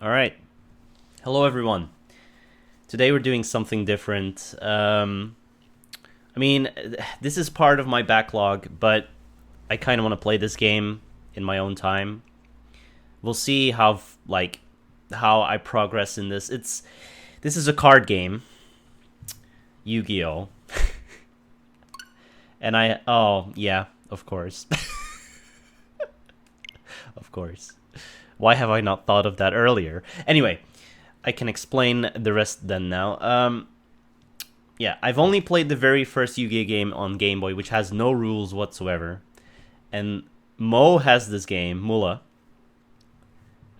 Alright. Hello, everyone. Today we're doing something different. This is part of my backlog, but I kind of want to play this game in my own time. We'll see how I progress in this. This is a card game, Yu-Gi-Oh, and of course, of course. Why have I not thought of that earlier? Anyway, I can explain the rest then now. I've only played the very first Yu-Gi-Oh game on Game Boy, which has no rules whatsoever. And Mo has this game, Mullah,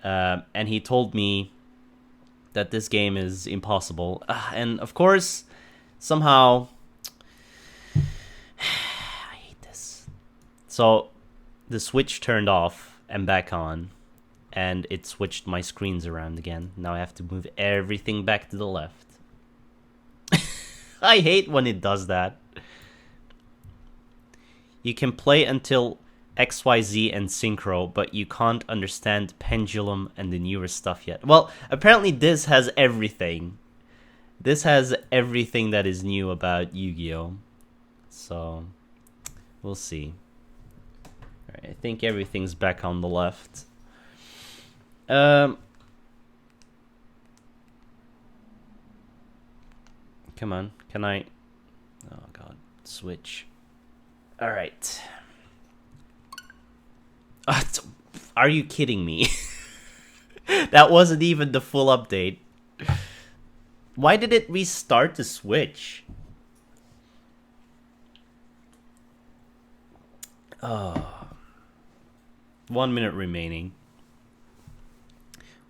and he told me that this game is impossible. And of course, somehow, I hate this. So, the switch turned off and back on, and it switched my screens around again. Now I have to move everything back to the left. I hate when it does that. You can play until XYZ and Synchro, but you can't understand Pendulum and the newer stuff yet. Well, apparently this has everything. This has everything that is new about Yu-Gi-Oh! So, we'll see. Alright, I think everything's back on the left. Come on, can I... Oh god, switch. Alright. Are you kidding me? That wasn't even the full update. Why did it restart the switch? Oh. 1 minute remaining.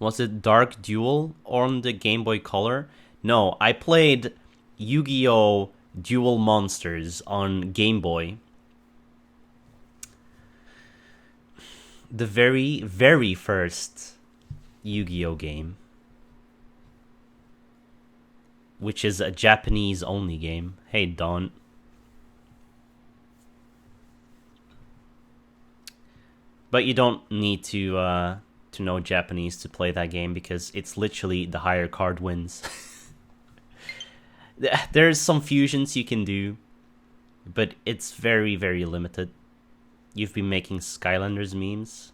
Was it Dark Duel on the Game Boy Color? No, I played Yu-Gi-Oh! Duel Monsters on Game Boy. The very, very first Yu-Gi-Oh! Game. Which is a Japanese-only game. Hey, Don. But you don't need to know Japanese to play that game because it's literally the higher card wins. There's some fusions you can do, but it's very, very limited. You've been making Skylanders memes?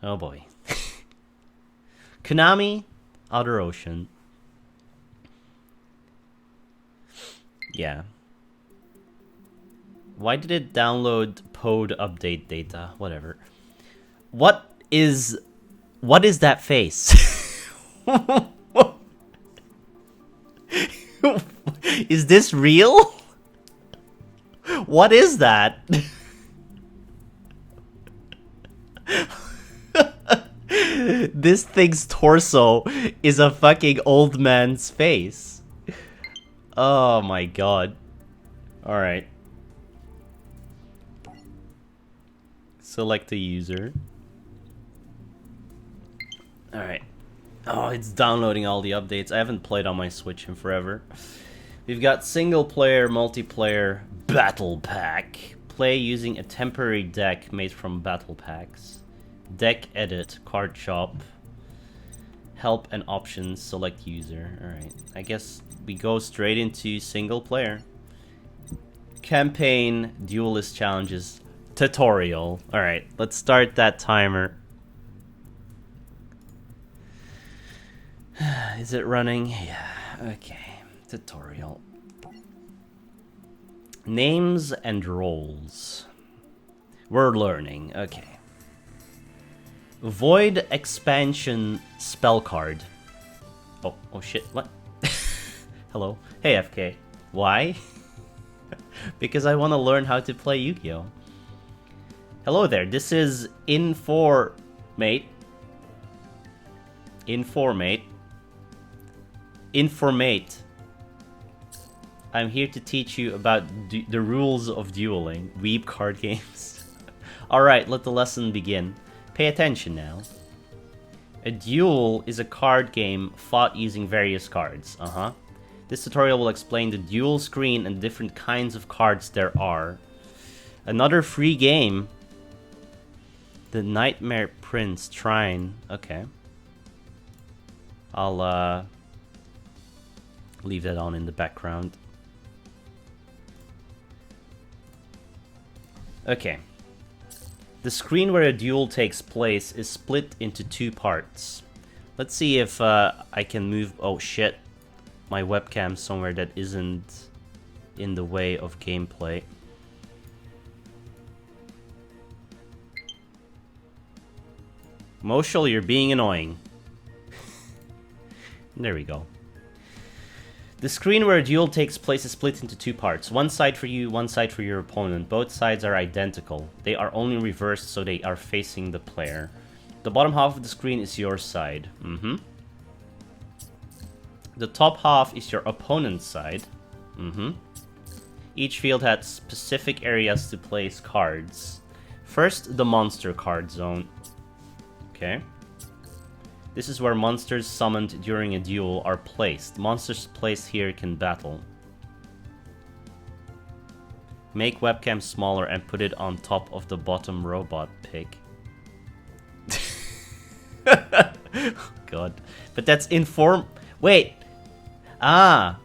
Oh boy. Konami, Outer Ocean. Yeah. Why did it download POD update data? Whatever. What is that face? Is this real? What is that? This thing's torso is a fucking old man's face. Oh my god. Alright. Select the user. Alright. Oh, it's downloading all the updates. I haven't played on my Switch in forever. We've got single player, multiplayer, battle pack. Play using a temporary deck made from battle packs. Deck edit, card shop. Help and options, select user. Alright, I guess we go straight into single player. Campaign, duelist challenges, tutorial. Alright, let's start that timer. Is it running? Yeah, okay. Tutorial. Names and roles. We're learning, okay. Void expansion spell card. Oh shit, what? Hello. Hey, FK. Why? Because I want to learn how to play Yu-Gi-Oh! Hello there, this is Informate. I'm here to teach you about the rules of dueling. Weeb card games. Alright, let the lesson begin. Pay attention now. A duel is a card game fought using various cards. This tutorial will explain the duel screen and different kinds of cards there are. Another free game. The Nightmare Prince Shrine. Okay. I'll leave that on in the background. Okay. The screen where a duel takes place is split into 2 parts. Let's see if I can move... Oh shit. My webcam somewhere that isn't in the way of gameplay. Moshel, you're being annoying. There we go. The screen where a duel takes place is split into 2 parts. One side for you, one side for your opponent. Both sides are identical. They are only reversed so they are facing the player. The bottom half of the screen is your side. The top half is your opponent's side. Each field has specific areas to place cards. First, the monster card zone. Okay. This is where monsters summoned during a duel are placed. Monsters placed here can battle. Make webcam smaller and put it on top of the bottom robot pig. God. But that's Wait! I'm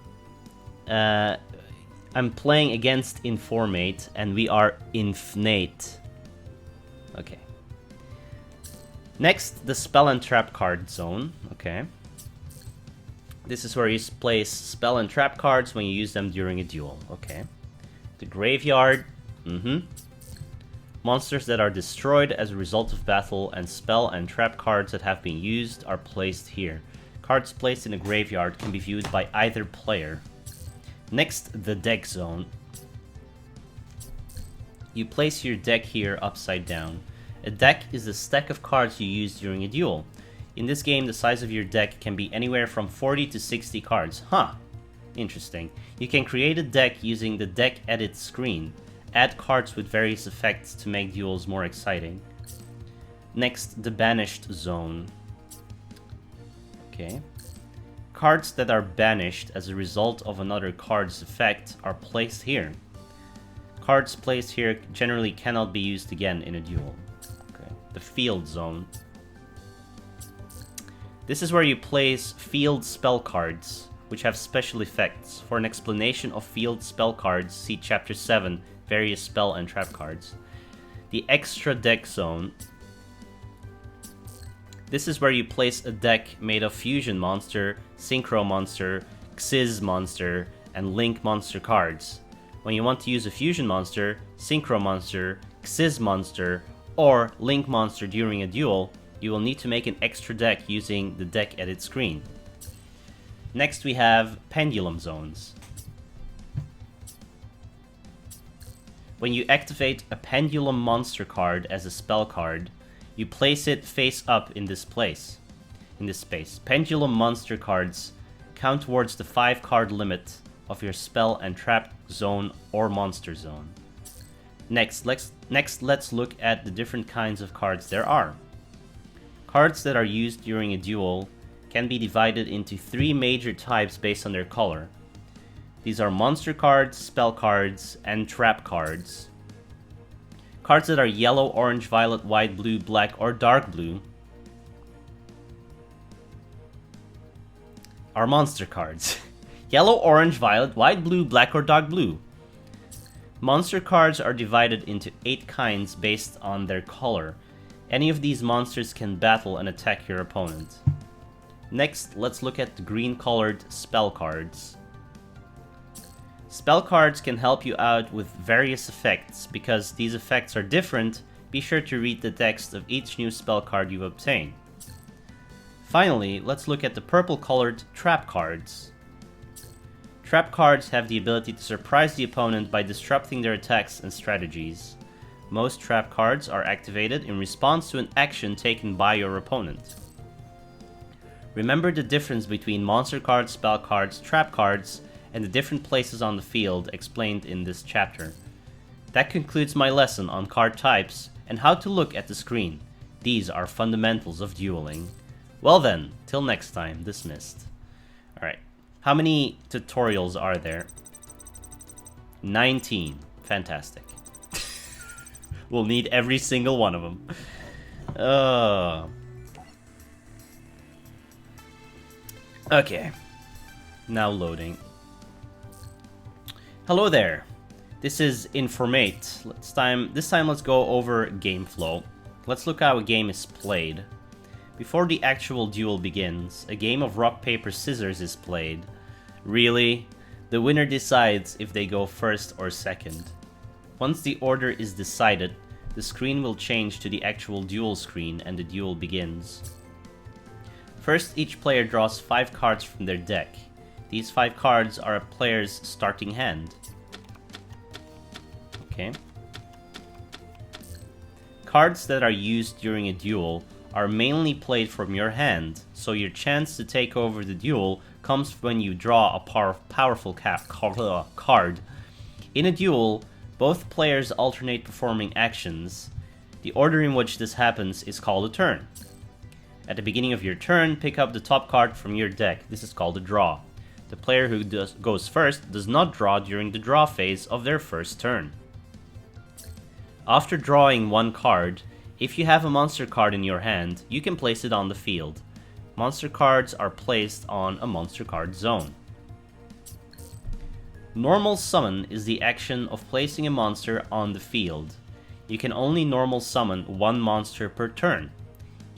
playing against Informate and we are Infnate. Okay. Next, the Spell and Trap Card zone. Okay. This is where you place Spell and Trap cards when you use them during a duel. Okay. The Graveyard. Monsters that are destroyed as a result of battle and Spell and Trap cards that have been used are placed here. Cards placed in a graveyard can be viewed by either player. Next, the Deck zone. You place your deck here upside down. A deck is the stack of cards you use during a duel. In this game, the size of your deck can be anywhere from 40 to 60 cards. Huh. Interesting. You can create a deck using the Deck Edit screen. Add cards with various effects to make duels more exciting. Next, the Banished zone. Okay. Cards that are banished as a result of another card's effect are placed here. Cards placed here generally cannot be used again in a duel. The Field zone. This is where you place field spell cards, which have special effects. For an explanation of field spell cards, see Chapter 7, Various Spell and Trap Cards. The Extra Deck zone. This is where you place a deck made of Fusion Monster, Synchro Monster, Xyz Monster, and Link Monster cards. When you want to use a Fusion Monster, Synchro Monster, Xyz Monster, or Link Monster during a duel, you will need to make an extra deck using the Deck Edit screen. Next we have Pendulum zones. When you activate a Pendulum Monster card as a spell card, you place it face up in this space. Pendulum Monster cards count towards the 5 card limit of your Spell and Trap zone or Monster zone. Next, let's look at the different kinds of cards there are. Cards that are used during a duel can be divided into 3 major types based on their color. These are monster cards, spell cards, and trap cards. Cards that are yellow, orange, violet, white, blue, black, or dark blue are monster cards. Yellow, orange, violet, white, blue, black, or dark blue. Monster cards are divided into 8 kinds based on their color. Any of these monsters can battle and attack your opponent. Next, let's look at the green-colored spell cards. Spell cards can help you out with various effects. Because these effects are different, be sure to read the text of each new spell card you obtain. Finally, let's look at the purple-colored trap cards. Trap cards have the ability to surprise the opponent by disrupting their attacks and strategies. Most trap cards are activated in response to an action taken by your opponent. Remember the difference between monster cards, spell cards, trap cards, and the different places on the field explained in this chapter. That concludes my lesson on card types and how to look at the screen. These are fundamentals of dueling. Well then, till next time, dismissed. Alright. How many tutorials are there? 19. Fantastic. We'll need every single one of them. Okay. Now loading. Hello there. This is Informate. This time let's go over game flow. Let's look how a game is played. Before the actual duel begins, a game of rock, paper, scissors is played. Really? The winner decides if they go first or second. Once the order is decided, the screen will change to the actual duel screen and the duel begins. First, each player draws 5 cards from their deck. These 5 cards are a player's starting hand. Okay. Cards that are used during a duel are mainly played from your hand, so your chance to take over the duel comes when you draw a powerful card. In a duel, both players alternate performing actions. The order in which this happens is called a turn. At the beginning of your turn, pick up the top card from your deck. This is called a draw. The player who goes first does not draw during the draw phase of their first turn. After drawing one card, if you have a monster card in your hand, you can place it on the field. Monster cards are placed on a monster card zone. Normal summon is the action of placing a monster on the field. You can only normal summon one monster per turn.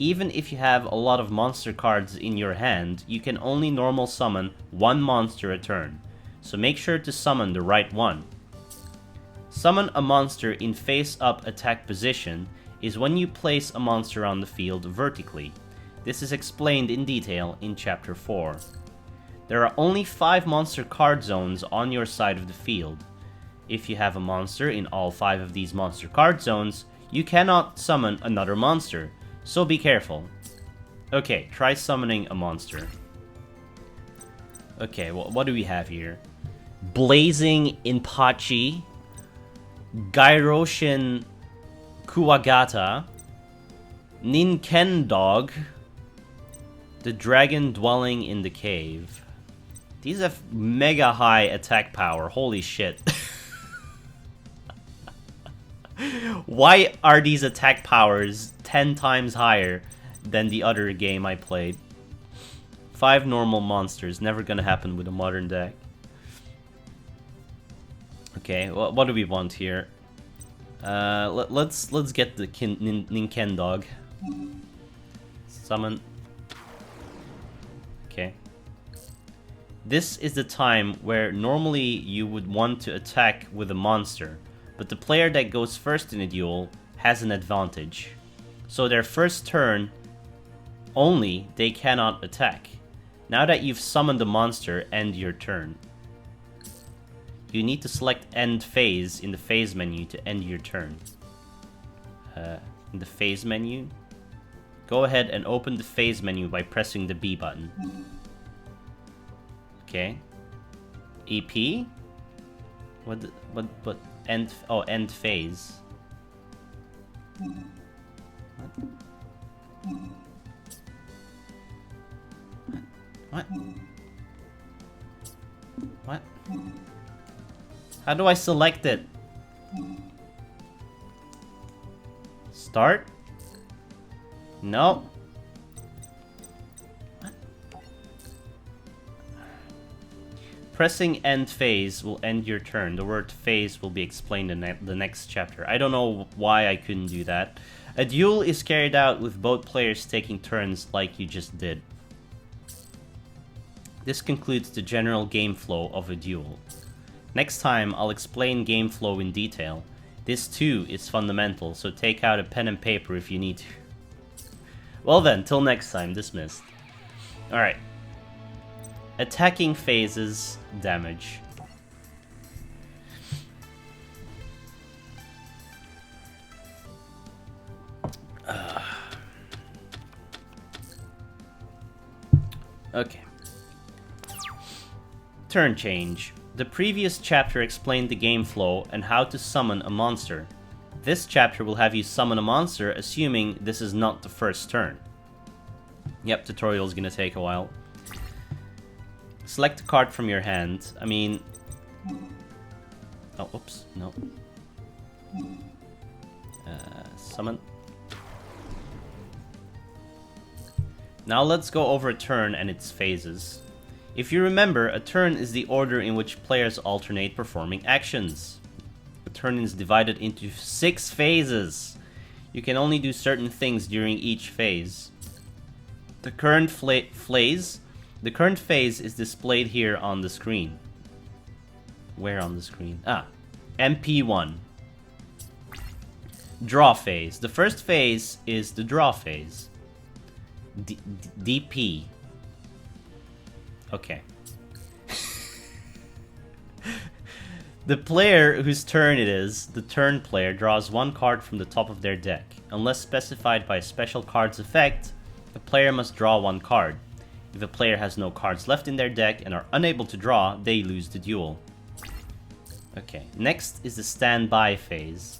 Even if you have a lot of monster cards in your hand, you can only normal summon one monster a turn, so make sure to summon the right one. Summon a monster in face-up attack position is when you place a monster on the field vertically. This is explained in detail in Chapter 4. There are only 5 monster card zones on your side of the field. If you have a monster in all 5 of these monster card zones, you cannot summon another monster, so be careful. Okay, try summoning a monster. Okay, well, what do we have here? Blazing Inpachi, Gairoshin Kuwagata, Ninkendog, the dragon dwelling in the cave. These have mega high attack power, holy shit. Why are these attack powers 10 times higher than the other game I played? 5 normal monsters, never gonna happen with a modern deck. Okay, what do we want here? Let's get the Ninkendog. Summon. Okay. This is the time where normally you would want to attack with a monster, but the player that goes first in a duel has an advantage. So their first turn only, they cannot attack. Now that you've summoned the monster, end your turn. You need to select End Phase in the Phase menu to end your turn. In the Phase menu, go ahead and open the Phase menu by pressing the B button. Okay. EP? What end? Oh, End Phase. What? What? How do I select it? Start? No. What? Pressing End Phase will end your turn. The word phase will be explained in the next chapter. I don't know why I couldn't do that. A duel is carried out with both players taking turns like you just did. This concludes the general game flow of a duel. Next time, I'll explain game flow in detail. This too is fundamental, so take out a pen and paper if you need to. Well then, till next time, dismissed. Alright. Attacking phases, damage. Okay. Turn change. The previous chapter explained the game flow and how to summon a monster. This chapter will have you summon a monster, assuming this is not the first turn. Yep, tutorial is gonna take a while. Select a card from your hand. I mean... Oh, oops, no. Summon. Now let's go over a turn and its phases. If you remember, a turn is the order in which players alternate performing actions. A turn is divided into 6 phases. You can only do certain things during each phase. The current phase is displayed here on the screen. Where on the screen? MP1. Draw phase. The first phase is the draw phase. DP. Okay. The player whose turn it is, the turn player, draws 1 card from the top of their deck. Unless specified by a special card's effect, the player must draw 1 card. If a player has no cards left in their deck and are unable to draw, they lose the duel. Okay, next is the standby phase.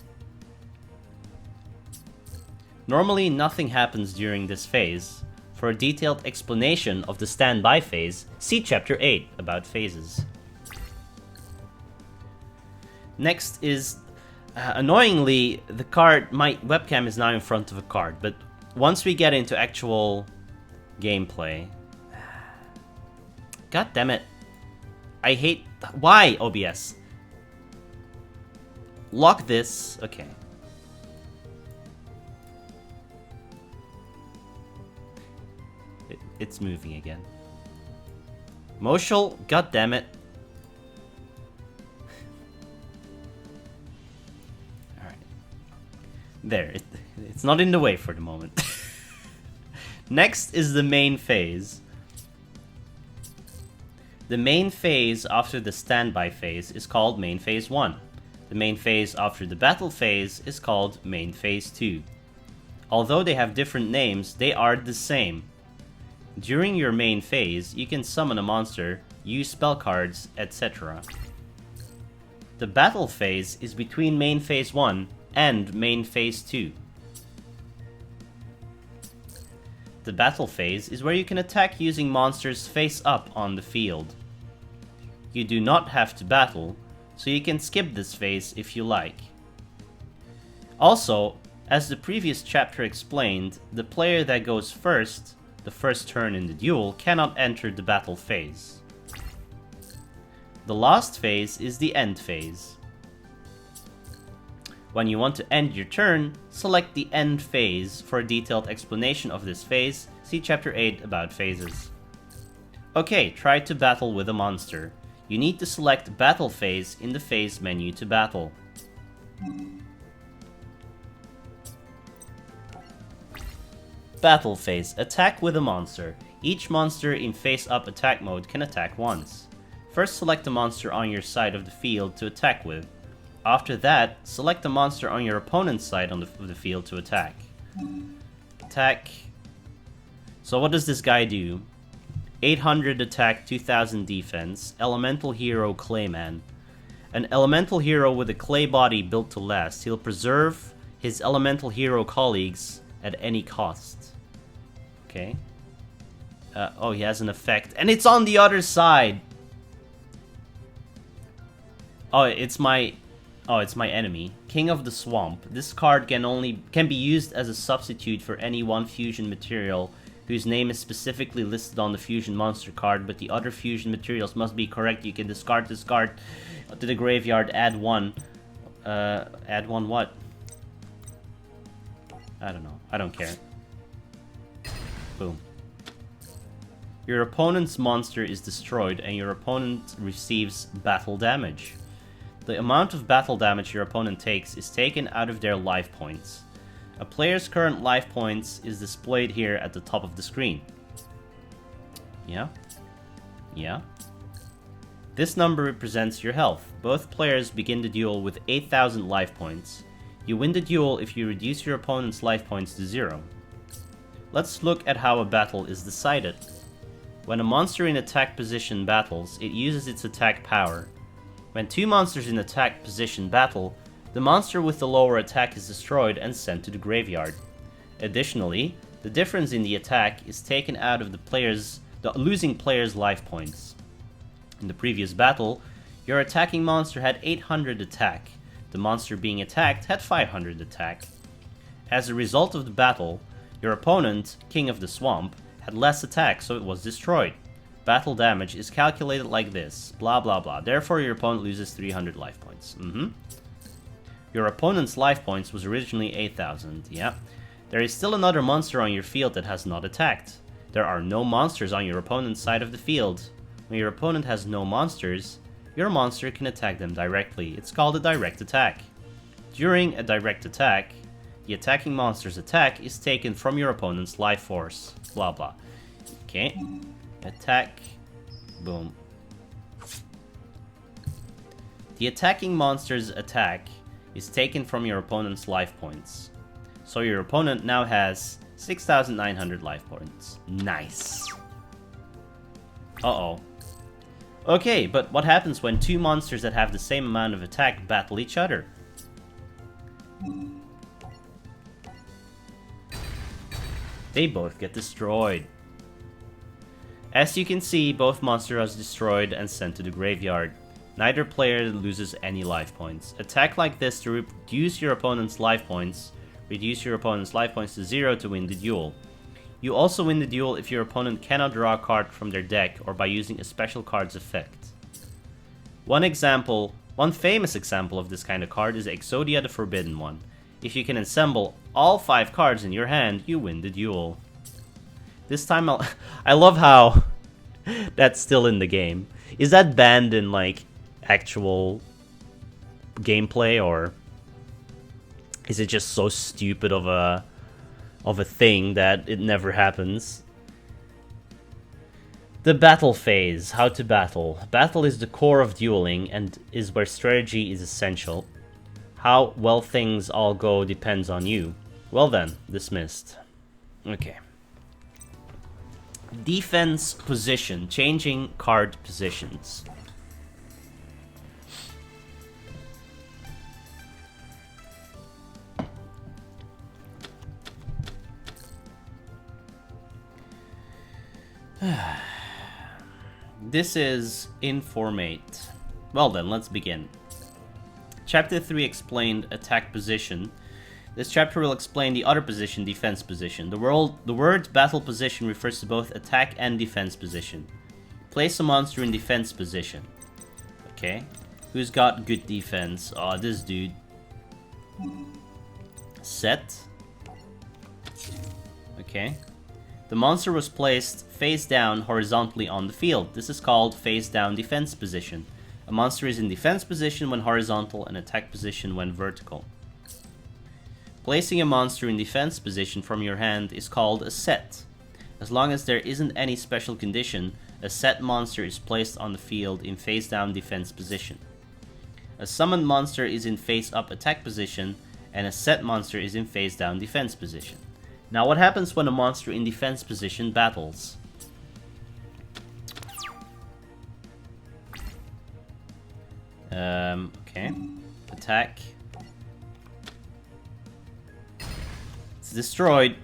Normally, nothing happens during this phase. For a detailed explanation of the standby phase, see Chapter 8 about phases. Next is, annoyingly, the card, my webcam is now in front of a card, but once we get into actual gameplay... God damn it. I hate... Why, OBS? Lock this. Okay. It's moving again. Moshel, god damn it. Alright. There, it's not in the way for the moment. Next is the main phase. The main phase after the standby phase is called main phase 1. The main phase after the battle phase is called main phase 2. Although they have different names, they are the same. During your main phase, you can summon a monster, use spell cards, etc. The battle phase is between main phase 1 and main phase 2. The battle phase is where you can attack using monsters face up on the field. You do not have to battle, so you can skip this phase if you like. Also, as the previous chapter explained, the player that goes first, the first turn in the duel, cannot enter the battle phase. The last phase is the end phase. When you want to end your turn, select the end phase. For a detailed explanation of this phase, see Chapter 8 about phases. Okay, try to battle with a monster. You need to select Battle Phase in the phase menu to battle. Battle Phase. Attack with a monster. Each monster in face-up attack mode can attack once. First select a monster on your side of the field to attack with. After that, select a monster on your opponent's side of the field to attack. Attack. So what does this guy do? 800 attack, 2000 defense, elemental hero Clayman. An elemental hero with a clay body built to last. He'll preserve his elemental hero colleagues at any cost. Okay. Oh, he has an effect. And it's on the other side! Oh, it's my enemy. King of the Swamp. This card can be used as a substitute for any one fusion material whose name is specifically listed on the fusion monster card, but the other fusion materials must be correct. You can discard this card to the graveyard, add 1. Add 1 what? I don't know. I don't care. Boom. Your opponent's monster is destroyed and your opponent receives battle damage. The amount of battle damage your opponent takes is taken out of their life points. A player's current life points is displayed here at the top of the screen. Yeah? Yeah? This number represents your health. Both players begin the duel with 8,000 life points. You win the duel if you reduce your opponent's life points to 0. Let's look at how a battle is decided. When a monster in attack position battles, it uses its attack power. When 2 monsters in attack position battle, the monster with the lower attack is destroyed and sent to the graveyard. Additionally, the difference in the attack is taken out of the losing player's life points. In the previous battle, your attacking monster had 800 attack. The monster being attacked had 500 attack. As a result of the battle, your opponent, King of the Swamp, had less attack, so it was destroyed. Battle damage is calculated like this, blah blah blah. Therefore, your opponent loses 300 life points. Your opponent's life points was originally 8,000, yeah. There is still another monster on your field that has not attacked. There are no monsters on your opponent's side of the field. When your opponent has no monsters, your monster can attack them directly. It's called a direct attack. During a direct attack, the attacking monster's attack is taken from your opponent's life force. Blah blah. Okay. Attack. Boom. The attacking monster's attack is taken from your opponent's life points. So your opponent now has 6,900 life points. Nice. Uh-oh. Okay, but what happens when two monsters that have the same amount of attack battle each other? They both get destroyed. As you can see, both monsters are destroyed and sent to the graveyard. Neither player loses any life points. Attack like this to reduce your opponent's life points. Reduce your opponent's life points to 0 to win the duel. You also win the duel if your opponent cannot draw a card from their deck or by using a special card's effect. One famous example of this kind of card is Exodia the Forbidden One. If you can assemble all 5 cards in your hand, you win the duel. This time I love how that's still in the game. Is that banned in like actual gameplay, or is it just so stupid of a thing that it never happens? The battle phase. How to battle. Battle is the core of dueling and is where strategy is essential. How well things all go depends on you. Well then, dismissed. Okay. Defense position. Changing card positions. This is Informate. Well then, let's begin. Chapter 3 explained attack position. This chapter will explain the other position, defense position. The word battle position refers to both attack and defense position. Place a monster in defense position. Okay. Who's got good defense? Oh, this dude. Set. Okay. The monster was placed face down horizontally on the field. This is called face down defense position. A monster is in defense position when horizontal and attack position when vertical. Placing a monster in defense position from your hand is called a set. As long as there isn't any special condition, a set monster is placed on the field in face down defense position. A summoned monster is in face up attack position, and a set monster is in face down defense position. Now what happens when a monster in defense position battles? Okay. Attack. It's destroyed.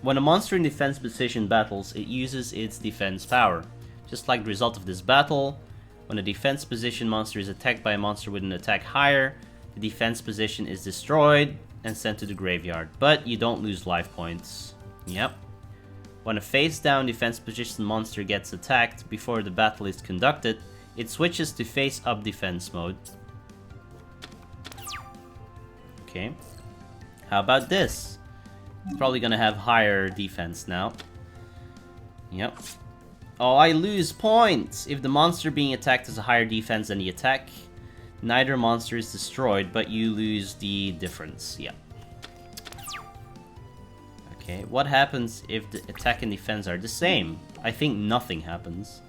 When a monster in defense position battles, it uses its defense power. Just like the result of this battle, when a defense position monster is attacked by a monster with an attack higher, the defense position is destroyed and sent to the graveyard. But you don't lose life points. Yep. When a face-down defense position monster gets attacked before the battle is conducted, it switches to face-up defense mode. Okay. How about this? It's probably gonna have higher defense now. Yep. Oh, I lose points! If the monster being attacked has a higher defense than the attack, neither monster is destroyed, but you lose the difference. Yep. Okay, what happens if the attack and defense are the same? I think nothing happens.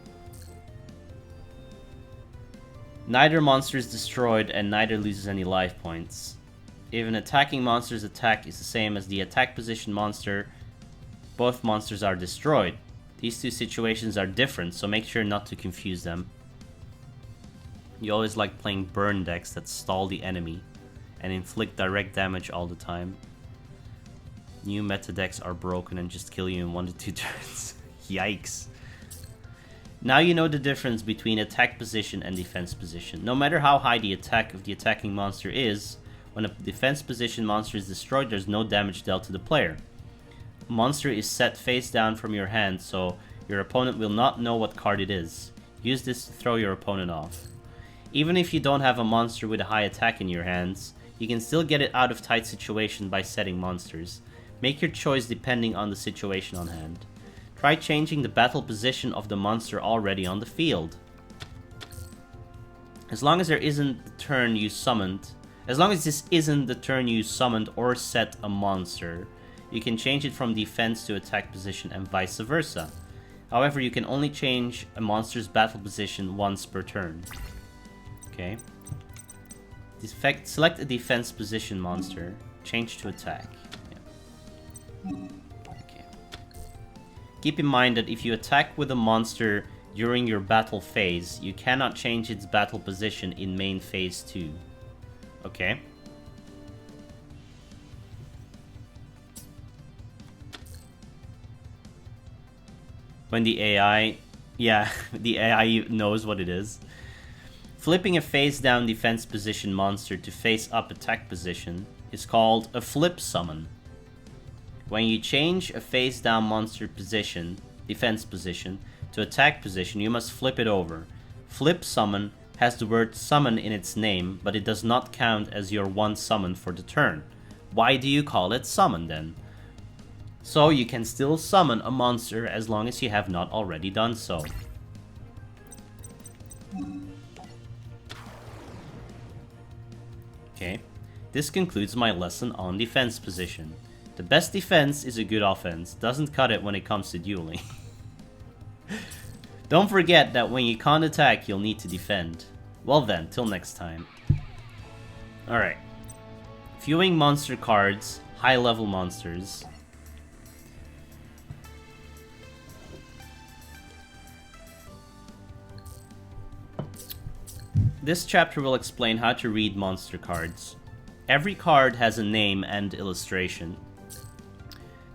Neither monster is destroyed and neither loses any life points. If an attacking monster's attack is the same as the attack position monster, both monsters are destroyed. These two situations are different, so make sure not to confuse them. You always like playing burn decks that stall the enemy and inflict direct damage all the time. New meta decks are broken and just kill you in 1 to 2 turns. Yikes. Now you know the difference between attack position and defense position. No matter how high the attack of the attacking monster is, when a defense position monster is destroyed, there's no damage dealt to the player. monster is set face down from your hand, so your opponent will not know what card it is. Use this to throw your opponent off. Even if you don't have a monster with a high attack in your hands, you can still get it out of tight situation by setting monsters. Make your choice depending on the situation on hand. Try changing the battle position of the monster already on the field. As long as this isn't the turn you summoned or set a monster, you can change it from defense to attack position and vice versa. However, you can only change a monster's battle position once per turn. Okay. Select a defense position monster. Change to attack. Yeah. Okay. Keep in mind that if you attack with a monster during your battle phase, you cannot change its battle position in main phase 2. Okay. When the AI... Yeah, the AI knows what it is. Flipping a face-down defense position monster to face-up attack position is called a flip summon. When you change a face-down monster position, defense position, to attack position, you must flip it over. Flip summon has the word summon in its name, but it does not count as your one summon for the turn. Why do you call it summon then? So you can still summon a monster as long as you have not already done so. Okay, this concludes my lesson on defense position. The best defense is a good offense. Doesn't cut it when it comes to dueling. Don't forget that when you can't attack, you'll need to defend. Well then, till next time. Alright. Viewing monster cards, high level monsters. This chapter will explain how to read monster cards. Every card has a name and illustration.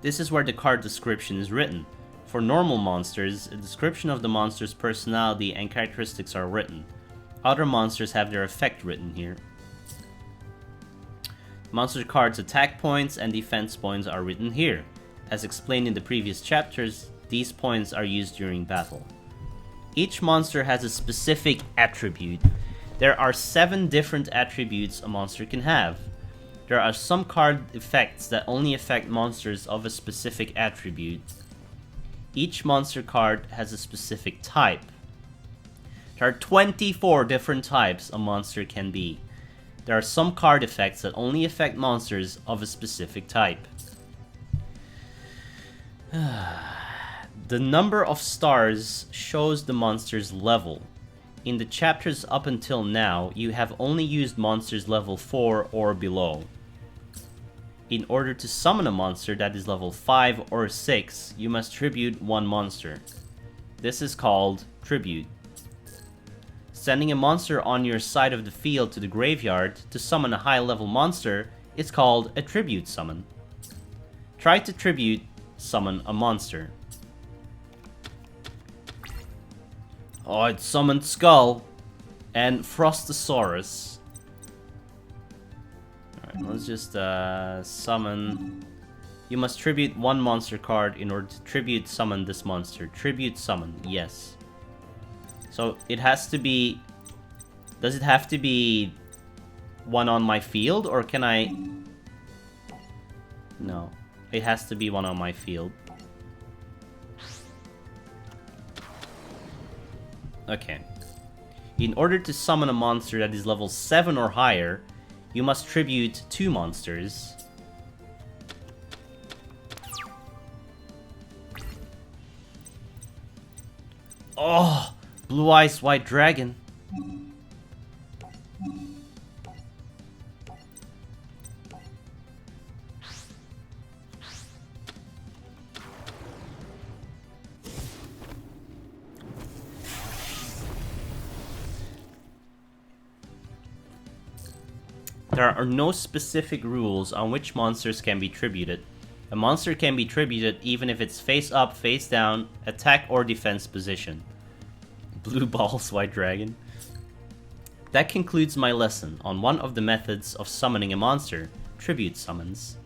This is where the card description is written. For normal monsters, a description of the monster's personality and characteristics are written. Other monsters have their effect written here. Monster cards' attack points and defense points are written here. As explained in the previous chapters, these points are used during battle. Each monster has a specific attribute. There are 7 different attributes a monster can have. There are some card effects that only affect monsters of a specific attribute. Each monster card has a specific type. There are 24 different types a monster can be. There are some card effects that only affect monsters of a specific type. The number of stars shows the monster's level. In the chapters up until now, you have only used monsters level 4 or below. In order to summon a monster that is level 5 or 6, you must tribute one monster. This is called tribute. Sending a monster on your side of the field to the graveyard to summon a high-level monster is called a tribute summon. Try to tribute summon a monster. Oh, it summoned Skull and Frostosaurus. Alright, let's just summon... You must tribute one monster card in order to tribute summon this monster. Tribute summon, yes. So it has to be... Does it have to be one on my field, or can I... No, it has to be one on my field. Okay. In order to summon a monster that is level 7 or higher, you must tribute 2 monsters. Oh! Blue Eyes White Dragon. There are no specific rules on which monsters can be tributed. A monster can be tributed even if it's face up, face down, attack or defense position. Blue Balls, White Dragon. That concludes my lesson on one of the methods of summoning a monster, tribute summons.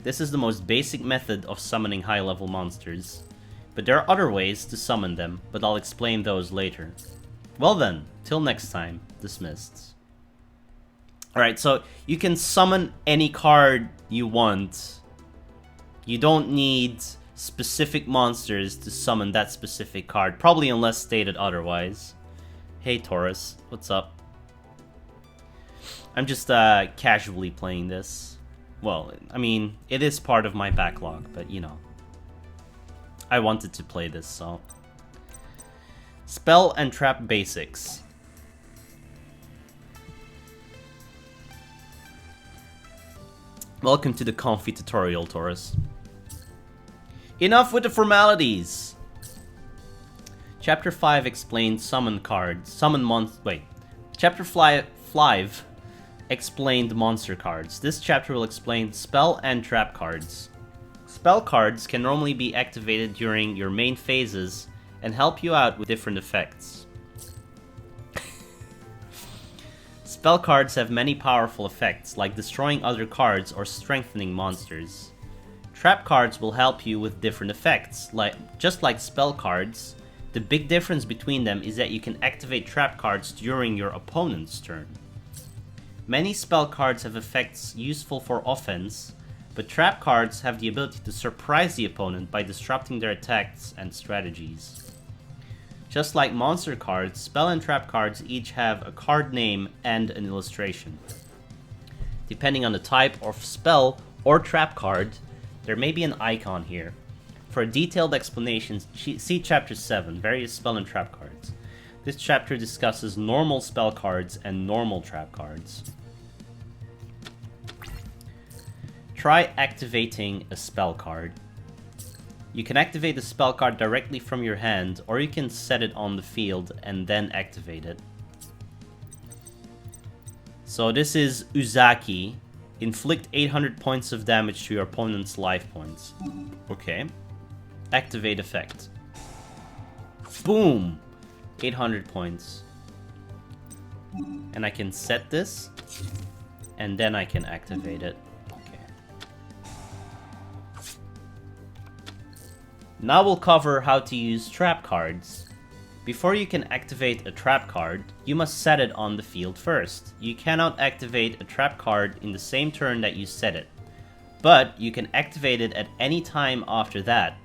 This is the most basic method of summoning high-level monsters. But there are other ways to summon them, but I'll explain those later. Well then, till next time, dismissed. Alright, so you can summon any card you want. You don't need specific monsters to summon that specific card, probably unless stated otherwise. Hey Taurus, what's up? I'm just casually playing this. Well, I mean, it is part of my backlog, but you know. I wanted to play this, so... SpellTrap Basics. Welcome to the comfy tutorial, Taurus. Enough with the formalities! Chapter 5 explains summon cards. Chapter 5 explained monster cards. This chapter will explain spell and trap cards. Spell cards can normally be activated during your main phases and help you out with different effects. Spell cards have many powerful effects, like destroying other cards or strengthening monsters. Trap cards will help you with different effects, just like spell cards. The big difference between them is that you can activate trap cards during your opponent's turn. Many spell cards have effects useful for offense, but trap cards have the ability to surprise the opponent by disrupting their attacks and strategies. Just like monster cards, spell and trap cards each have a card name and an illustration. Depending on the type of spell or trap card, there may be an icon here. For a detailed explanation, see Chapter 7, Various Spell and Trap Cards. This chapter discusses normal spell cards and normal trap cards. Try activating a spell card. You can activate the spell card directly from your hand, or you can set it on the field and then activate it. So this is Uzaki. Inflict 800 points of damage to your opponent's life points. Okay. Activate effect. Boom! 800 points. And I can set this, and then I can activate it. Now we'll cover how to use trap cards. Before you can activate a trap card, you must set it on the field first. You cannot activate a trap card in the same turn that you set it, but you can activate it at any time after that,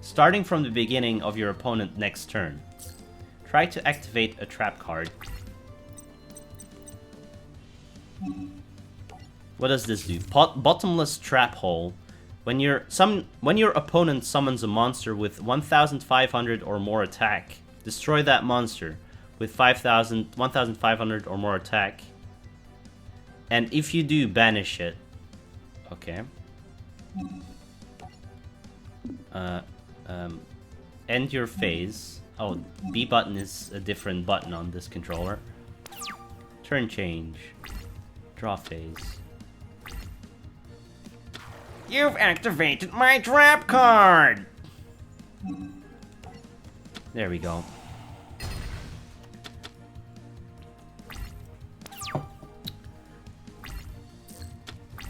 starting from the beginning of your opponent's next turn. Try to activate a trap card. What does this do? Bottomless trap hole. When your opponent summons a monster with 1,500 or more attack, destroy that monster with 1,500 or more attack. And if you do, banish it. Okay. End your phase. Oh, B button is a different button on this controller. Turn change. Draw phase. You've activated my trap card! There we go.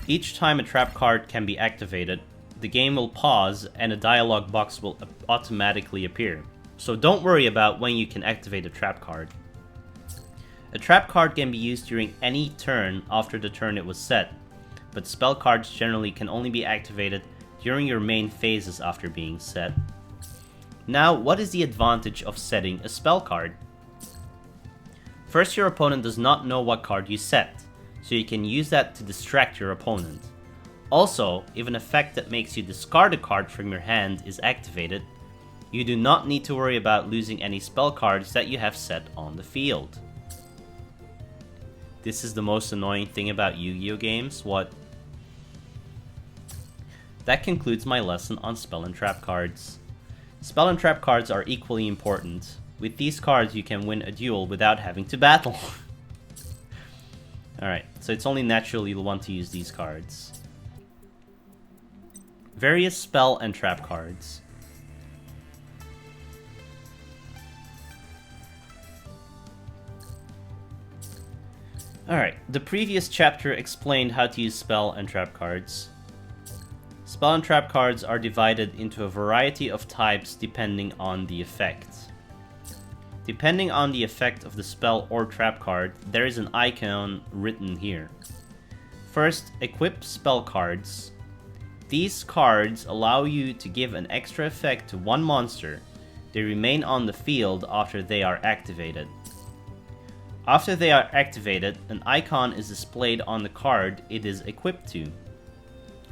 Each time a trap card can be activated, the game will pause and a dialog box will automatically appear. So don't worry about when you can activate a trap card. A trap card can be used during any turn after the turn it was set, but spell cards generally can only be activated during your main phases after being set. Now, what is the advantage of setting a spell card? First, your opponent does not know what card you set, so you can use that to distract your opponent. Also, if an effect that makes you discard a card from your hand is activated, you do not need to worry about losing any spell cards that you have set on the field. This is the most annoying thing about Yu-Gi-Oh games. What? That concludes my lesson on spell and trap cards. Spell and trap cards are equally important. With these cards you can win a duel without having to battle. Alright, so it's only natural you'll want to use these cards. Various spell and trap cards. Alright, the previous chapter explained how to use spell and trap cards. Spell and trap cards are divided into a variety of types depending on the effect. Depending on the effect of the spell or trap card, there is an icon written here. First, equip spell cards. These cards allow you to give an extra effect to one monster. They remain on the field after they are activated. After they are activated, an icon is displayed on the card it is equipped to.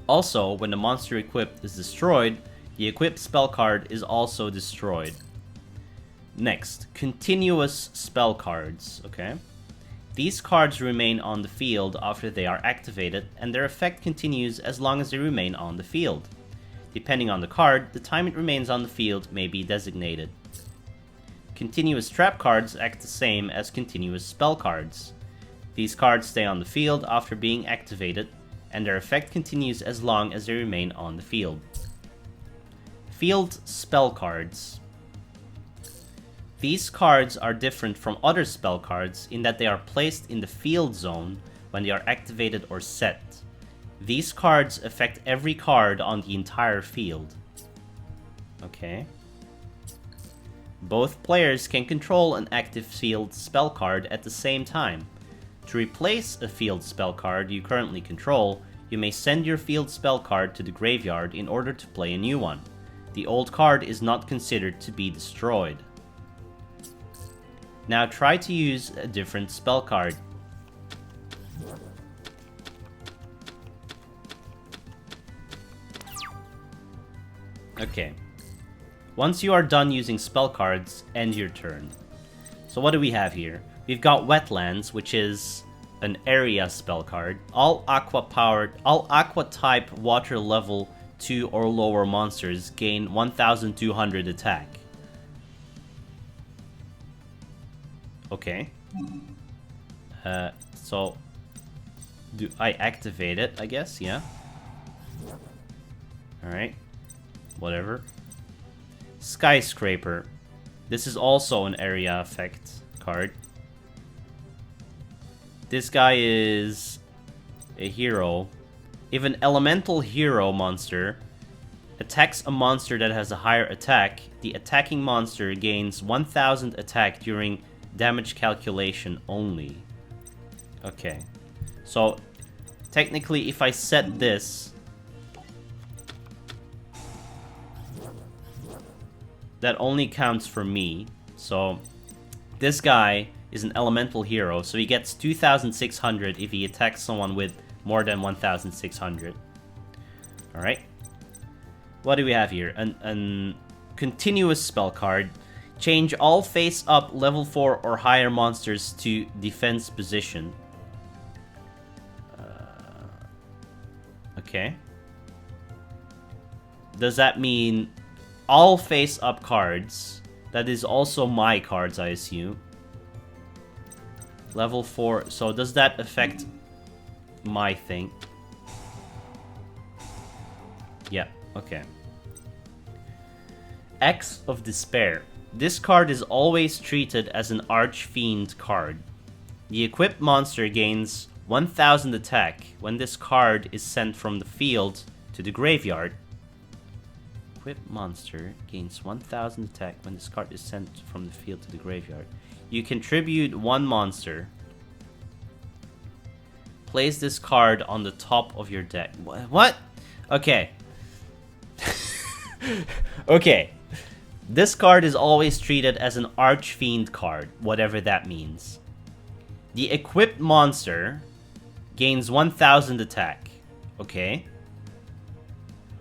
Also, when the monster equipped is destroyed, the equipped spell card is also destroyed. Next, continuous spell cards, okay? These cards remain on the field after they are activated, and their effect continues as long as they remain on the field. Depending on the card, the time it remains on the field may be designated. Continuous trap cards act the same as continuous spell cards. These cards stay on the field after being activated, and their effect continues as long as they remain on the field. Field spell cards. These cards are different from other spell cards in that they are placed in the field zone when they are activated or set. These cards affect every card on the entire field. Okay. Both players can control an active field spell card at the same time. To replace a field spell card you currently control, you may send your field spell card to the graveyard in order to play a new one. The old card is not considered to be destroyed. Now try to use a different spell card. Okay. Once you are done using spell cards, end your turn. So what do we have here? We've got Wetlands, which is an area spell card. All aqua type water level 2 or lower monsters gain 1200 attack. Okay. So do I activate it, I guess? Yeah. Alright. Whatever. Skyscraper. This is also an area effect card. This guy is a hero. If an elemental hero monster attacks a monster that has a higher attack, the attacking monster gains 1000 attack during damage calculation only. Okay. So, technically, if I set this, that only counts for me. So, this guy is an elemental hero, so he gets 2600 if he attacks someone with more than 1600. Alright. What do we have here? An continuous spell card. Change all face-up level 4 or higher monsters to defense position. Okay. Does that mean all face-up cards? That is also my cards, I assume. Level 4. So does that affect my thing? Yeah, okay. Axe of Despair. This card is always treated as an Archfiend card. The equipped monster gains 1000 attack when this card is sent from the field to the graveyard. Equipped monster gains 1000 attack when this card is sent from the field to the graveyard. You contribute one monster. Place this card on the top of your deck. What? Okay. Okay. This card is always treated as an Archfiend card, whatever that means. The equipped monster gains 1000 attack. Okay.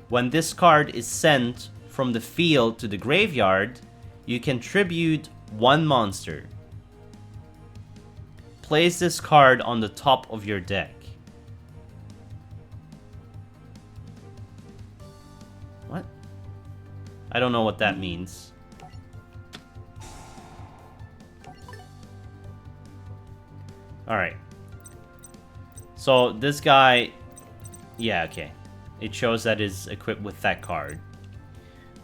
When this card is sent from the field to the graveyard, you contribute one monster. Place this card on the top of your deck. What? I don't know what that means. Alright. So this guy... Yeah, okay. It shows that is equipped with that card.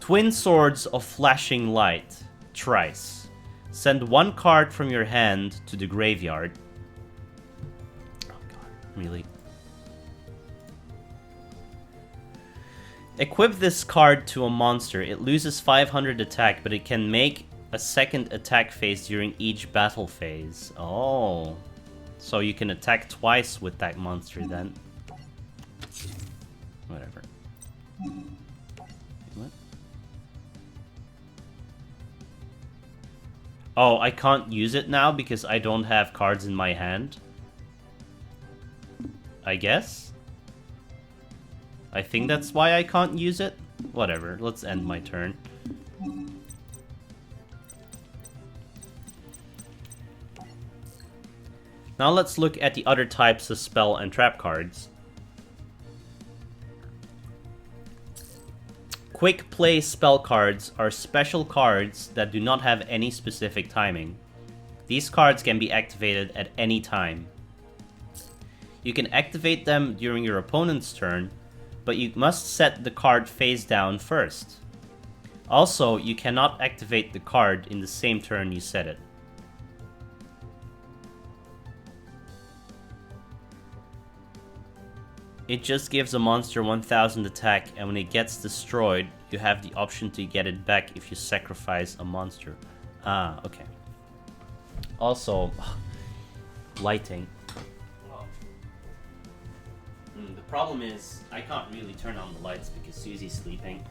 Twin Swords of Flashing Light. Trice. Send one card from your hand to the graveyard. Oh god, really? Equip this card to a monster. It loses 500 attack, but it can make a second attack phase during each battle phase. Oh. So you can attack twice with that monster then. Whatever. What? Oh, I can't use it now because I don't have cards in my hand. I guess? I think that's why I can't use it. Whatever, let's end my turn. Now let's look at the other types of spell and trap cards. Quick play spell cards are special cards that do not have any specific timing. These cards can be activated at any time. You can activate them during your opponent's turn, but you must set the card face down first. Also, you cannot activate the card in the same turn you set it. It just gives a monster 1000 attack, and when it gets destroyed, you have the option to get it back if you sacrifice a monster. Ah, okay. Also, lighting. The problem is, I can't really turn on the lights because Susie's sleeping.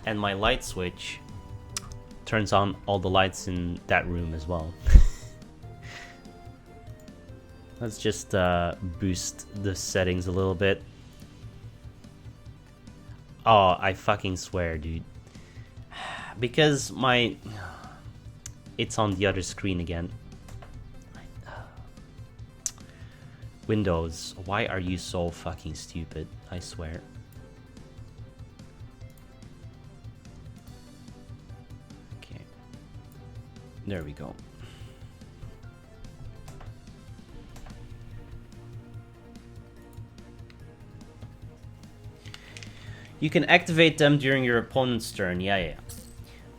And my light switch turns on all the lights in that room as well. Let's just boost the settings a little bit. Oh, I fucking swear, dude. Because my... It's on the other screen again. Windows, why are you so fucking stupid? I swear. Okay. There we go. You can activate them during your opponent's turn. Yeah.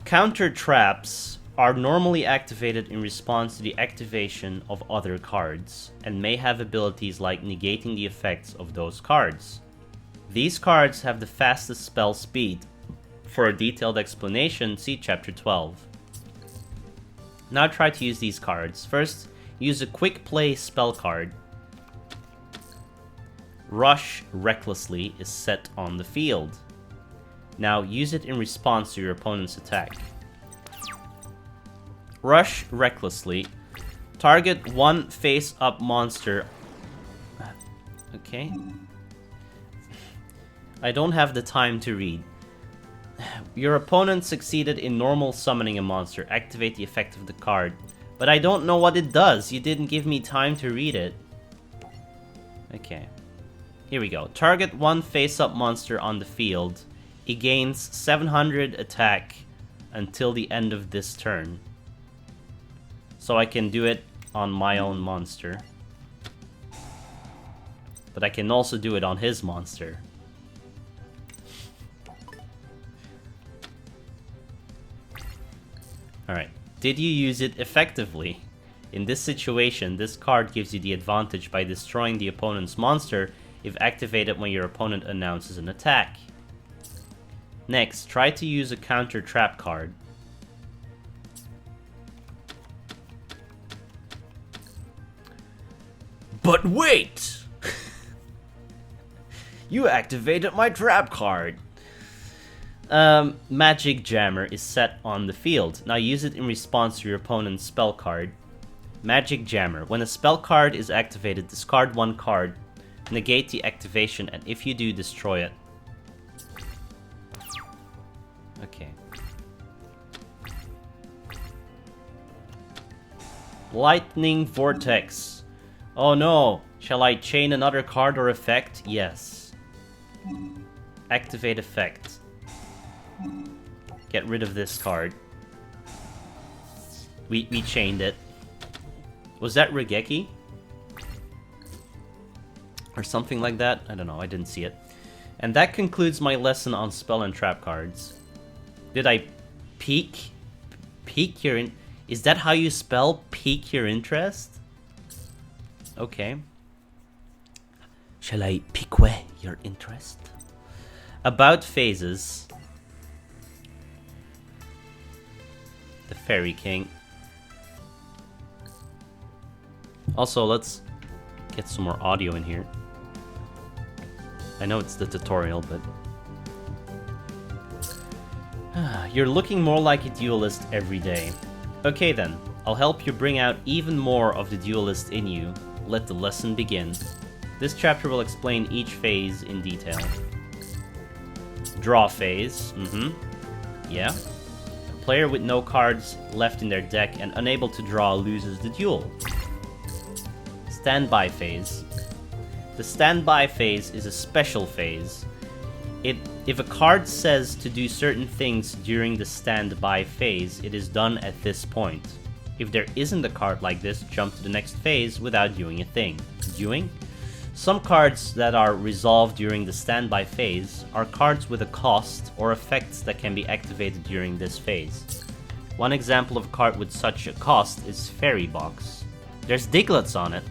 Counter traps are normally activated in response to the activation of other cards, and may have abilities like negating the effects of those cards. These cards have the fastest spell speed. For a detailed explanation, see Chapter 12. Now try to use these cards. First, use a quick play spell card. Rush recklessly is set on the field. Now use it in response to your opponent's attack. Rush recklessly. Target one face-up monster. Okay. I don't have the time to read. Your opponent succeeded in normal summoning a monster. Activate the effect of the card. But I don't know what it does. You didn't give me time to read it. Okay. Here we go. Target one face-up monster on the field. It gains 700 attack until the end of this turn. So I can do it on my own monster. But I can also do it on his monster. Alright. Did you use it effectively? In this situation, this card gives you the advantage by destroying the opponent's monster if activated when your opponent announces an attack. Next, try to use a counter trap card. But wait! You activated my trap card! Magic Jammer is set on the field. Now use it in response to your opponent's spell card. Magic Jammer. When a spell card is activated, discard one card. Negate the activation, and if you do, destroy it. Okay. Lightning Vortex. Oh no! Shall I chain another card or effect? Yes. Activate effect. Get rid of this card. We chained it. Was that Regeki? Or something like that? I don't know, I didn't see it. And that concludes my lesson on spell and trap cards. Did I pique your is that how you spell pique your interest? Okay. Shall I pique your interest? About phases. The Fairy King. Also, let's get some more audio in here. I know it's the tutorial, but... You're looking more like a duelist every day. Okay then, I'll help you bring out even more of the duelist in you. Let the lesson begin. This chapter will explain each phase in detail. Draw phase. Yeah. A player with no cards left in their deck and unable to draw loses the duel. Standby phase. The standby phase is a special phase. If a card says to do certain things during the standby phase, it is done at this point. If there isn't a card like this, jump to the next phase without doing a thing. Doing? Some cards that are resolved during the standby phase are cards with a cost or effects that can be activated during this phase. One example of a card with such a cost is Fairy Box. There's Diglets on it.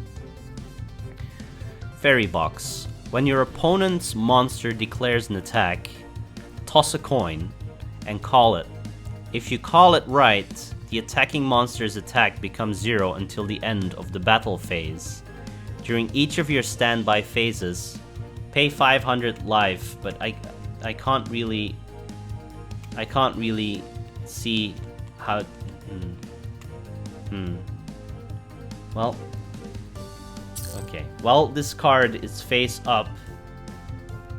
Fairy Box. When your opponent's monster declares an attack, toss a coin and call it. If you call it right, the attacking monster's attack becomes 0 until the end of the battle phase. During each of your standby phases, pay 500 life, but I can't really see how. Well, okay. While this card is face up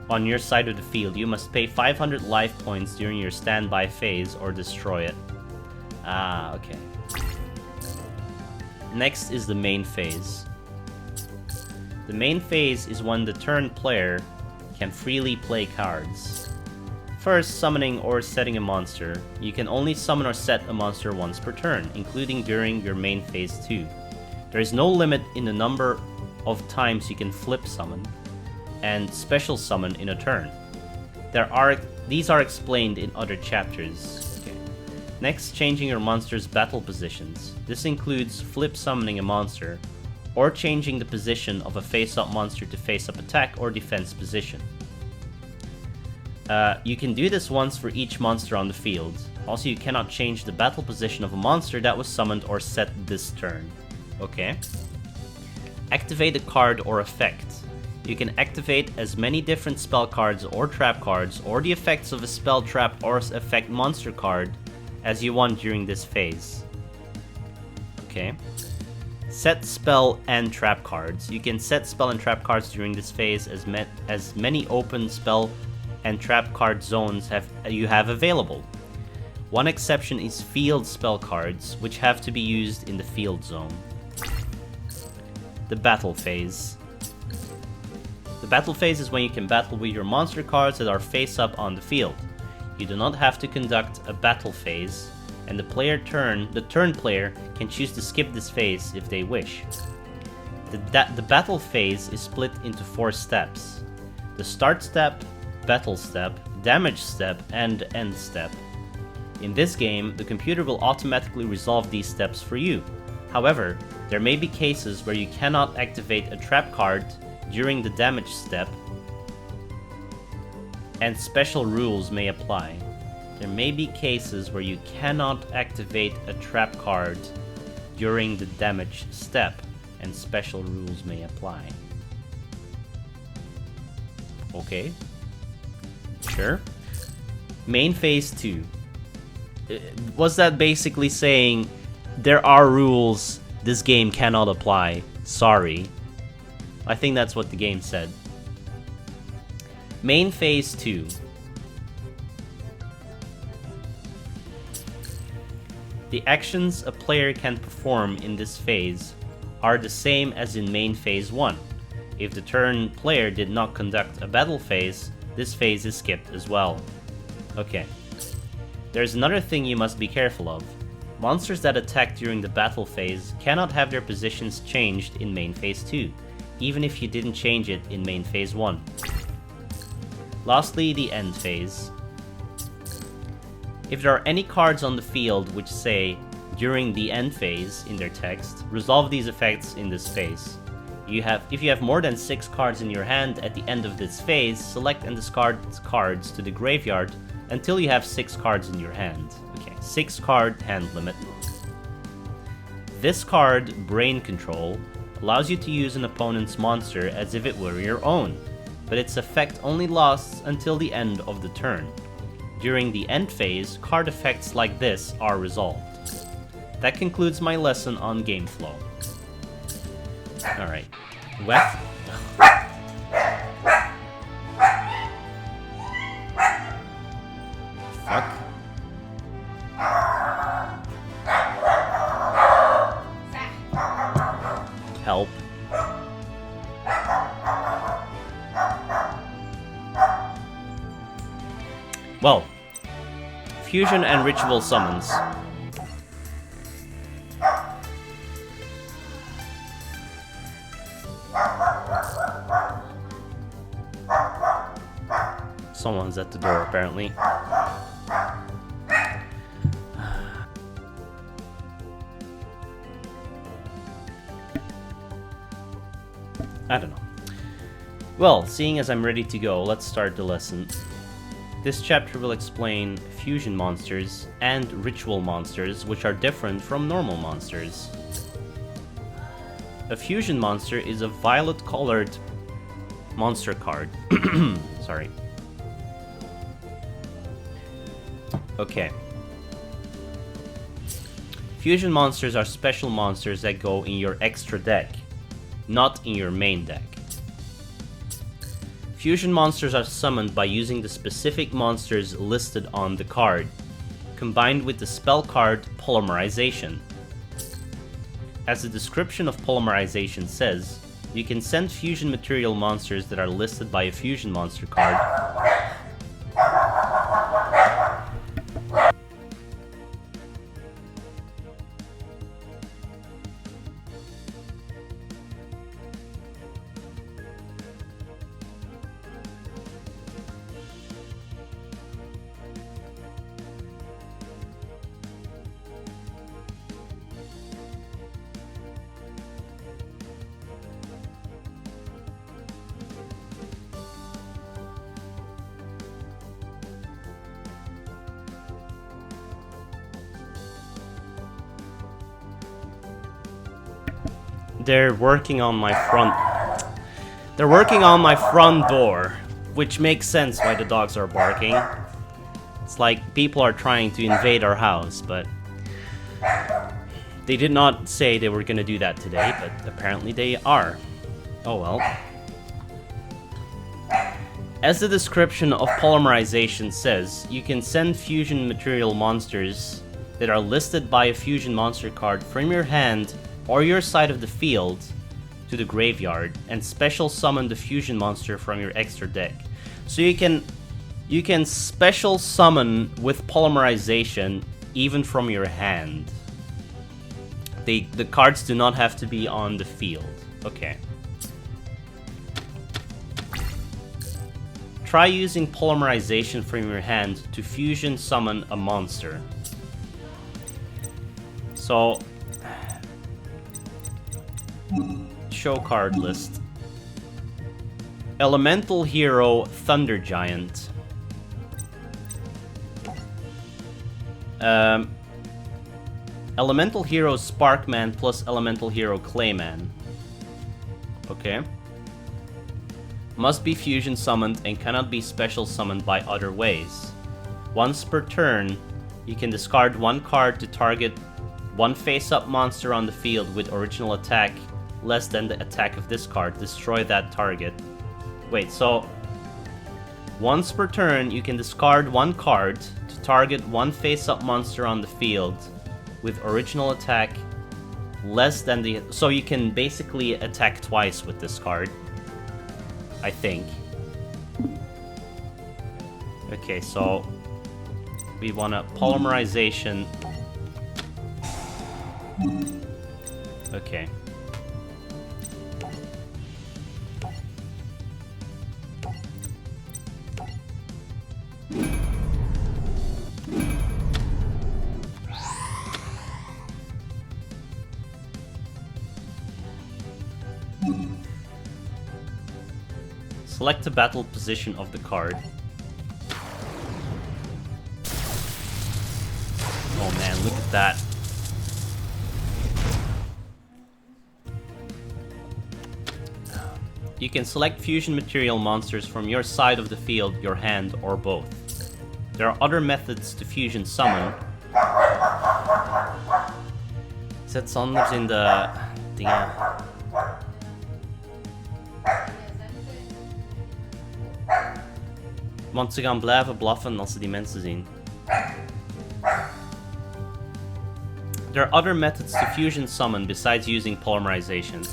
on your side of the field, you must pay 500 life points during your standby phase or destroy it. Ah, okay. Next is the main phase. The main phase is when the turn player can freely play cards. First, summoning or setting a monster. You can only summon or set a monster once per turn, including during your main phase 2. There is no limit in the number of times you can flip summon and special summon in a turn. These are explained in other chapters. Okay. Next, changing your monster's battle positions. This includes flip summoning a monster, or changing the position of a face-up monster to face-up attack or defense position. You can do this once for each monster on the field. Also, you cannot change the battle position of a monster that was summoned or set this turn. Okay. Activate a card or effect. You can activate as many different spell cards or trap cards or the effects of a spell trap or effect monster card as you want during this phase. Okay. Set spell and trap cards. You can set spell and trap cards during this phase as many open spell and trap card zones you have available. One exception is field spell cards, which have to be used in the field zone. The battle phase. The battle phase is when you can battle with your monster cards that are face up on the field. You do not have to conduct a battle phase, and the turn player can choose to skip this phase if they wish. The battle phase is split into 4 steps. The start step, battle step, damage step, and end step. In this game, the computer will automatically resolve these steps for you. However, there may be cases where you cannot activate a trap card during the damage step, and special rules may apply. There may be cases where you cannot activate a trap card during the damage step, and special rules may apply. Okay. Sure. Main phase 2. Was that basically saying there are rules this game cannot apply? Sorry. I think that's what the game said. Main phase 2. The actions a player can perform in this phase are the same as in main phase 1. If the turn player did not conduct a battle phase, this phase is skipped as well. Okay. There's another thing you must be careful of. Monsters that attack during the battle phase cannot have their positions changed in main phase 2, even if you didn't change it in main phase 1. Lastly, the end phase. If there are any cards on the field which say, during the end phase in their text, resolve these effects in this phase. If you have more than 6 cards in your hand at the end of this phase, select and discard cards to the graveyard until you have 6 cards in your hand. Okay, 6 card hand limit. This card, Brain Control, allows you to use an opponent's monster as if it were your own, but its effect only lasts until the end of the turn. During the end phase, card effects like this are resolved. That concludes my lesson on game flow. Alright. Wet. Fuck. Help. Well, fusion and ritual summons. Someone's at the door, apparently. I don't know. Well, seeing as I'm ready to go, let's start the lesson. This chapter will explain fusion monsters and ritual monsters, which are different from normal monsters. A fusion monster is a violet-colored monster card. Sorry. Okay. Fusion monsters are special monsters that go in your extra deck, not in your main deck. Fusion monsters are summoned by using the specific monsters listed on the card, combined with the spell card Polymerization. As the description of Polymerization says, you can send fusion material monsters that are listed by a fusion monster card They're working on my front door, which makes sense why the dogs are barking. It's like people are trying to invade our house, but they did not say they were gonna do that today, but apparently they are. Oh well. As the description of Polymerization says, you can send fusion material monsters that are listed by a fusion monster card from your hand or your side of the field to the graveyard and special summon the fusion monster from your extra deck. So you can special summon with Polymerization even from your hand. The cards do not have to be on the field. Okay. Try using Polymerization from your hand to fusion summon a monster. So show card list. Elemental Hero Thunder Giant. Elemental Hero Sparkman plus Elemental Hero Clayman. Okay. Must be fusion summoned and cannot be special summoned by other ways. Once per turn, you can discard one card to target one face-up monster on the field with original attack less than the attack of this card. Destroy that target. Wait, so once per turn, you can discard one card to target one face-up monster on the field with original attack less than the... So you can basically attack twice with this card, I think. Okay, so we want a Polymerization. Okay. Select the battle position of the card. Oh man, look at that. You can select fusion material monsters from your side of the field, your hand, or both. There are other methods to fusion summon. Zet Sanders in de dingen. Want ze gaan blijven blaffen als ze die mensen zien. There are other methods to fusion summon besides using polymerization.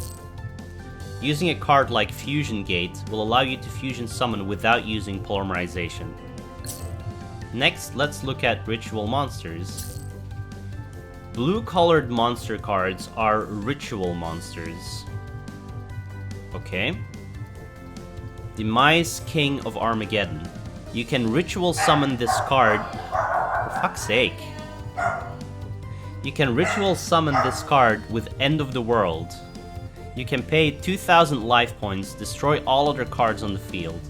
Using a card like Fusion Gate will allow you to fusion summon without using polymerization. Next, let's look at ritual monsters. Blue-colored monster cards are ritual monsters. Okay. Demise King of Armageddon. You can ritual summon this card. For fuck's sake. You can ritual summon this card with End of the World. You can pay 2,000 life points, destroy all other cards on the field.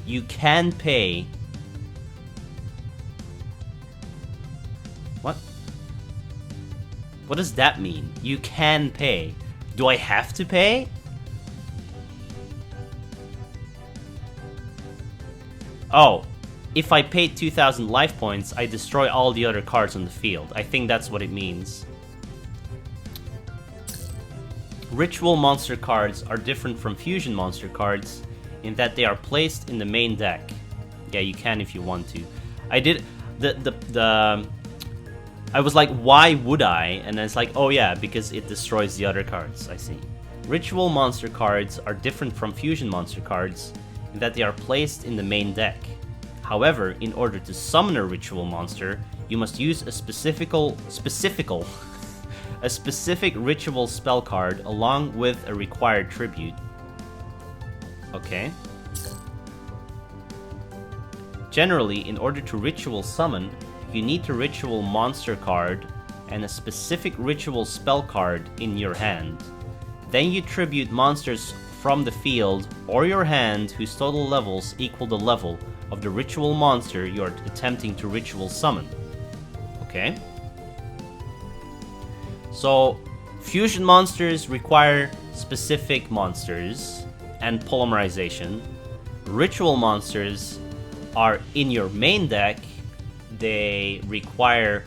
You can pay... What? What does that mean? You can pay. Do I have to pay? Oh, if I pay 2,000 life points, I destroy all the other cards on the field. I think that's what it means. Ritual monster cards are different from fusion monster cards in that they are placed in the main deck. Yeah, you can if you want to. I did I was like, why would I? And it's like, oh yeah, because it destroys the other cards. I see. Ritual monster cards are different from fusion monster cards in that they are placed in the main deck. However, in order to summon a ritual monster, you must use a specific ritual spell card along with a required tribute. Okay. Generally, in order to ritual summon, you need a ritual monster card and a specific ritual spell card in your hand. Then you tribute monsters from the field or your hand whose total levels equal the level of the ritual monster you are attempting to ritual summon. Okay. So, fusion monsters require specific monsters and polymerization. Ritual monsters are in your main deck. They require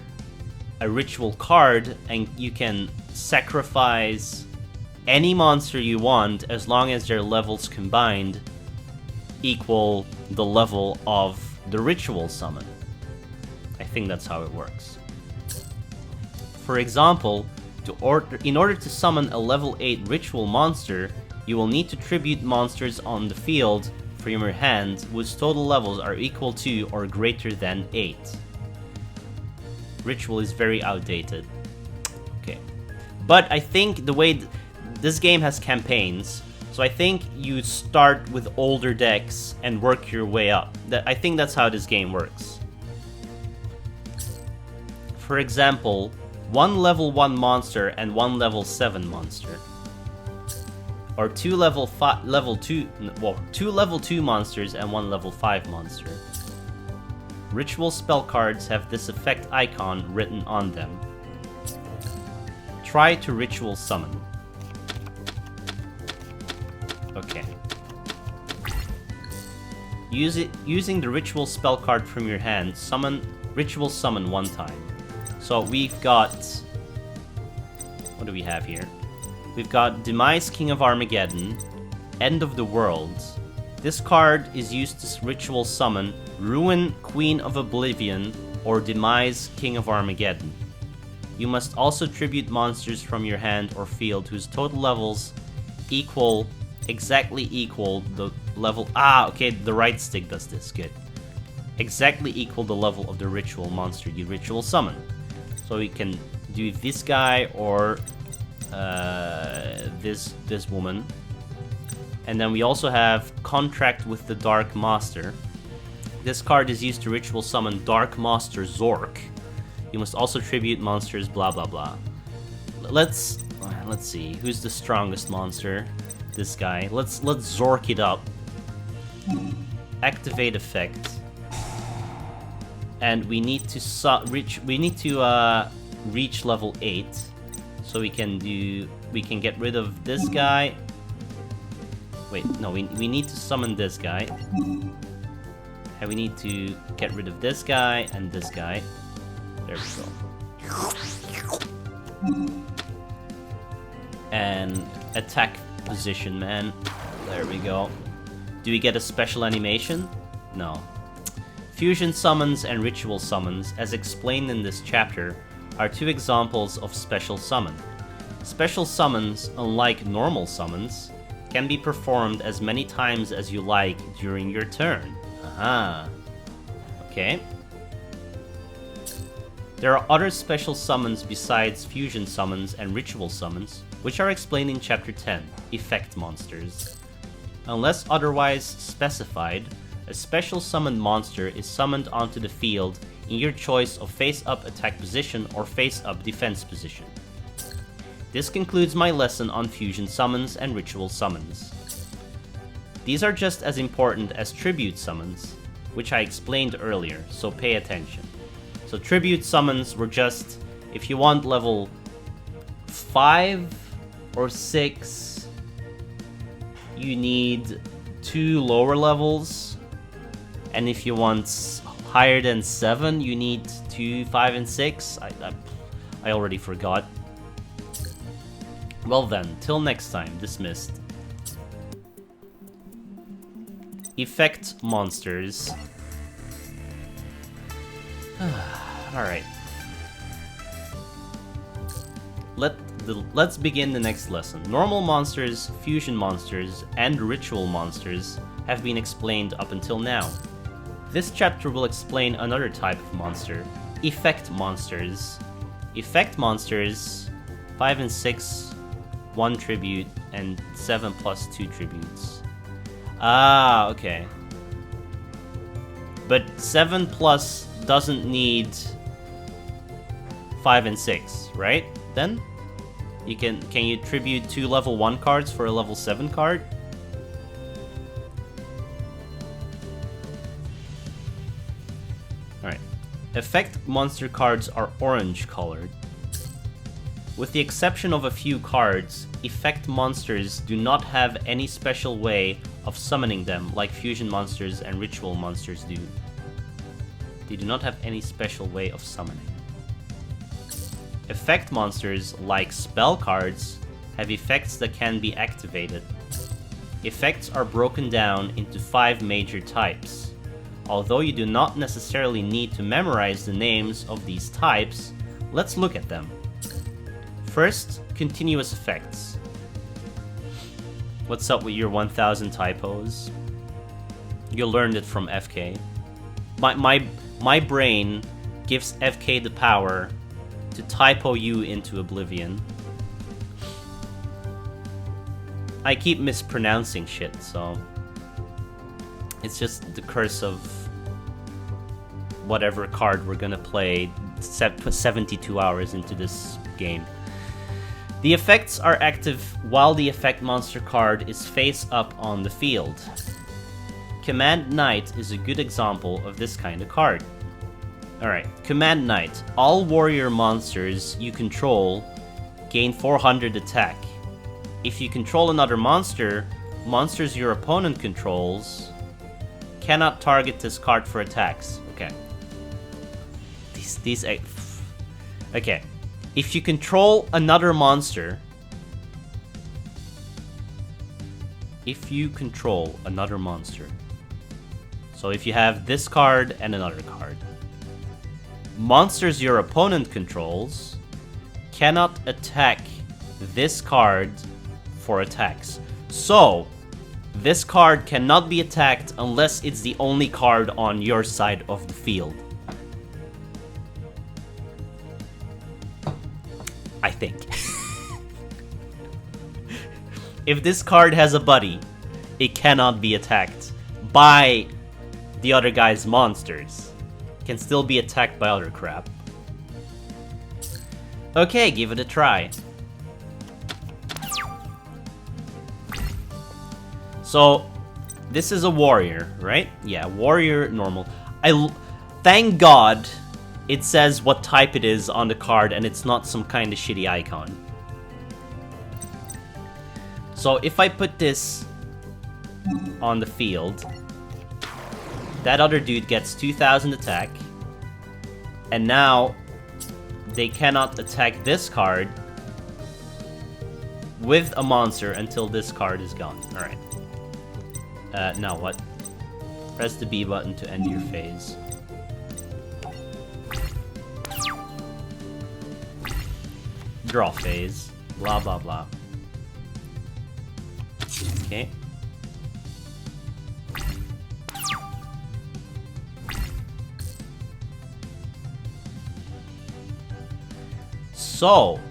a ritual card, and you can sacrifice any monster you want as long as their levels combined equal the level of the ritual summon. I think that's how it works. For example, in order to summon a level 8 ritual monster, you will need to tribute monsters on the field from your hand whose total levels are equal to or greater than 8. Ritual is very outdated. Okay. But I think the way this game has campaigns, so I think you start with older decks and work your way up. I think that's how this game works. For example, one level 1 monster and one level 7 monster. Or two level 2 monsters and one level 5 monster. Ritual spell cards have this effect icon written on them. Try to ritual summon. Okay. Using the ritual spell card from your hand, ritual summon one time. So we've got... What do we have here? We've got Demise King of Armageddon, End of the World. This card is used to ritual summon Ruin Queen of Oblivion or Demise King of Armageddon. You must also tribute monsters from your hand or field whose total levels exactly equal the level... Ah, okay, the right stick does this, good. Exactly equal the level of the ritual monster you ritual summon. So we can do this guy or this woman. And then we also have Contract with the Dark Master. This card is used to ritual summon Dark Master Zork. You must also tribute monsters, blah blah blah. Let's see, who's the strongest monster? this guy. Let's Zork it up. Activate effect. And we need to reach level 8. So we can get rid of this guy. Wait, no, we need to summon this guy. And we need to get rid of this guy and this guy. There we go. And attack position, man. There we go. Do we get a special animation? No. Fusion summons and ritual summons, as explained in this chapter, are two examples of special summon. Special summons, unlike normal summons, can be performed as many times as you like during your turn. Aha. Okay. There are other special summons besides fusion summons and ritual summons, which are explained in Chapter 10, Effect Monsters. Unless otherwise specified, a special summoned monster is summoned onto the field in your choice of face-up attack position or face-up defense position. This concludes my lesson on fusion summons and ritual summons. These are just as important as tribute summons, which I explained earlier, so pay attention. So tribute summons were just, if you want level 5 or 6, you need 2 lower levels, and if you want higher than 7, you need 2, 5, and 6. I already forgot. Well then, till next time, dismissed. Effect monsters. Alright. Let's begin the next lesson. Normal monsters, fusion monsters, and ritual monsters have been explained up until now. This chapter will explain another type of monster, effect monsters. Effect monsters, 5 and 6, 1 tribute, and 7 plus 2 tributes. Ah, okay. But 7 plus doesn't need 5 and 6, right? Then? Can you tribute 2 level 1 cards for a level 7 card? Alright. Effect monster cards are orange colored. With the exception of a few cards, effect monsters do not have any special way of summoning them like fusion monsters and ritual monsters do. They do not have any special way of summoning. Effect monsters, like spell cards, have effects that can be activated. Effects are broken down into 5 major types. Although you do not necessarily need to memorize the names of these types, let's look at them. First, continuous effects. What's up with your 1000 typos? You learned it from FK. My brain gives FK the power to typo you into oblivion. I keep mispronouncing shit, so it's just the curse of whatever card we're gonna play 72 hours into this game. The effects are active while the effect monster card is face up on the field. Command Knight is a good example of this kind of card. Alright, Command Knight. All warrior monsters you control gain 400 attack. If you control another monster, monsters your opponent controls cannot target this card for attacks. Okay. Okay. If you control another monster... So if you have this card and another card, monsters your opponent controls cannot attack this card for attacks. So, this card cannot be attacked unless it's the only card on your side of the field. I think. If this card has a buddy, it cannot be attacked by the other guy's monsters. It can still be attacked by other crap. Okay, give it a try. So, this is a warrior, right? Yeah, warrior, normal. Thank God it says what type it is on the card and it's not some kind of shitty icon. So if I put this on the field, that other dude gets 2000 attack, and now they cannot attack this card with a monster until this card is gone. Alright. Now what? Press the B button to end your phase. Draw phase. Blah, blah, blah. Okay. So,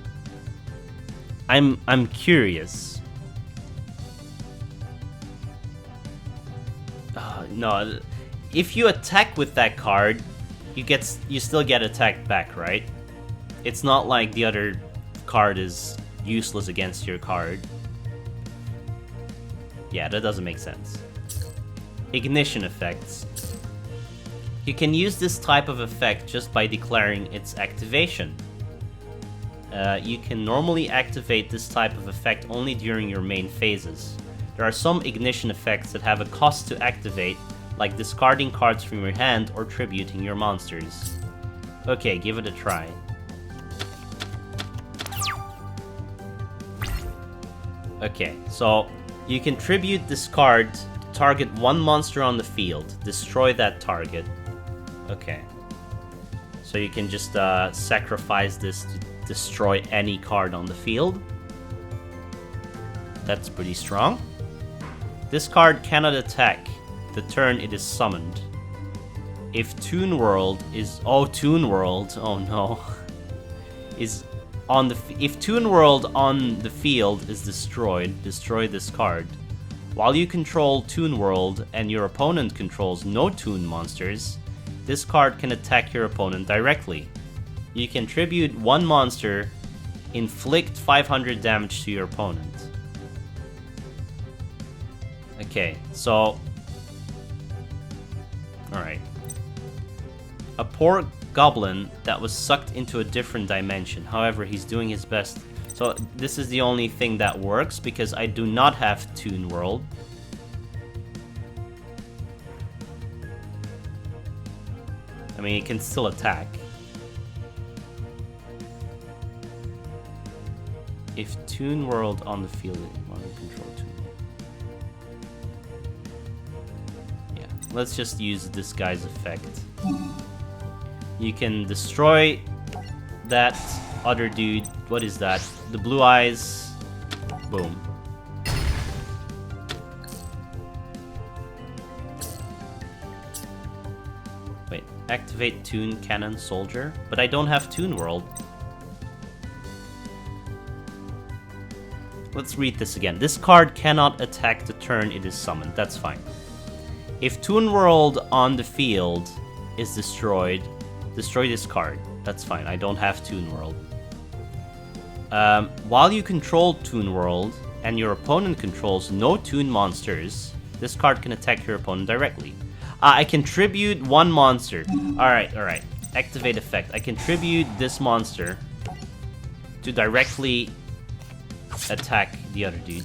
I'm curious. No, if you attack with that card, you still get attacked back, right? It's not like the other card is useless against your card. Yeah, that doesn't make sense. Ignition effects. You can use this type of effect just by declaring its activation. You can normally activate this type of effect only during your main phases. There are some ignition effects that have a cost to activate, like discarding cards from your hand or tributing your monsters. Okay, give it a try. Okay, so you can tribute this card to target one monster on the field. Destroy that target. Okay. So you can just sacrifice this to destroy any card on the field. That's pretty strong. This card cannot attack the turn it is summoned. If Toon World is... Oh, Toon World. Oh no. Is on the... If Toon World on the field is destroyed, destroy this card. While you control Toon World and your opponent controls no Toon monsters, this card can attack your opponent directly. You can tribute one monster, inflict 500 damage to your opponent. Okay, so... Alright. A poor goblin that was sucked into a different dimension. However, he's doing his best. So this is the only thing that works, because I do not have Toon World. I mean, he can still attack. If Toon World on the field, want to control Toon World. Yeah, let's just use this guy's effect. You can destroy that other dude. What is that? The blue eyes. Boom. Wait, activate Toon Cannon Soldier? But I don't have Toon World. Let's read this again. This card cannot attack the turn it is summoned. That's fine. If Toon World on the field is destroyed, destroy this card. That's fine. I don't have Toon World. While you control Toon World and your opponent controls no Toon monsters, this card can attack your opponent directly. I can tribute one monster. Alright. Activate effect. I can tribute this monster to directly attack the other dude.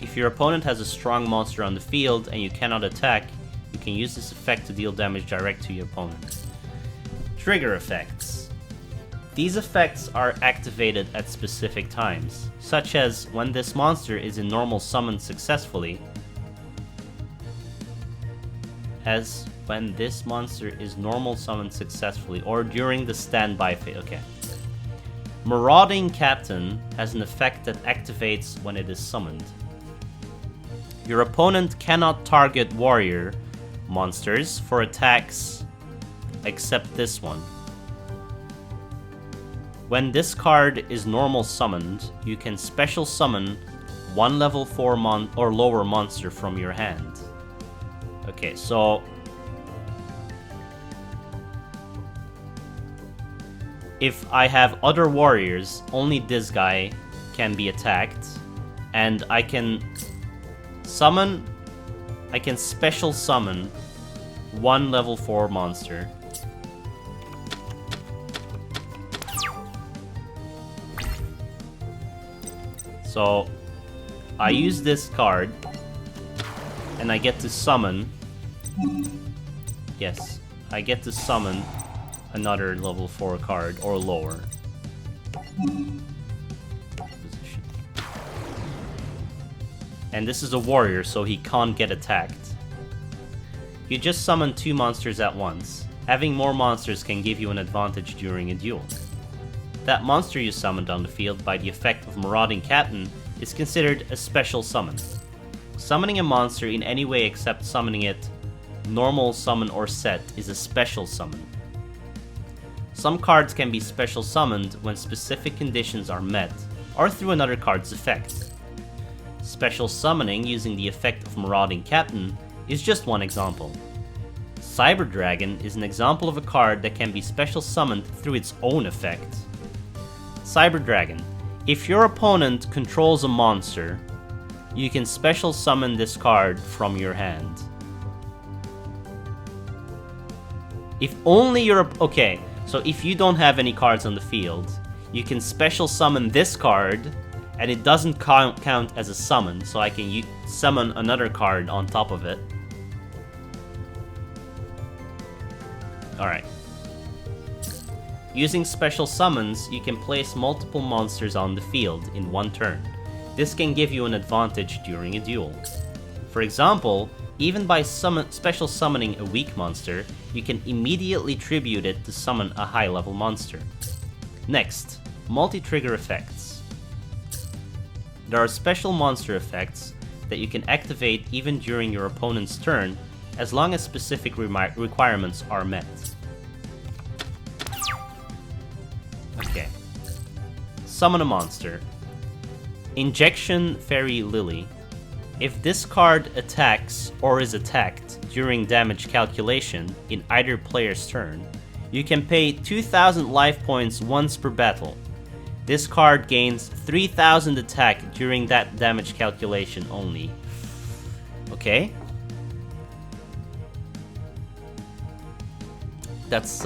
If your opponent has a strong monster on the field and you cannot attack, you can use this effect to deal damage direct to your opponent. Trigger effects. These effects are activated at specific times, such as when this monster is in normal summon successfully, or during the standby phase. Okay. Marauding Captain has an effect that activates when it is summoned. Your opponent cannot target warrior monsters for attacks except this one. When this card is normal summoned, you can special summon one level 4 or lower monster from your hand. Okay, so if I have other warriors, only this guy can be attacked, and I can Summon... I can special summon one level 4 monster. So, I use this card, and I get to summon... Yes, I get to summon another level 4 card, or lower. And this is a warrior, so he can't get attacked. You just summon 2 monsters at once. Having more monsters can give you an advantage during a duel. That monster you summoned on the field by the effect of Marauding Captain is considered a special summon. Summoning a monster in any way except summoning it, normal, summon, or set is a special summon. Some cards can be special summoned when specific conditions are met, or through another card's effect. Special summoning using the effect of Marauding Captain is just one example. Cyber Dragon is an example of a card that can be special summoned through its own effect. Cyber Dragon. If your opponent controls a monster, you can special summon this card from your hand. If only your... Okay, so if you don't have any cards on the field, you can special summon this card, and it doesn't count as a summon, so I can summon another card on top of it. Alright. Using special summons, you can place multiple monsters on the field in one turn. This can give you an advantage during a duel. For example, even by special summoning a weak monster, you can immediately tribute it to summon a high-level monster. Next, multi-trigger effects. There are special monster effects that you can activate even during your opponent's turn, as long as specific requirements are met. Okay. Summon a monster. Injection Fairy Lily. If this card attacks or is attacked during damage calculation in either player's turn, you can pay 2,000 life points once per battle. This card gains 3,000 attack during that damage calculation only. Okay. That's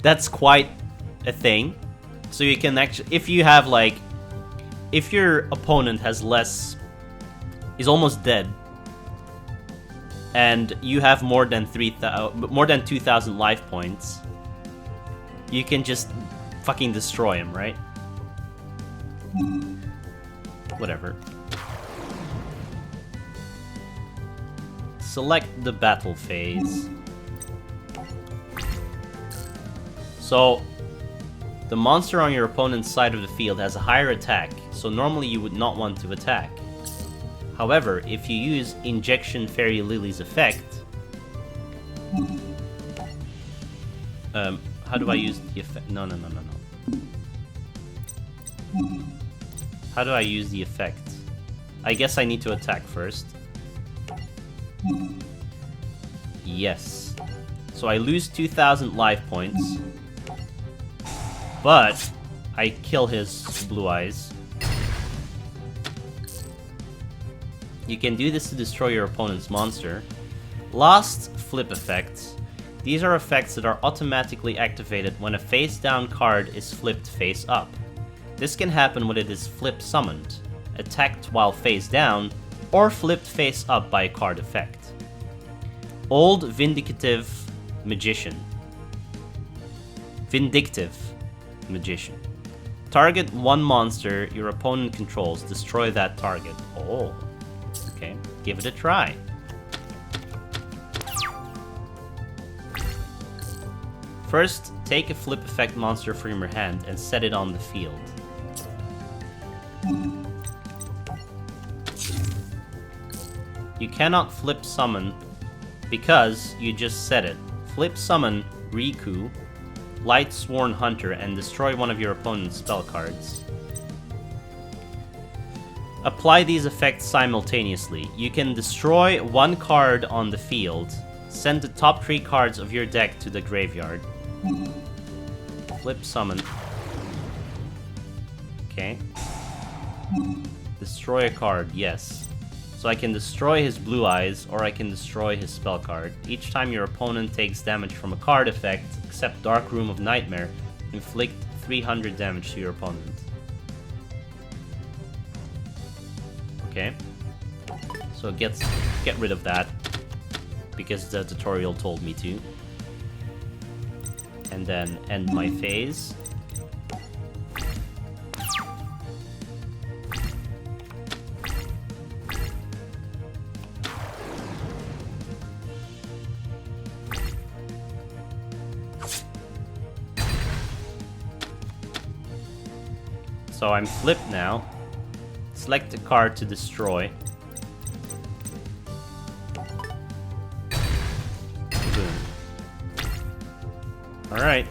that's quite a thing. So you can actually, if you have like, if your opponent has is almost dead, and you have more than 2,000 life points, you can just fucking destroy him, right? Whatever. Select the battle phase. So, the monster on your opponent's side of the field has a higher attack, so normally you would not want to attack. However, if you use Injection Fairy Lily's effect... how do I use the effect? No. How do I use the effect? I guess I need to attack first. Yes. So I lose 2,000 life points. But I kill his blue eyes. You can do this to destroy your opponent's monster. Last flip effects. These are effects that are automatically activated when a face-down card is flipped face-up. This can happen when it is flip summoned, attacked while face-down, or flipped face-up by a card effect. Old Vindictive Magician. Vindictive Magician. Target one monster your opponent controls, destroy that target. Oh, okay, give it a try. First, take a flip effect monster from your hand and set it on the field. You cannot flip summon because you just set it. Flip summon Riku, Light Sworn Hunter, and destroy one of your opponent's spell cards. Apply these effects simultaneously. You can destroy one card on the field, send the top 3 cards of your deck to the graveyard. Flip summon. Okay. Destroy a card, yes. So I can destroy his Blue Eyes, or I can destroy his spell card. Each time your opponent takes damage from a card effect, except Dark Room of Nightmare, inflict 300 damage to your opponent. Okay. So get rid of that, because the tutorial told me to. And then end my phase. So I'm flipped now. Select a card to destroy. Boom. Alright.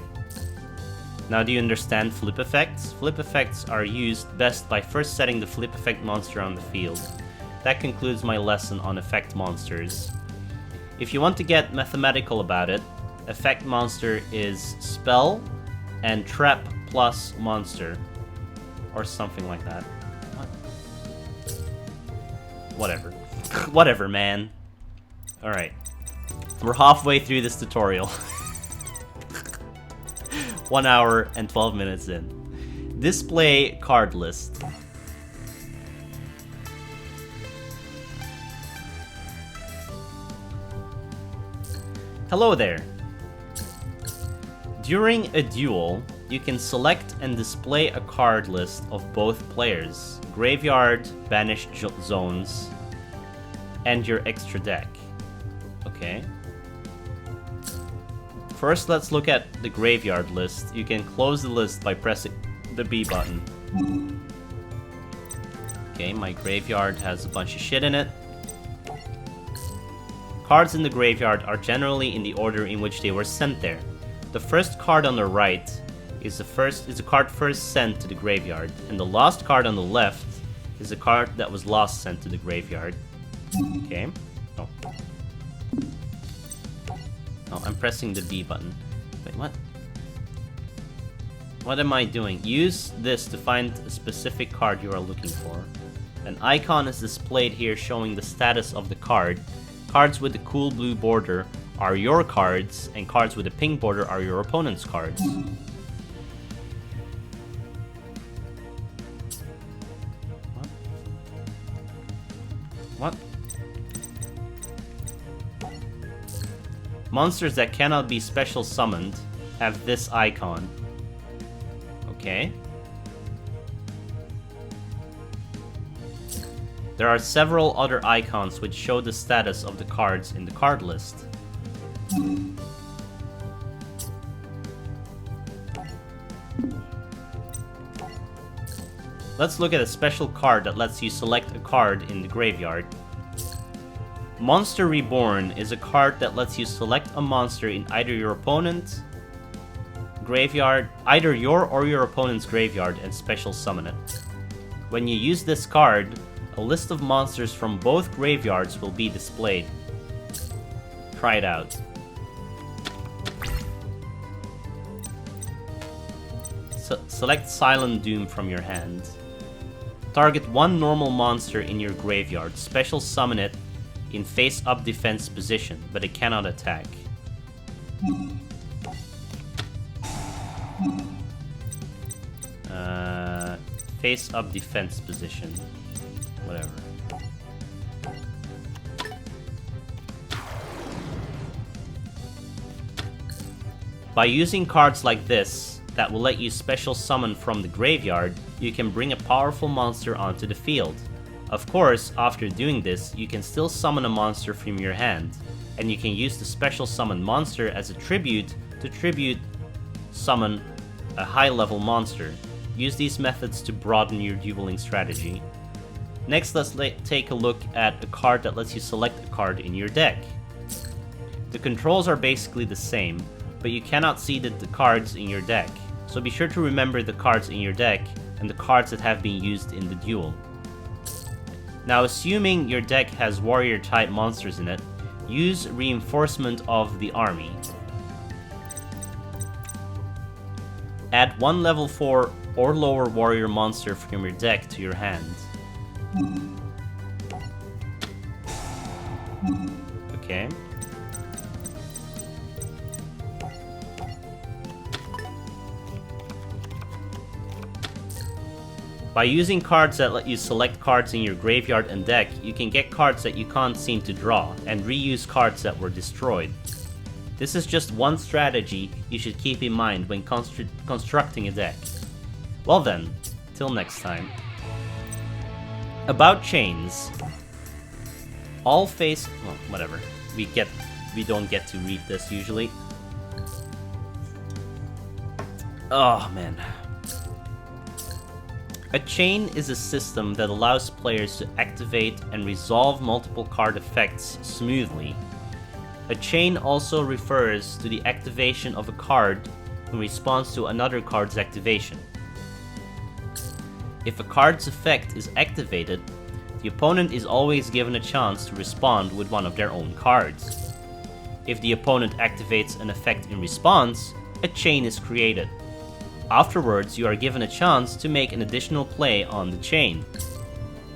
Now do you understand flip effects? Flip effects are used best by first setting the flip effect monster on the field. That concludes my lesson on effect monsters. If you want to get mathematical about it, effect monster is spell and trap plus monster. Or something like that. What? Whatever. Whatever, man. Alright. We're halfway through this tutorial. 1 hour and 12 minutes in. Display card list. Hello there. During a duel, you can select and display a card list of both players, graveyard, banished zones, and your extra deck. Okay. First, let's look at the graveyard list. You can close the list by pressing the B button. Okay, my graveyard has a bunch of shit in it. Cards in the graveyard are generally in the order in which they were sent there. The first card on the right is a card first sent to the graveyard, and the last card on the left is a card that was last sent to the graveyard. Okay. Oh. Oh, I'm pressing the B button. Wait, what? What am I doing? Use this to find a specific card you are looking for. An icon is displayed here showing the status of the card. Cards with the cool blue border are your cards, and cards with a pink border are your opponent's cards. What? Monsters that cannot be special summoned have this icon. Okay. There are several other icons which show the status of the cards in the card list. Let's look at a special card that lets you select a card in the graveyard. Monster Reborn is a card that lets you select a monster in either your opponent's graveyard, either your or your opponent's graveyard, and special summon it. When you use this card, a list of monsters from both graveyards will be displayed. Try it out. Select Silent Doom from your hand. Target one normal monster in your graveyard. Special summon it in face-up defense position, but it cannot attack. Face-up defense position. Whatever. By using cards like this, that will let you special summon from the graveyard, you can bring a powerful monster onto the field. Of course, after doing this, you can still summon a monster from your hand, and you can use the special summon monster as a tribute to tribute summon a high-level monster. Use these methods to broaden your dueling strategy. Next, let's take a look at a card that lets you select a card in your deck. The controls are basically the same, but you cannot see the cards in your deck, so be sure to remember the cards in your deck and the cards that have been used in the duel. Now, assuming your deck has warrior-type monsters in it, use Reinforcement of the Army. Add one level 4 or lower warrior monster from your deck to your hand. Okay. By using cards that let you select cards in your graveyard and deck, you can get cards that you can't seem to draw, and reuse cards that were destroyed. This is just one strategy you should keep in mind when constructing a deck. Well then, till next time. About chains. All face... well, whatever. We don't get to read this usually. Oh, man. A chain is a system that allows players to activate and resolve multiple card effects smoothly. A chain also refers to the activation of a card in response to another card's activation. If a card's effect is activated, the opponent is always given a chance to respond with one of their own cards. If the opponent activates an effect in response, a chain is created. Afterwards, you are given a chance to make an additional play on the chain.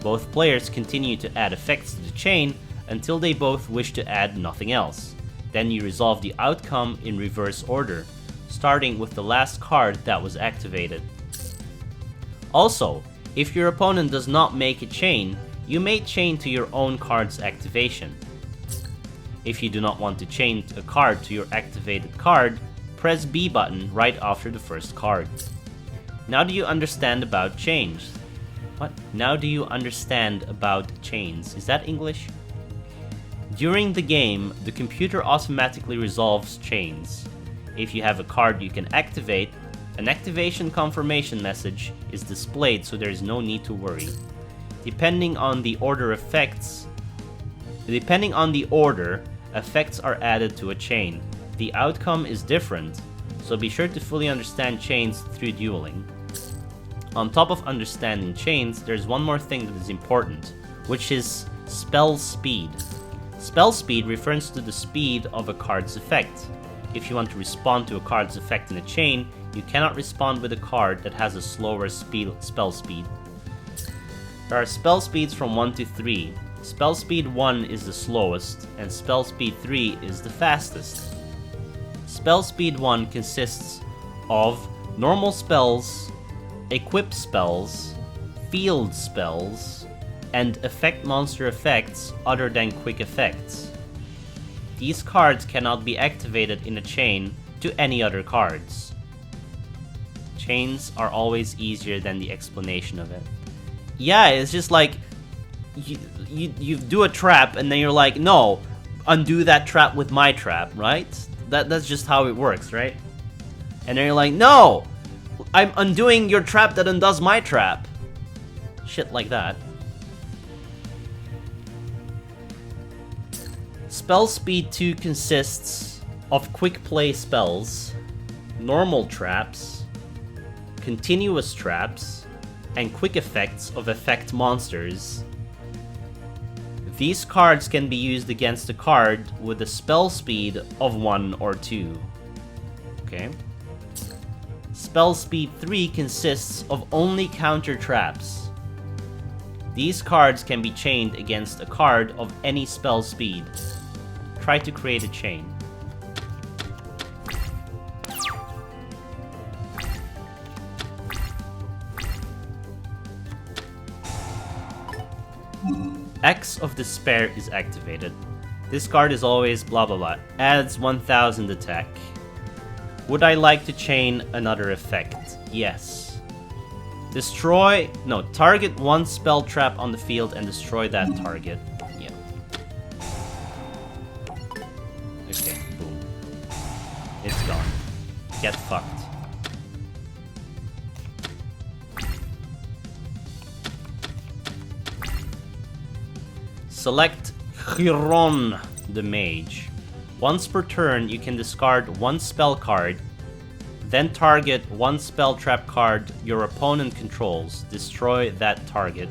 Both players continue to add effects to the chain until they both wish to add nothing else. Then you resolve the outcome in reverse order, starting with the last card that was activated. Also, if your opponent does not make a chain, you may chain to your own card's activation. If you do not want to chain a card to your activated card, press B button right after the first card. Now do you understand about chains? What? Now do you understand about chains? Is that English? During the game, the computer automatically resolves chains. If you have a card you can activate, an activation confirmation message is displayed so there is no need to worry. Depending on the order, effects are added to a chain. The outcome is different, so be sure to fully understand chains through dueling. On top of understanding chains, there's one more thing that is important, which is spell speed. Spell speed refers to the speed of a card's effect. If you want to respond to a card's effect in a chain, you cannot respond with a card that has a slower spell speed. There are spell speeds from 1 to 3. Spell speed 1 is the slowest, and spell speed 3 is the fastest. Spell speed 1 consists of normal spells, equip spells, field spells, and effect monster effects other than quick effects. These cards cannot be activated in a chain to any other cards. Chains are always easier than the explanation of it. Yeah, it's just like you do a trap and then you're like, no, undo that trap with my trap, right? That's just how it works, right? And then you're like, no, I'm undoing your trap that undoes my trap. Shit like that. Spell speed 2 consists of quick play spells, normal traps, continuous traps, and quick effects of effect monsters. These cards can be used against a card with a spell speed of 1 or 2. Okay. Spell speed 3 consists of only counter traps. These cards can be chained against a card of any spell speed. Try to create a chain. X of Despair is activated. This card is always blah blah blah. Adds 1000 attack. Would I like to chain another effect? Yes. Target one spell trap on the field and destroy that target. Yeah. Okay, boom. It's gone. Get fucked. Select Chiron the Mage. Once per turn, you can discard one spell card, then target one SpellTrap card your opponent controls. Destroy that target.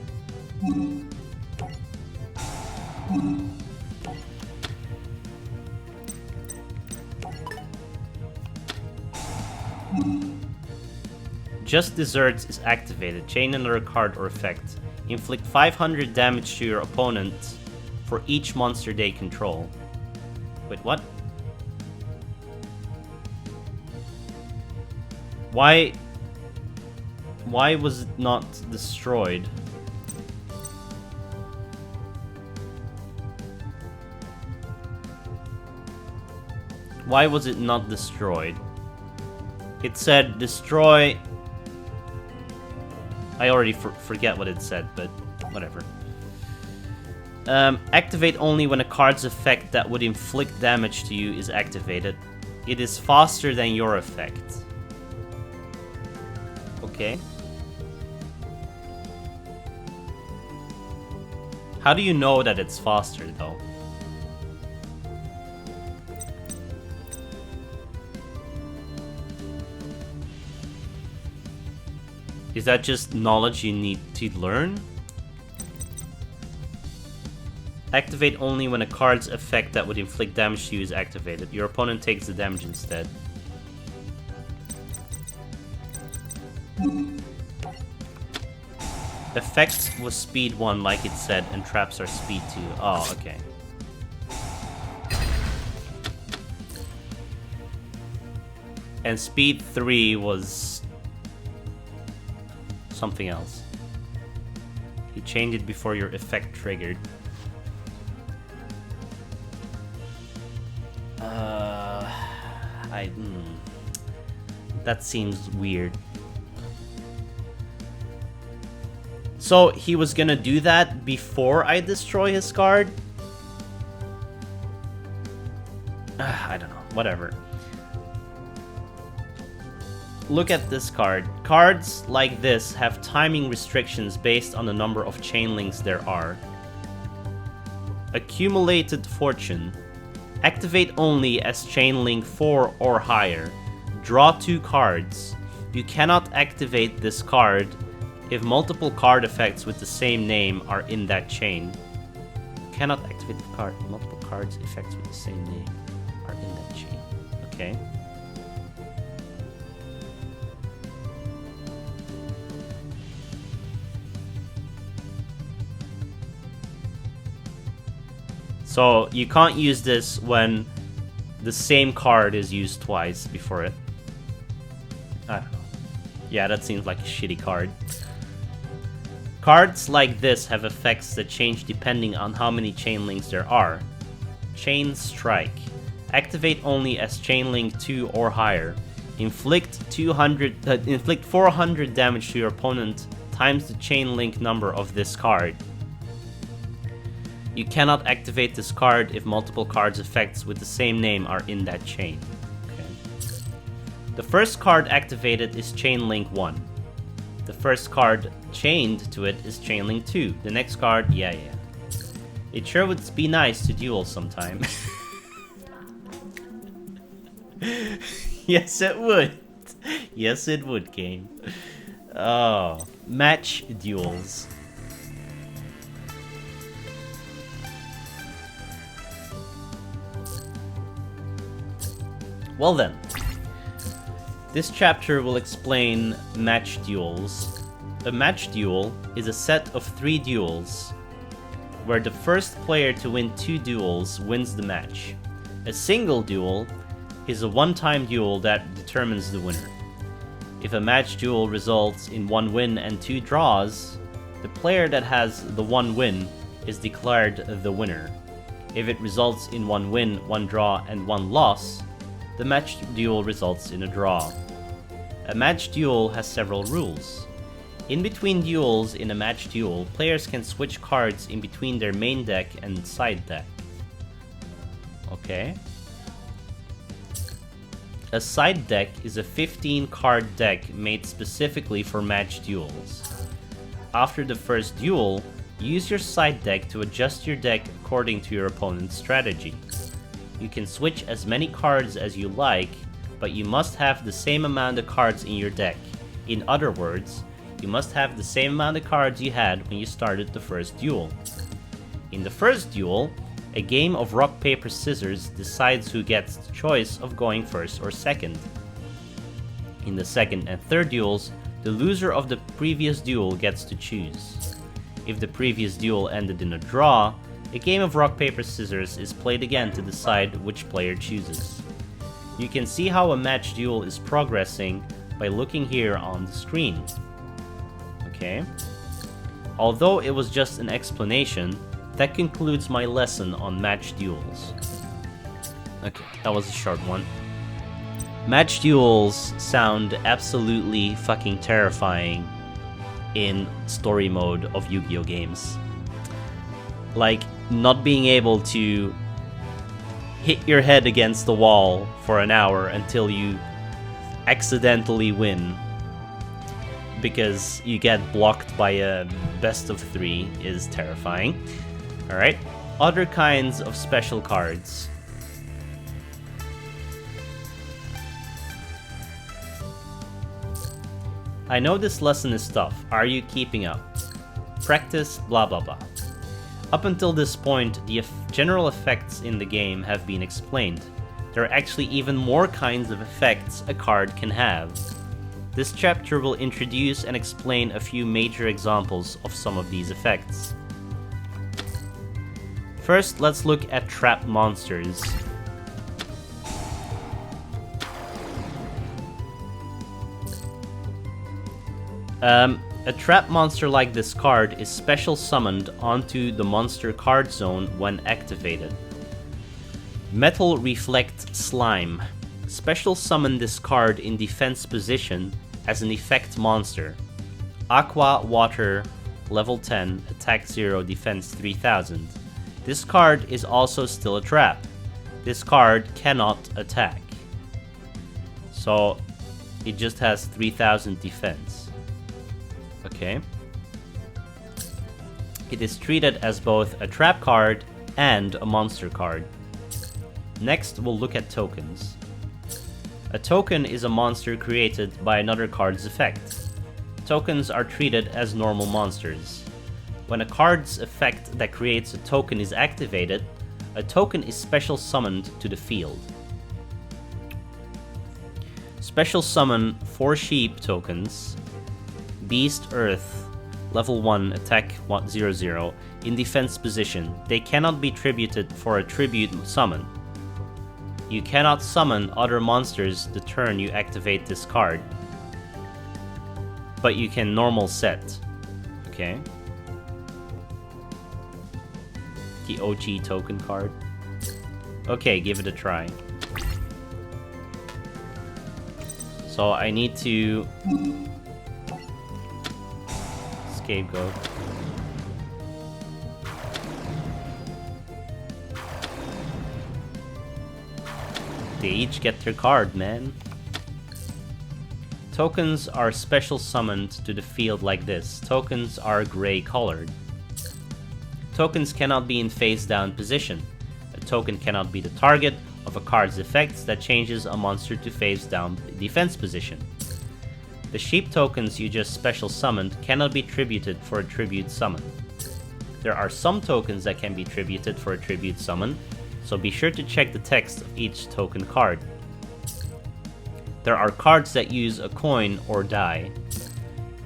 Just Desserts is activated. Chain another card or effect. Inflict 500 damage to your opponent for each monster they control. Wait, what? Why was it not destroyed? Why was it not destroyed? It said destroy... I already forget what it said, but whatever. Activate only when a card's effect that would inflict damage to you is activated. It is faster than your effect. Okay. How do you know that it's faster, though? Is that just knowledge you need to learn? Activate only when a card's effect that would inflict damage to you is activated. Your opponent takes the damage instead. Effect was speed 1 like it said, and traps are speed 2. Oh, okay. And speed 3 was... something else. You change it before your effect triggered. That seems weird. So he was gonna do that before I destroy his card? I don't know. Whatever. Look at this card. Cards like this have timing restrictions based on the number of chain links there are. Accumulated Fortune. Activate only as chain link 4 or higher. Draw 2 cards. You cannot activate this card if multiple card effects with the same name are in that chain. You cannot activate the card. Multiple cards effects with the same name are in that chain. Okay. So you can't use this when the same card is used twice before it. I don't know. Yeah, that seems like a shitty card. Cards like this have effects that change depending on how many chain links there are. Chain Strike. Activate only as chain link 2 or higher. Inflict 400 damage to your opponent times the chain link number of this card. You cannot activate this card if multiple cards effects with the same name are in that chain. Okay. The first card activated is chain link 1. The first card chained to it is chain link 2. The next card, yeah. It sure would be nice to duel sometime. Yes, it would. Yes, it would, game. Oh, match duels. Well then, this chapter will explain match duels. A match duel is a set of 3 duels, where the first player to win 2 duels wins the match. A single duel is a one-time duel that determines the winner. If a match duel results in 1 win and 2 draws, the player that has the 1 win is declared the winner. If it results in 1 win, 1 draw, and 1 loss, the match duel results in a draw. A match duel has several rules. In between duels in a match duel, players can switch cards in between their main deck and side deck. Okay. A side deck is a 15-card deck made specifically for match duels. After the first duel, use your side deck to adjust your deck according to your opponent's strategy. You can switch as many cards as you like, but you must have the same amount of cards in your deck. In other words, you must have the same amount of cards you had when you started the first duel. In the first duel, a game of rock, paper, scissors decides who gets the choice of going first or second. In the second and third duels, the loser of the previous duel gets to choose. If the previous duel ended in a draw, a game of rock, paper, scissors is played again to decide which player chooses. You can see how a match duel is progressing by looking here on the screen. Okay. Although it was just an explanation, that concludes my lesson on match duels. Okay, that was a short one. Match duels sound absolutely fucking terrifying in story mode of Yu-Gi-Oh! Games. Like, not being able to hit your head against the wall for an hour until you accidentally win because you get blocked by a best of 3 is terrifying. Alright, other kinds of special cards. I know this lesson is tough. Are you keeping up? Practice, blah blah blah. Up until this point, the general effects in the game have been explained. There are actually even more kinds of effects a card can have. This chapter will introduce and explain a few major examples of some of these effects. First, let's look at trap monsters. A trap monster like this card is special summoned onto the monster card zone when activated. Metal Reflect Slime. Special summon this card in defense position as an effect monster. Aqua Water, level 10, attack 0, defense 3000. This card is also still a trap. This card cannot attack. So it just has 3000 defense. Okay. It is treated as both a trap card and a monster card. Next, we'll look at tokens. A token is a monster created by another card's effect. Tokens are treated as normal monsters. When a card's effect that creates a token is activated, a token is special summoned to the field. Special summon 4 sheep tokens. Beast Earth, level 1, attack 0/0, in defense position. They cannot be tributed for a tribute summon. You cannot summon other monsters the turn you activate this card. But you can normal set. Okay. The OG token card. Okay, give it a try. So I need to scapegoat. They each get their card, man. Tokens are special summoned to the field like this. Tokens are gray colored. Tokens cannot be in face down position. A token cannot be the target of a card's effects that changes a monster to face down defense position. The sheep tokens you just special summoned cannot be tributed for a tribute summon. There are some tokens that can be tributed for a tribute summon, so be sure to check the text of each token card. There are cards that use a coin or die.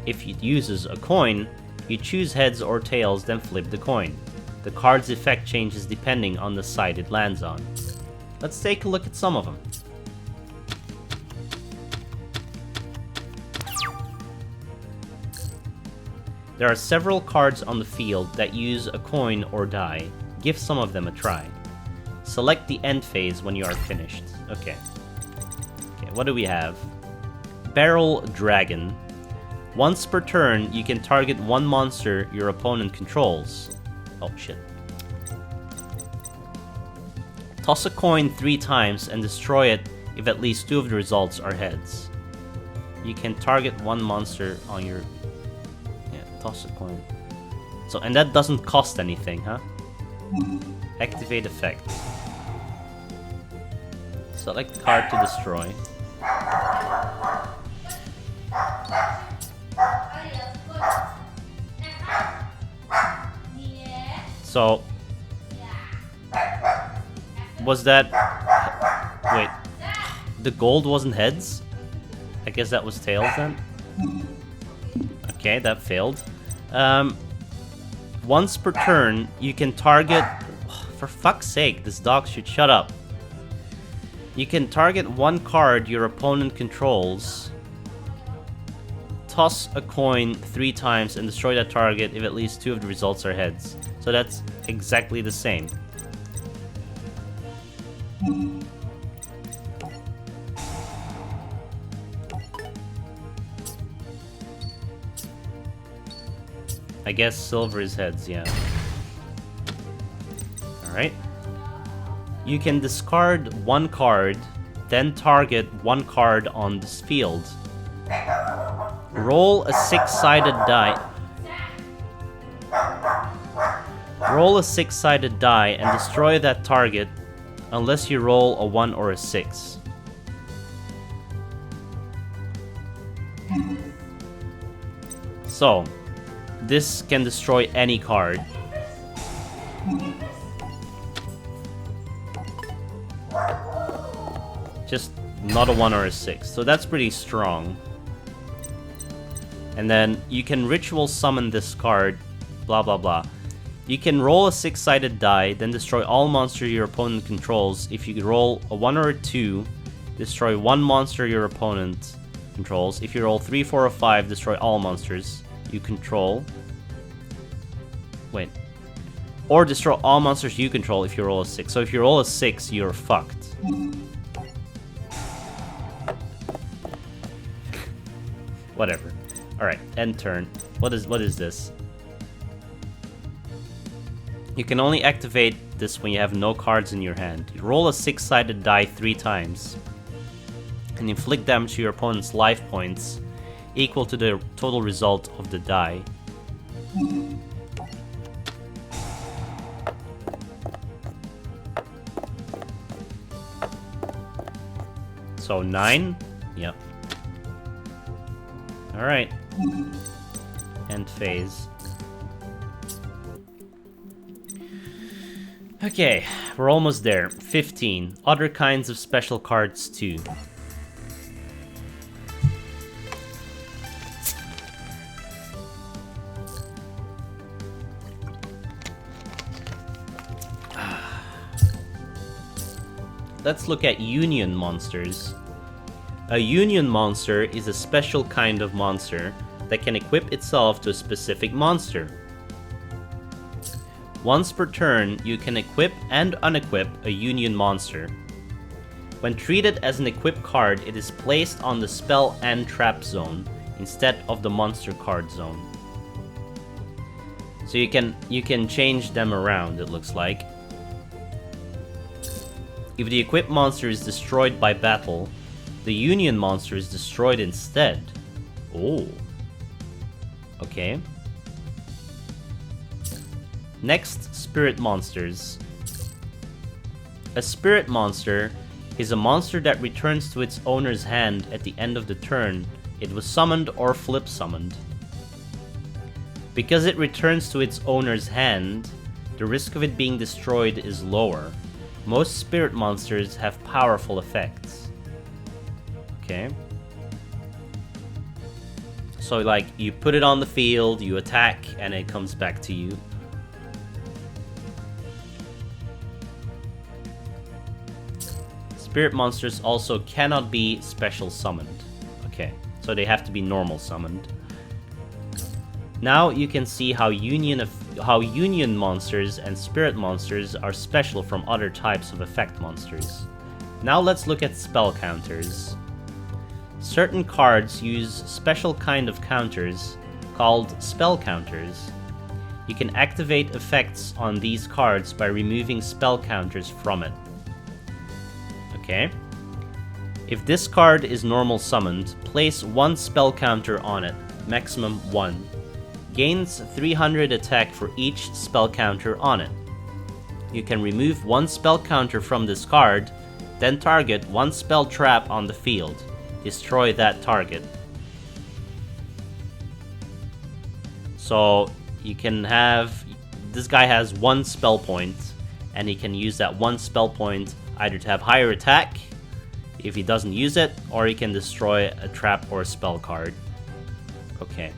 If it uses a coin, you choose heads or tails, then flip the coin. The card's effect changes depending on the side it lands on. Let's take a look at some of them. There are several cards on the field that use a coin or die. Give some of them a try. Select the end phase when you are finished. Okay. Okay, what do we have? Barrel Dragon. Once per turn, you can target one monster your opponent controls. Oh shit. Toss a coin 3 times and destroy it if at least 2 of the results are heads. You can target one monster on your... Toss a coin. So, and that doesn't cost anything, huh? Activate effect. Select card to destroy. So, was that... Wait. The gold wasn't heads? I guess that was tails then? Okay, that failed. Once per turn, you can target... For fuck's sake, this dog should shut up. You can target one card your opponent controls, toss a coin 3 times, and destroy that target if at least 2 of the results are heads. So that's exactly the same. I guess silver is heads, yeah. Alright. You can discard one card, then target one card on this field. Roll a 6-sided die. Roll a 6-sided die and destroy that target unless you roll a 1 or a 6. So, this can destroy any card. Just not a 1 or a 6. So that's pretty strong. And then you can ritual summon this card, blah blah blah. You can roll a 6-sided die, then destroy all monsters your opponent controls. If you roll a 1 or a 2, destroy one monster your opponent controls. If you roll 3, 4, or 5, destroy all monsters you control. Wait. Or destroy all monsters you control if you roll a 6. So if you roll a 6, you're fucked. Whatever. Alright, end turn. What is this? You can only activate this when you have no cards in your hand. You roll a 6-sided die 3 times and inflict damage to your opponent's life points equal to the total result of the die. So 9? Yep. Alright. End phase. Okay, we're almost there. 15. Other kinds of special cards too. Let's look at union monsters. A union monster is a special kind of monster that can equip itself to a specific monster. Once per turn, you can equip and unequip a union monster. When treated as an equipped card, it is placed on the spell and trap zone instead of the monster card zone. So you can change them around, it looks like. If the equipped monster is destroyed by battle, the union monster is destroyed instead. Oh. Okay. Next, spirit monsters. A spirit monster is a monster that returns to its owner's hand at the end of the turn it was summoned or flip summoned. Because it returns to its owner's hand, the risk of it being destroyed is lower. Most spirit monsters have powerful effects. Okay. So like, you put it on the field, you attack, and it comes back to you. Spirit monsters also cannot be special summoned. Okay, so they have to be normal summoned. Now you can see how union monsters and spirit monsters are special from other types of effect monsters. Now let's look at spell counters. Certain cards use special kind of counters called spell counters. You can activate effects on these cards by removing spell counters from it. Okay. If this card is normal summoned, place one spell counter on it, maximum 1. Gains 300 attack for each spell counter on it. You can remove one spell counter from this card, then target one spell trap on the field. Destroy that target. So you can have... This guy has one spell point, and he can use that one spell point either to have higher attack, if he doesn't use it, or he can destroy a trap or a spell card. Okay.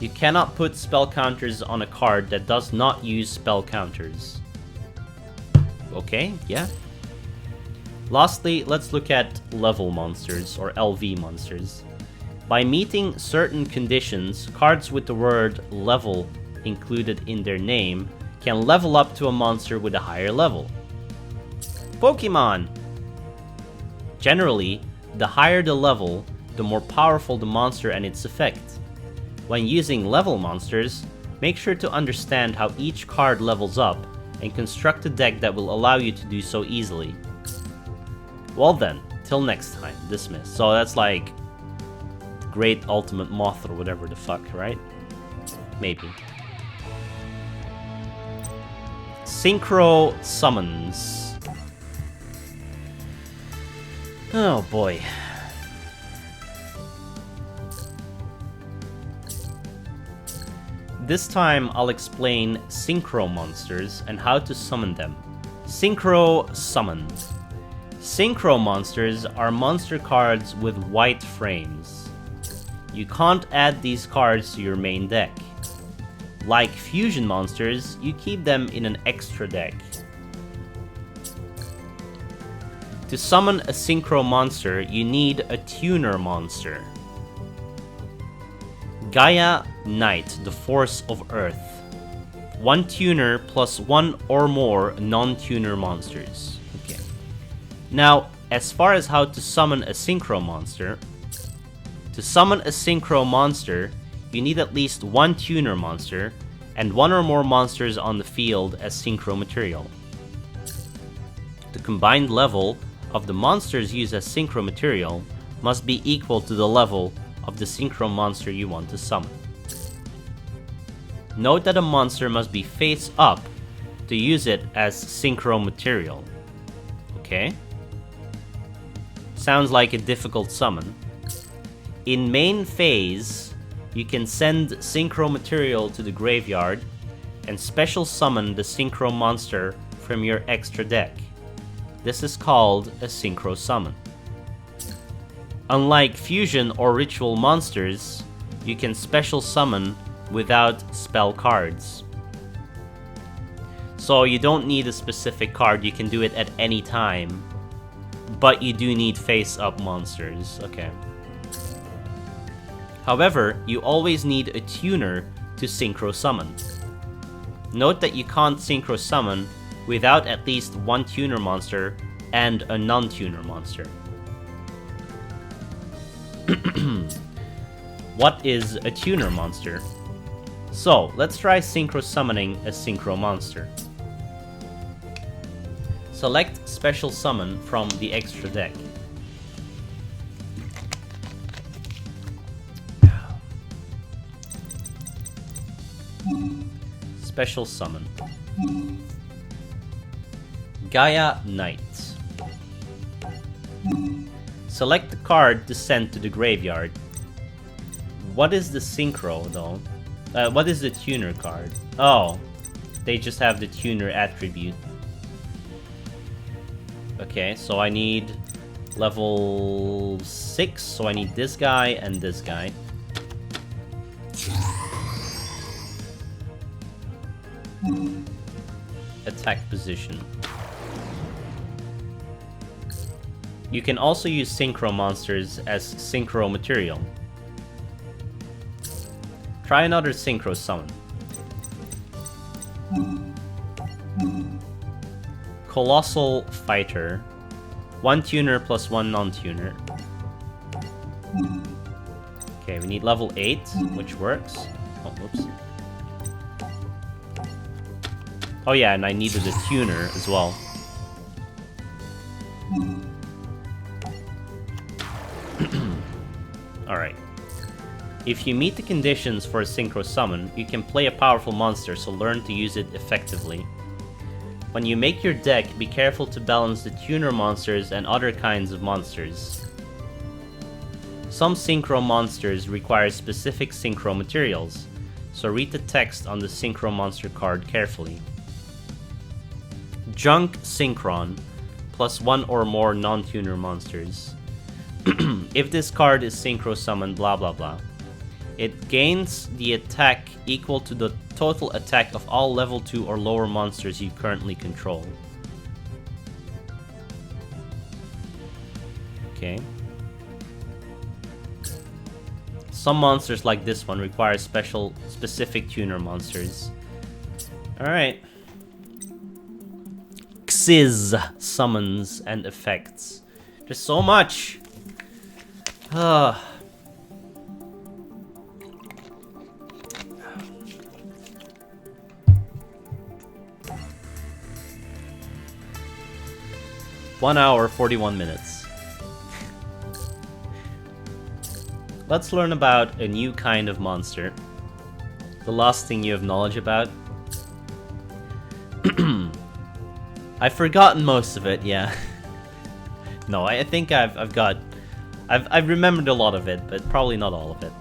You cannot put spell counters on a card that does not use spell counters. Okay, yeah. Lastly, let's look at level monsters, or LV monsters. By meeting certain conditions, cards with the word level included in their name can level up to a monster with a higher level. Pokemon! Generally, the higher the level, the more powerful the monster and its effect. When using level monsters, make sure to understand how each card levels up and construct a deck that will allow you to do so easily. Well then, till next time, dismiss. So that's like Great Ultimate Moth or whatever the fuck, right? Maybe. Synchro Summons. Oh boy. This time I'll explain Synchro monsters and how to summon them. Synchro Summon. Synchro monsters are monster cards with white frames. You can't add these cards to your main deck. Like fusion monsters, you keep them in an extra deck. To summon a synchro monster, you need a tuner monster. Gaia Knight, the Force of Earth. One tuner plus one or more non-tuner monsters. Okay. Now, as far as how to summon a synchro monster, you need at least one tuner monster and one or more monsters on the field as synchro material. The combined level of the monsters used as synchro material must be equal to the level of the synchro monster you want to summon. Note that a monster must be face up to use it as synchro material. Okay? Sounds like a difficult summon. In main phase, you can send synchro material to the graveyard and special summon the synchro monster from your extra deck. This is called a synchro summon. Unlike fusion or ritual monsters, you can special summon without spell cards. So you don't need a specific card, you can do it at any time. But you do need face-up monsters, okay. However, you always need a tuner to synchro summon. Note that you can't synchro summon without at least one tuner monster and a non-tuner monster. What is a tuner monster? So, let's try synchro summoning a synchro monster. Select special summon from the extra deck. Special summon. Gaia Knight. Select the card to send to the graveyard. What is the synchro though? What is the tuner card? Oh, they just have the tuner attribute. Okay, so I need level 6, so I need this guy and this guy. Attack position. You can also use synchro monsters as synchro material. Try another synchro summon. Colossal Fighter. One tuner plus one non-tuner. Okay, we need level 8, which works. Oh, whoops. Oh yeah, and I needed a tuner as well. Alright. If you meet the conditions for a synchro summon, you can play a powerful monster, so learn to use it effectively. When you make your deck, be careful to balance the tuner monsters and other kinds of monsters. Some synchro monsters require specific synchro materials, so read the text on the synchro monster card carefully. Junk Synchron, plus one or more non-tuner monsters. If this card is synchro summoned, blah blah blah. It gains the attack equal to the total attack of all level 2 or lower monsters you currently control. Okay. Some monsters like this one require specific tuner monsters. Alright. Xiz summons and effects. There's so much! 1 hour, 41 minutes. Let's learn about a new kind of monster. The last thing you have knowledge about. I've forgotten most of it, yeah. No, I think I've remembered a lot of it, but probably not all of it.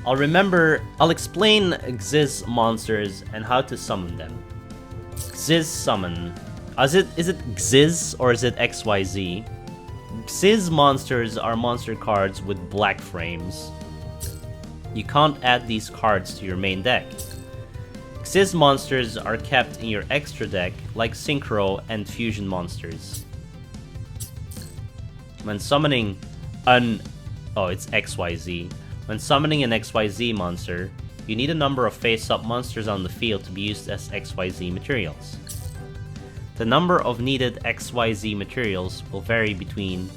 I'll explain Xiz monsters and how to summon them. Xiz summon. Is it Xiz or is it XYZ? Xiz monsters are monster cards with black frames. You can't add these cards to your main deck. Xiz monsters are kept in your extra deck like Synchro and Fusion monsters. When summoning it's XYZ. When summoning an XYZ monster, you need a number of face-up monsters on the field to be used as XYZ materials. The number of needed XYZ materials will vary between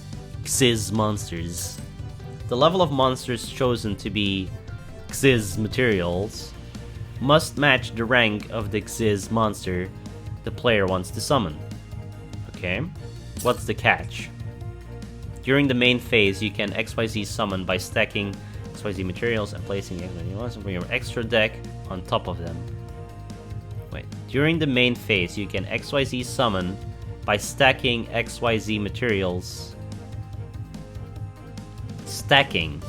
Xiz monsters. The level of monsters chosen to be Xiz materials must match the rank of the Xiz monster the player wants to summon. Okay, what's the catch? During the main phase, you can XYZ summon by stacking XYZ materials and placing XYZ monsters from your extra deck on top of them. During the main phase, you can XYZ summon by stacking XYZ materials. Stacking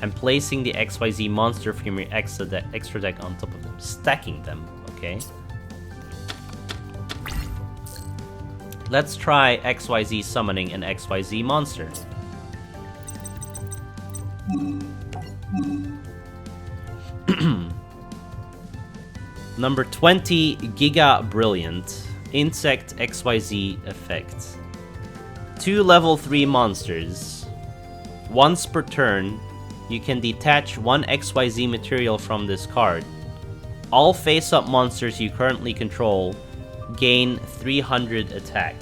and placing the XYZ monster from your extra deck on top of them. Stacking them, okay? Let's try XYZ summoning an XYZ monster. Number 20, Giga Brilliant. Insect XYZ effect. 2 level 3 monsters. Once per turn, you can detach 1 XYZ material from this card. All face-up monsters you currently control gain 300 attack.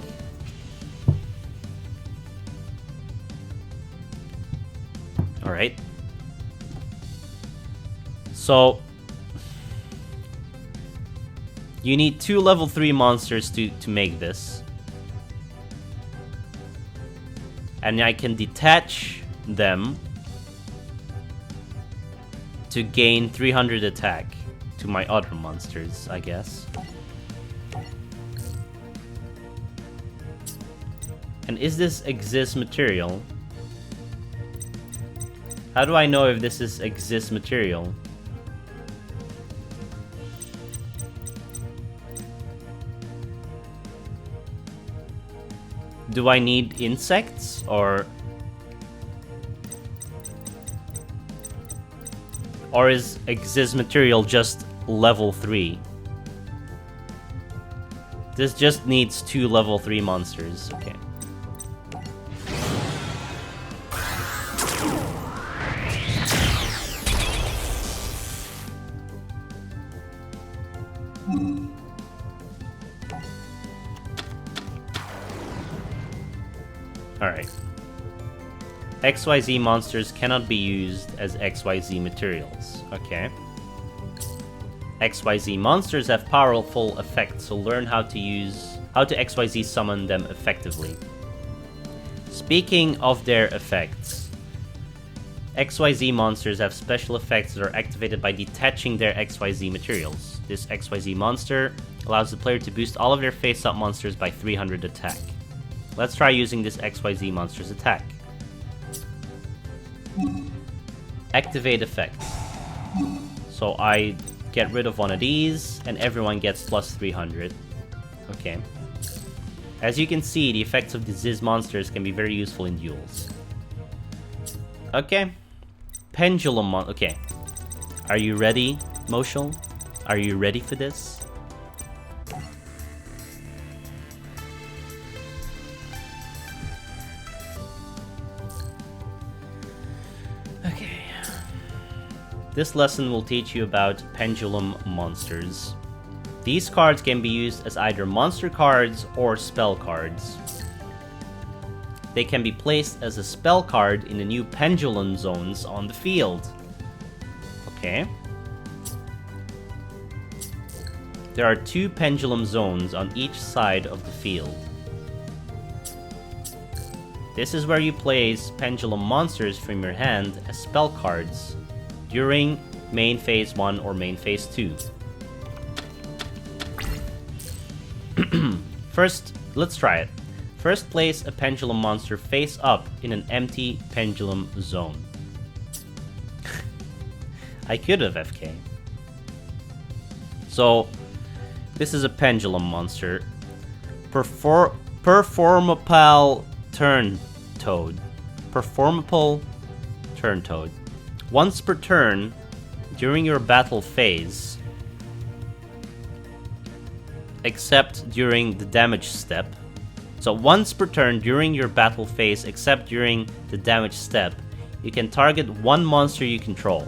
Alright. So you need 2 level 3 monsters to make this. And I can detach them to gain 300 attack to my other monsters, I guess. And is this Xiz material? How do I know if this is Xiz material? Do I need insects, or is Xiz material just level 3? This just needs 2 level 3 monsters, okay. Alright. XYZ monsters cannot be used as XYZ materials. Okay. XYZ monsters have powerful effects, so learn how to XYZ summon them effectively. Speaking of their effects, XYZ monsters have special effects that are activated by detaching their XYZ materials. This XYZ monster allows the player to boost all of their face-up monsters by 300 attack. Let's try using this XYZ monster's attack. Activate effects. So I get rid of one of these, and everyone gets plus 300. Okay. As you can see, the effects of the Xiz monsters can be very useful in duels. Okay. Pendulum okay. Are you ready, Moshel? Are you ready for this? Okay. This lesson will teach you about pendulum monsters. These cards can be used as either monster cards or spell cards. They can be placed as a spell card in the new pendulum zones on the field. Okay. There are 2 pendulum zones on each side of the field. This is where you place pendulum monsters from your hand as spell cards during main phase 1 or main phase 2. First, let's try it. First, place a pendulum monster face up in an empty pendulum zone. I could have FK. So, this is a pendulum monster. Performapal Turn Toad. Performapal Turn Toad. Once per turn, during your battle phase, except during the damage step. So once per turn during your battle phase, except during the damage step, you can target 1 monster you control.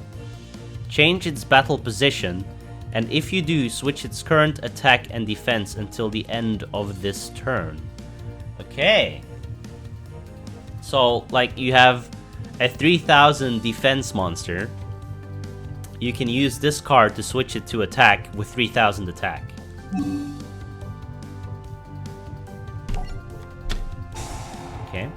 Change its battle position, and if you do, switch its current attack and defense until the end of this turn. Okay. So, like, you have a 3000 defense monster. You can use this card to switch it to attack with 3000 attack. Okay.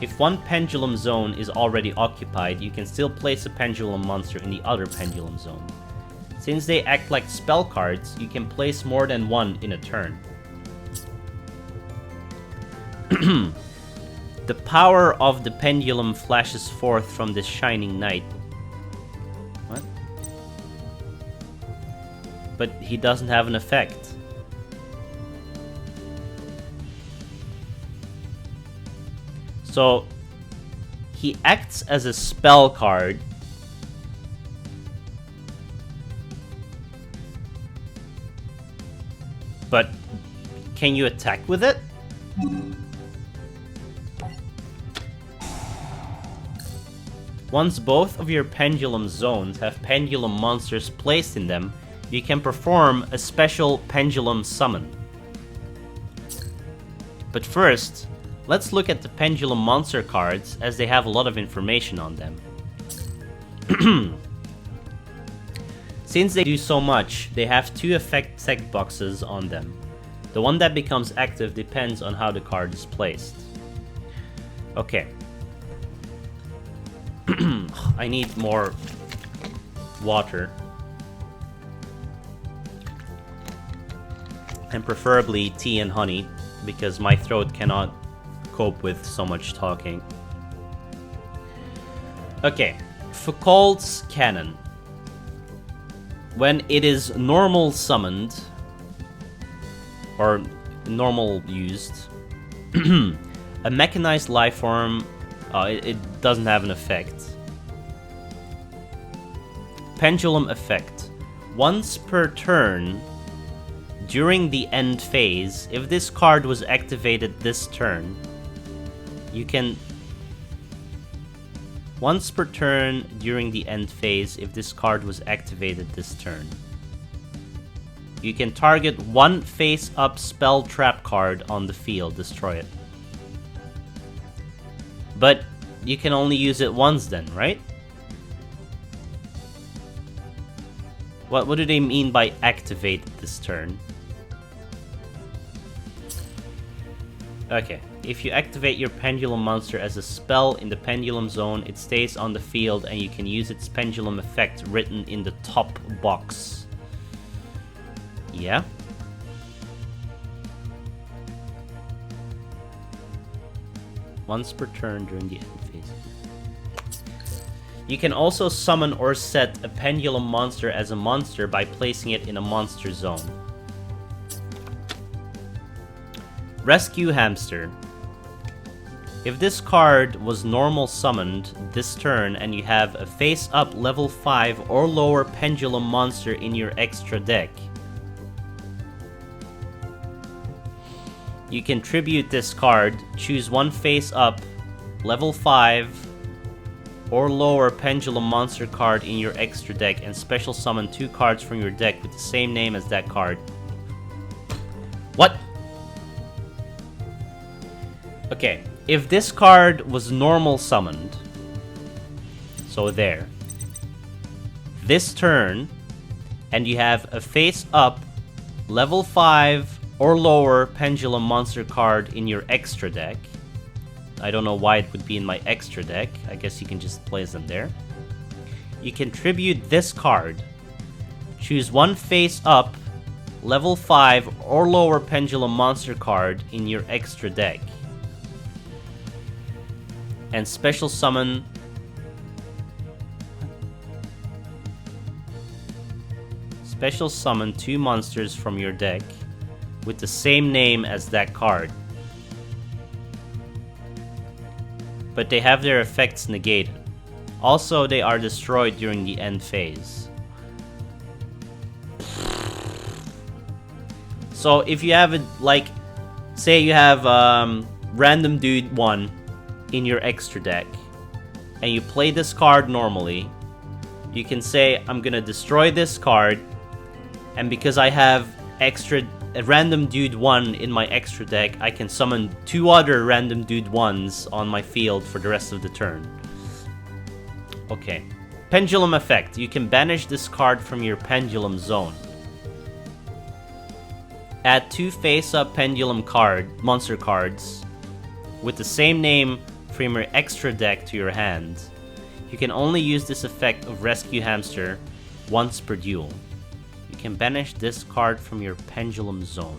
If one pendulum zone is already occupied, you can still place a pendulum monster in the other pendulum zone. Since they act like spell cards, you can place more than one in a turn. The power of the pendulum flashes forth from this shining night. What? But he doesn't have an effect. So, he acts as a spell card. But can you attack with it? Once both of your pendulum zones have pendulum monsters placed in them, you can perform a special pendulum summon. But first, let's look at the pendulum monster cards, as they have a lot of information on them. Since they do so much, they have 2 effect tech boxes on them. The one that becomes active depends on how the card is placed. Okay. I need more water. And preferably tea and honey, because my throat cannot cope with so much talking. Okay, Foucault's Cannon. When it is normal summoned, or normal used, a mechanized life form, it doesn't have an effect. Pendulum effect. Once per turn, during the end phase, if this card was activated this turn, you can... Once per turn during the end phase, if this card was activated this turn, you can target 1 face-up SpellTrap card on the field, destroy it. But you can only use it once then, right? What do they mean by activate this turn? Okay, if you activate your pendulum monster as a spell in the pendulum zone, it stays on the field and you can use its pendulum effect written in the top box. Yeah? Once per turn during the end phase. You can also summon or set a pendulum monster as a monster by placing it in a monster zone. Rescue Hamster. If this card was normal summoned this turn and you have a face-up level 5 or lower pendulum monster in your extra deck, you can tribute this card, choose one face-up level 5 or lower pendulum monster card in your extra deck, and special summon 2 cards from your deck with the same name as that card. What? Okay, if this card was normal summoned, so there, this turn, and you have a face-up level 5 or lower pendulum monster card in your extra deck, I don't know why it would be in my extra deck. I guess you can just place them there. You can tribute this card. Choose one face-up, level 5 or lower pendulum monster card in your extra deck. And special summon... Special summon 2 monsters from your deck with the same name as that card. But they have their effects negated. Also, they are destroyed during the end phase. So if you have it, like, say you have Random Dude 1 in your extra deck, and you play this card normally, you can say, I'm gonna destroy this card, and because I have a Random Dude 1 in my extra deck, I can summon 2 other Random Dude 1s on my field for the rest of the turn. Okay. Pendulum effect. You can banish this card from your Pendulum zone. Add 2 face-up Pendulum monster cards with the same name from your extra deck to your hand. You can only use this effect of Rescue Hamster once per duel. You can banish this card from your Pendulum zone.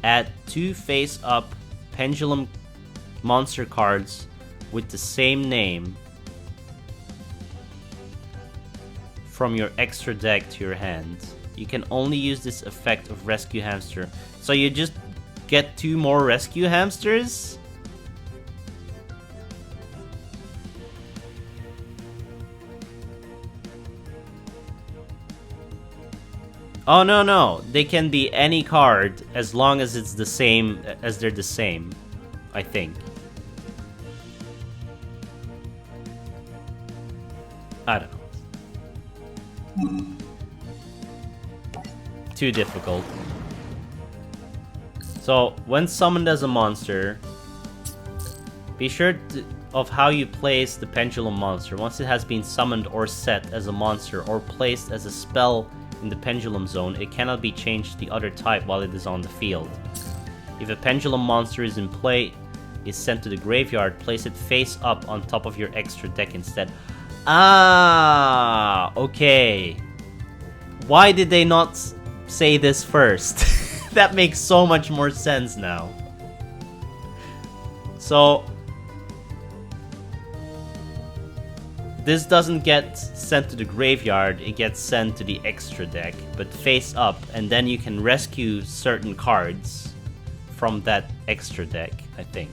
Add 2 face-up Pendulum monster cards with the same name from your extra deck to your hand. You can only use this effect of Rescue Hamster. So you just get 2 more Rescue Hamsters? Oh, no. They can be any card as long as it's the same, as they're the same, I think. I don't know. Too difficult. So, when summoned as a monster, be sure of how you place the Pendulum monster. Once it has been summoned or set as a monster or placed as a spell in the Pendulum zone, it cannot be changed to the other type while it is on the field. If a Pendulum monster is in play, is sent to the graveyard, place it face up on top of your extra deck instead. Ah, okay. Why did they not say this first? That makes so much more sense now. So, this doesn't get sent to the graveyard, it gets sent to the extra deck, but face up, and then you can rescue certain cards from that extra deck, I think.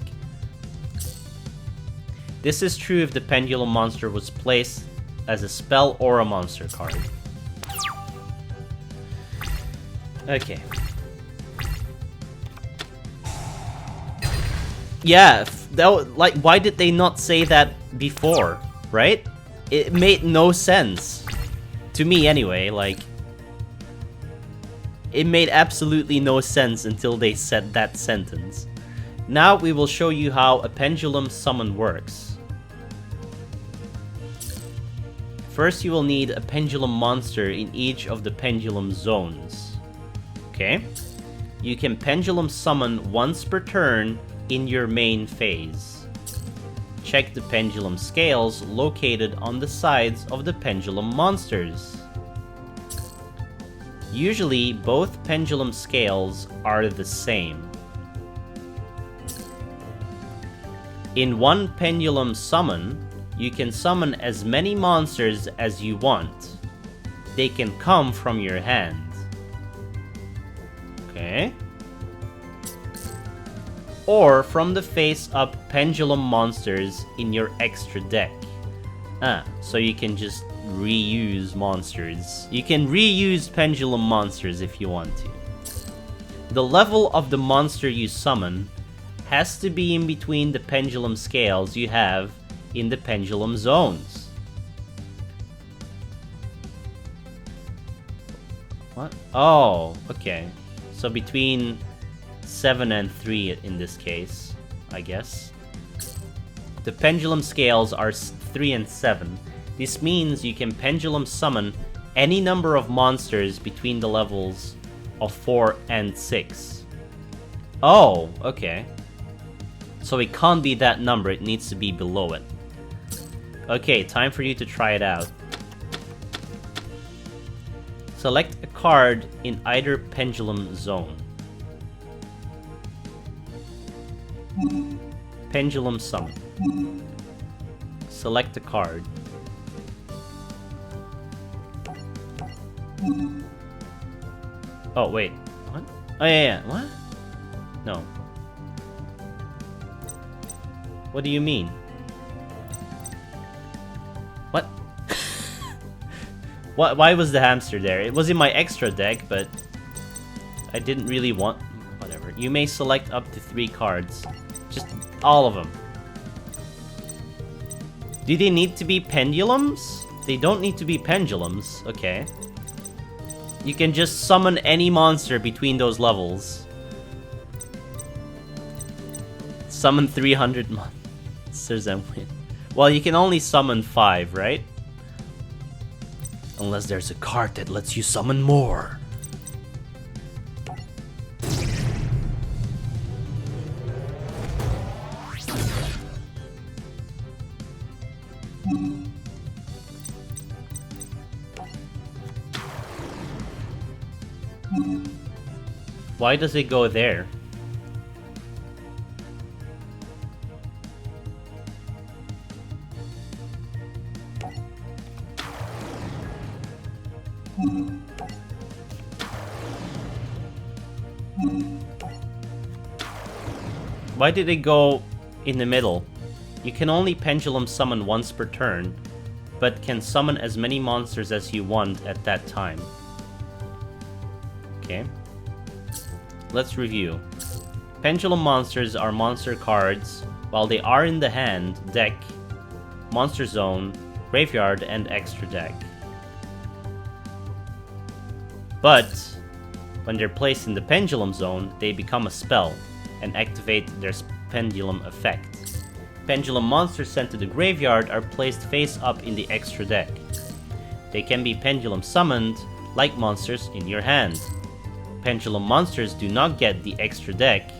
This is true if the Pendulum monster was placed as a spell or a monster card. Okay. Yeah, like, why did they not say that before, right? It made no sense. To me, anyway, like... It made absolutely no sense until they said that sentence. Now we will show you how a Pendulum summon works. First, you will need a Pendulum monster in each of the Pendulum zones. Okay? You can Pendulum summon once per turn in your main phase. Check the Pendulum scales located on the sides of the Pendulum monsters. Usually, both Pendulum scales are the same. In one Pendulum summon, you can summon as many monsters as you want. They can come from your hand. Okay. or from the face-up pendulum monsters in your extra deck. So you can just reuse monsters. You can reuse pendulum monsters if you want to. The level of the monster you summon has to be in between the pendulum scales you have in the pendulum zones. What? Oh, okay. So between 7 and 3 in this case, I guess. The pendulum scales are 3 and 7. This means you can pendulum summon any number of monsters between the levels of 4 and 6. Oh, okay. So it can't be that number, it needs to be below it. Okay, time for you to try it out. Select a card in either pendulum zone. Pendulum summon. Select a card. Oh, wait. What? Oh, yeah. What? No. What do you mean? What? Why was the hamster there? It was in my extra deck, but I didn't really want... Whatever. You may select up to 3 cards. Just all of them. Do they need to be pendulums? They don't need to be pendulums. Okay. You can just summon any monster between those levels. Summon 300 monsters and win. Well, you can only summon 5, right? Unless there's a card that lets you summon more. Why does it go there? Why did it go in the middle? You can only pendulum summon once per turn, but can summon as many monsters as you want at that time. Okay. Let's review. Pendulum monsters are monster cards while they are in the hand, deck, monster zone, graveyard, and extra deck. But when they're placed in the pendulum zone, they become a spell and activate their pendulum effect. Pendulum monsters sent to the graveyard are placed face up in the extra deck. They can be pendulum summoned like monsters in your hand. Pendulum monsters do not get the extra deck,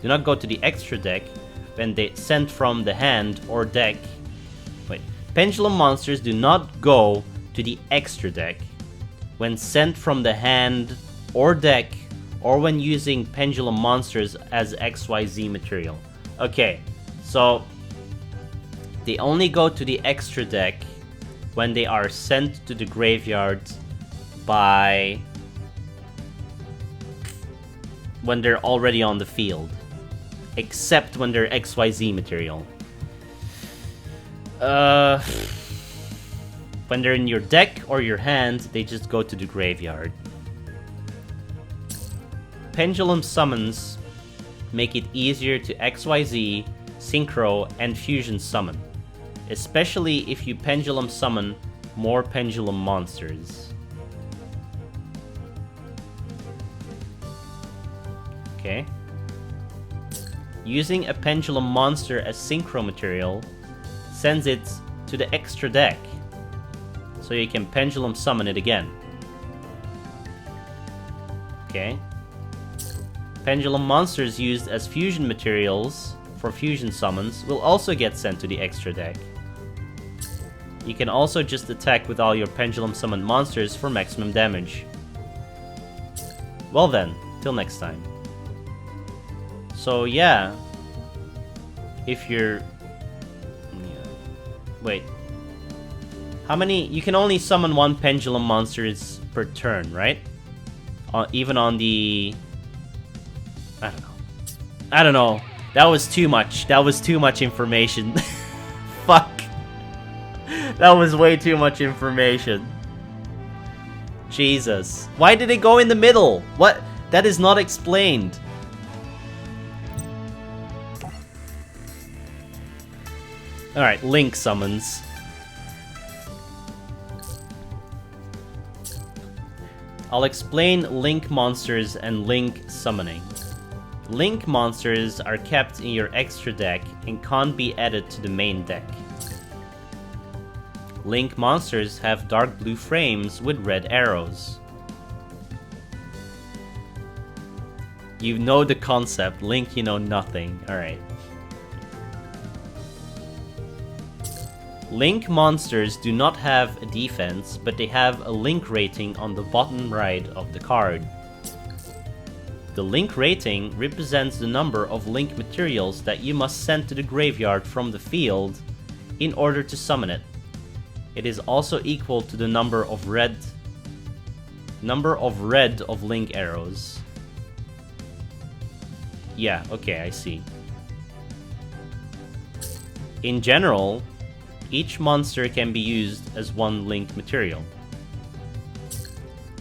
do not go to the extra deck when they sent from the hand or deck. Wait, pendulum monsters do not go to the extra deck when sent from the hand or deck, or when using pendulum monsters as XYZ material. Okay, so they only go to the extra deck when they are sent to the graveyard by... when they're already on the field. Except when they're XYZ material. When they're in your deck or your hand, they just go to the graveyard. Pendulum summons make it easier to XYZ, Synchro, and Fusion summon. Especially if you pendulum summon more pendulum monsters. Okay. Using a pendulum monster as synchro material sends it to the extra deck, so you can pendulum summon it again. Okay. Pendulum monsters used as fusion materials for fusion summons will also get sent to the extra deck. You can also just attack with all your pendulum summoned monsters for maximum damage. Well then, till next time. So yeah, if you're... Wait. How many... You can only summon one pendulum monsters per turn, right? Even on the... I don't know. That was too much. That was too much information. Fuck. That was way too much information. Jesus. Why did it go in the middle? What? That is not explained. Alright, Link summons. I'll explain Link monsters and Link summoning. Link monsters are kept in your extra deck and can't be added to the main deck. Link monsters have dark blue frames with red arrows. You know the concept. Link, you know nothing. Alright. Link monsters do not have a defense, but they have a Link rating on the bottom right of the card. The Link rating represents the number of Link materials that you must send to the graveyard from the field in order to summon it. It is also equal to the number of red of Link arrows. Yeah, okay, I see. In general, each monster can be used as one Link material.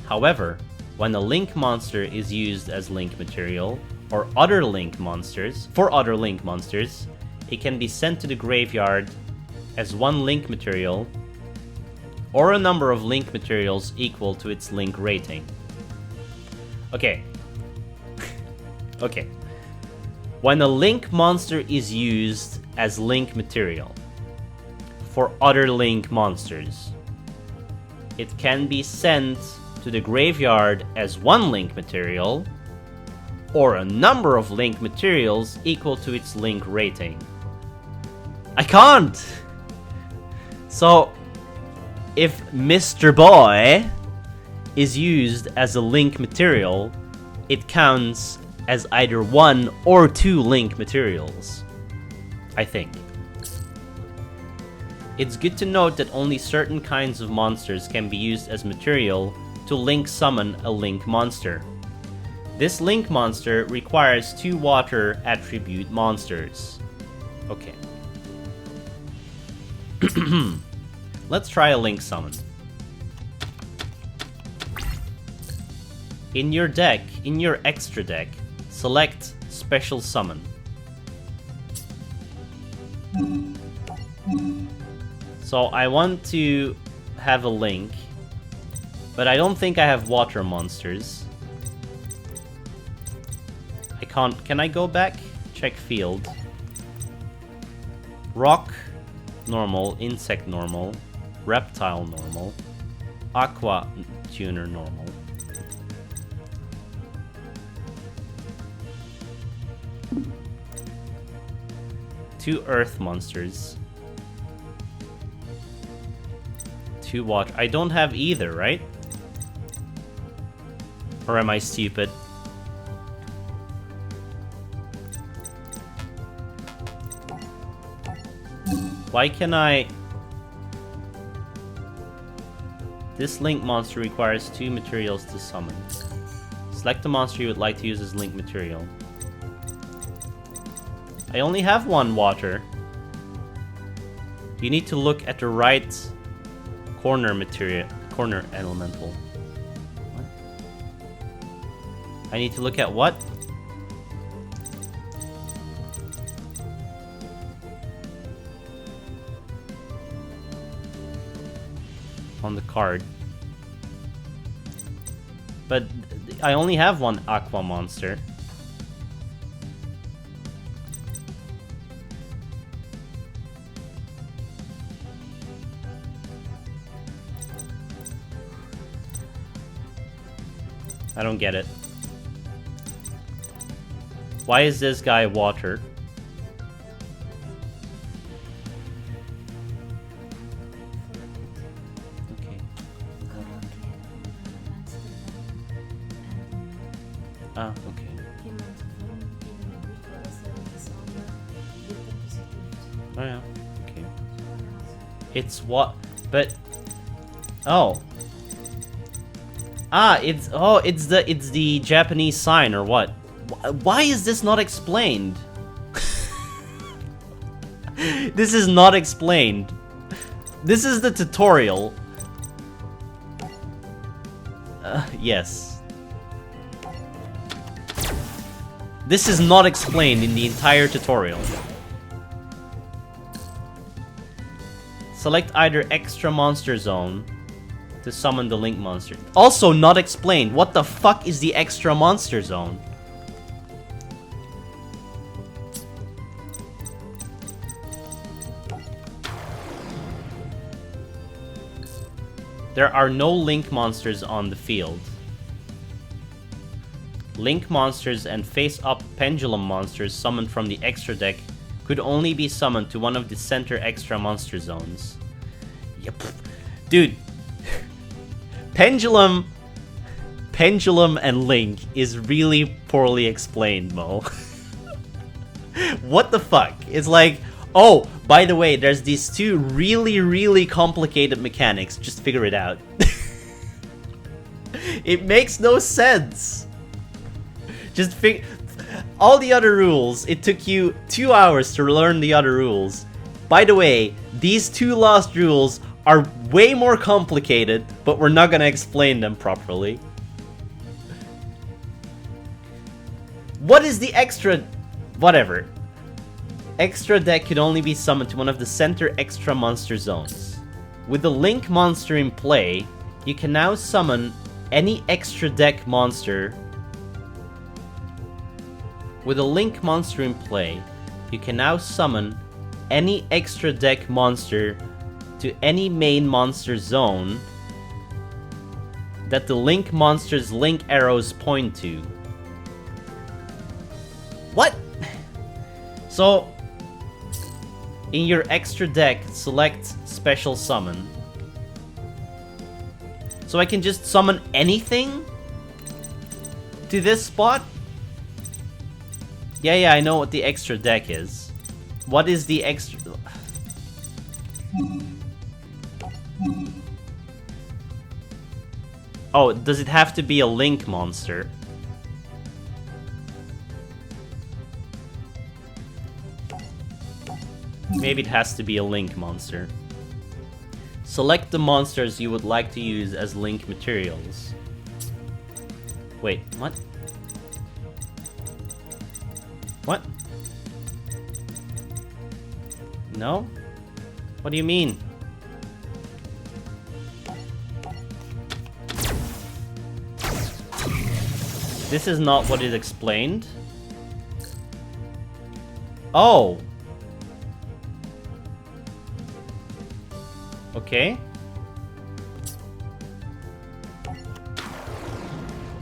However, when a Link monster is used as Link material, or other Link monsters, it can be sent to the graveyard as one Link material, or a number of Link materials equal to its Link rating. Okay. Okay. When a Link monster is used as Link material for other Link monsters, it can be sent to the graveyard as one Link material, or a number of Link materials equal to its Link rating. I can't! So, if Mr. Boy is used as a Link material, it counts as either one or two Link materials, I think. It's good to note that only certain kinds of monsters can be used as material to Link summon a Link monster. This Link monster requires 2 water attribute monsters. Okay. Let's try a Link summon. In your deck, in your extra deck, select Special Summon. So I want to have a Link, but I don't think I have water monsters. I can't. Can I go back? Check field. Rock, normal. Insect, normal. Reptile, normal. Aqua tuner, normal. Two earth monsters. 2 water. I don't have either, right? Or am I stupid? Why can I... This Link monster requires 2 materials to summon. Select the monster you would like to use as Link material. I only have 1 water. You need to look at the right corner elemental. What? I need to look at what? On the card. But I only have 1 aqua monster. I don't get it. Why is this guy water? Okay. Ah, okay. Oh yeah, okay. It's what? But... Oh. Ah, it's the Japanese sign or what? Why is this not explained? This is not explained. This is the tutorial. Yes. This is not explained in the entire tutorial. Select either extra monster zone to summon the link monster. Also not explained. What the fuck is the extra monster zone? There are no link monsters on the field. Link monsters and face-up pendulum monsters summoned from the extra deck could only be summoned to one of the center extra monster zones. Yep. Dude. Pendulum and Link is really poorly explained, Mo. What the fuck? It's like, oh, by the way, there's these two really, really complicated mechanics. Just figure it out. It makes no sense. Just all the other rules, it took you 2 hours to learn the other rules. By the way, these two last rules are way more complicated, but we're not gonna explain them properly. What is the extra... whatever. Extra deck could only be summoned to one of the center extra monster zones. With the Link monster in play, you can now summon any extra deck monster. With a Link monster in play, you can now summon any extra deck monster to any main monster zone that the Link monster's Link arrows point to. What? So, in your extra deck, select Special Summon. So I can just summon anything to this spot? Yeah, I know what the extra deck is. What is the extra... Oh, does it have to be a Link monster? Maybe it has to be a Link monster. Select the monsters you would like to use as Link materials. Wait, what? What? No? What do you mean? This is not what is explained. Oh! Okay.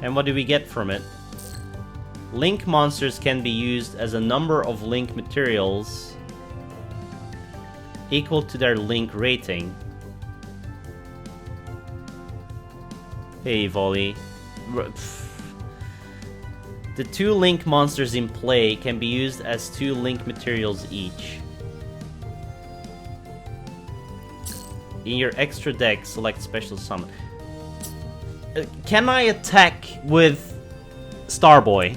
And what do we get from it? Link monsters can be used as a number of Link materials equal to their Link rating. Hey, Volley. The two Link monsters in play can be used as 2 Link materials each. In your extra deck, select Special Summon. Can I attack with Starboy?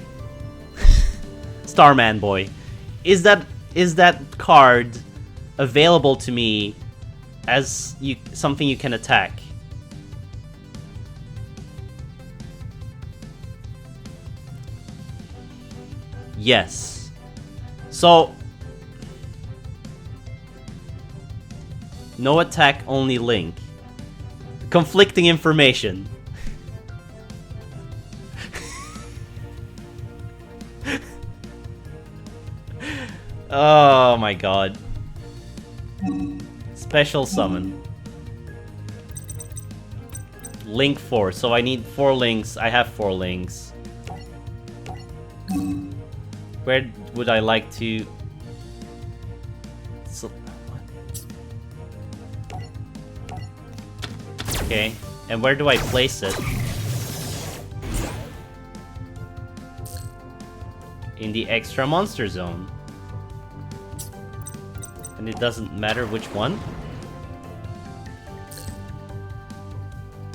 Starman Boy. Is that card available to me as something you can attack? Yes. So no attack, only Link. Conflicting information. Oh my god. Special summon. Link 4. So I need 4 links. I have 4 links. Where would I like to... Okay, and where do I place it? In the extra monster zone. And it doesn't matter which one?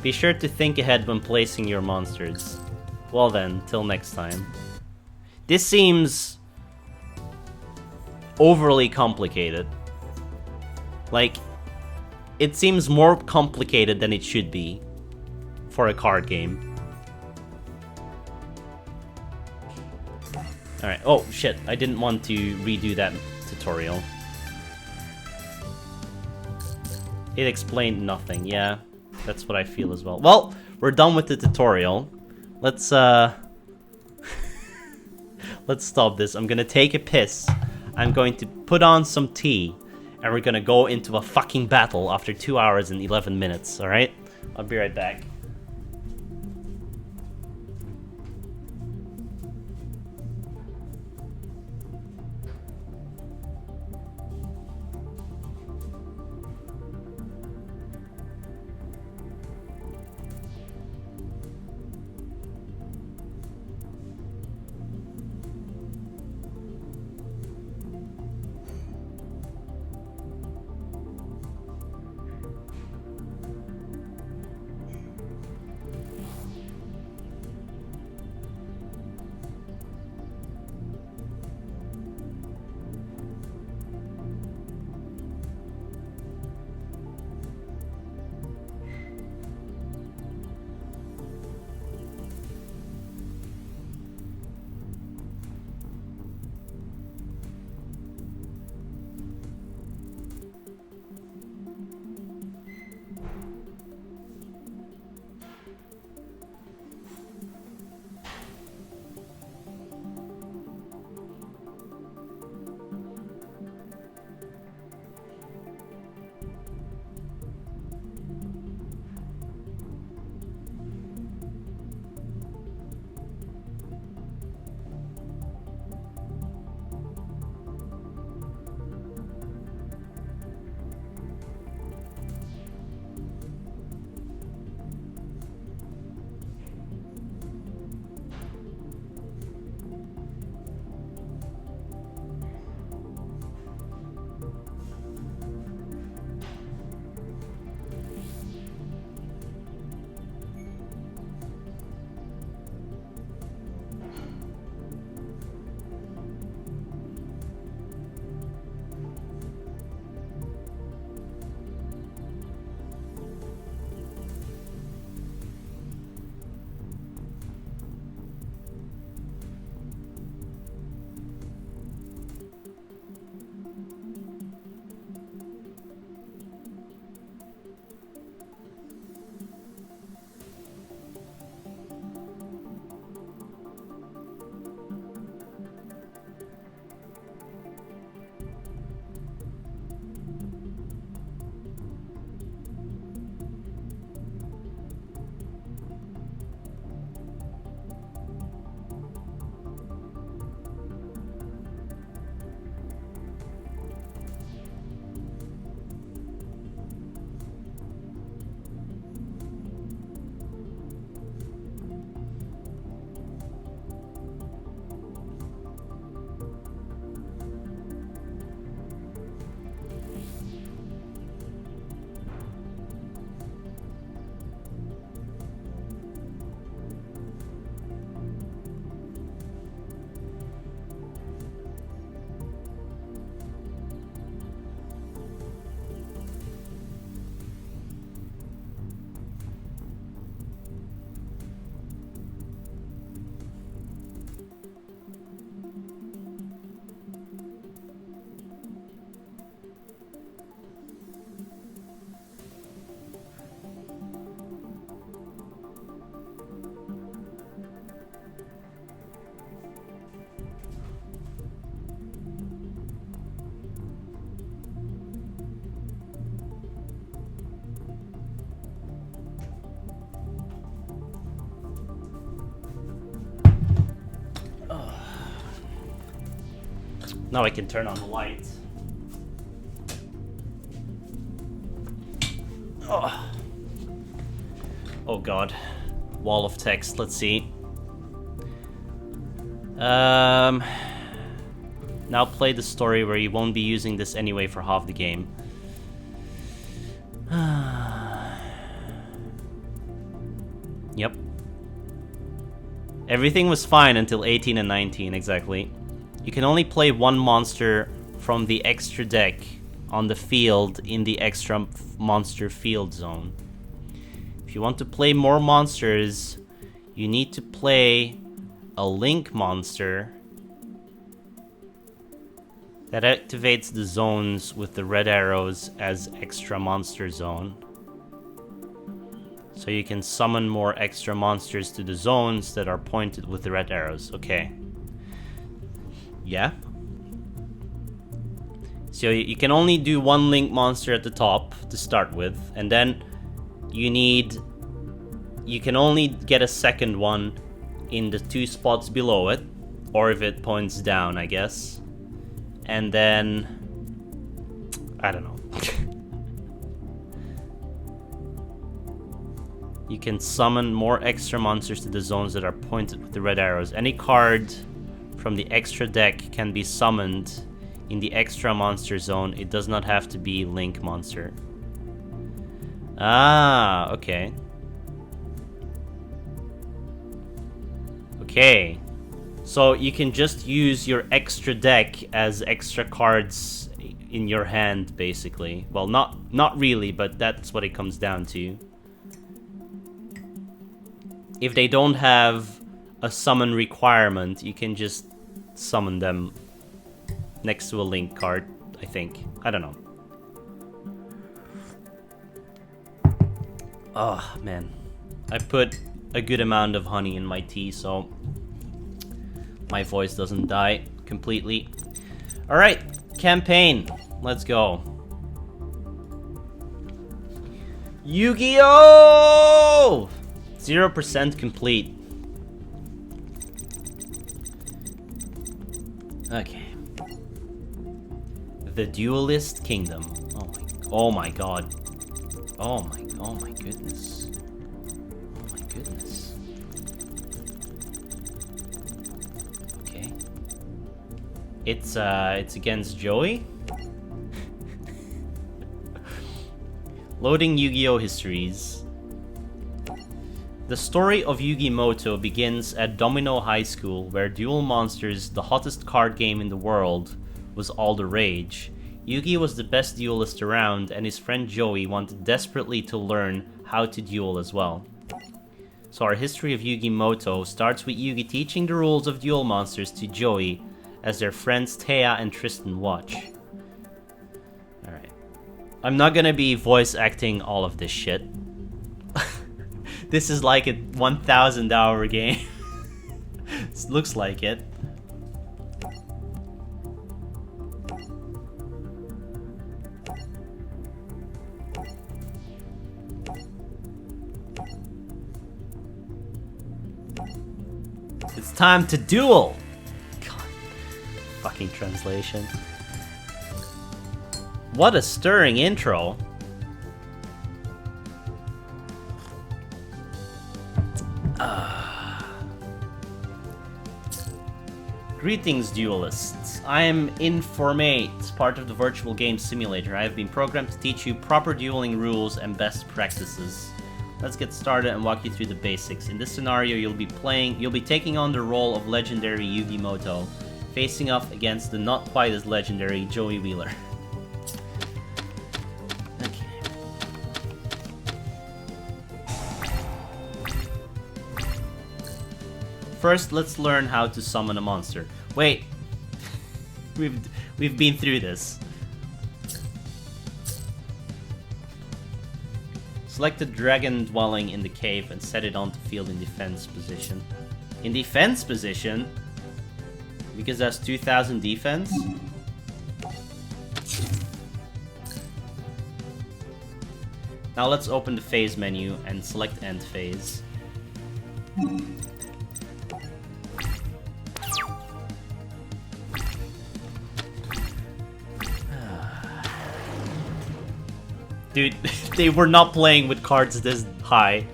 Be sure to think ahead when placing your monsters. Well then, till next time. This seems overly complicated. Like, it seems more complicated than it should be for a card game. Alright, oh shit, I didn't want to redo that tutorial. It explained nothing, yeah. That's what I feel as well. Well, we're done with the tutorial. Let's let's stop this. I'm gonna take a piss. I'm going to put on some tea. And we're gonna go into a fucking battle after 2 hours and 11 minutes, alright? I'll be right back. Now I can turn on the light. Oh. Oh god. Wall of text, let's see. Now play the story where you won't be using this anyway for half the game. Yep. Everything was fine until 18 and 19, exactly. You can only play one monster from the extra deck on the field in the extra monster field zone. If you want to play more monsters, you need to play a link monster that activates the zones with the red arrows as extra monster zone. So you can summon more extra monsters to the zones that are pointed with the red arrows. Okay. Yeah. So you can only do one link monster at the top to start with, and then you can only get a second one in the 2 spots below it, or if it points down, I guess. And then I don't know. You can summon more extra monsters to the zones that are pointed with the red arrows. Any card from the extra deck can be summoned in the extra monster zone. It does not have to be link monster. Ah, okay. Okay. So you can just use your extra deck as extra cards in your hand, basically. Well, not really, but that's what it comes down to. If they don't have a summon requirement, you can just summon them next to a link card, I think. I don't know. Oh, man. I put a good amount of honey in my tea, so my voice doesn't die completely. Alright, campaign. Let's go. Yu-Gi-Oh! 0% complete. Okay. The Duelist Kingdom. Oh my god. Oh my goodness. Oh my goodness. Okay. It's against Joey. Loading Yu-Gi-Oh! Histories. The story of Yu-Gi-Moto begins at Domino High School, where Duel Monsters, the hottest card game in the world, was all the rage. Yugi was the best duelist around, and his friend Joey wanted desperately to learn how to duel as well. So our history of Yu-Gi-Moto starts with Yugi teaching the rules of Duel Monsters to Joey, as their friends Taya and Tristan watch. Alright. I'm not gonna be voice acting all of this shit. This is like a 1,000 hour game. It looks like it. It's time to duel! God. Fucking translation. What a stirring intro. Greetings, duelists. I am Informate, part of the Virtual Game Simulator. I have been programmed to teach you proper dueling rules and best practices. Let's get started and walk you through the basics. In this scenario, you'll be taking on the role of legendary Yu-Gi-Moto, facing off against the not quite as legendary Joey Wheeler. First, let's learn how to summon a monster. Wait, we've been through this. Select the dragon dwelling in the cave and set it onto field in defense position. In defense position? Because that's 2000 defense? Now let's open the phase menu and select end phase. Dude, they were not playing with cards this high.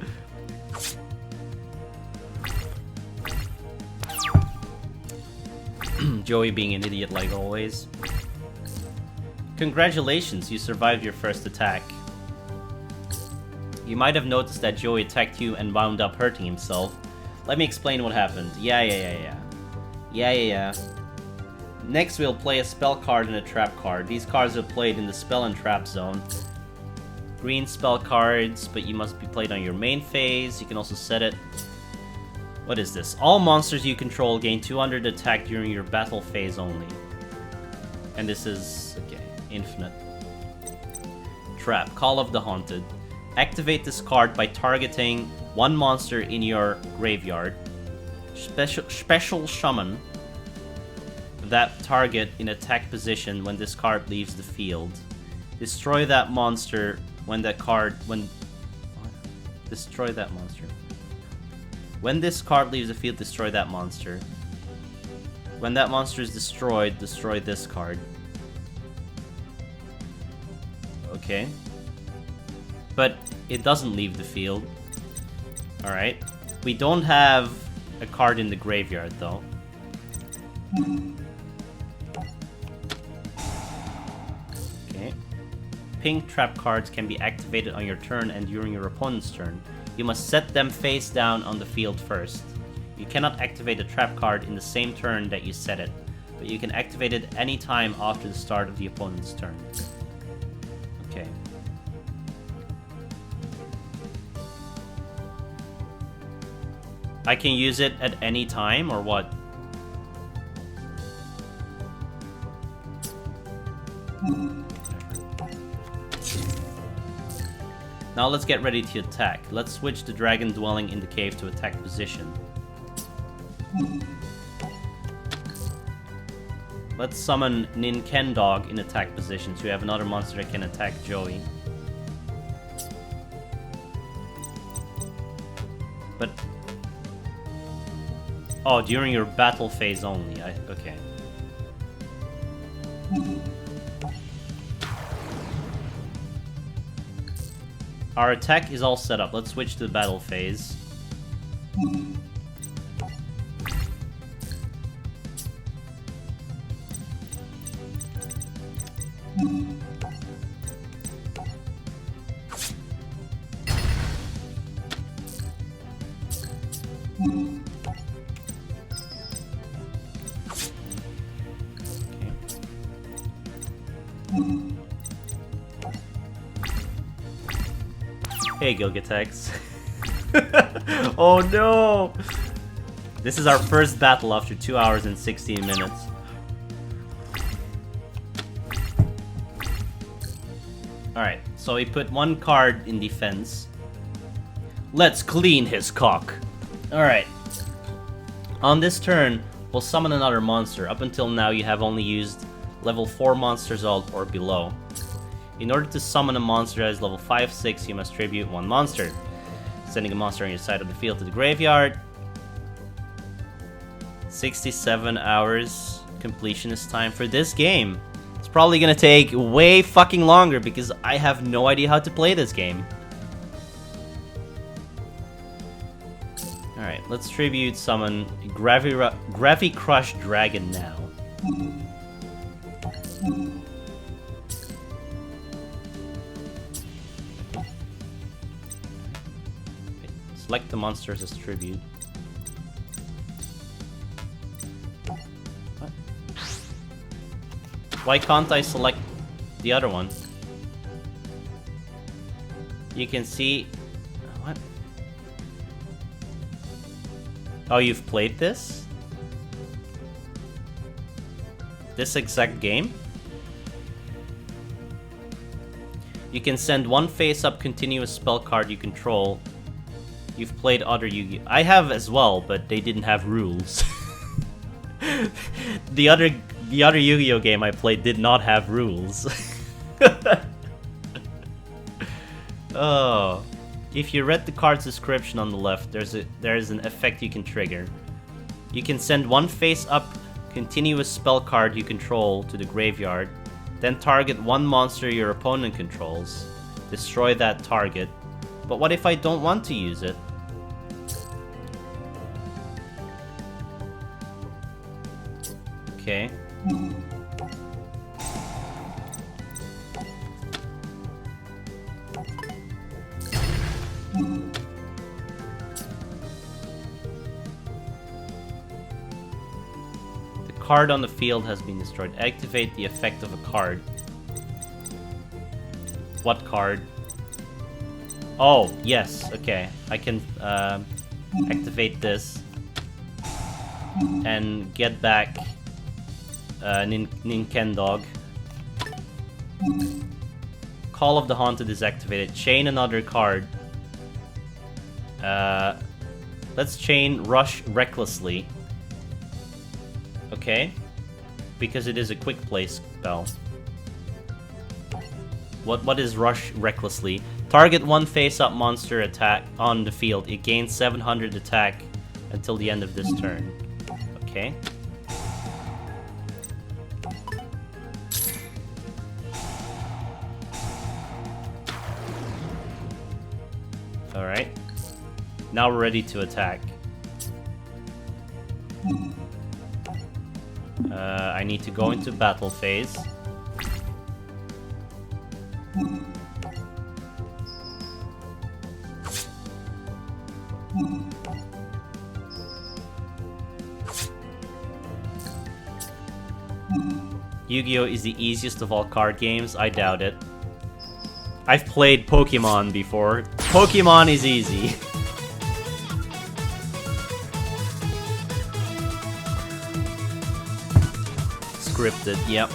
Joey being an idiot like always. Congratulations, you survived your first attack. You might have noticed that Joey attacked you and wound up hurting himself. Let me explain what happened. Yeah. Next, we'll play a spell card and a trap card. These cards are played in the spell and trap zone. Green spell cards, but you must be played on your main phase. You can also set it. What is this? All monsters you control gain 200 attack during your battle phase only. And this is, okay, infinite. Trap, Call of the Haunted. Activate this card by targeting one monster in your graveyard. Special summon that target in attack position when this card leaves the field. Destroy that monster when that card... Destroy that monster. When this card leaves the field, destroy that monster. When that monster is destroyed, destroy this card. Okay. But it doesn't leave the field. Alright. We don't have a card in the graveyard, though. Okay. Pink trap cards can be activated on your turn and during your opponent's turn. You must set them face down on the field first. You cannot activate a trap card in the same turn that you set it, but you can activate it any time after the start of the opponent's turn. Okay. I can use it at any time, or what? Now let's get ready to attack. Let's switch the dragon dwelling in the cave to attack position. Let's summon Ninkendog in attack position, so we have another monster that can attack Joey. But... oh, during your battle phase only. Okay. Our attack is all set up. Let's switch to the battle phase. Hey, Gilgatex. Oh no! This is our first battle after 2 hours and 16 minutes. Alright, so we put one card in defense. Let's clean his cock. Alright. On this turn, we'll summon another monster. Up until now, you have only used level 4 monsters or below. In order to summon a monster that is level 5-6, you must tribute one monster. Sending a monster on your side of the field to the graveyard. 67 hours completionist time for this game. It's probably gonna take way fucking longer because I have no idea how to play this game. Alright, let's tribute summon Gravy Crush Dragon now. Select the monsters as tribute. What? Why can't I select the other one? You can see... what? Oh, you've played this? This exact game? You can send one face-up continuous spell card you control. You've played other Yu-Gi-Oh! I have as well, but they didn't have rules. The other Yu-Gi-Oh! Game I played did not have rules. Oh. If you read the card's description on the left, there is an effect you can trigger. You can send one face-up continuous spell card you control to the graveyard, then target one monster your opponent controls. Destroy that target. But what if I don't want to use it? Okay. The card on the field has been destroyed. Activate the effect of a card. What card? Oh, yes. Okay. I can activate this and get back Ninkendog. Call of the Haunted is activated. Chain another card. Let's chain Rush Recklessly. Okay. Because it is a quick play spell. What is Rush Recklessly? Target one face-up monster attack on the field. It gains 700 attack until the end of this turn. Okay. Alright. Now we're ready to attack. I need to go into battle phase. Yu-Gi-Oh! Is the easiest of all card games? I doubt it. I've played Pokemon before. Pokemon is easy. Scripted, yep.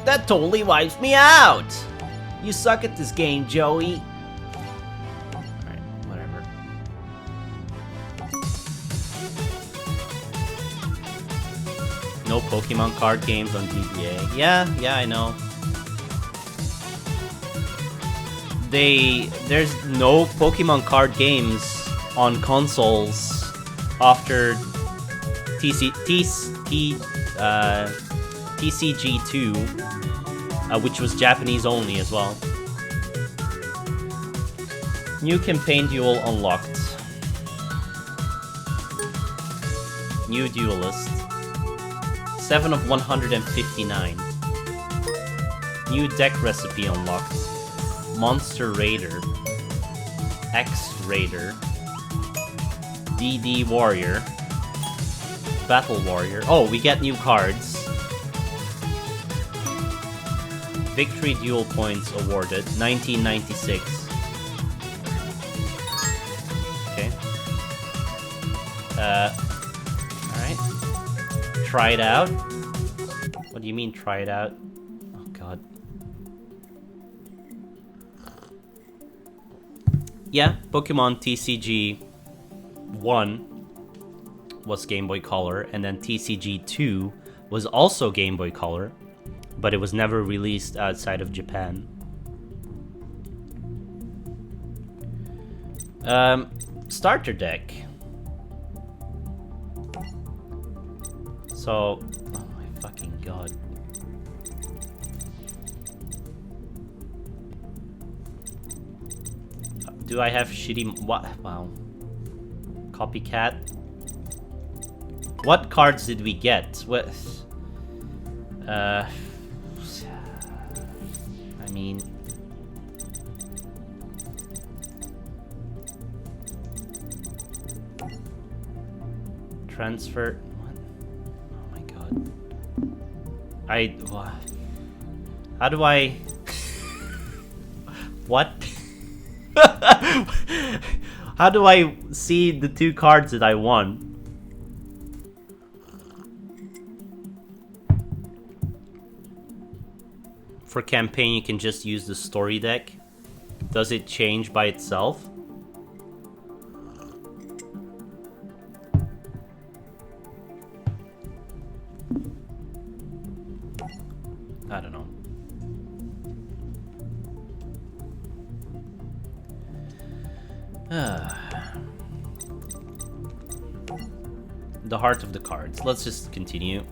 That totally wipes me out! You suck at this game, Joey. Alright, whatever. No Pokemon card games on GBA. Yeah, I know. There's no Pokemon card games on consoles after TCG2, which was Japanese only as well. New campaign duel unlocked. New Duelist. 7 of 159. New deck recipe unlocked. Monster Raider. X-Raider. DD Warrior. Battle Warrior. Oh, we get new cards. Victory Duel points awarded. 1996. Okay. Alright. Try it out. What do you mean, try it out? Oh, God. Yeah, Pokemon TCG 1 was Game Boy Color, and then TCG 2 was also Game Boy Color, but it was never released outside of Japan. Starter deck. So, oh my fucking god. Do I have shitty... What? Wow. Copycat. What cards did we get? What? I mean... Transfer... What? Oh my god. How do I... What? How do I see the two cards that I won? For campaign, you can just use the story deck. Does it change by itself? I don't know. The heart of the cards. Let's just continue.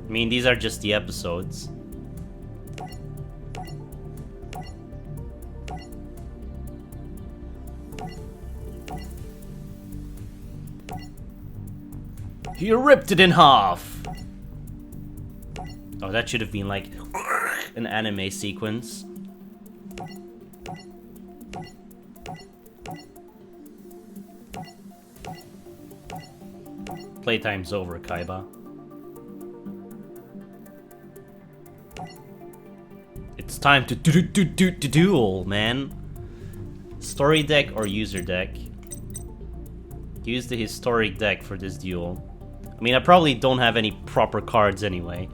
I mean, these are just the episodes. He ripped it in half! Oh, that should have been like an anime sequence. Playtime's over, Kaiba. It's time to duel, man. Story deck or user deck? Use the historic deck for this duel. I mean, I probably don't have any proper cards anyway.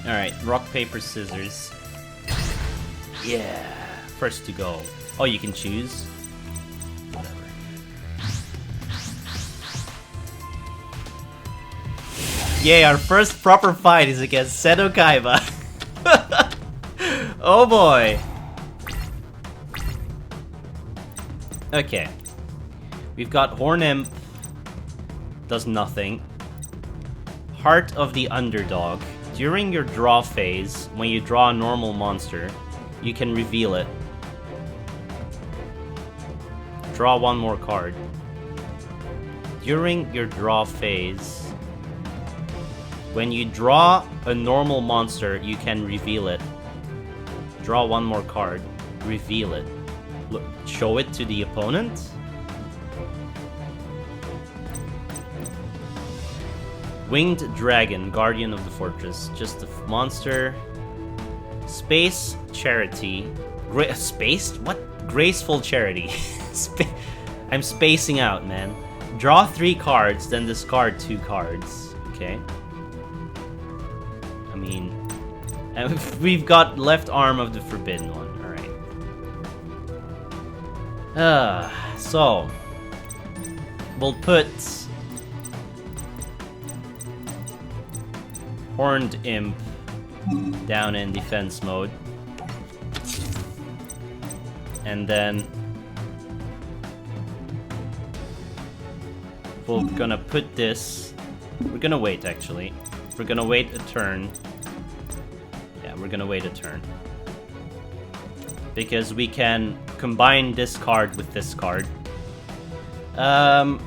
Alright, rock, paper, scissors. Yeah, first to go. Oh, you can choose? Whatever. Yay, our first proper fight is against Seto Kaiba. Oh boy. Okay. We've got Horn Imp. Does nothing. Heart of the Underdog. During your draw phase, when you draw a normal monster, you can reveal it. Draw one more card. During your draw phase, when you draw a normal monster, you can reveal it. Draw one more card. Reveal it. Look, show it to the opponent. Winged Dragon, Guardian of the Fortress. Just a monster. Space Charity. Spaced? What? Graceful Charity. I'm spacing out, man. Draw 3 cards, then discard 2 cards. Okay. I mean, we've got Left Arm of the Forbidden One. Alright. So we'll put Horned Imp down in defense mode. And then we're gonna put this... We're gonna wait, actually. We're gonna wait a turn. Yeah, we're gonna wait a turn. Because we can combine this card with this card. And...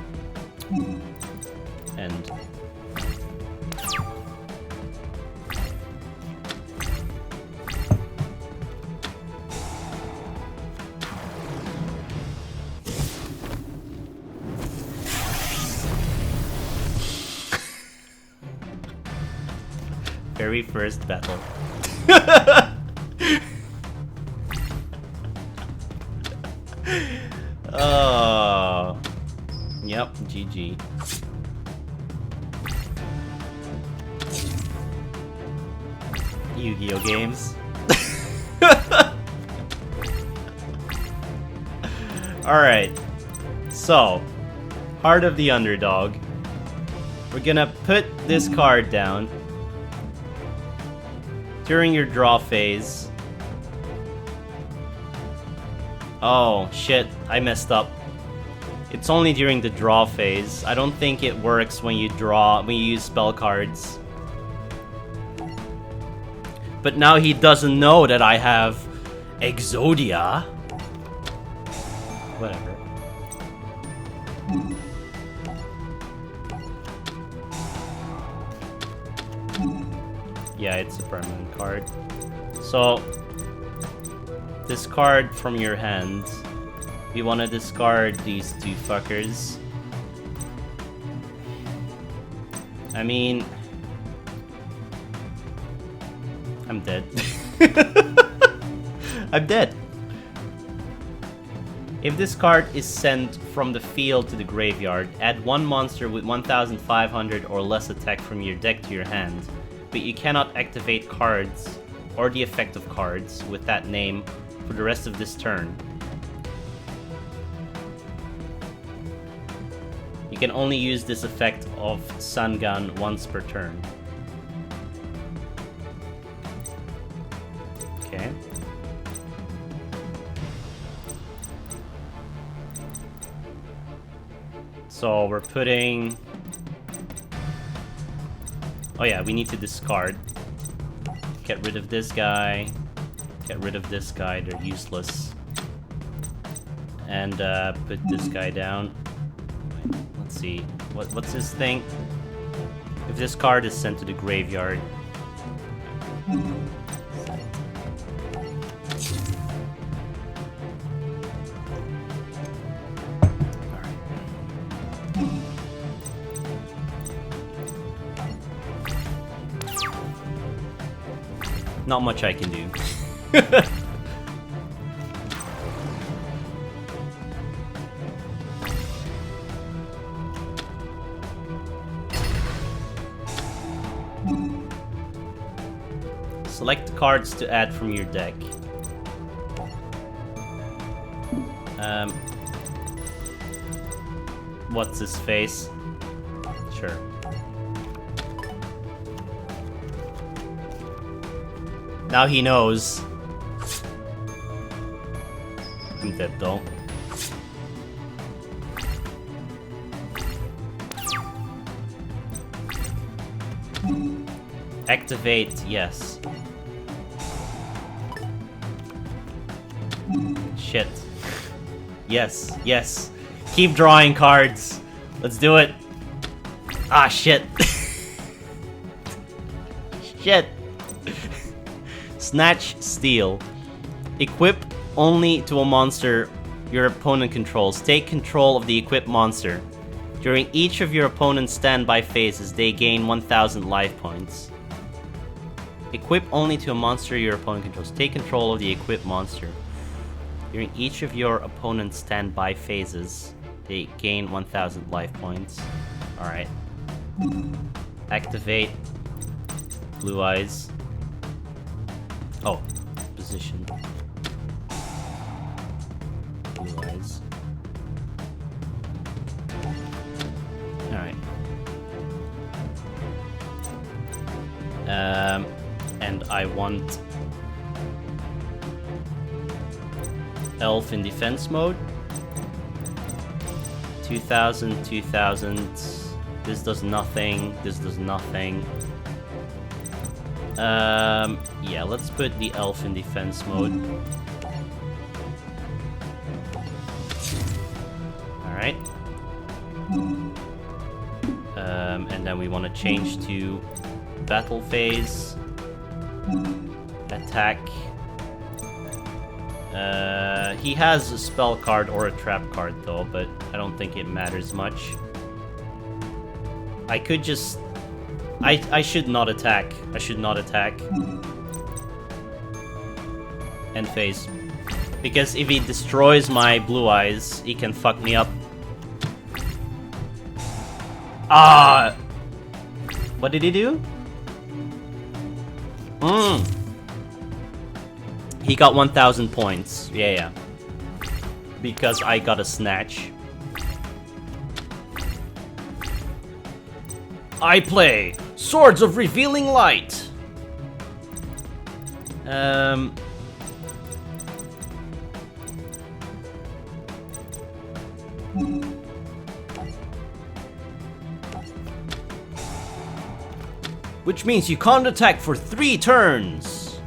very first battle. Oh. Yep, GG. Yu-Gi-Oh games. Alright. So, Heart of the Underdog. We're gonna put this card down. During your draw phase. Oh, shit. I messed up. It's only during the draw phase. I don't think it works when you use spell cards. But now he doesn't know that I have Exodia. Whatever. Yeah, it's a permanent card. So, discard from your hand. We want to discard these 2 fuckers. I mean... I'm dead. I'm dead. If this card is sent from the field to the graveyard, add 1 monster with 1,500 or less attack from your deck to your hand. But you cannot activate cards or the effect of cards with that name for the rest of this turn. You can only use this effect of Sun Gun once per turn. Okay. So we're putting... Oh yeah, we need to discard. Get rid of this guy. Get rid of this guy, they're useless. And put this guy down. Wait, let's see. What's this thing? If this card is sent to the graveyard. Not much I can do. Select cards to add from your deck. What's his face? Sure. Now he knows. I'm dead though. Activate, yes. Shit. Yes, yes. Keep drawing cards. Let's do it. Ah, shit. Shit. Snatch, steal. Equip only to a monster your opponent controls. Take control of the equipped monster. During each of your opponent's standby phases, they gain 1,000 life points. Equip only to a monster your opponent controls. Take control of the equipped monster. During each of your opponent's standby phases, they gain 1,000 life points. Alright. Activate. Blue eyes. Oh, position. Blue eyes. Alright. And I want Elf in defense mode. 2,000, 2,000. This does nothing. This does nothing. Yeah, let's put the Elf in defense mode. Alright. And then we want to change to battle phase. Attack. He has a spell card or a trap card though, but I don't think it matters much. I could just... I should not attack. I should not attack. End phase. Because if he destroys my blue eyes, he can fuck me up. Ah! What did he do? He got 1,000 points. Yeah. Because I got a snatch. I play Swords of Revealing Light. Which means you can't attack for 3 turns.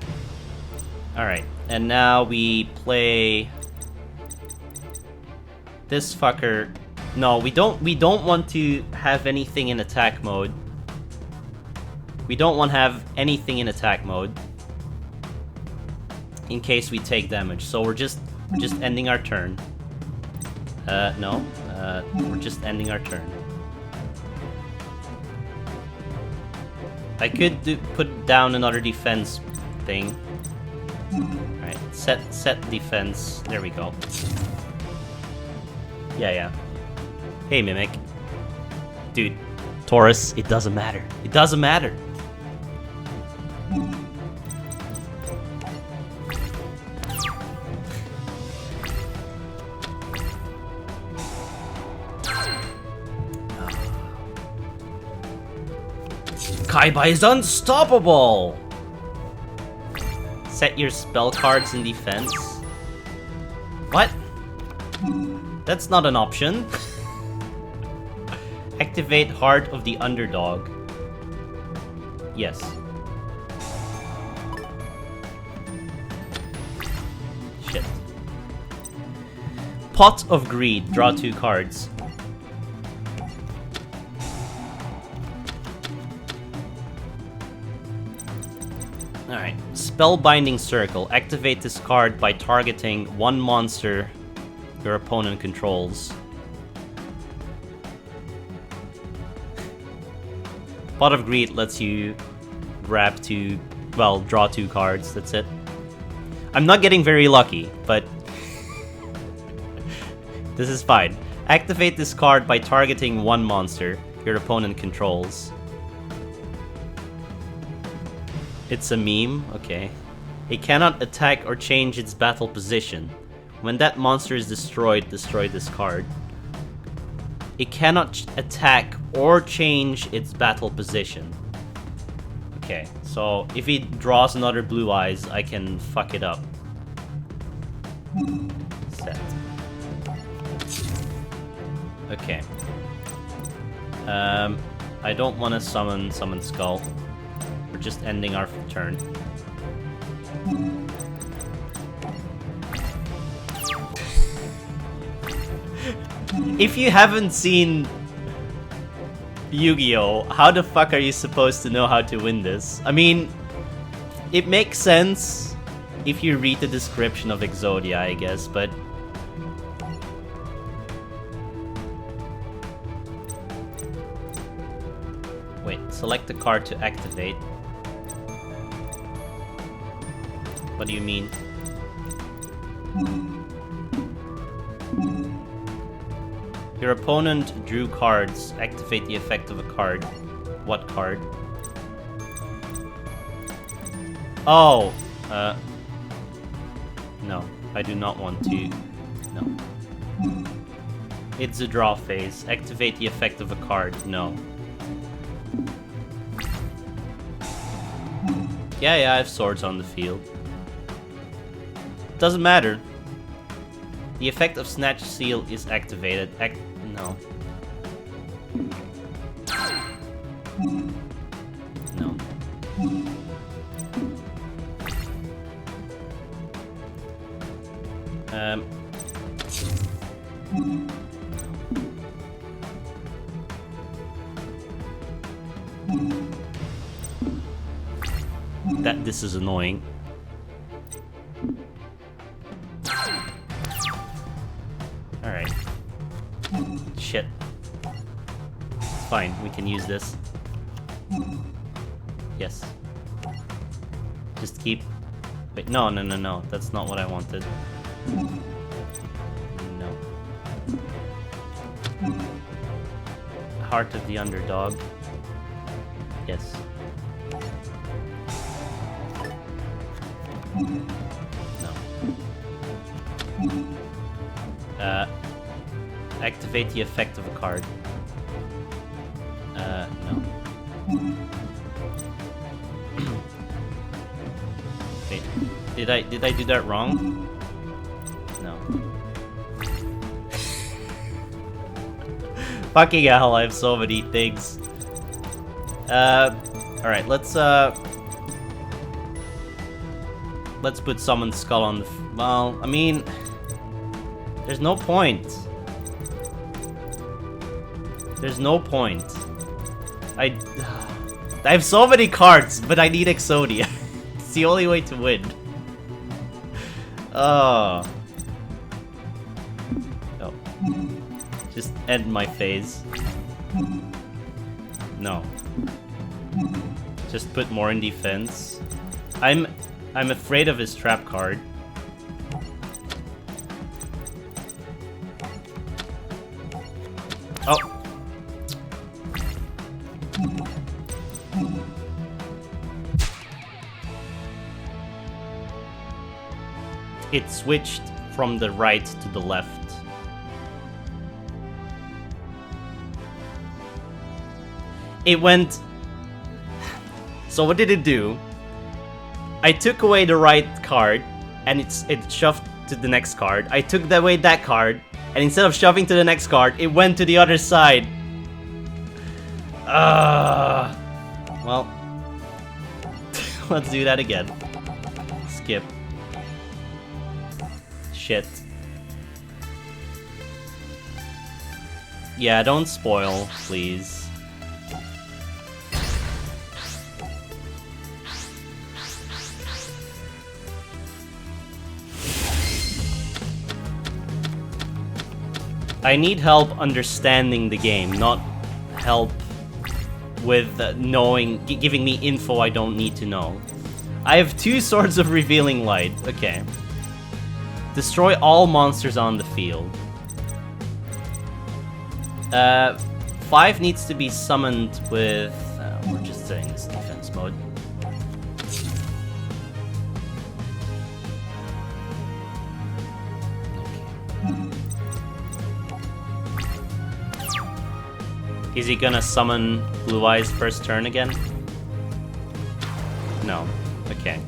Alright, and now we play this fucker. No, we don't want to have anything in attack mode. We don't want to have anything in attack mode in case we take damage. So we're just ending our turn. No. We're just ending our turn. I could put down another defense thing. Alright, set defense. There we go. Yeah. Hey, Mimic. Dude, Taurus, it doesn't matter. It doesn't matter. Kaiba is unstoppable! Set your spell cards in defense. What? That's not an option. Activate Heart of the Underdog. Yes. Shit. Pot of Greed. Draw 2 cards. Alright. Spellbinding Circle. Activate this card by targeting 1 monster your opponent controls. Pot of Greed lets you grab 2... well, draw 2 cards. That's it. I'm not getting very lucky, but... this is fine. Activate this card by targeting 1 monster your opponent controls. It's a meme? Okay. It cannot attack or change its battle position. When that monster is destroyed, destroy this card. It cannot attack or change its battle position. Okay, so if he draws another Blue Eyes, I can fuck it up. Set. Okay. I don't want to summon Skull. We're just ending our turn. If you haven't seen Yu-Gi-Oh, how the fuck are you supposed to know how to win this? I mean, it makes sense if you read the description of Exodia, I guess, but... wait, select the card to activate. What do you mean? Your opponent drew cards. Activate the effect of a card. What card? Oh! No. I do not want to... no. It's a draw phase. Activate the effect of a card. No. Yeah, I have swords on the field. Doesn't matter. The effect of Snatch Seal is activated. No. No. This is annoying. Alright. Shit. It's fine, we can use this. Yes. Just keep... wait, no, that's not what I wanted. No. Heart of the Underdog. Yes. No. Activate the effect of a card. No. Wait, did I do that wrong? No. Fucking hell, I have so many things. Alright, let's put Summon Skull on the... well, I mean... there's no point. There's no point. I have so many cards, but I need Exodia. It's the only way to win. Oh. Oh. Just end my phase. No. Just put more in defense. I'm afraid of his trap card. Oh. It switched from the right to the left. It went... so what did it do? I took away the right card, and it shoved to the next card. I took away that card, and instead of shoving to the next card, it went to the other side. Well, let's do that again. Skip. Shit. Yeah, don't spoil, please. I need help understanding the game, not help with giving me info I don't need to know. I have 2 swords of revealing light. Okay. Destroy all monsters on the field. 5 needs to be summoned with... we're just saying this defense mode. Okay. Is he gonna summon Blue Eyes first turn again? No. Okay.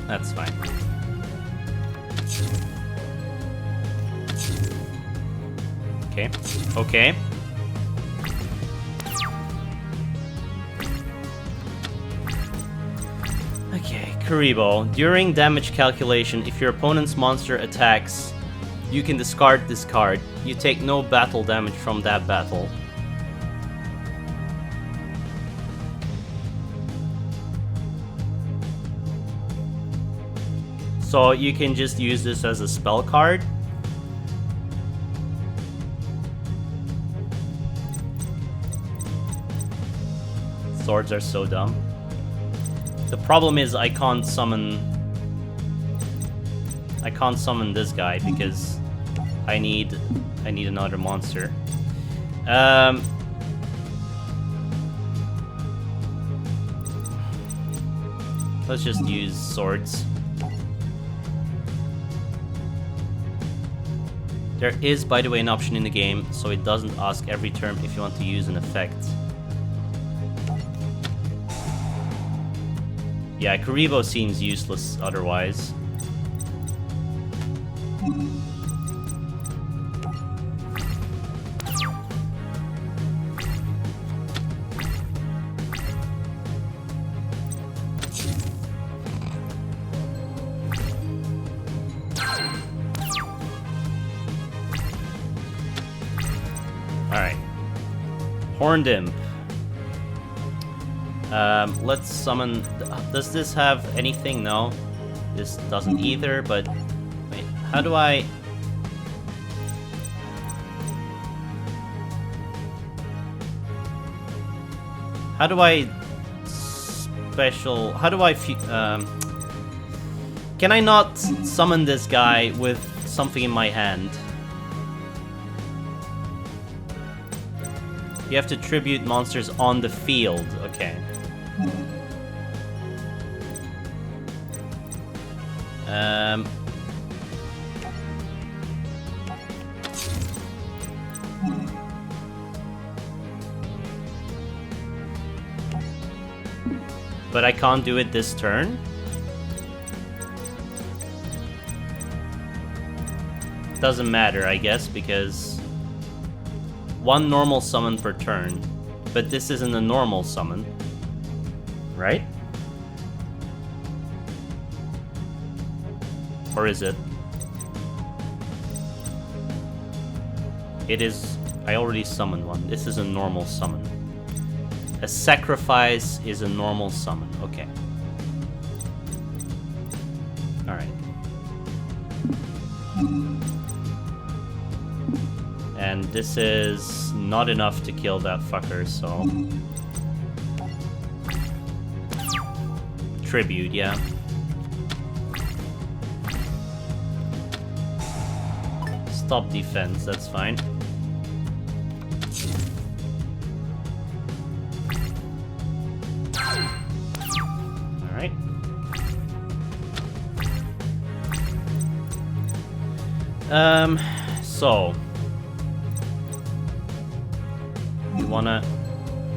That's fine. Okay. Okay. Okay, Karibo. During damage calculation, if your opponent's monster attacks, you can discard this card. You take no battle damage from that battle. So you can just use this as a spell card. Swords are so dumb. The problem is I can't summon this guy because I need another monster. Let's just use swords. There is, by the way, an option in the game, so it doesn't ask every turn if you want to use an effect. Yeah, Karibo seems useless otherwise. Alright. Horned Imp. Let's summon... Does this have anything? No. This doesn't either, but... Wait, how do I... How do I... Special... How do I... Can I not summon this guy with something in my hand? You have to tribute monsters on the field. Okay. But I can't do it this turn? Doesn't matter, I guess, because... 1 normal summon per turn. But this isn't a normal summon. Right? Or is it? It is... I already summoned one. This is a normal summon. A sacrifice is a normal summon. Okay. Alright. And this is not enough to kill that fucker, so... Tribute, yeah. Stop defense, that's fine. Alright. So... You wanna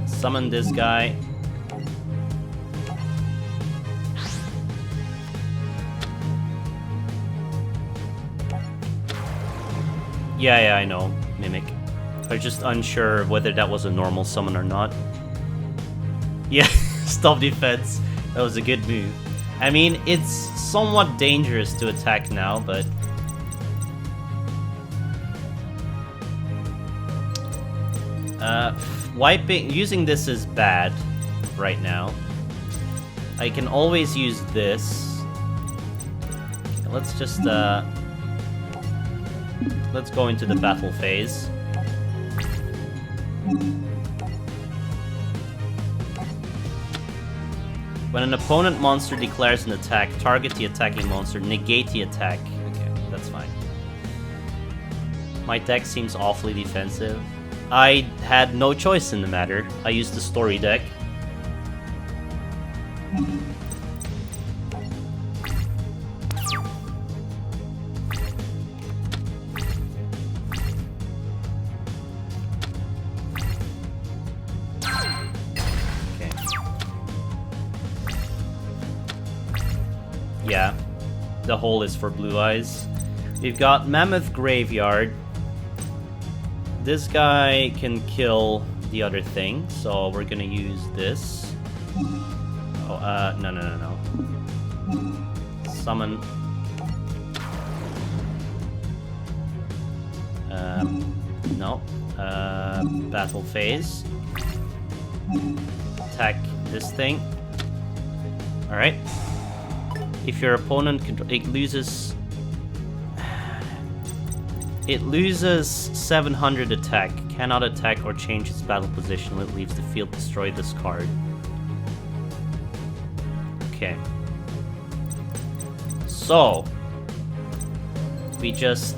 summon this guy. Yeah, I know. Mimic. I was just unsure whether that was a normal summon or not. Yeah, stop defense. That was a good move. I mean, it's somewhat dangerous to attack now, but... using this is bad right now. I can always use this. Okay, let's just, let's go into the battle phase. When an opponent monster declares an attack, target the attacking monster, negate the attack. Okay, that's fine. My deck seems awfully defensive. I had no choice in the matter. I used the story deck. Okay. Yeah, the hole is for blue eyes. We've got Mammoth Graveyard. This guy can kill the other thing, so we're gonna use this. Oh, no. Summon. No. Battle phase. Attack this thing. Alright. If your opponent it loses 700 attack, cannot attack or change its battle position when it leaves the field, destroy this card. Okay. So, we just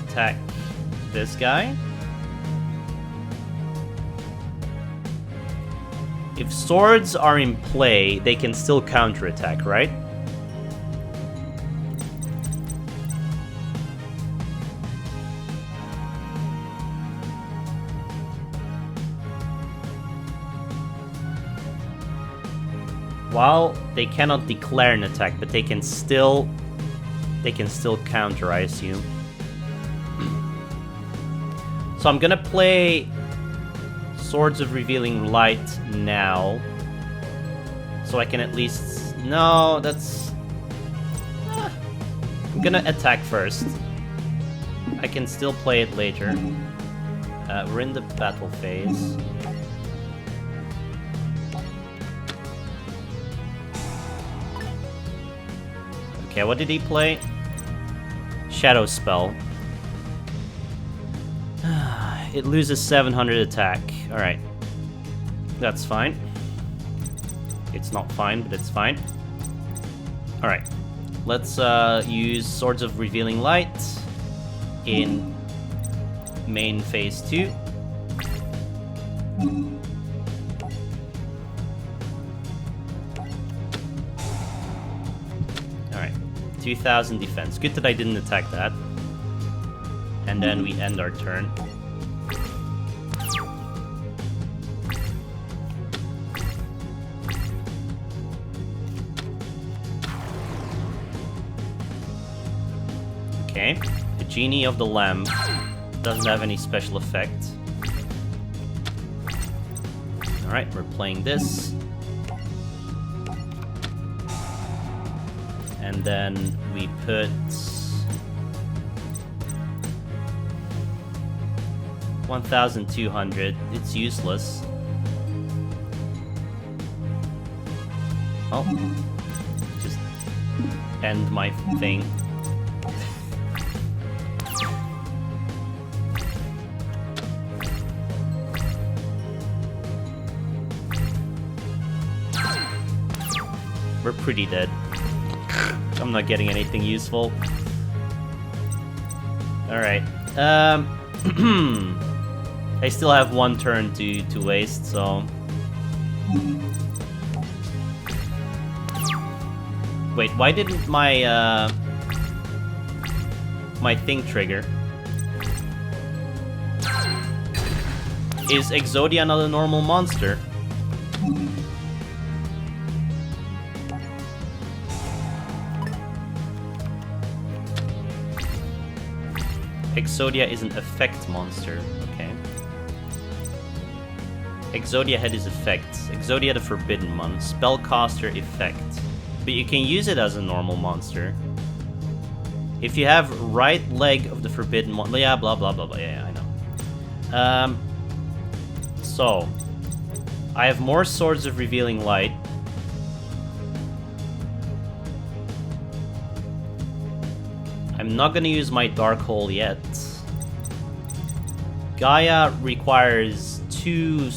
attack this guy. If swords are in play, they can still counterattack, right? While they cannot declare an attack, but they can still counter, I assume. So I'm gonna play Swords of Revealing Light now, so I can at least... No, that's... I'm gonna attack first. I can still play it later. We're in the battle phase. Okay, what did he play? Shadow Spell. It loses 700 attack. Alright. That's fine. It's not fine, but it's fine. Alright. Let's use Swords of Revealing Light in main phase 2. Alright. 2000 defense. Good that I didn't attack that. And then we end our turn. Okay, the Genie of the Lamb doesn't have any special effect. Alright, we're playing this. And then we put... 1,200. It's useless. Oh. Just end my thing. We're pretty dead. I'm not getting anything useful. Alright. I still have one turn to waste, so... Wait, why didn't my, my thing trigger? Is Exodia not a normal monster? Exodia is an effect monster. Okay. Exodia had his effects. Exodia the Forbidden One. Spellcaster effect. But you can use it as a normal monster. If you have right leg of the Forbidden One... Yeah, blah, blah, blah, blah. Yeah, I know. So... I have more Swords of Revealing Light. I'm not gonna use my Dark Hole yet. Gaia requires two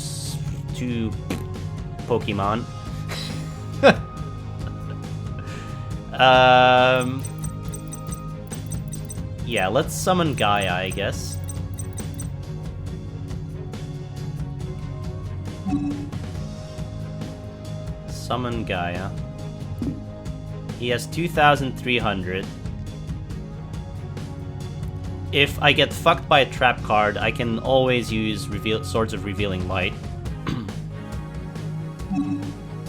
Pokemon. Yeah, let's summon Gaia, I guess. Summon Gaia. He has 2,300. If I get fucked by a trap card, I can always use Swords of Revealing Light.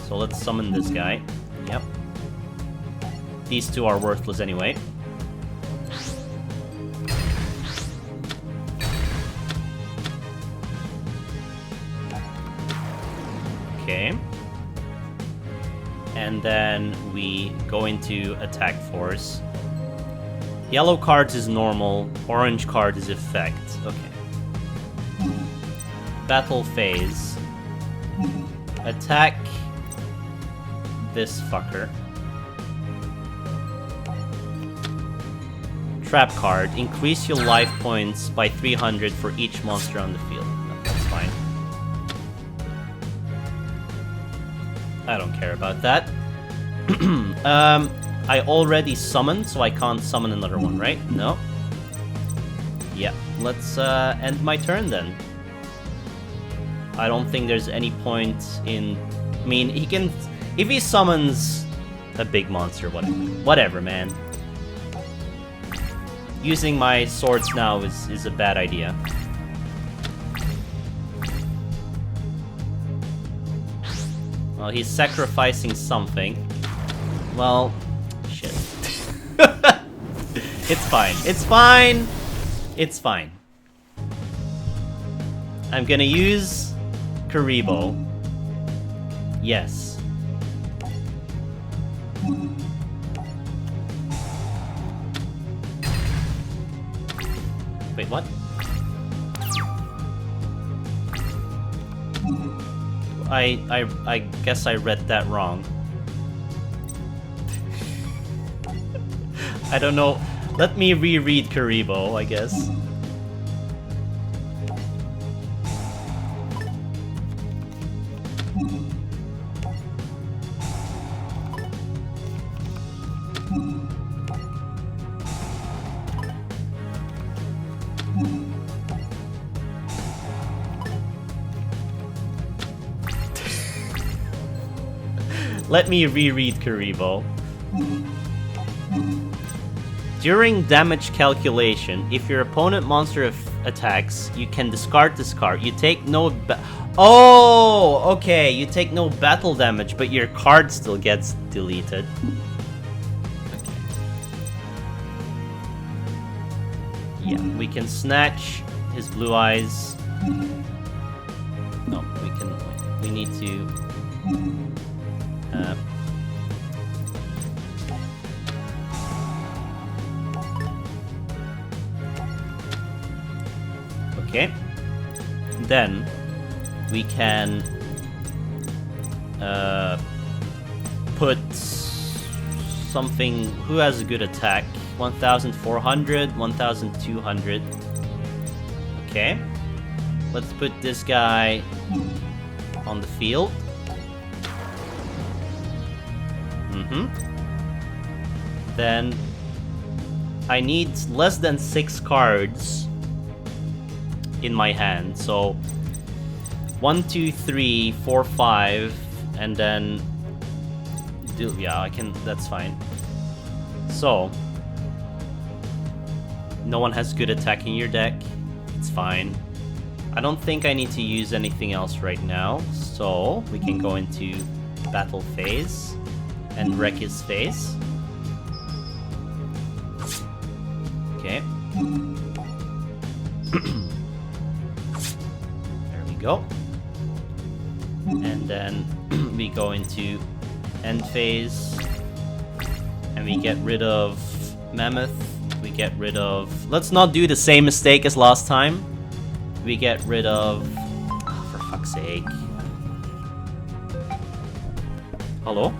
So let's summon this guy. Yep. These two are worthless anyway. Okay. And then we go into attack force. Yellow cards is normal, orange card is effect. Okay. Battle phase. Attack this fucker. Trap card. Increase your life points by 300 for each monster on the field. That's fine. I don't care about that. I already summoned, so I can't summon another one, right? No? Yeah, let's end my turn then. I don't think there's any point in... I mean, he can... If he summons a big monster, whatever, man. Using my swords now is a bad idea. Well, he's sacrificing something. Well, shit. It's fine. It's fine. It's fine. I'm gonna use Karibo. Yes. Wait, what? I guess I read that wrong. I don't know. Let me reread Karibo, I guess. Let me reread Karibo. During damage calculation, if your opponent monster attacks, you can discard this card. You take no Oh, okay. You take no battle damage, but your card still gets deleted. Okay. Yeah, we can snatch his blue eyes. No, we can... We need to... Okay. Then we can put something. Who has a good attack? 1,400, 1,200. Okay. Let's put this guy on the field. Then I need less than 6 cards in my hand. So 1, 2, 3, 4, 5, and then yeah, I can. That's fine. So no one has good attack in your deck. It's fine. I don't think I need to use anything else right now. So we can go into battle phase and wreck his face. Okay. There we go. And then we go into end phase. And we get rid of Mammoth. We get rid of... Let's not do the same mistake as last time. We get rid of... Oh, for fuck's sake. Hello?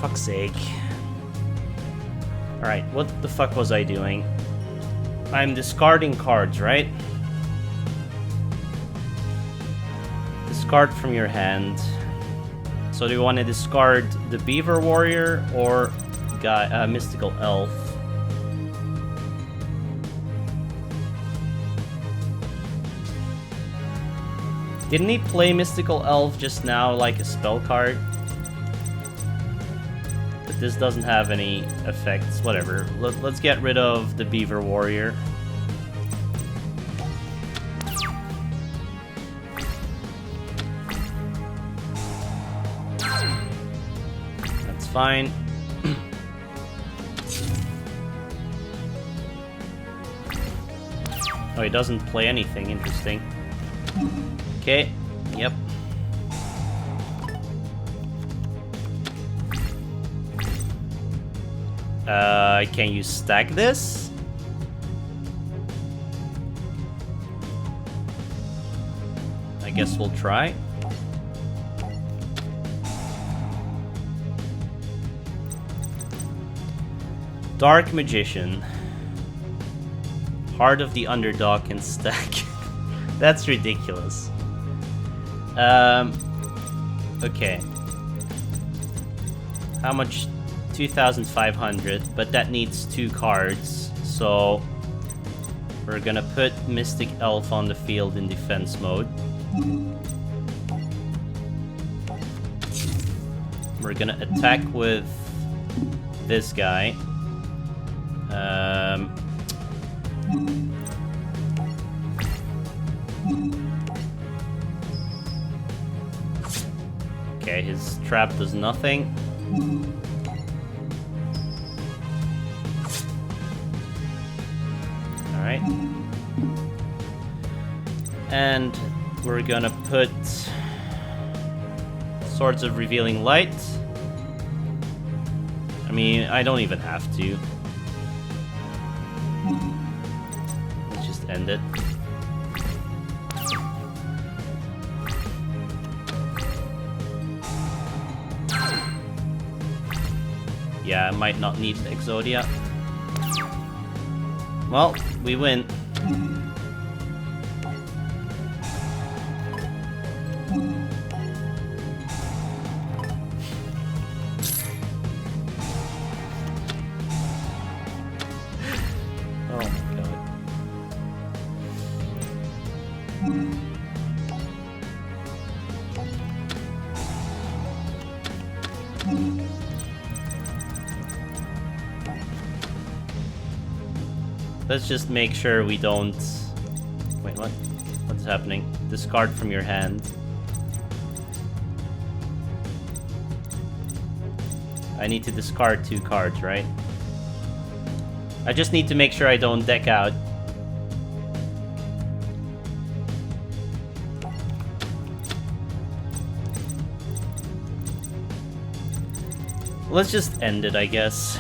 fuck's sake. Alright, what the fuck was I doing? I'm discarding cards, right? Discard from your hand. So do you want to discard the Beaver Warrior or Mystical Elf? Didn't he play Mystical Elf just now like a spell card? But this doesn't have any effects, whatever. Let's get rid of the Beaver Warrior. That's fine. Oh, he doesn't play anything, interesting. Okay, yep. Can you stack this? I guess we'll try. Dark Magician. Heart of the Underdog can stack. That's ridiculous. Okay. How much? 2,500, but that needs 2 cards, so we're gonna put Mystic Elf on the field in defense mode. We're gonna attack with this guy. Okay, his trap does nothing. Alright. And we're gonna put Swords of Revealing Light. I mean, I don't even have to. Let's just end it. Yeah, I might not need Exodia. Well, we win. Oh my god. Let's just make sure we don't... Wait, what? What's happening? Discard from your hand. I need to discard 2 cards, right? I just need to make sure I don't deck out. Let's just end it, I guess.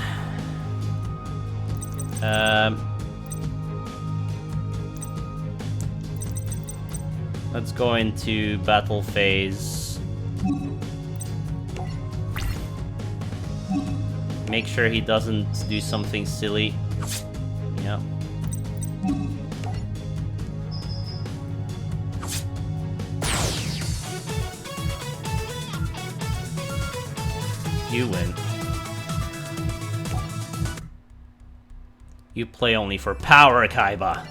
Let's go into battle phase. Make sure he doesn't do something silly. Yeah. You win. You play only for power, Kaiba.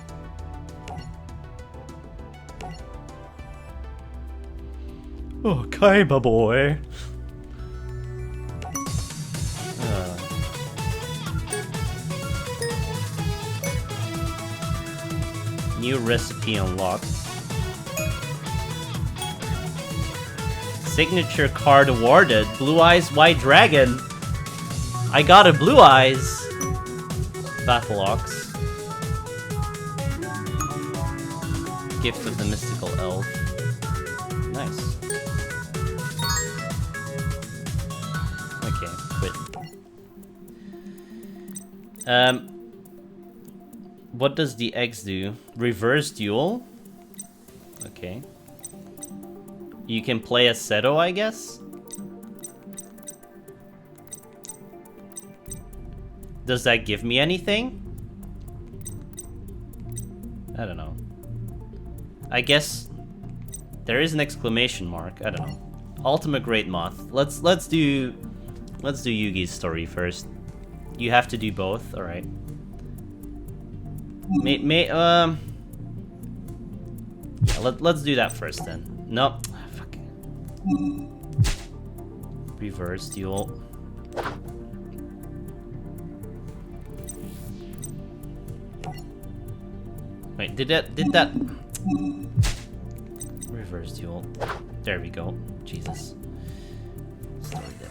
Oh, Kaiba boy. New recipe unlocked. Signature card awarded. Blue Eyes White Dragon. I got a Blue Eyes. Battle Ox. Gift of the Mystical Elf. Nice. Okay, quit. What does the X do? Reverse duel? Okay. You can play as Seto, I guess? Does that give me anything? I don't know. I guess There is an exclamation mark. I don't know. Ultimate Great Moth. Let's do Yugi's story first. You have to do both. All right. Yeah, let's do that first then. No. Fuck. Reverse duel. Wait, did that reverse duel? There we go. Jesus. Story deck.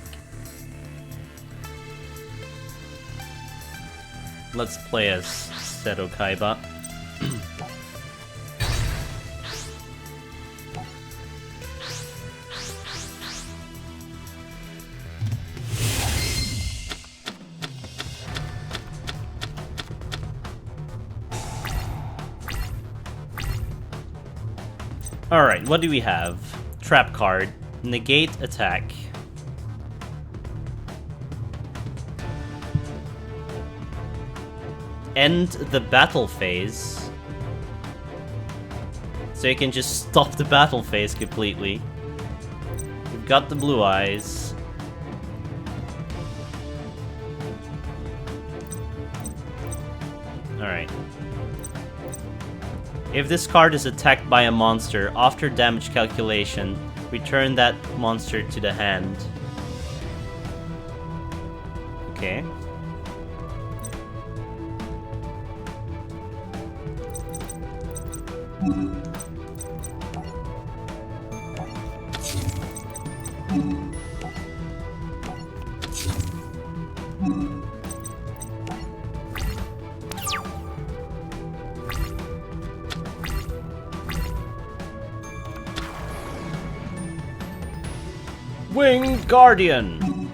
Let's play as Seto Kaiba. Alright, what do we have? Trap card. Negate attack. End the battle phase. So you can just stop the battle phase completely. We've got the blue eyes. Alright. If this card is attacked by a monster, after damage calculation, return that monster to the hand. Okay. Winged Guardian!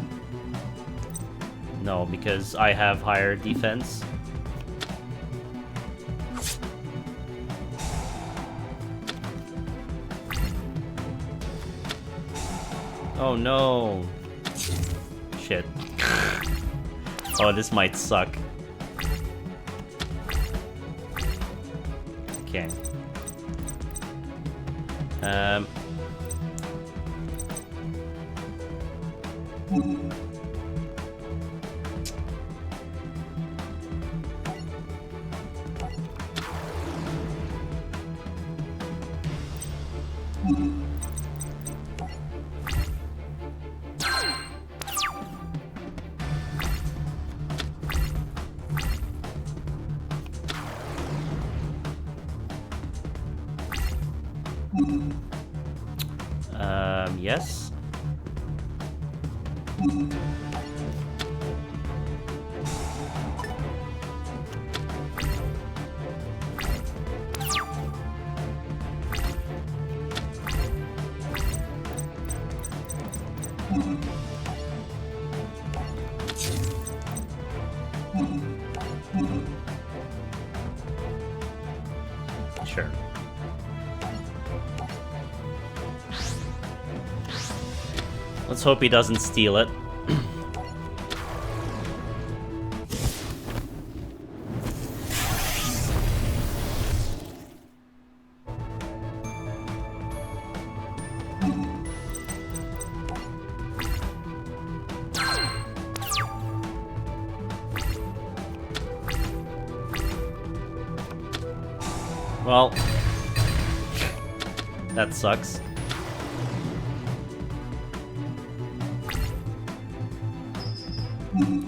No, because I have higher defense. Oh no. Shit. Oh, this might suck. Okay. Yes. Sure. Let's hope he doesn't steal it. Well, that sucks.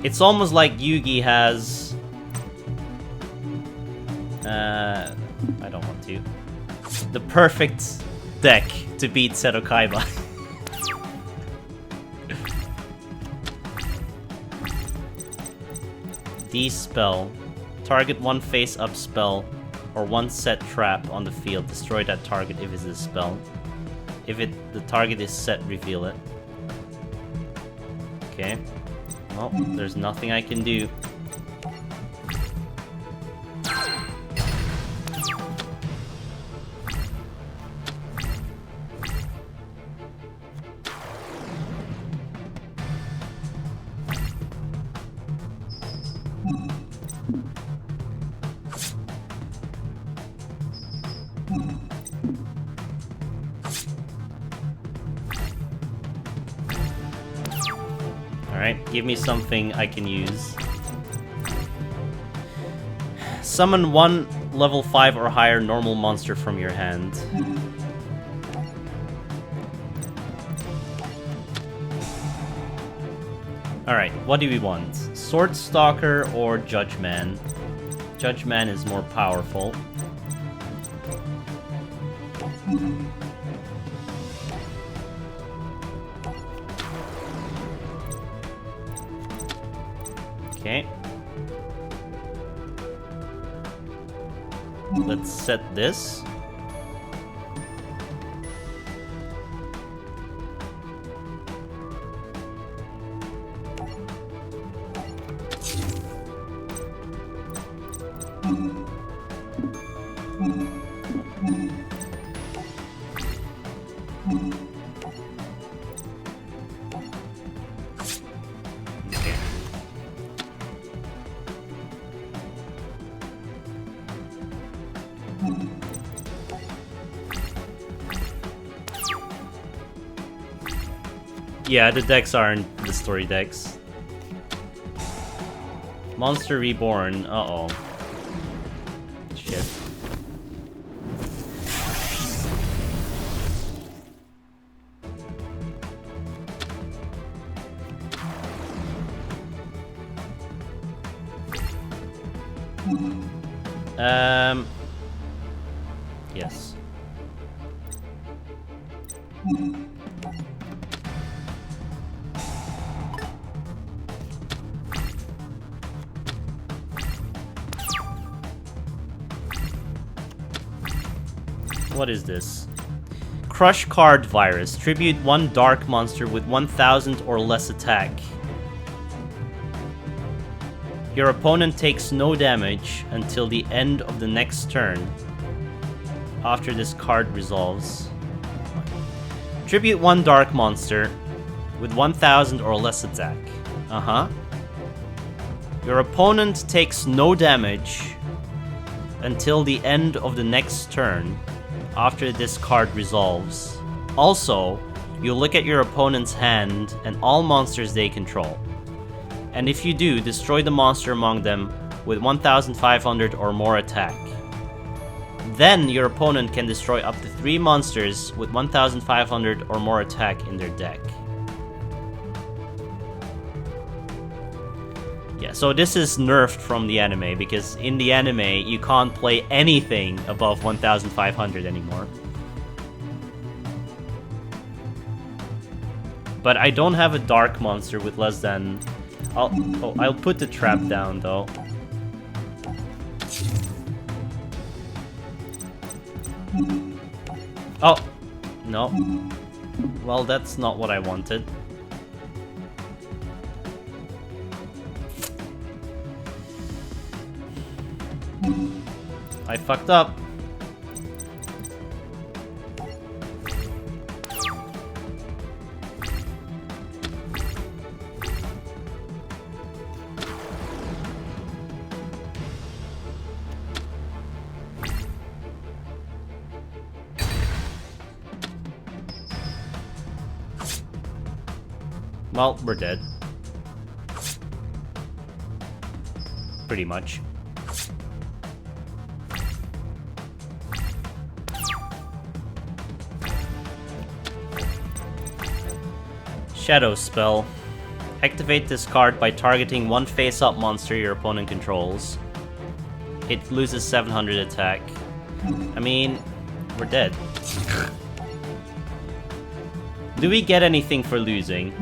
It's almost like Yugi has... I don't want to. The perfect deck to beat Seto Kaiba. D-spell. Target one face-up spell or one set trap on the field. Destroy that target if it's a spell. If the target is set, reveal it. Okay. Well, there's nothing I can do. Alright, give me something I can use. Summon one level 5 or higher normal monster from your hand. Alright, what do we want? Sword Stalker or Judge Man? Judge Man is more powerful. Okay. Let's set this. Yeah, the decks aren't the story decks. Monster Reborn. Uh-oh. Shit. Yes. What is this? Crush Card Virus. Tribute one dark monster with 1000 or less attack. Your opponent takes no damage until the end of the next turn. After this card resolves. Tribute one dark monster with 1000 or less attack. Uh-huh. Your opponent takes no damage until the end of the next turn. After this card resolves. Also, you look at your opponent's hand and all monsters they control. And if you do, destroy the monster among them with 1500 or more attack. Then your opponent can destroy up to 3 monsters with 1500 or more attack in their deck. Yeah, so this is nerfed from the anime, because in the anime you can't play anything above 1500 anymore. But I don't have a dark monster with less than... I'll put the trap down though. Oh, no. Well, that's not what I wanted. I fucked up. Well, we're dead. Pretty much. Shadow Spell. Activate this card by targeting one face-up monster your opponent controls. It loses 700 attack. I mean, we're dead. Do we get anything for losing?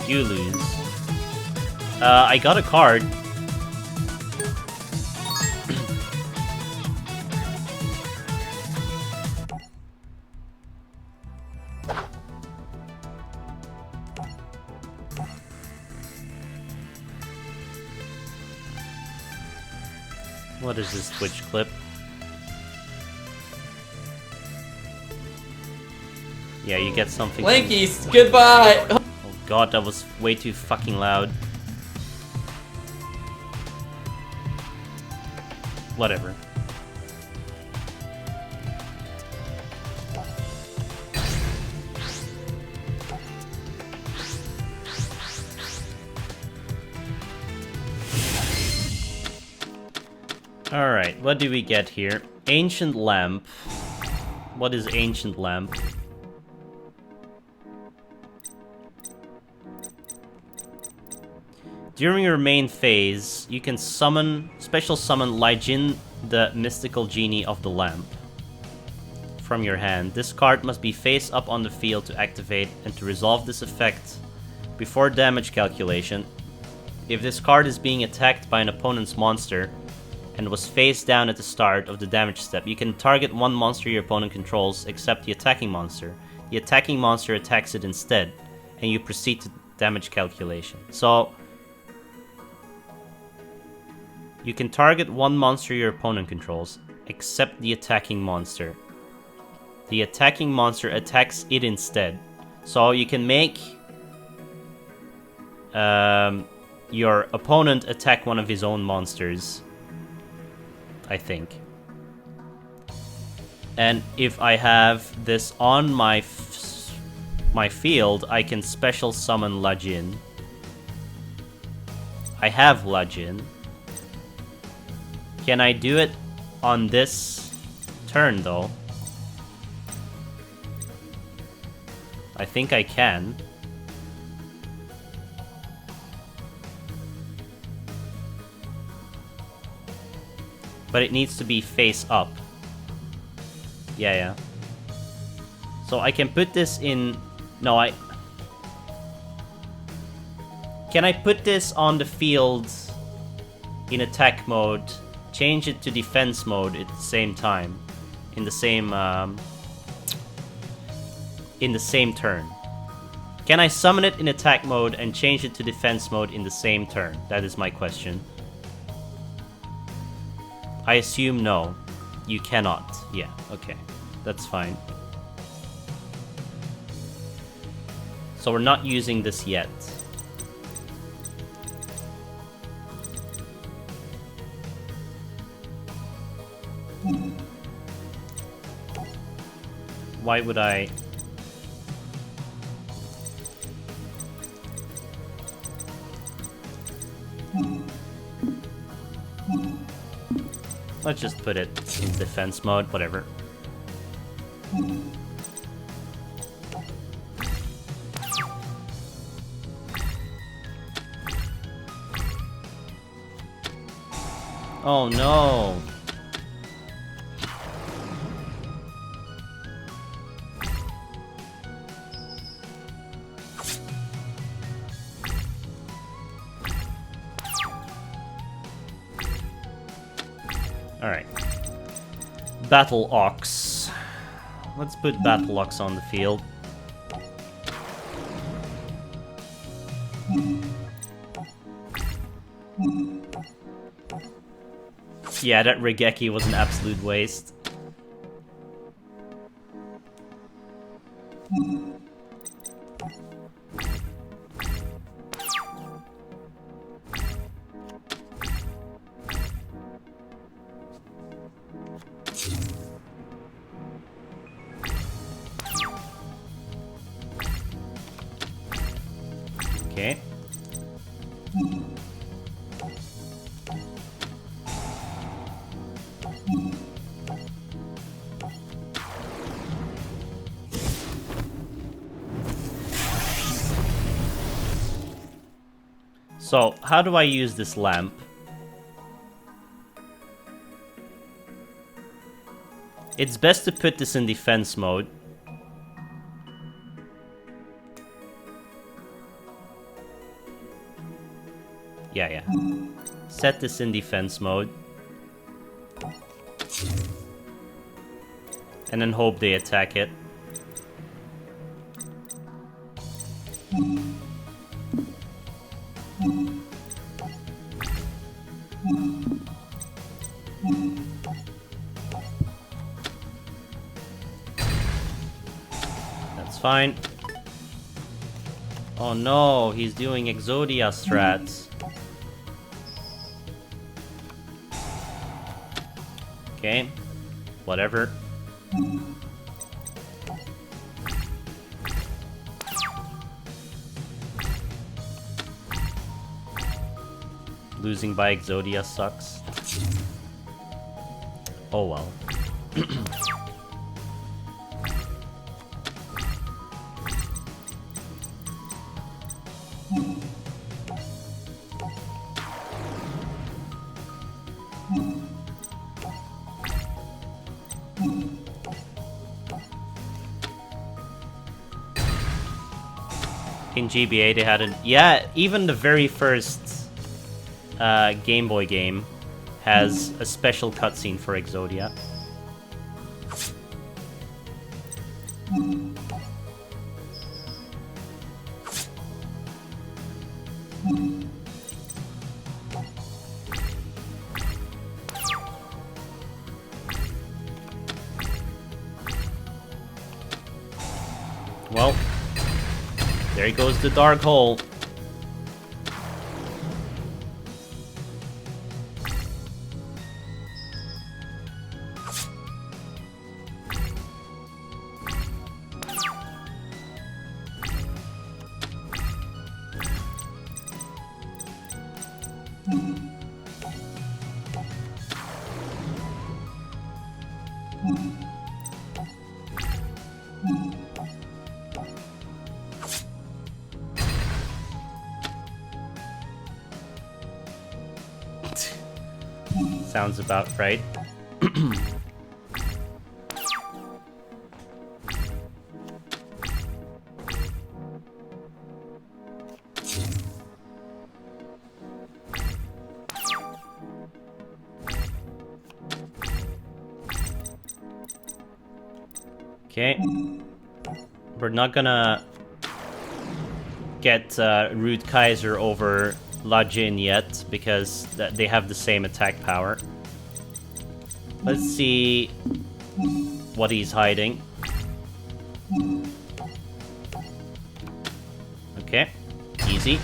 You lose. I got a card. What is this Twitch clip? Yeah, you get something. Lankies, goodbye! Oh god, that was way too fucking loud. Whatever. Alright, what do we get here? Ancient Lamp. What is Ancient Lamp? During your main phase, you can special summon Lai Jin, the mystical genie of the lamp, from your hand. This card must be face up on the field to activate, and to resolve this effect before damage calculation. If this card is being attacked by an opponent's monster, and was face down at the start of the damage step, you can target one monster your opponent controls except the attacking monster. The attacking monster attacks it instead, and you proceed to damage calculation. So, you can target one monster your opponent controls, except the attacking monster. The attacking monster attacks it instead. So you can make your opponent attack one of his own monsters, I think. And if I have this on my field, I can special summon La Jin. I have La Jin. Can I do it on this turn, though? I think I can. But it needs to be face up. Yeah. So I can put this in... No, Can I put this on the field in attack mode, change it to defense mode at the same time, in the same turn? Can I summon it in attack mode and change it to defense mode in the same turn? That is my question. I assume no. You cannot. Yeah, okay. That's fine. So we're not using this yet. Why would I... Let's just put it in defense mode, whatever. Oh no! Alright. Battle Ox. Let's put Battle Ox on the field. Yeah, that Regeki was an absolute waste. Okay. So, how do I use this lamp? It's best to put this in defense mode. Yeah. Set this in defense mode. And then hope they attack it. That's fine. Oh no, he's doing Exodia strats. Okay, whatever. Losing by Exodia sucks. Oh well. In GBA they had yeah, even the very first Game Boy game has a special cutscene for Exodia. Well, there goes the dark hole. Sounds about right. Okay. We're not gonna get Root Kaiser over La Jin yet, because they have the same attack power. Let's see what he's hiding. Okay, easy.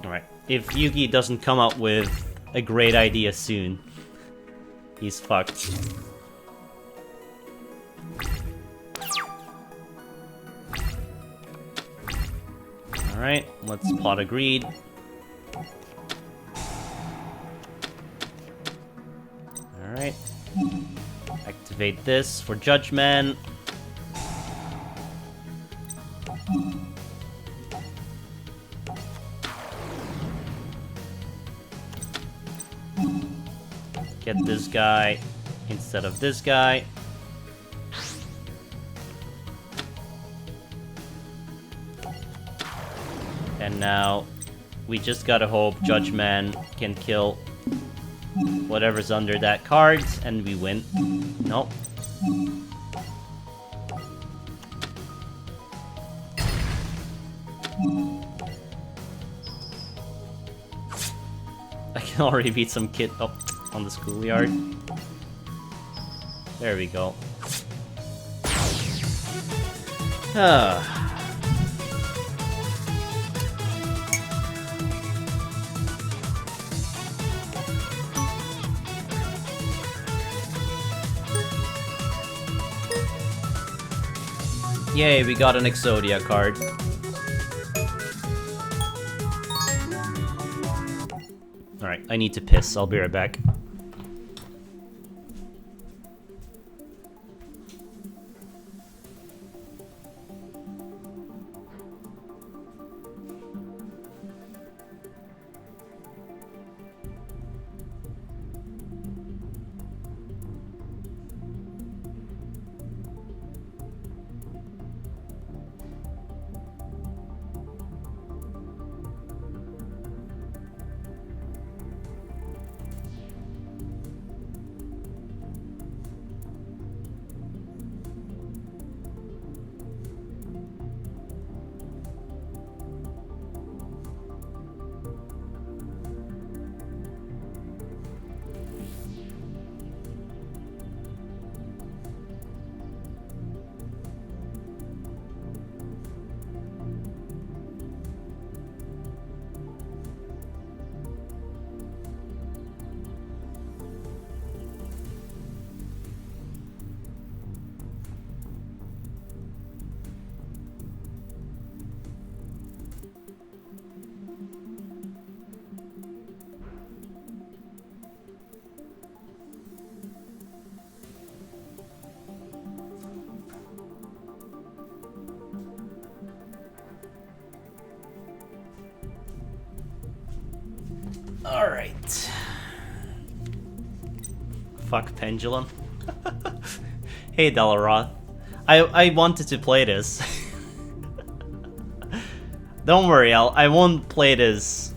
Alright, if Yugi doesn't come up with a great idea soon, he's fucked. Alright, let's Pot of Greed. Alright. Activate this for Judgment. Get this guy instead of this guy. And now we just gotta hope Judgment can kill whatever's under that card, and we win. Nope. I can already beat some kid up on the schoolyard. There we go. Yay, we got an Exodia card. Alright, I need to piss. I'll be right back. Alright. Fuck Pendulum. Hey Dalaroth. I wanted to play this. Don't worry, I won't play this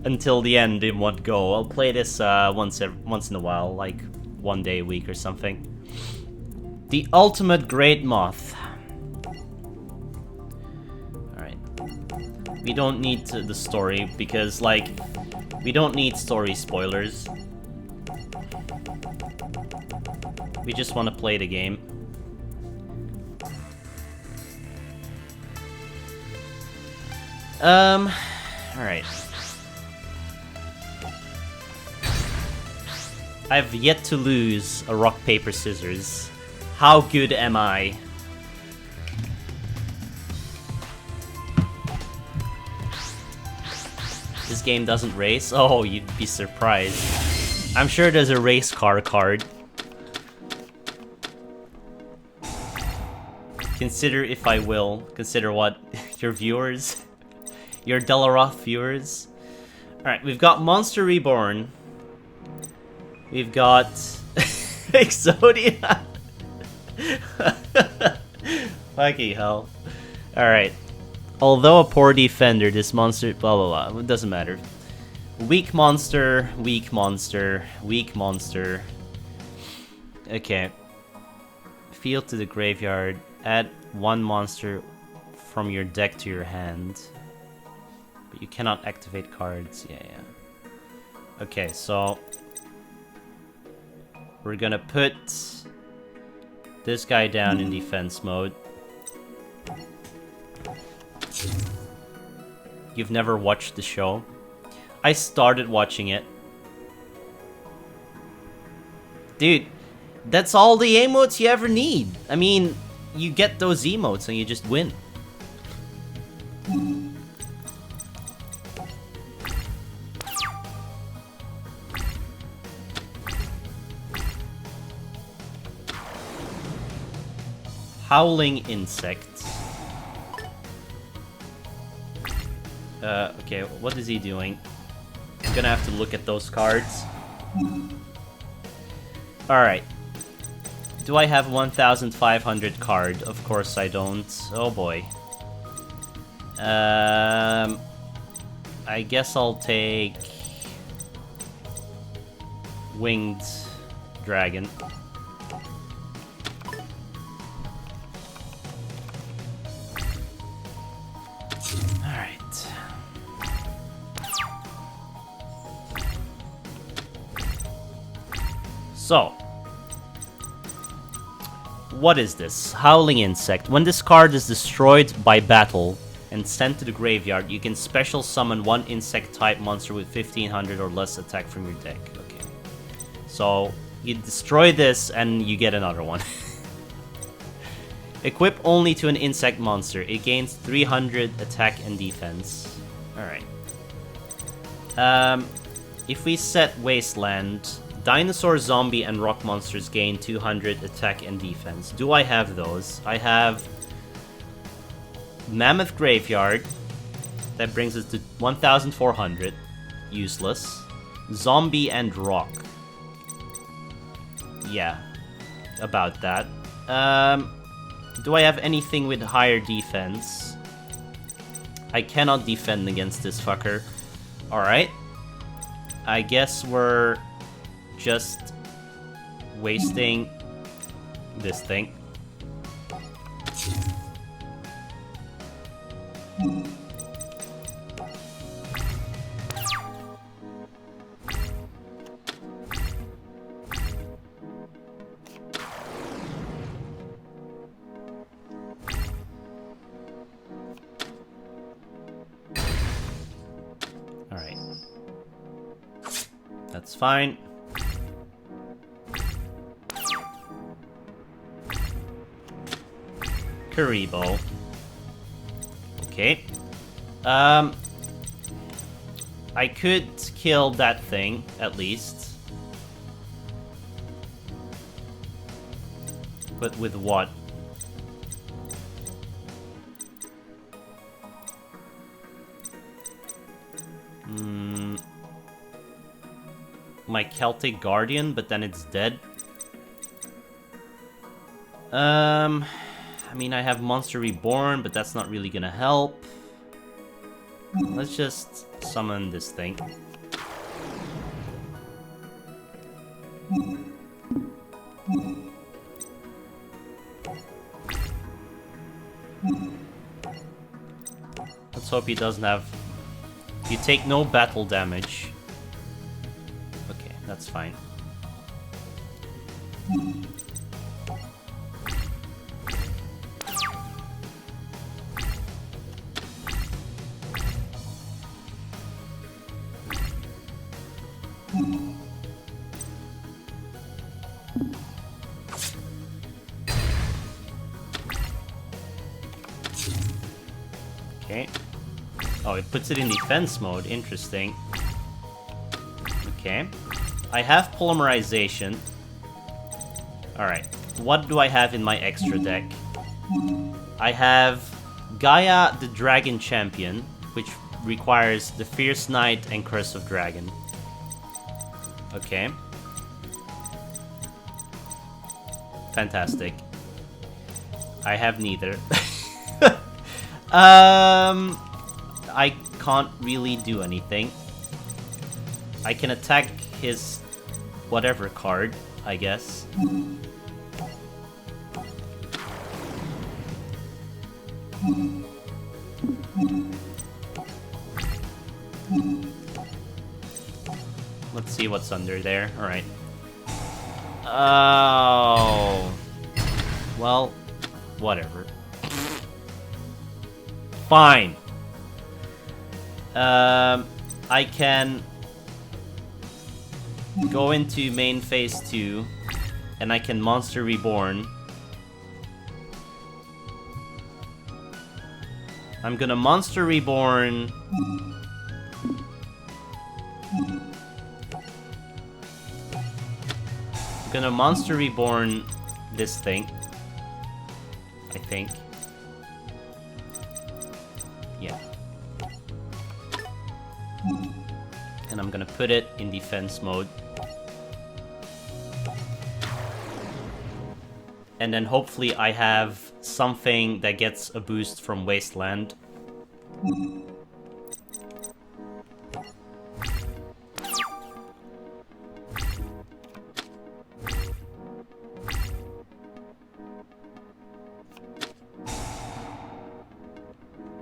until the end in one go. I'll play this once in a while, like one day a week or something. The Ultimate Great Moth. Alright. We don't need the story, because, like, we don't need story spoilers. We just want to play the game. Alright. I've yet to lose a rock, paper, scissors. How good am I? This game doesn't race? Oh, you'd be surprised. I'm sure there's a race car card. Consider if I will. Consider what? Your viewers? Your Dalaroth viewers? Alright, we've got Monster Reborn. We've got Exodia. Fucking hell. Alright. Although a poor defender, this monster... blah blah blah. It doesn't matter. Weak monster, weak monster, weak monster. Okay. Field to the graveyard. Add one monster from your deck to your hand. But you cannot activate cards. Yeah. Okay, so... we're gonna put this guy down in defense mode. You've never watched the show? I started watching it. Dude, that's all the emotes you ever need. I mean, you get those emotes and you just win. Howling Insect. Okay, what is he doing? I'm gonna have to look at those cards. Alright. Do I have 1,500 card? Of course I don't. Oh boy. I guess I'll take... Winged Dragon. So, what is this? Howling Insect. When this card is destroyed by battle and sent to the graveyard, you can special summon one insect-type monster with 1500 or less attack from your deck. Okay. So, you destroy this and you get another one. Equip only to an insect monster. It gains 300 attack and defense. Alright. If we set Wasteland... Dinosaur, zombie, and rock monsters gain 200 attack and defense. Do I have those? I have Mammoth Graveyard. That brings us to 1,400. Useless. Zombie and rock. Yeah. About that. Do I have anything with higher defense? I cannot defend against this fucker. Alright. I guess we're... just wasting this thing. Alright. That's fine. Karibo. Okay. I could kill that thing, at least. But with what? my Celtic Guardian, but then it's dead. I mean, I have Monster Reborn, but that's not really gonna help. Let's just summon this thing. Let's hope he doesn't have... You take no battle damage. Okay, that's fine. Okay. Oh, it puts it in defense mode. Interesting. Okay. I have polymerization. Alright. What do I have in my extra deck? I have Gaia the Dragon Champion, which requires the Fierce Knight and Curse of Dragon. Okay. Fantastic. I have neither. I can't really do anything. I can attack his whatever card, I guess. Let's see what's under there. Alright. Oh. Well, whatever. Fine. I can go into main phase 2, and I can Monster Reborn. I'm gonna Monster Reborn. I'm gonna Monster Reborn this thing, I think. Yeah. And I'm gonna put it in defense mode. And then hopefully I have something that gets a boost from Wasteland.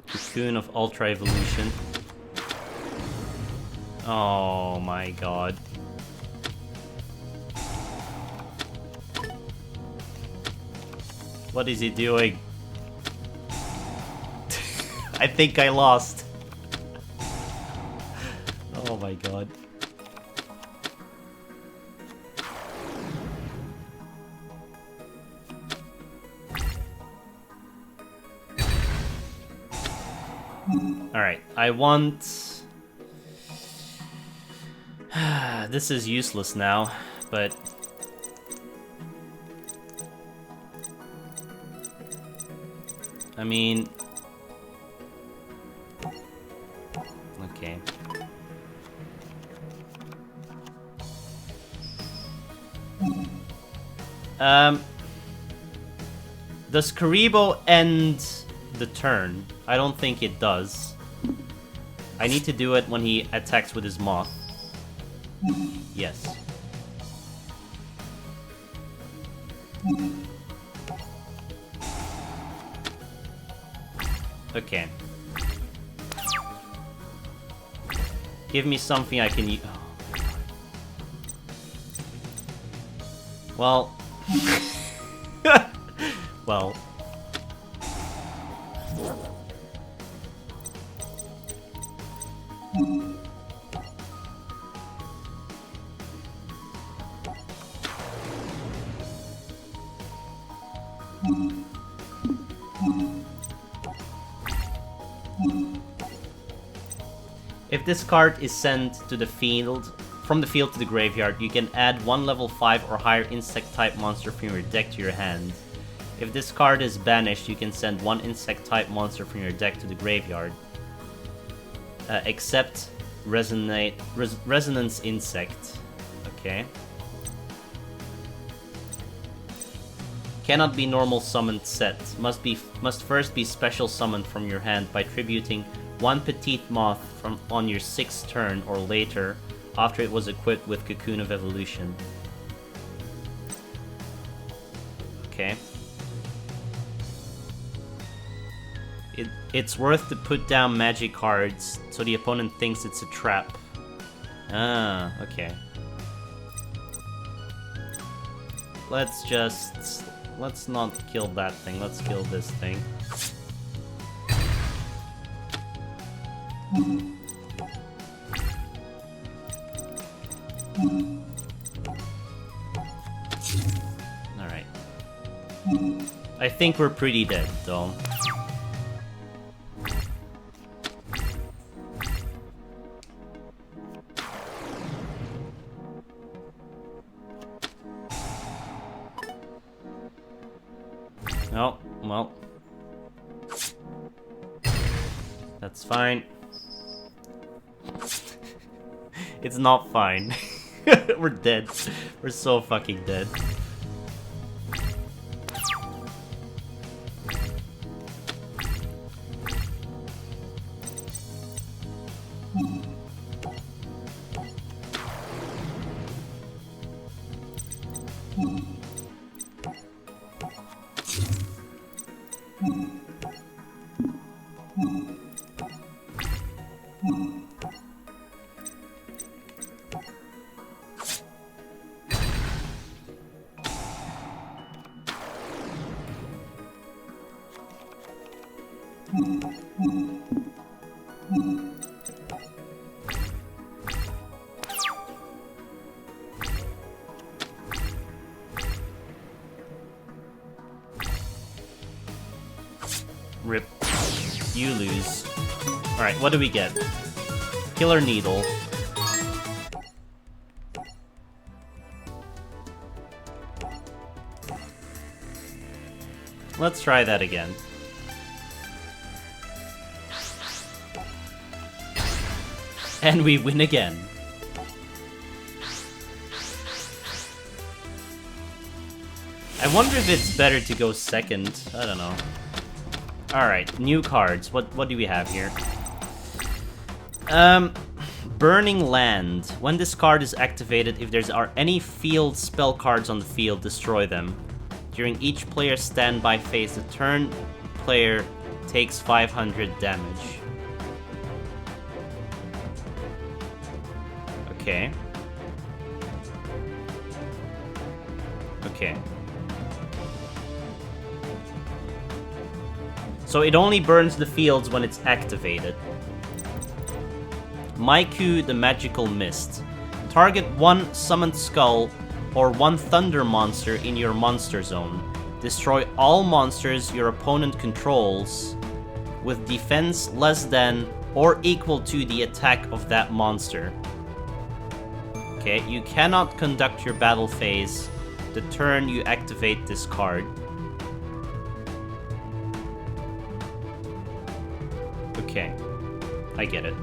Cocoon of Ultra Evolution. Oh my god. What is he doing? I think I lost. Oh my god. Alright, I want... This is useless now, but... I mean... Okay. Does Karibo end the turn? I don't think it does. I need to do it when he attacks with his moth. Yes. Okay. Give me something I can use. Oh. Well. Well. If this card is sent to the field, from the field to the graveyard, you can add one level 5 or higher insect-type monster from your deck to your hand. If this card is banished, you can send one insect-type monster from your deck to the graveyard. Except Resonance Insect. Okay. Cannot be normal summoned set. Must first be special summoned from your hand by tributing one Petite Moth from on your 6th turn or later after it was equipped with Cocoon of Evolution. Okay. It's worth to put down magic cards so the opponent thinks it's a trap. Ah, okay. Let's not kill that thing. Let's kill this thing. Alright. I think we're pretty dead, though. Oh, well. That's fine. It's not fine. We're dead. We're so fucking dead. Rip. You lose. Alright, what do we get? Killer Needle. Let's try that again. And we win again. I wonder if it's better to go second. I don't know. Alright, new cards. What do we have here? Burning Land. When this card is activated, if there are any field spell cards on the field, destroy them. During each player's standby phase, the turn player takes 500 damage. Okay. Okay. So it only burns the fields when it's activated. Maiku the Magical Mist. Target one Summoned Skull or one Thunder monster in your monster zone. Destroy all monsters your opponent controls with defense less than or equal to the attack of that monster. Okay, you cannot conduct your battle phase the turn you activate this card. Okay, I get it.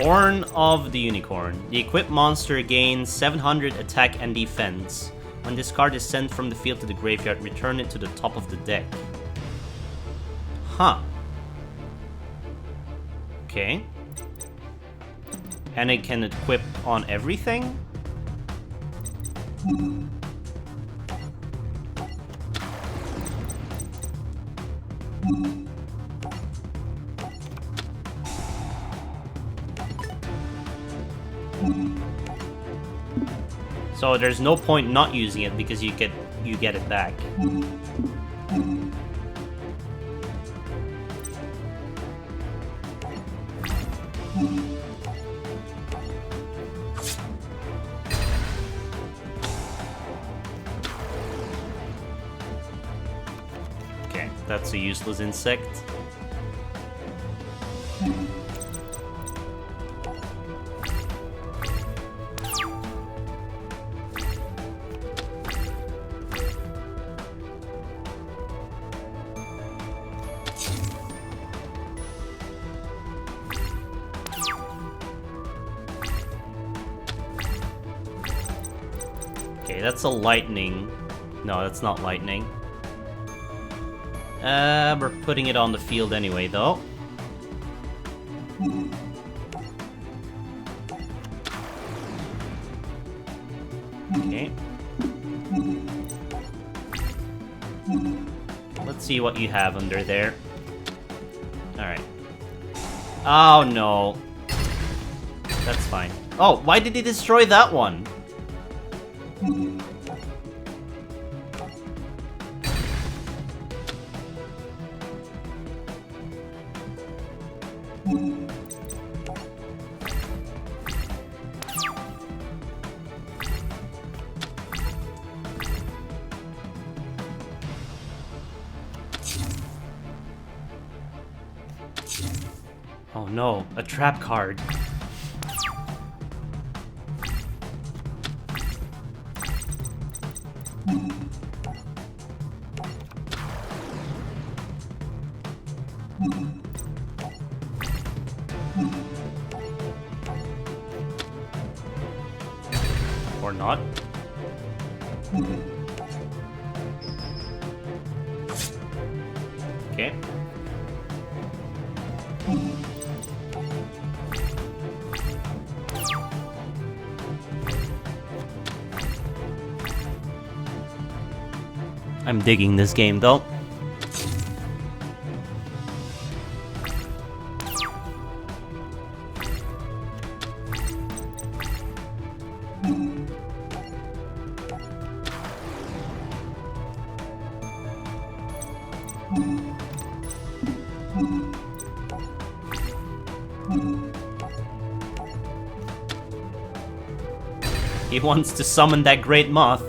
Horn of the Unicorn. The equipped monster gains 700 attack and defense. When this card is sent from the field to the graveyard, return it to the top of the deck. Huh. Okay. And it can equip on everything? So there's no point not using it because you get it back. Okay, that's a useless insect. Okay, that's a lightning. No, that's not lightning. We're putting it on the field anyway, though. Okay. Let's see what you have under there. Alright. Oh, no. That's fine. Oh, why did he destroy that one? Oh no, a trap card. Or not. Okay. I'm digging this game though. He wants to summon that great moth.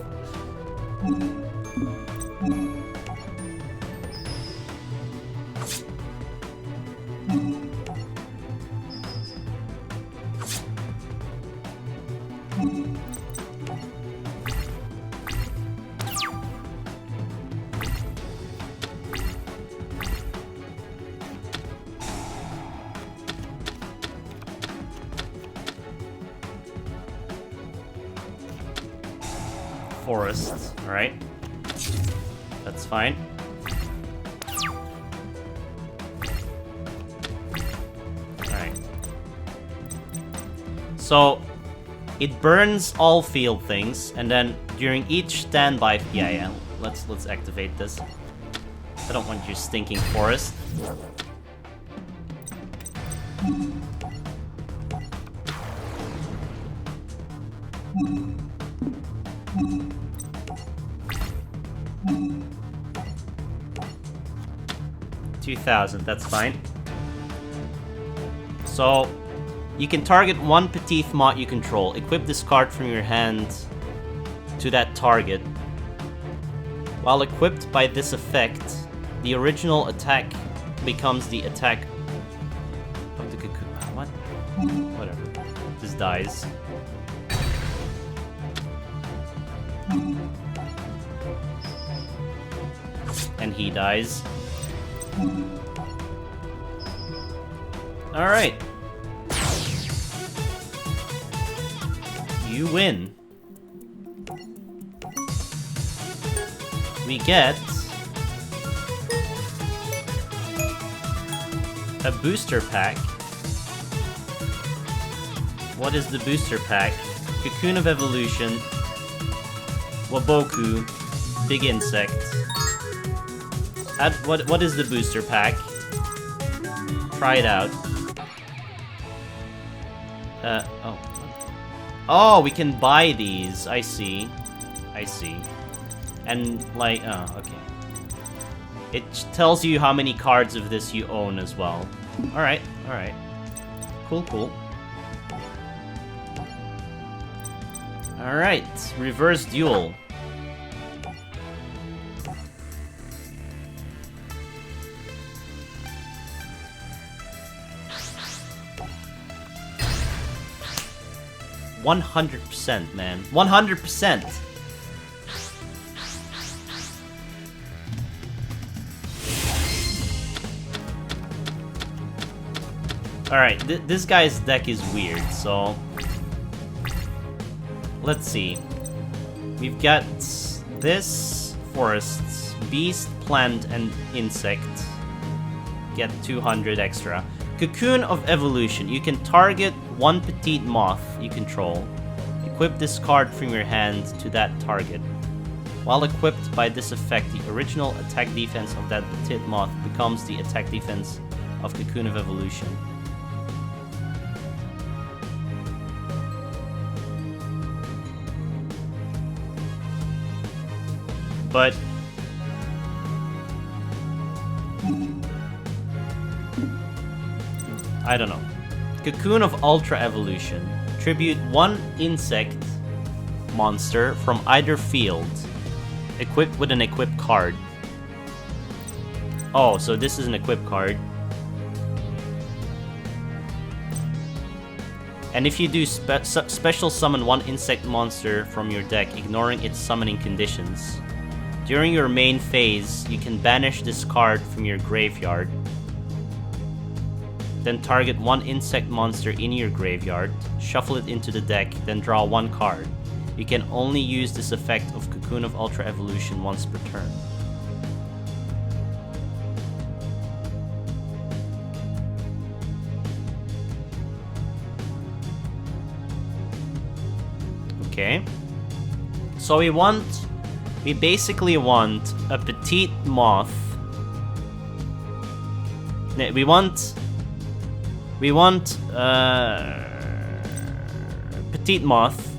Forest, alright. That's fine. Alright. So, it burns all field things, and then during each standby... Yeah, let's activate this. I don't want your stinking forest. 2,000, that's fine. So, you can target one Petite Mott you control. Equip this card from your hand to that target. While equipped by this effect, the original attack becomes the attack of the cocoon. What? Whatever. This dies. And he dies. Alright. You win. We get a booster pack. What is the booster pack? Cocoon of Evolution, Waboku, Big Insect. What is the booster pack? Try it out. Oh. Oh, we can buy these. I see. I see. And, like, oh, okay. It tells you how many cards of this you own as well. Alright, alright. Cool, cool. Alright, reverse duel. 100%, man. 100%! Alright, this guy's deck is weird, so... Let's see. We've got this, forests, beast, plant, and insect. Get 200 extra. Cocoon of Evolution. You can target one petite moth you control. Equip this card from your hand to that target. While equipped by this effect, the original attack defense of that petite moth becomes the attack defense of Cocoon of Evolution. But I don't know. Cocoon of Ultra Evolution. Tribute one insect monster from either field, equipped with an equipped card. Oh, so this is an equipped card. And if you do special summon one insect monster from your deck, ignoring its summoning conditions, during your main phase, you can banish this card from your graveyard. Then target one insect monster in your graveyard, shuffle it into the deck, then draw one card. You can only use this effect of Cocoon of Ultra Evolution once per turn. Okay. So we basically want a petite moth. We want petite moth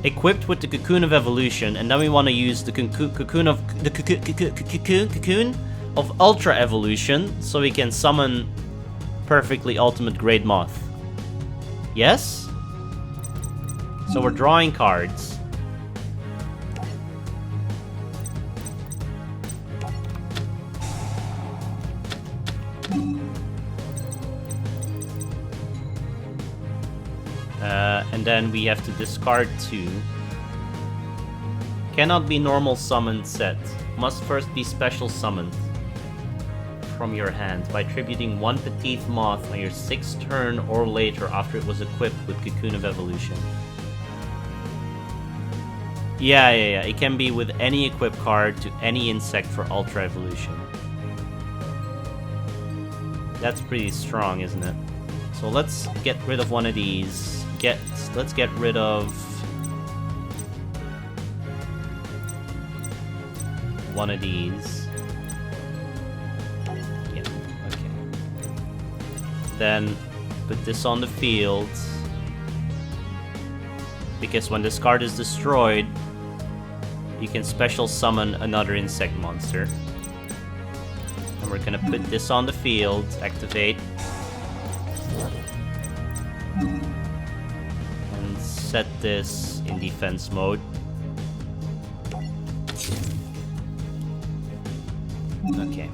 equipped with the Cocoon of Evolution, and then we want to use the cocoon of Ultra Evolution so we can summon perfectly ultimate grade moth. Yes? So we're drawing cards. And then we have to discard 2. Cannot be normal summoned set. Must first be special summoned from your hand by tributing one petite moth on your 6th turn or later after it was equipped with Cocoon of Evolution. Yeah. It can be with any equipped card to any insect for Ultra Evolution. That's pretty strong, isn't it? So let's get rid of one of these. Let's get rid of one of these. Yeah, okay. Then put this on the field, because when this card is destroyed, you can special summon another insect monster. And we're gonna put this on the field, activate. Set this in defense mode. Okay.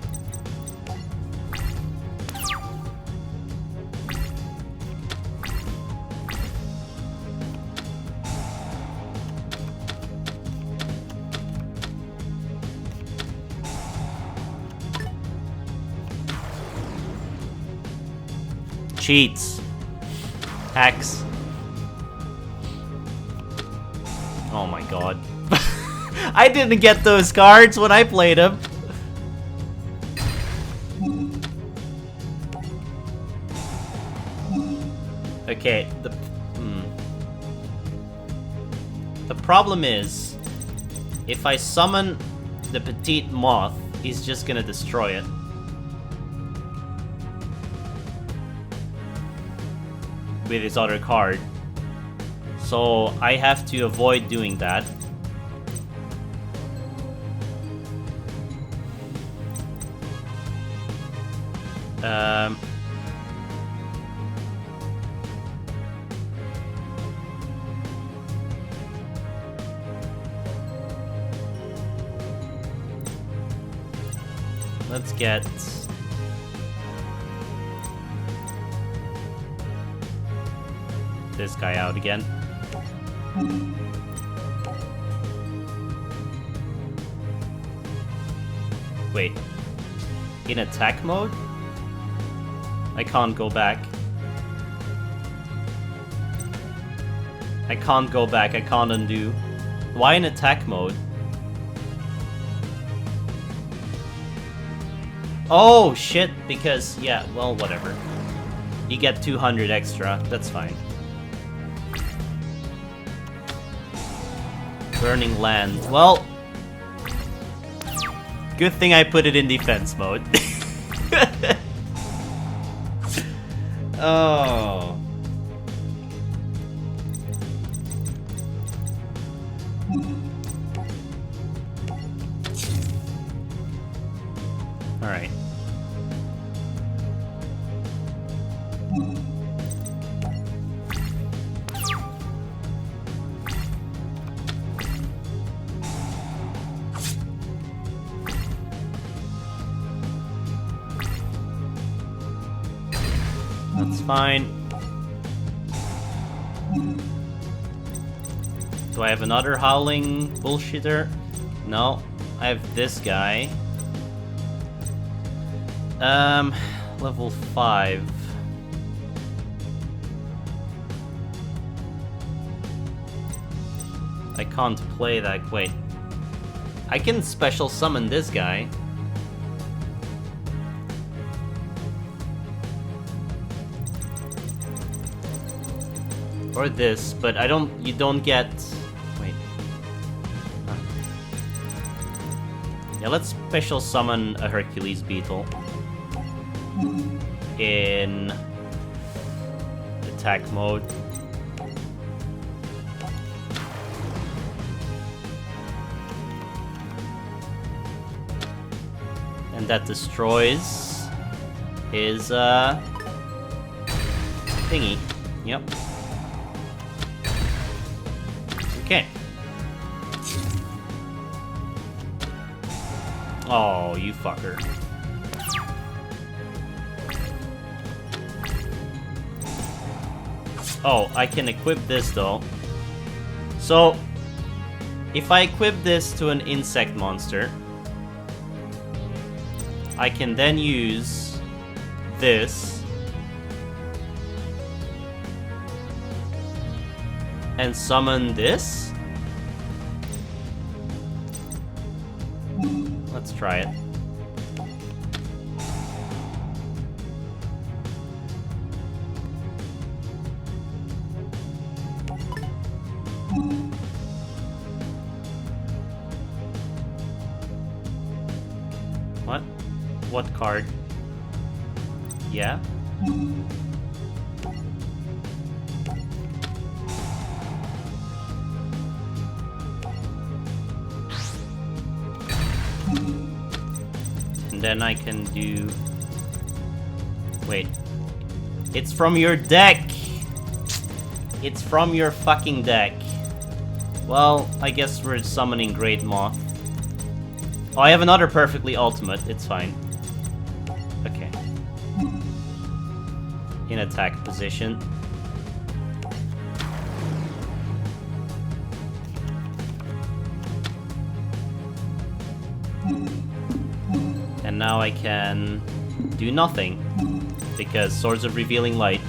Cheats. Hacks. Oh my god. I didn't get those cards when I played them. Okay, the problem is, if I summon the petite moth, he's just gonna destroy it. With his other card. So I have to avoid doing that. Let's get this guy out again. Wait. In attack mode? I can't go back. I can't go back, I can't undo. Why in attack mode? Oh, shit, because, yeah, well, whatever. You get 200 extra, that's fine. Burning land. Well, good thing I put it in defense mode. Oh. Alright. That's fine. Do I have another howling bullshitter? No. I have this guy. Level 5. I can't play that. Wait. I can special summon this guy. Or this, but you don't get... Wait. Huh. Yeah, let's special summon a Hercules Beetle. In attack mode. And that destroys his thingy. Yep. Okay. Oh, you fucker. Oh, I can equip this though. So, if I equip this to an insect monster, I can then use this and summon this? Let's try it. What? What card? Yeah? And then I can do... Wait. It's from your deck! It's from your fucking deck. Well, I guess we're summoning Great Moth. Oh, I have another perfectly ultimate. It's fine. Okay. In attack position. And now I can do nothing. Because Swords of Revealing Light.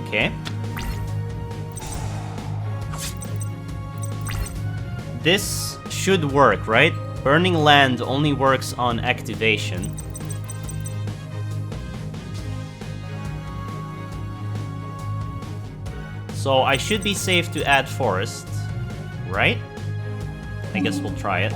Okay. This should work, right? Burning Land only works on activation. So I should be safe to add Forest, right? I guess we'll try it.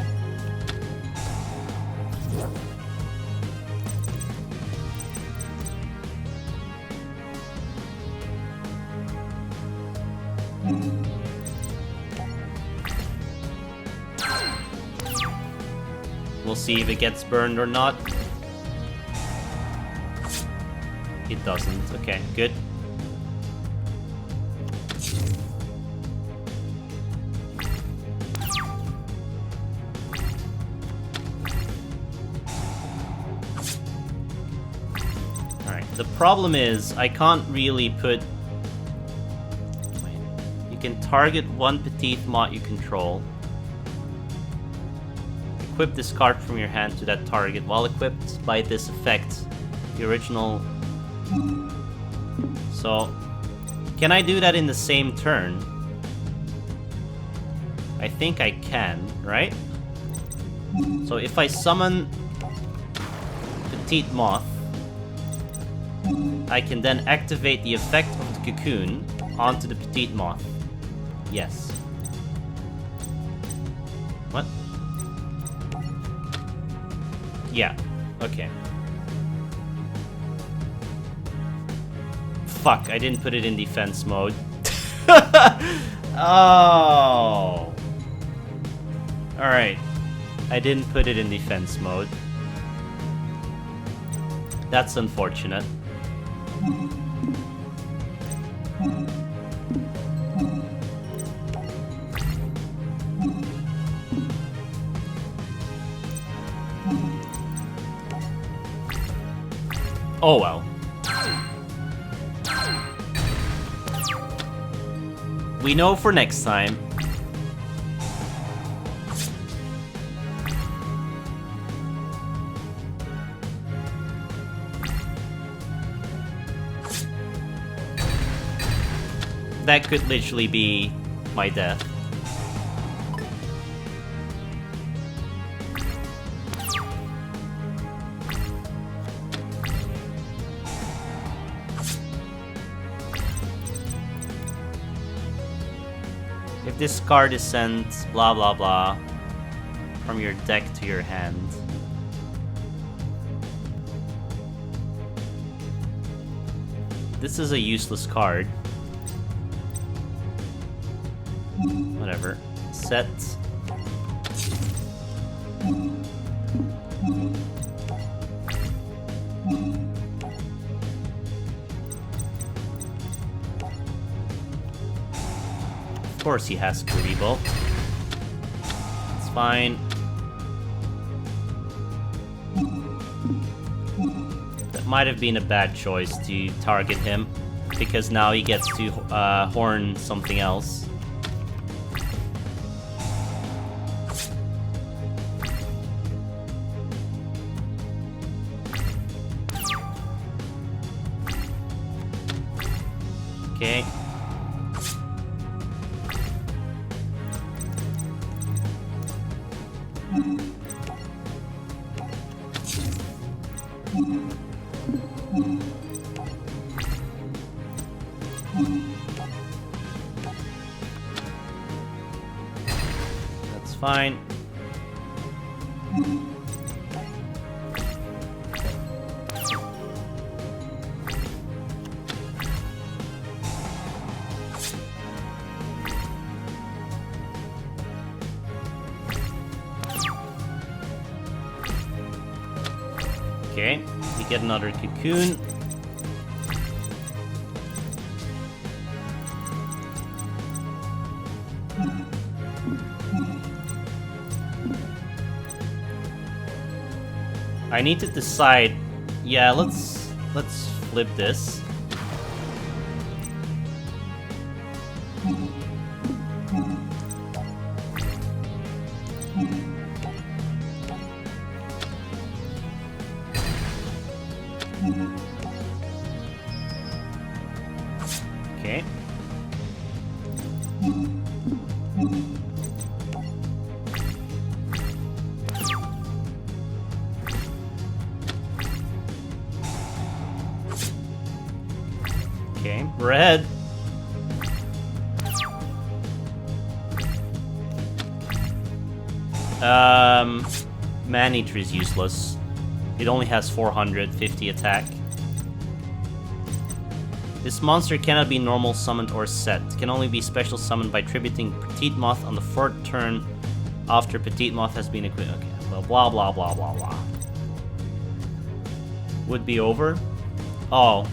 We'll see if it gets burned or not. It doesn't. Okay, good. The problem is, I can't really put... Wait. You can target one petite moth you control. Equip this card from your hand to that target. While equipped by this effect, the original... So, can I do that in the same turn? I think I can, right? So if I summon Petite Moth, I can then activate the effect of the cocoon onto the Petite Moth. Yes. What? Yeah, okay. Fuck, I didn't put it in defense mode. Oh. Alright. I didn't put it in defense mode. That's unfortunate. Oh well. We know for next time. That could literally be my death. If this card is sent, blah blah blah, from your deck to your hand. This is a useless card. Whatever. Set. Of course he has Kuribo. It's fine. That might have been a bad choice to target him, because now he gets to horn something else. Okay. That's fine. Okay, we get another cocoon. I need to decide. Yeah, let's flip this. Okay. Okay, red. Man-Eater is useless. It only has 450 attack. This monster cannot be normal summoned or set. It can only be special summoned by tributing Petite Moth on the 4th turn after Petite Moth has been equipped. Okay, well, blah blah blah blah blah. Would be over. Oh.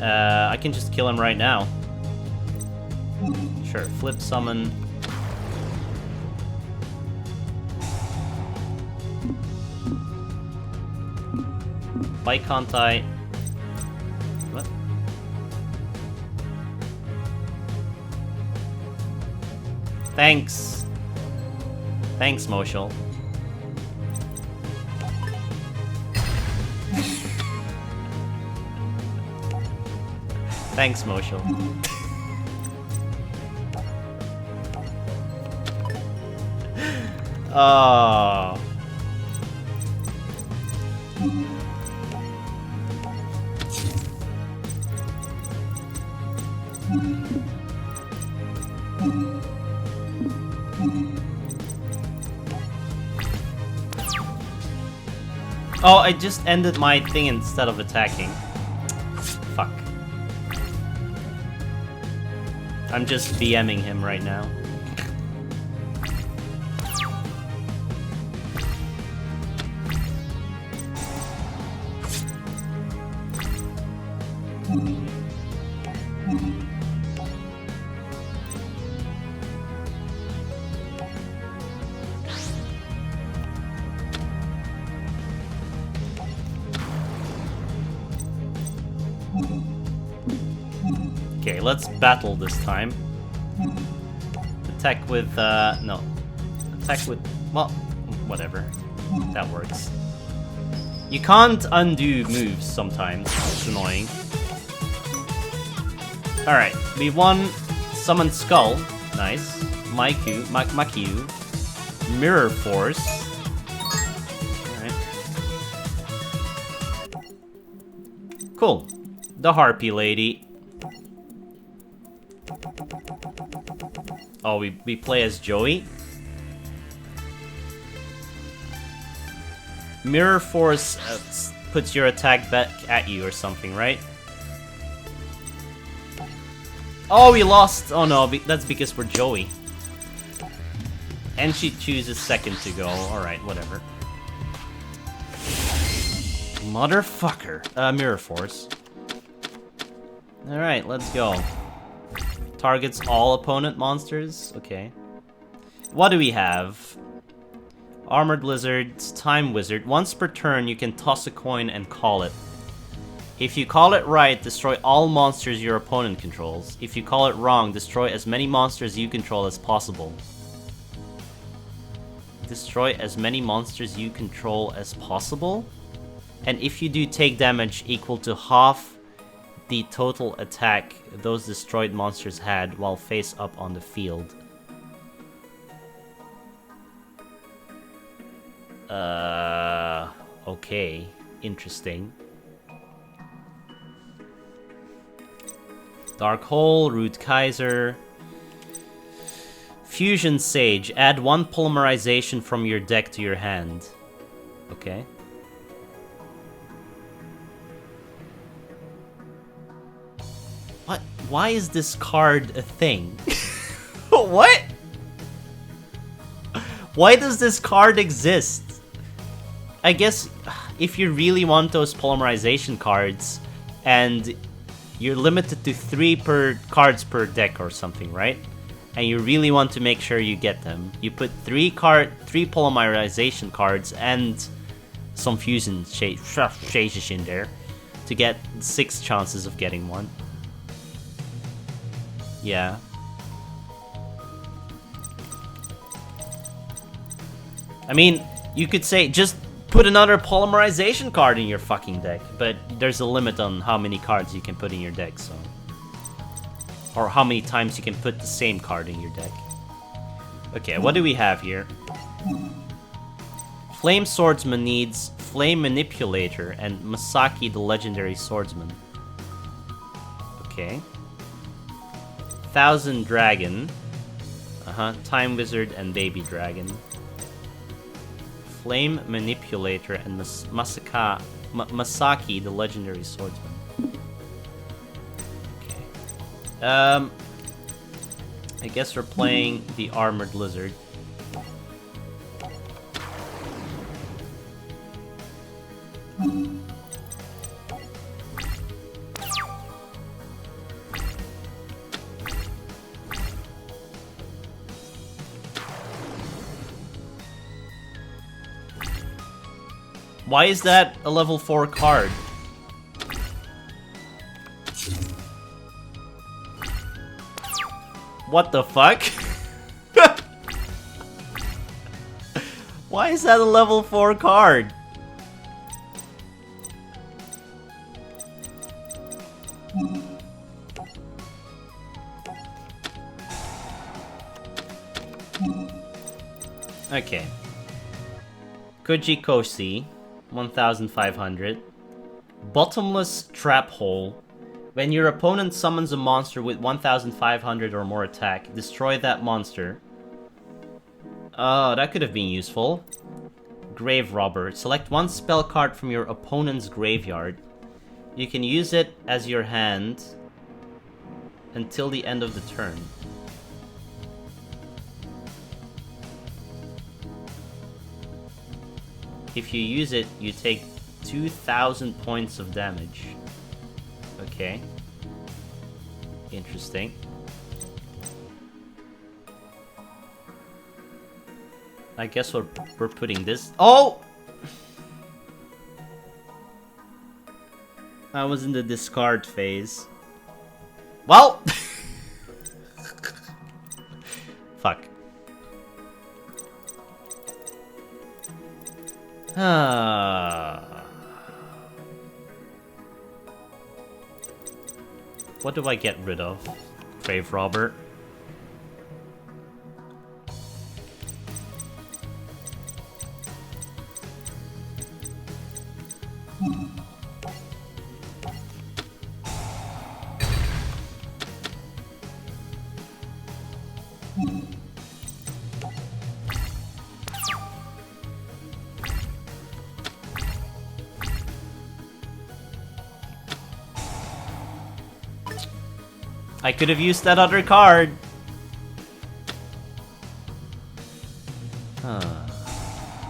I can just kill him right now. Sure, flip summon. Why can't I? Thanks. Thanks, Moshel. Thanks, Moshel. Oh. Oh, I just ended my thing instead of attacking. Fuck. I'm just BMing him right now. Okay, let's battle this time. Attack with, no. Attack with, well, whatever. That works. You can't undo moves sometimes. It's annoying. Alright, we won Summon Skull. Nice. Makiu. Mirror Force. Alright. Cool. The Harpy Lady. Oh, we play as Joey? Mirror Force puts your attack back at you or something, right? Oh, we lost! Oh no, that's because we're Joey. And she chooses second to go. Alright, whatever. Motherfucker. Mirror Force. Alright, let's go. Targets all opponent monsters? Okay. What do we have? Armored Lizards, Time Wizard. Once per turn, you can toss a coin and call it. If you call it right, destroy all monsters your opponent controls. If you call it wrong, destroy as many monsters you control as possible. Destroy as many monsters you control as possible? And if you do take damage equal to half the total attack those destroyed monsters had while face up on the field. Okay. Interesting. Dark Hole, Root Kaiser. Fusion Sage. Add 1 polymerization from your deck to your hand. Okay. What? Why is this card a thing? What? Why does this card exist? I guess if you really want those polymerization cards and you're limited to 3 cards per deck or something, right? And you really want to make sure you get them, you put 3 polymerization cards and some fusion sages in there to get 6 chances of getting one. Yeah. I mean, you could say just put another polymerization card in your fucking deck, but there's a limit on how many cards you can put in your deck, so... Or how many times you can put the same card in your deck. Okay, what do we have here? Flame Swordsman needs Flame Manipulator and Masaki the Legendary Swordsman. Okay. 1000 Dragon. Time Wizard and Baby Dragon. Flame Manipulator and Masaki the Legendary Swordsman. Okay. I guess we're playing the Armored Lizard. Why is that a level 4 card? What the fuck? Why is that a level 4 card? Okay. Kujikoshi, 1500. Bottomless Trap Hole. When your opponent summons a monster with 1500 or more attack, destroy that monster. Oh, that could have been useful. Grave Robber. Select one spell card from your opponent's graveyard. You can use it as your hand until the end of the turn. If you use it, you take 2000 points of damage. Okay. Interesting. I guess we're putting this... Oh! I was in the discard phase. Well! Fuck. What do I get rid of? Grave Robber. I could have used that other card.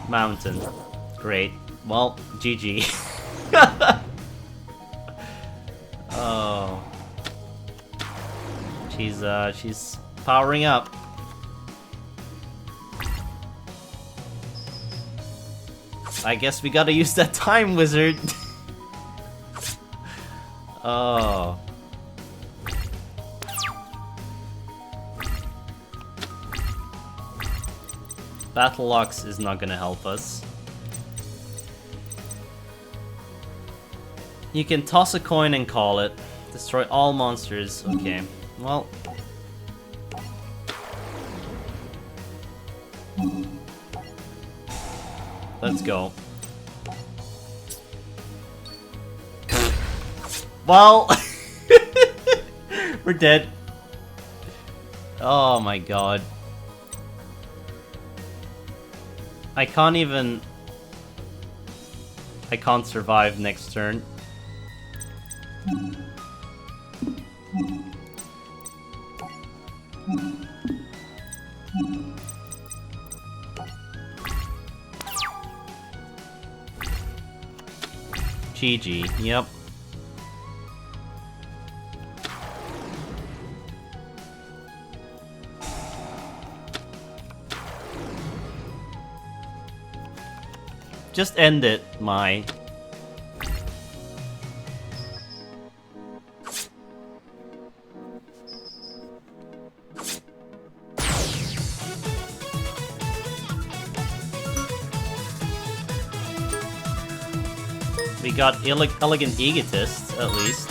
Mountain. Great. Well, GG. Oh. She's powering up. I guess we gotta use that time wizard. Oh. Battle Locks is not gonna help us. You can toss a coin and call it. Destroy all monsters. Okay. Well. Let's go. Well. We're dead. Oh my god. I can't survive next turn. GG, yep. Just end it, Mai. We got Elegant Egotist, at least.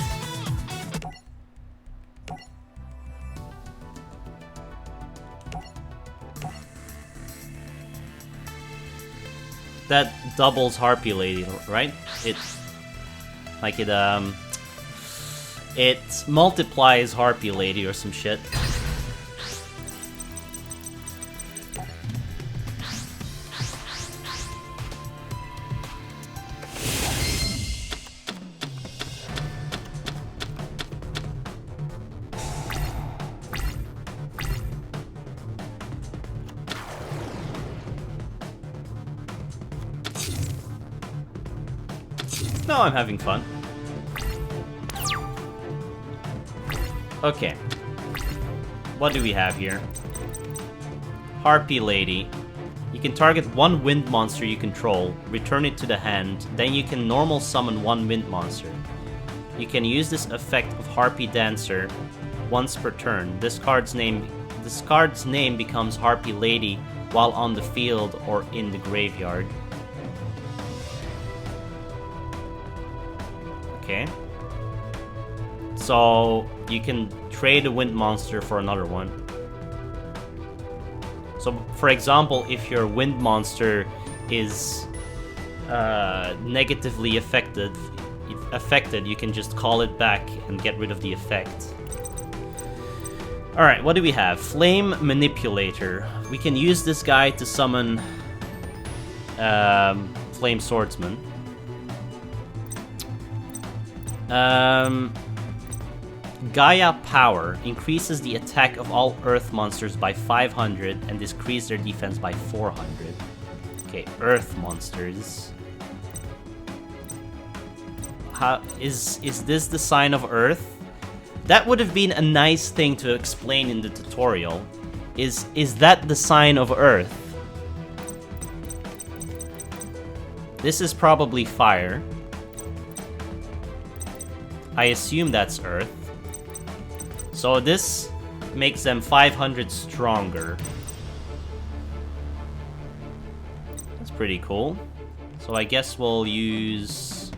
That doubles Harpy Lady, right? It multiplies Harpy Lady or some shit. No, I'm having fun. Okay. What do we have here? Harpy Lady. You can target one wind monster you control, return it to the hand, then you can normal summon one wind monster. You can use this effect of Harpy Dancer once per turn. This card's name becomes Harpy Lady while on the field or in the graveyard. Okay. So you can trade a wind monster for another one. So, for example, if your wind monster is negatively affected, you can just call it back and get rid of the effect. Alright, what do we have? Flame Manipulator. We can use this guy to summon Flame Swordsman. Gaia Power increases the attack of all Earth monsters by 500 and decreases their defense by 400. Okay, Earth monsters. Is this the sign of Earth? That would have been a nice thing to explain in the tutorial. Is that the sign of Earth? This is probably fire. I assume that's Earth. So this makes them 500 stronger. That's pretty cool. So I guess we'll use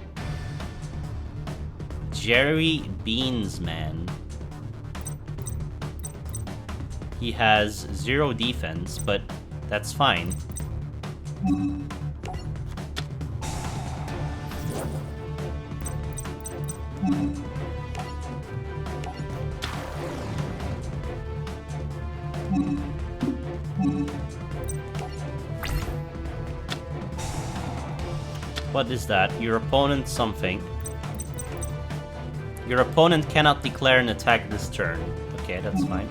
Jerry Beansman. He has 0 defense, but that's fine. What is that? Your opponent something. Your opponent cannot declare an attack this turn. Okay, that's fine.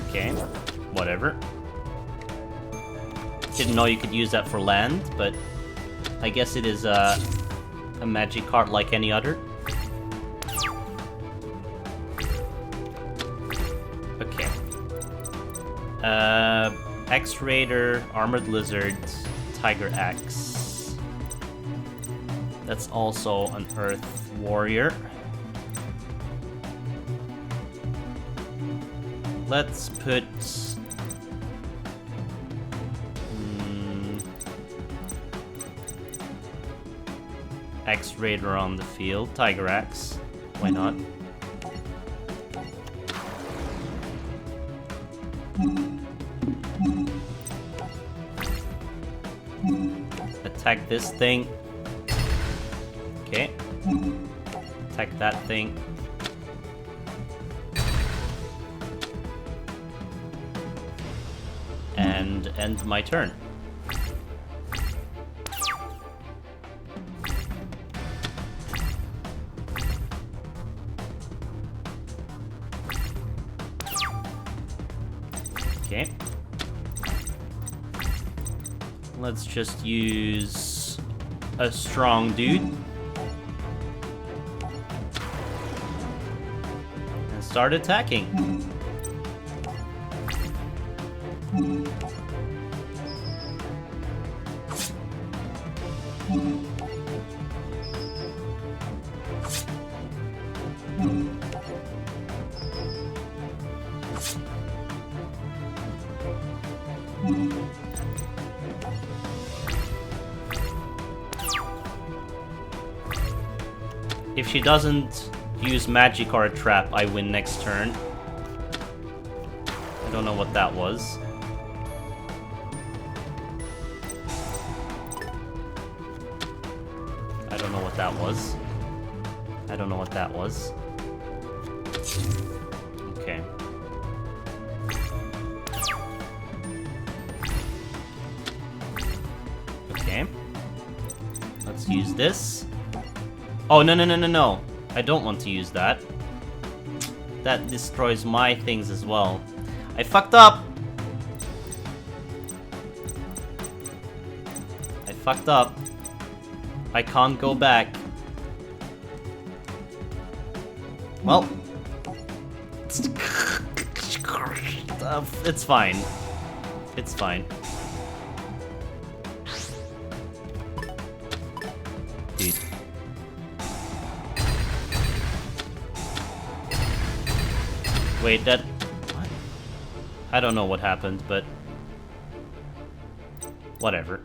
Okay, whatever. Didn't know you could use that for land, but I guess it is a magic card like any other. Okay. X-Raider, Armored Lizard, Tiger Axe. That's also an Earth Warrior. Let's put... X-Raider on the field. Tiger Axe. Why not? Attack this thing. Okay. Attack that thing. And end my turn. Okay. Let's just use a strong dude. And start attacking. If she doesn't use magic or a trap, I win next turn. I don't know what that was. I don't know what that was. I don't know what that was. Okay. Okay. Let's use this. Oh, no, no, no, no, no. I don't want to use that. That destroys my things as well. I fucked up! I fucked up. I can't go back. Well. It's fine. It's fine. Wait, that... What? I don't know what happened, but... Whatever.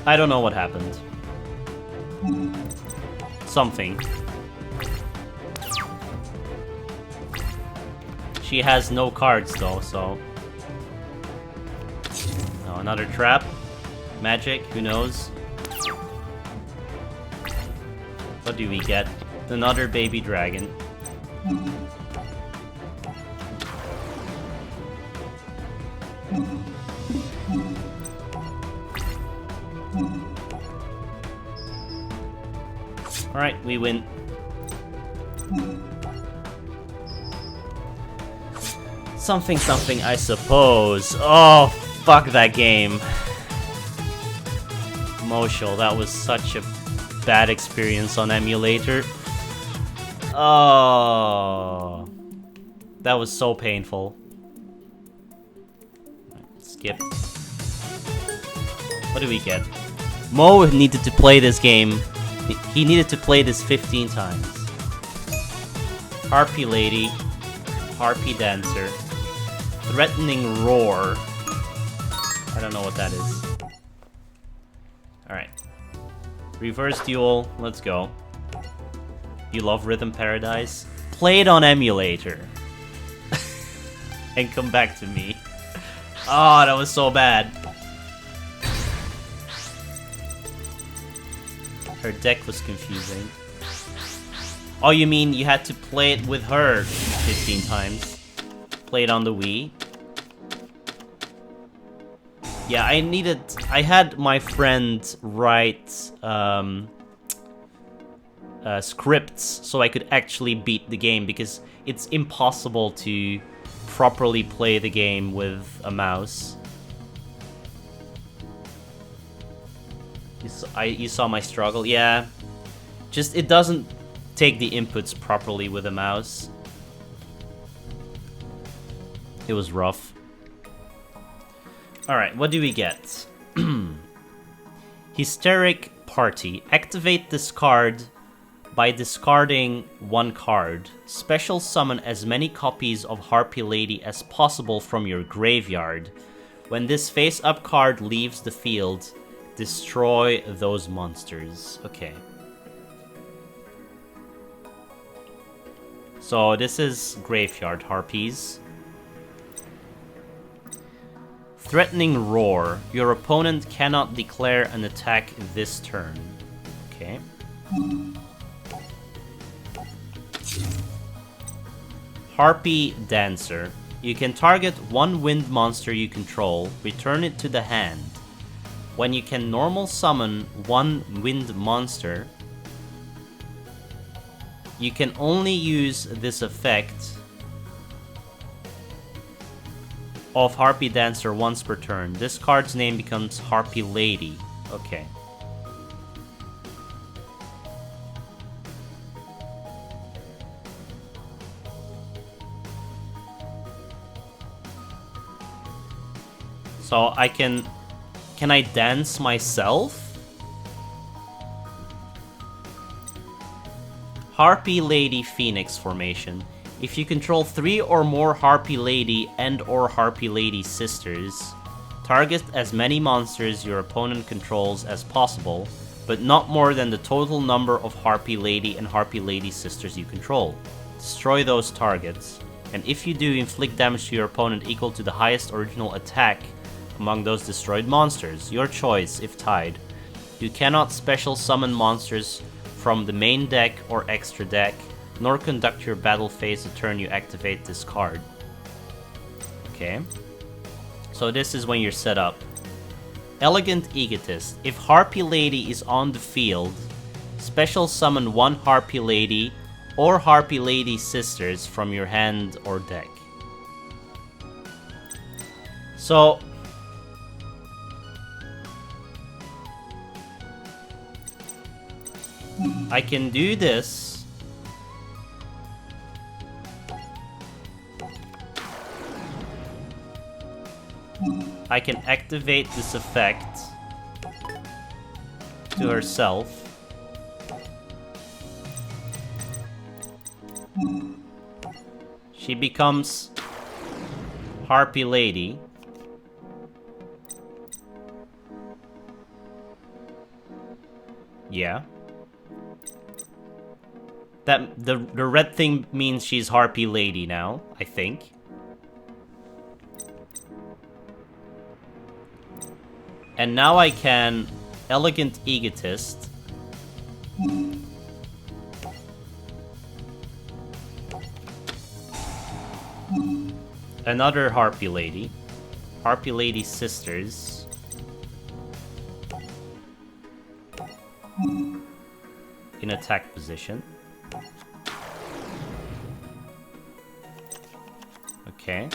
I don't know what happened. Something. She has no cards though, so... Oh, another trap? Magic? Who knows? What do we get? Another baby dragon. Alright, we win. Something, something, I suppose. Oh, fuck that game. Moshel, that was such a bad experience on emulator. Oh, that was so painful. Skip. What do we get? Mo needed to play this game. He needed to play this 15 times. Harpy Lady. Harpy Dancer. Threatening Roar. I don't know what that is. Alright. Reverse Duel. Let's go. You love Rhythm Paradise? Play it on emulator. And come back to me. Oh, that was so bad. Her deck was confusing. Oh, you mean you had to play it with her 15 times? Play it on the Wii? Yeah, I had my friend write scripts so I could actually beat the game, because it's impossible to properly play the game with a mouse. You saw my struggle? Yeah. Just, it doesn't take the inputs properly with a mouse. It was rough. Alright, what do we get? Hysteric Party. Activate this card by discarding one card. Special summon as many copies of Harpy Lady as possible from your graveyard. When this face-up card leaves the field, destroy those monsters. Okay. So this is Graveyard Harpies. Threatening Roar. Your opponent cannot declare an attack this turn. Okay. Harpy Dancer. You can target one wind monster you control, return it to the hand. When you can normal summon one wind monster, you can only use this effect of Harpy Dancer once per turn. This card's name becomes Harpy Lady. Okay. So I can I dance myself? Harpy Lady Phoenix formation. If you control 3 or more Harpy Lady and or Harpy Lady sisters, target as many monsters your opponent controls as possible, but not more than the total number of Harpy Lady and Harpy Lady sisters you control. Destroy those targets, and if you do, inflict damage to your opponent equal to the highest original attack among those destroyed monsters. Your choice if tied. You cannot special summon monsters from the main deck or extra deck, nor conduct your battle phase the turn you activate this card. Okay. So this is when you're set up. Elegant Egotist. If Harpy Lady is on the field, special summon one Harpy Lady or Harpy Lady sisters from your hand or deck. So I can do this I can activate this effect to herself. She becomes Harpy Lady. Yeah. That the red thing means she's Harpy Lady now, I think. And now I can Elegant Egotist. Another Harpy Lady. Harpy Lady Sisters. In attack position. Okay.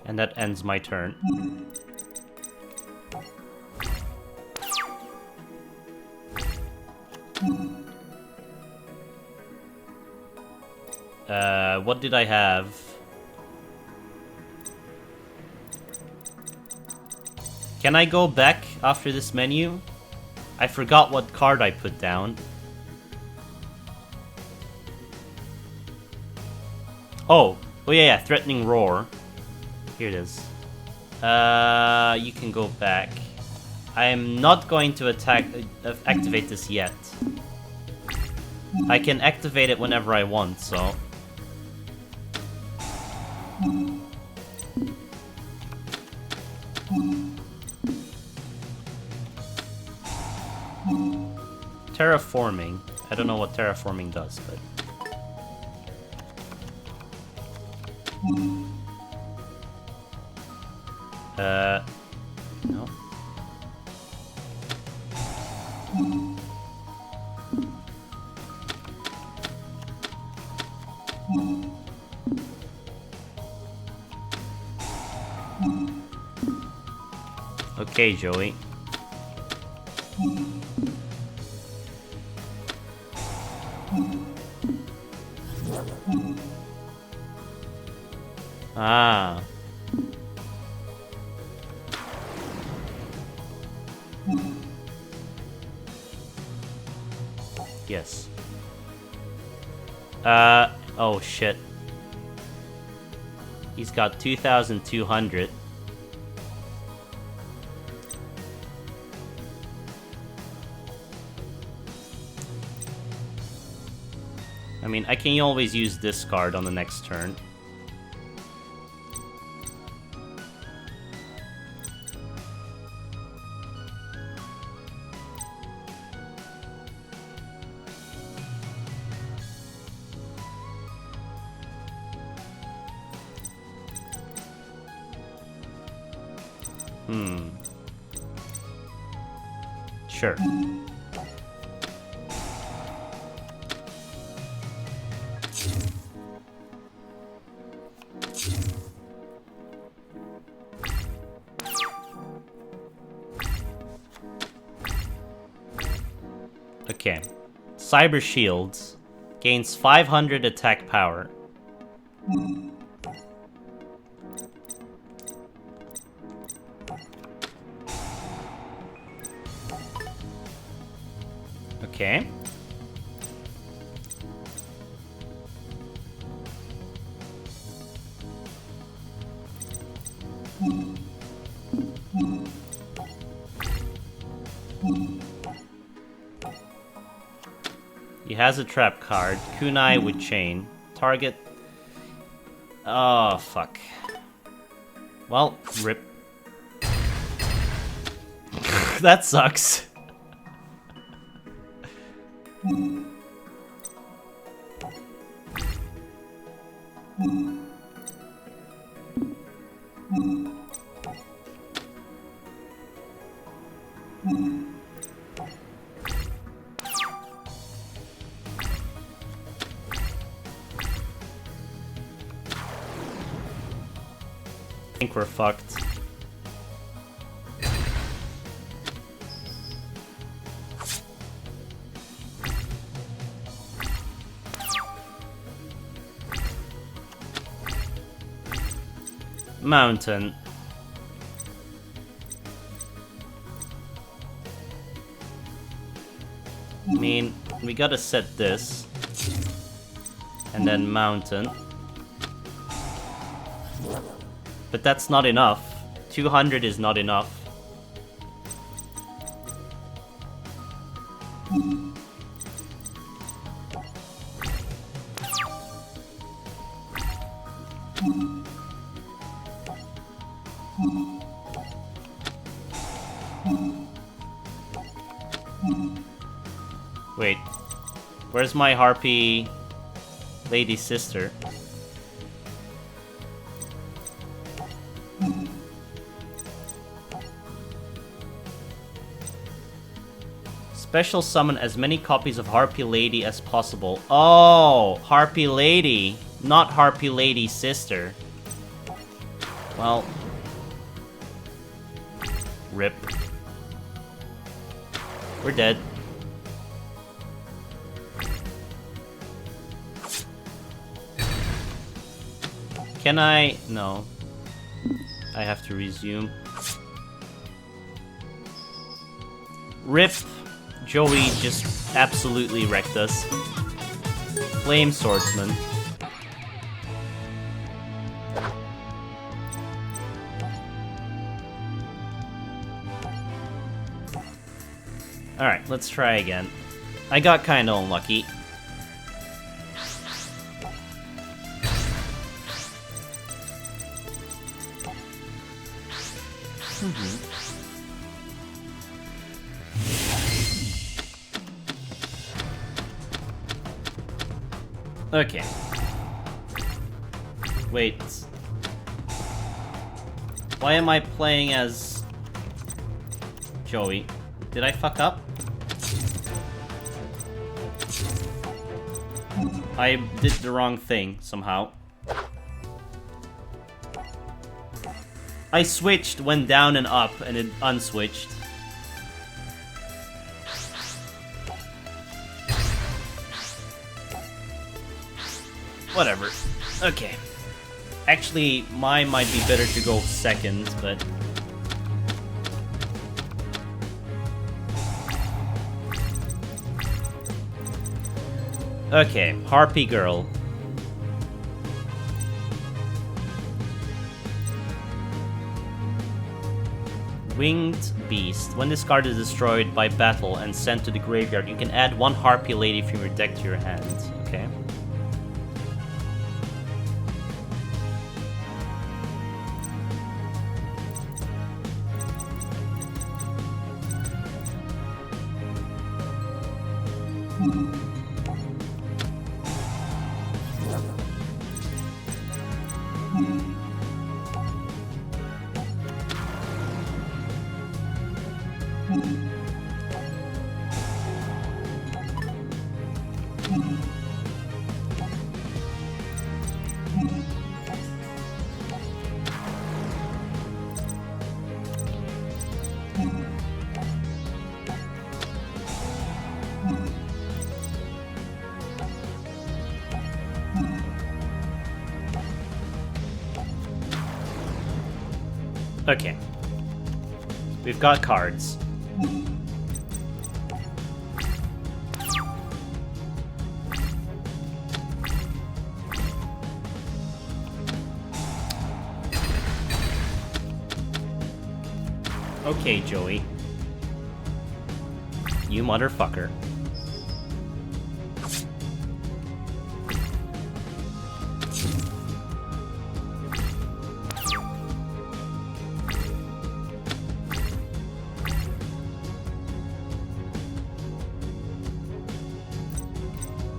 And that ends my turn. What did I have? Can I go back after this menu? I forgot what card I put down. Oh yeah, Threatening Roar. Here it is. You can go back. I am not going to activate this yet. I can activate it whenever I want, so... Terraforming. I don't know what terraforming does, but... No. Okay, Joey. Ah. Yes. Oh shit. He's got 2,200. I mean, I can always use this card on the next turn. Sure. Okay. Cyber Shields gains 500 attack power. Okay. He has a trap card. Kunai with chain. Target. Oh, fuck. Well, rip. That sucks. I think we're fucked. Mountain. I mean, we gotta set this. And then mountain. But that's not enough. 200 is not enough. Wait, where's my harpy lady sister? Special summon as many copies of Harpy Lady as possible. Oh, Harpy Lady, not Harpy Lady sister. Well, rip. We're dead. Can I? No. I have to resume. Rip. Joey just absolutely wrecked us. Flame Swordsman. Alright, let's try again. I got kinda unlucky. Okay. Wait. Why am I playing as Joey? Did I fuck up? I did the wrong thing somehow. I switched, went down and up, and it unswitched. Whatever. Okay. Actually, mine might be better to go second, but... Okay, Harpy Girl. Winged Beast. When this card is destroyed by battle and sent to the graveyard, you can add one Harpy Lady from your deck to your hand. Okay. Okay. We've got cards. Okay, Joey. You motherfucker.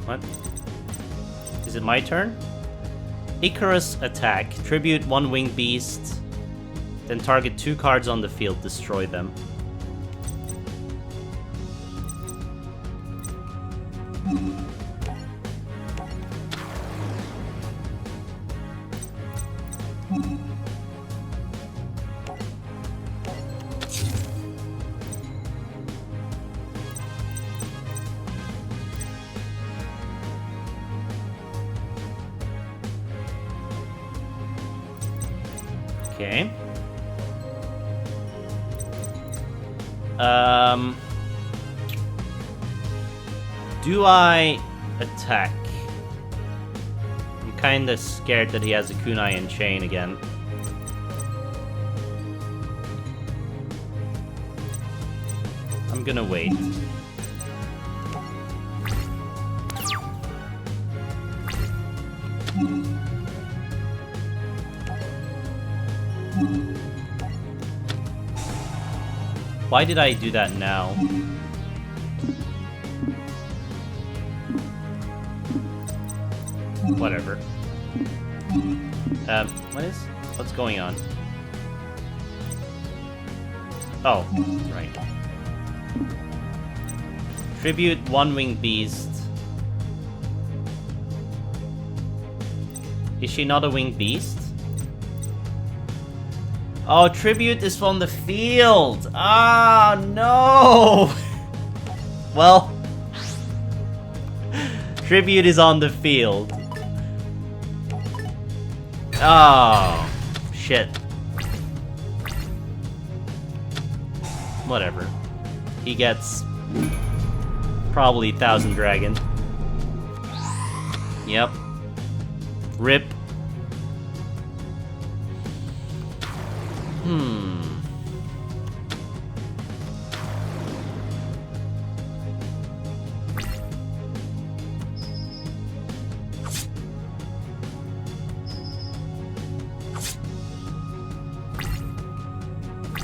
What? Is it my turn? Icarus attack. Tribute one winged beast. Then target 2 cards on the field. Destroy them. Okay. Do I attack? I'm kinda scared that he has a kunai and chain again. I'm gonna wait. Why did I do that now? Whatever. What's going on? Oh, right. Tribute one-winged beast. Is she not a winged beast? Oh, tribute is from the field! Ah, no! Well... tribute is on the field. Oh, shit. Whatever. He gets... probably 1,000 dragon. Yep. RIP.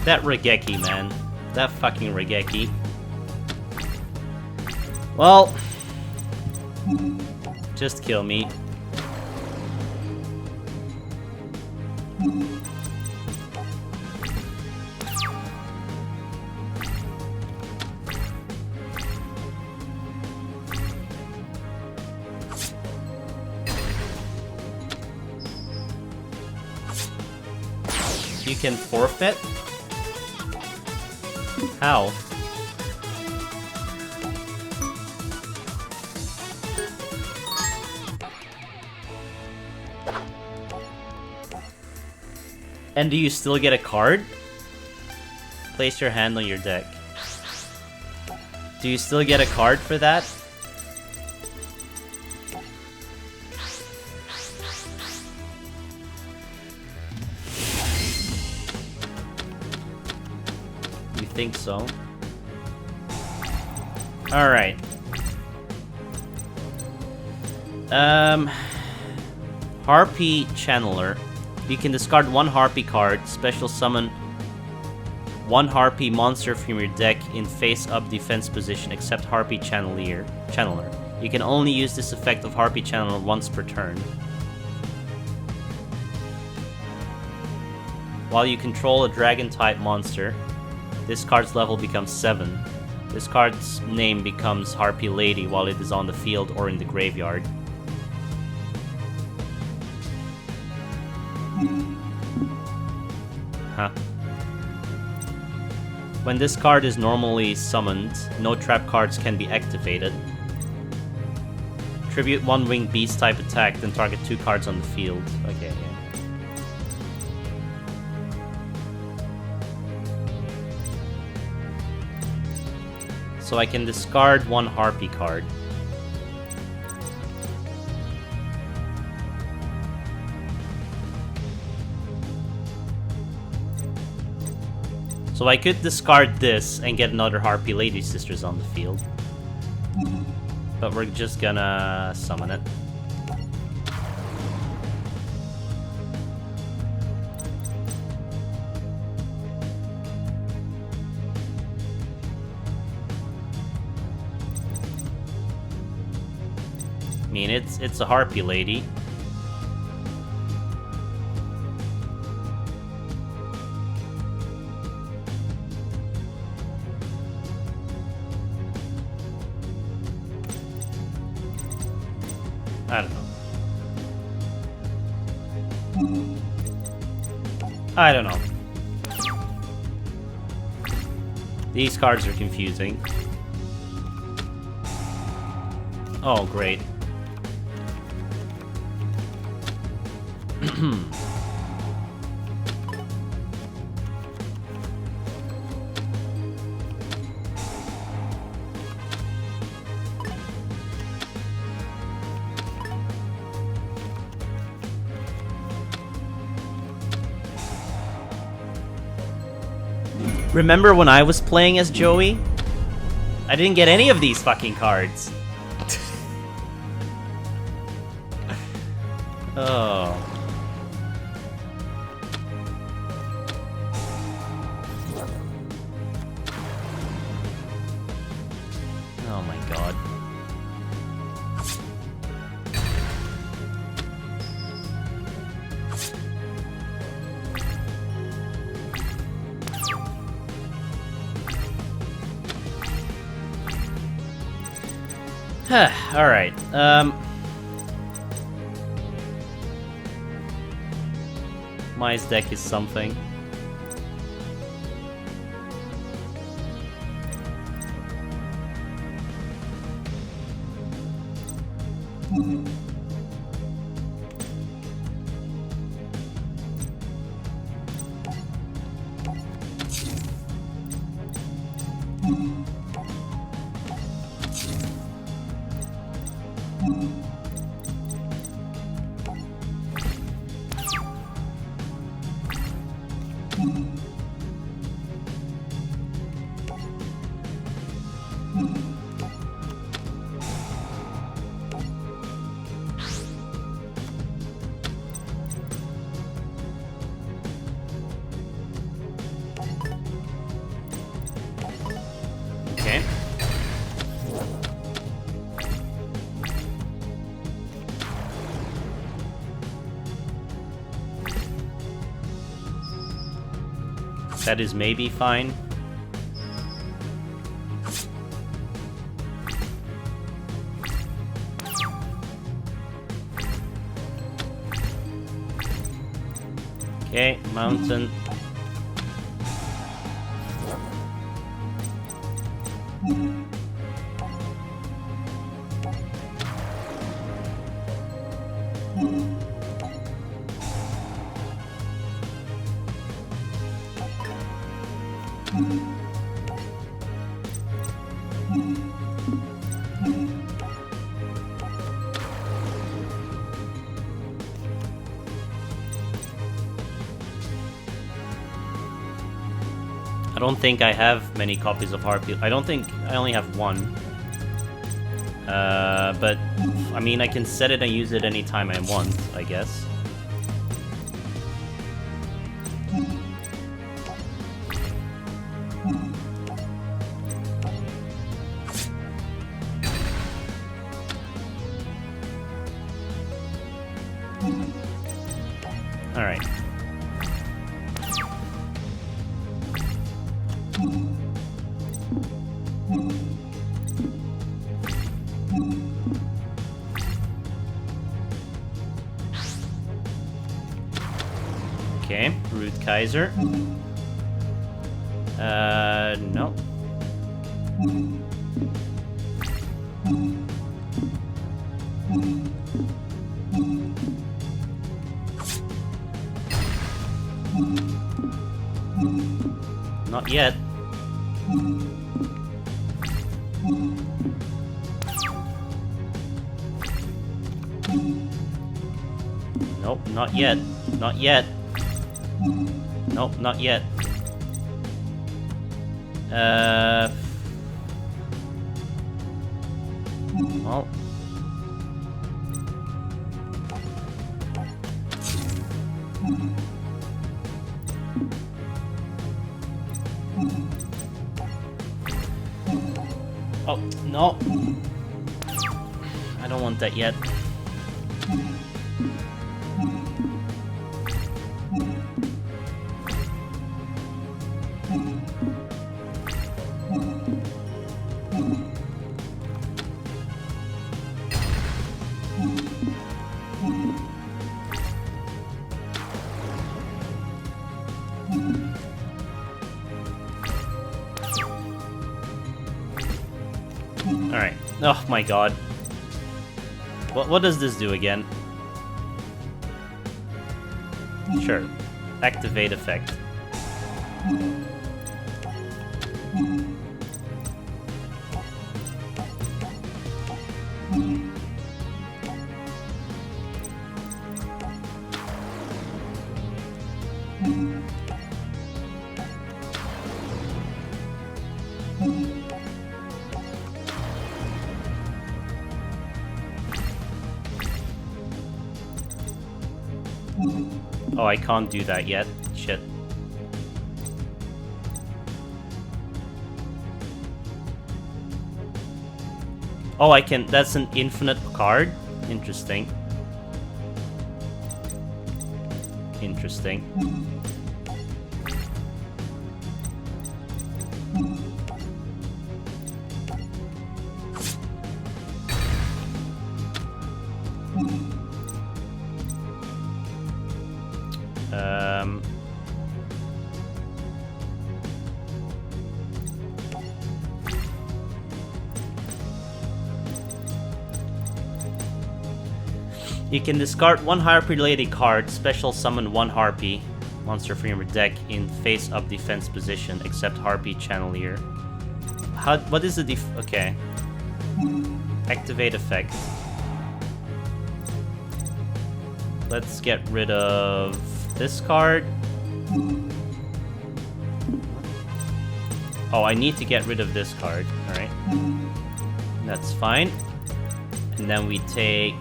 That Regeki, man. That fucking Regeki. Well... just kill me. You can forfeit? How? And do you still get a card? Place your hand on your deck. Do you still get a card for that? You think so? Alright. Harpy Channeler. You can discard one Harpy card, special summon one Harpy monster from your deck in face-up defense position, except Harpy Channeler. You can only use this effect of Harpy Channeler once per turn. While you control a dragon-type monster, this card's level becomes 7. This card's name becomes Harpy Lady while it is on the field or in the graveyard. Huh. When this card is normally summoned, no trap cards can be activated. Tribute one winged beast type attack, then target 2 cards on the field. Okay, yeah. So I can discard one Harpy card. So I could discard this and get another Harpy Lady Sisters on the field. But we're just gonna summon it. I mean, it's a Harpy Lady. I don't know. I don't know. These cards are confusing. Oh, great. Remember when I was playing as Joey? I didn't get any of these fucking cards. Oh. Oh my god. Alright, Mai's deck is something. Okay. That is maybe fine. Okay, mountain. I don't think I have many copies of Harpy. I don't think I only have one. But I mean, I can set it and use it anytime I want, I guess. All right. Okay, Root Kaiser. No. Not yet. Nope, not yet. Not yet. Nope, not yet. Well. Oh, no. I don't want that yet. Alright. Oh my god. What does this do again? Sure. Activate effect. Oh, I can't do that yet. Shit. Oh, I can... That's an infinite card? Interesting. Interesting. You can discard one Harpy-related card, special summon one Harpy monster from your deck in face-up defense position, except Harpy Channelier. What is the okay. Activate effect. Let's get rid of this card. Oh, I need to get rid of this card. Alright. That's fine. And then we take...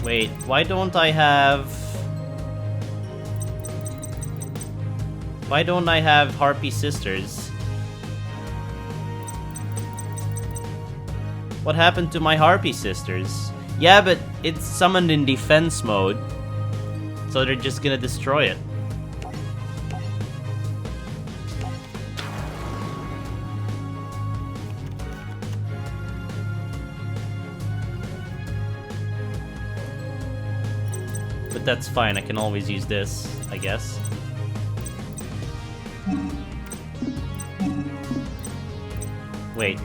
Wait, why don't I have... Why don't I have Harpy Sisters? What happened to my Harpy Sisters? Yeah, but it's summoned in defense mode. So they're just gonna destroy it. But that's fine, I can always use this, I guess. Wait.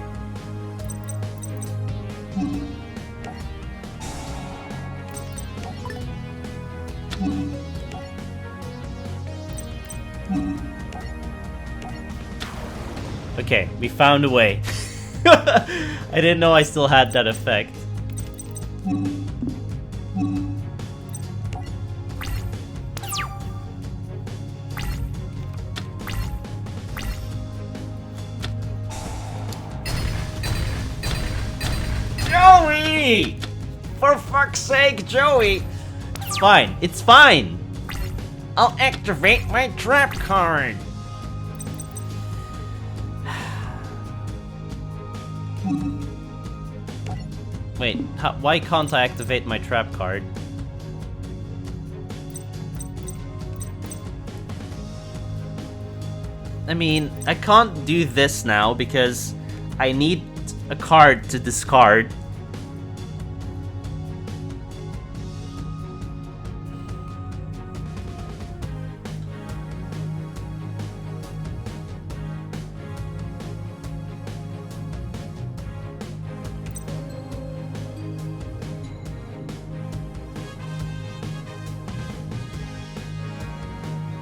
Okay, we found a way. I didn't know I still had that effect. Joey! For fuck's sake, Joey! It's fine, it's fine! I'll activate my trap card! Wait, why can't I activate my trap card? I mean, I can't do this now because I need a card to discard.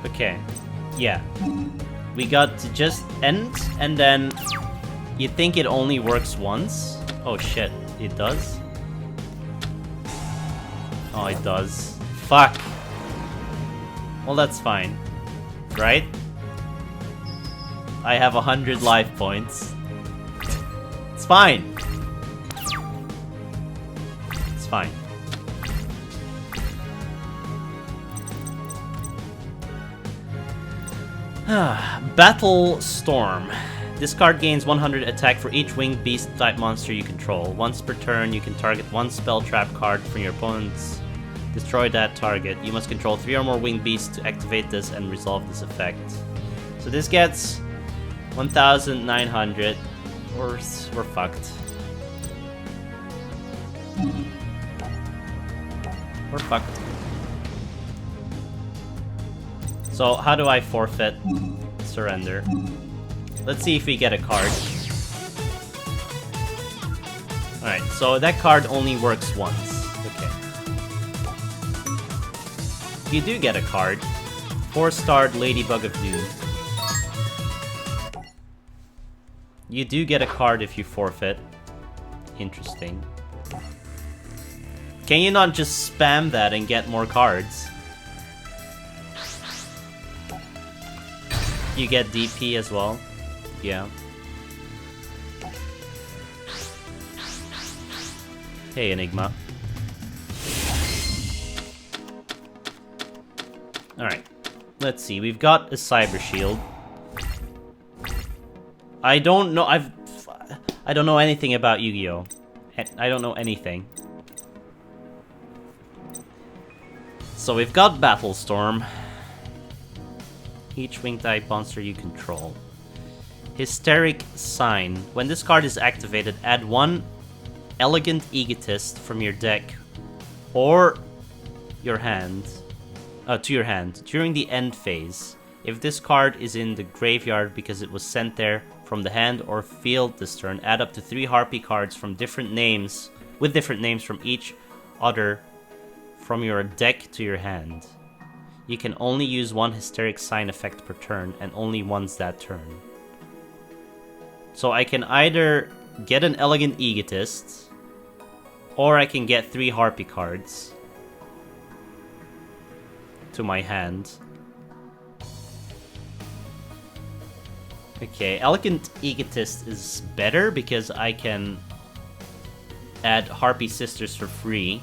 Okay, yeah. We got to just end, and then you think it only works once? Oh shit, it does? Oh, it does. Fuck. Well, that's fine. Right? I have 100 life points. It's fine. It's fine. Battle Storm. This card gains 100 attack for each winged beast type monster you control. Once per turn, you can target one SpellTrap card from your opponent's. Destroy that target. You must control 3 or more winged beasts to activate this and resolve this effect. So this gets 1,900. We're fucked. We're fucked. So, how do I forfeit? Surrender. Let's see if we get a card. Alright, so that card only works once. Okay. You do get a card. 4-starred Ladybug of Doom. You do get a card if you forfeit. Interesting. Can you not just spam that and get more cards? You get DP as well. Yeah. Hey, Enigma. Alright. Let's see. We've got a Cyber Shield. I don't know. I don't know anything about Yu-Gi-Oh! I don't know anything. So we've got Battlestorm. Each winged type monster you control. Hysteric Sign. When this card is activated, add one Elegant Egotist from your deck or your hand to your hand during the end phase. If this card is in the graveyard because it was sent there from the hand or field this turn, add up to 3 Harpy cards from different names from each other from your deck to your hand. You can only use one Hysteric Sign effect per turn, and only once that turn. So I can either get an Elegant Egotist, or I can get 3 Harpy cards to my hand. Okay, Elegant Egotist is better because I can add Harpy Sisters for free.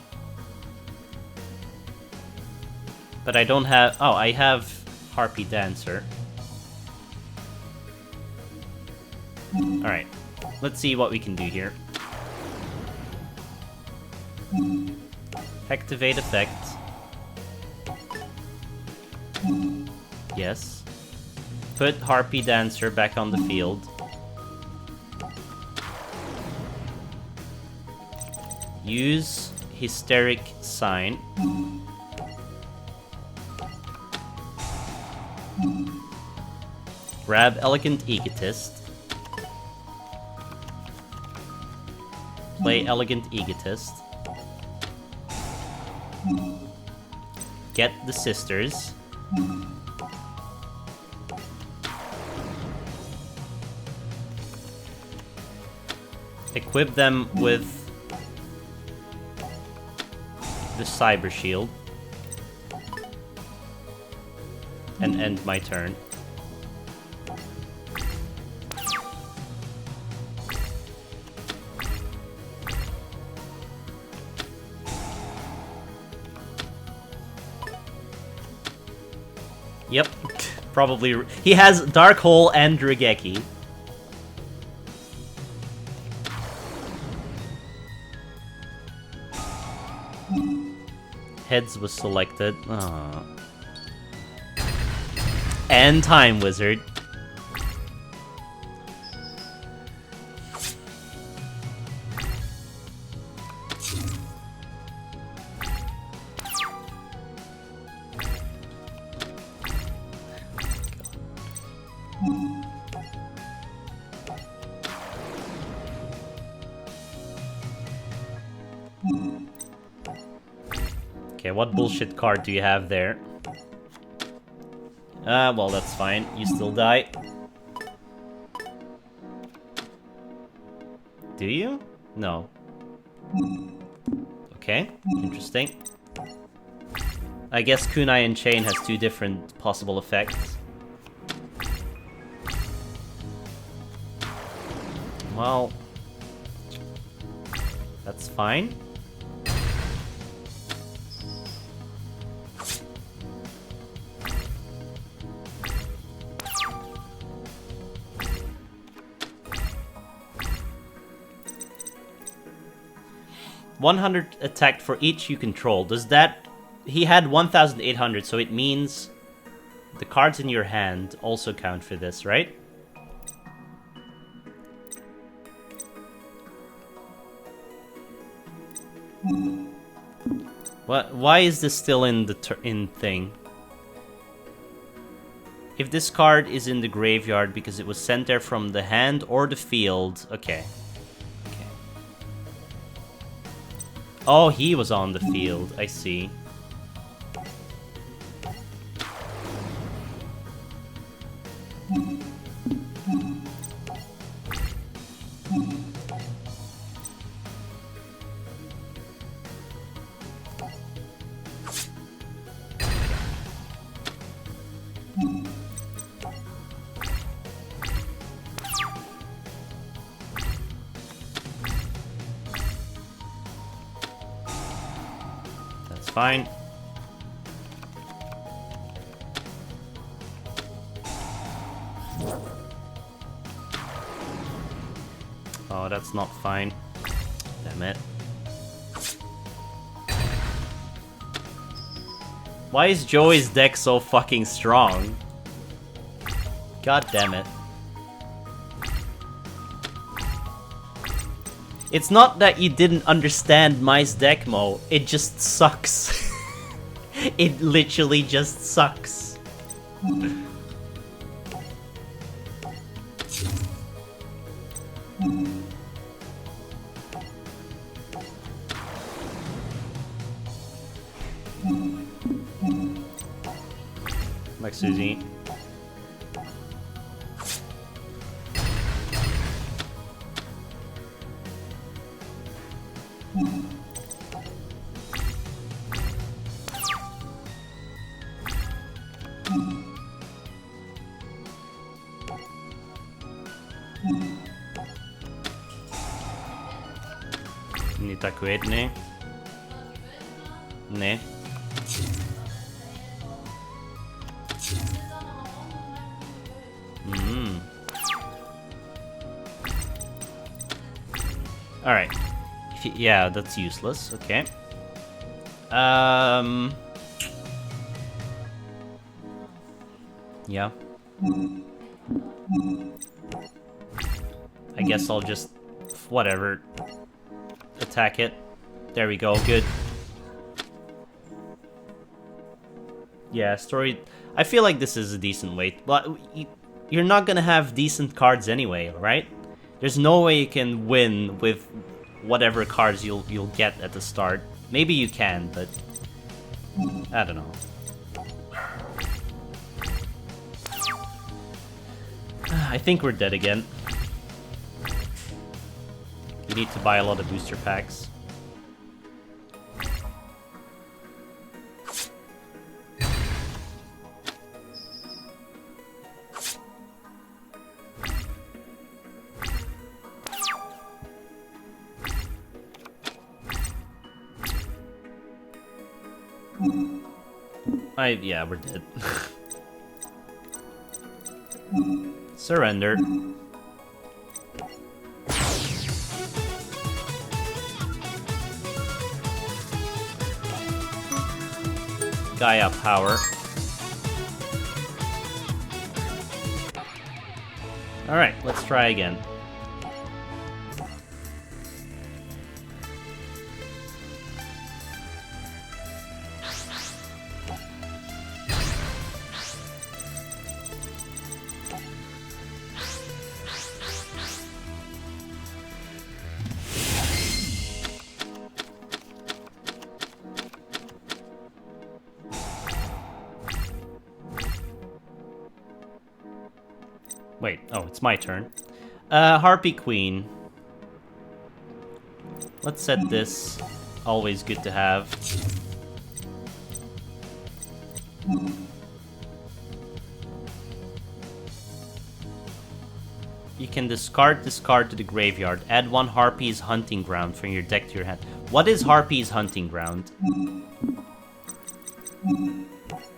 But I don't have... Oh, I have Harpy Dancer. Alright, let's see what we can do here. Activate effect. Yes. Put Harpy Dancer back on the field. Use Hysteric Sign. Grab Elegant Egotist. Play Elegant Egotist. Get the sisters. Equip them with the Cyber Shield. And end my turn. Yep, probably. He has Dark Hole and Drageki. Heads was selected. Aww. And Time Wizard. Okay, what bullshit card do you have there? Well, that's fine. You still die. Do you? No. Okay, interesting. I guess Kunai and Chain has 2 different possible effects. Well, that's fine. $100 attack for each you control. Does that... He had 1,800, so it means the cards in your hand also count for this, right? What? Why is this still in the thing? If this card is in the graveyard because it was sent there from the hand or the field... Okay. Oh, he was on the field. I see. Fine. Oh, that's not fine. Damn it. Why is Joey's deck so fucking strong? God damn it. It's not that you didn't understand Mai's deck, Mo. It just sucks. It literally just sucks. Like Susie. Nitakuet ne? Ne. Alright. Yeah, that's useless. Okay. Yeah. I guess I'll just... whatever. Attack it. There we go, good. Yeah, story... I feel like this is a decent way. But you're not gonna have decent cards anyway, right? There's no way you can win with whatever cards you'll get at the start. Maybe you can, but... I don't know. I think we're dead again. You need to buy a lot of booster packs. Yeah, we're dead. Surrender. Gaia power. Alright, let's try again. Wait, oh, it's my turn. Harpy Queen. Let's set this. Always good to have. You can discard this card to the graveyard. Add one Harpy's Hunting Ground from your deck to your hand. What is Harpy's Hunting Ground?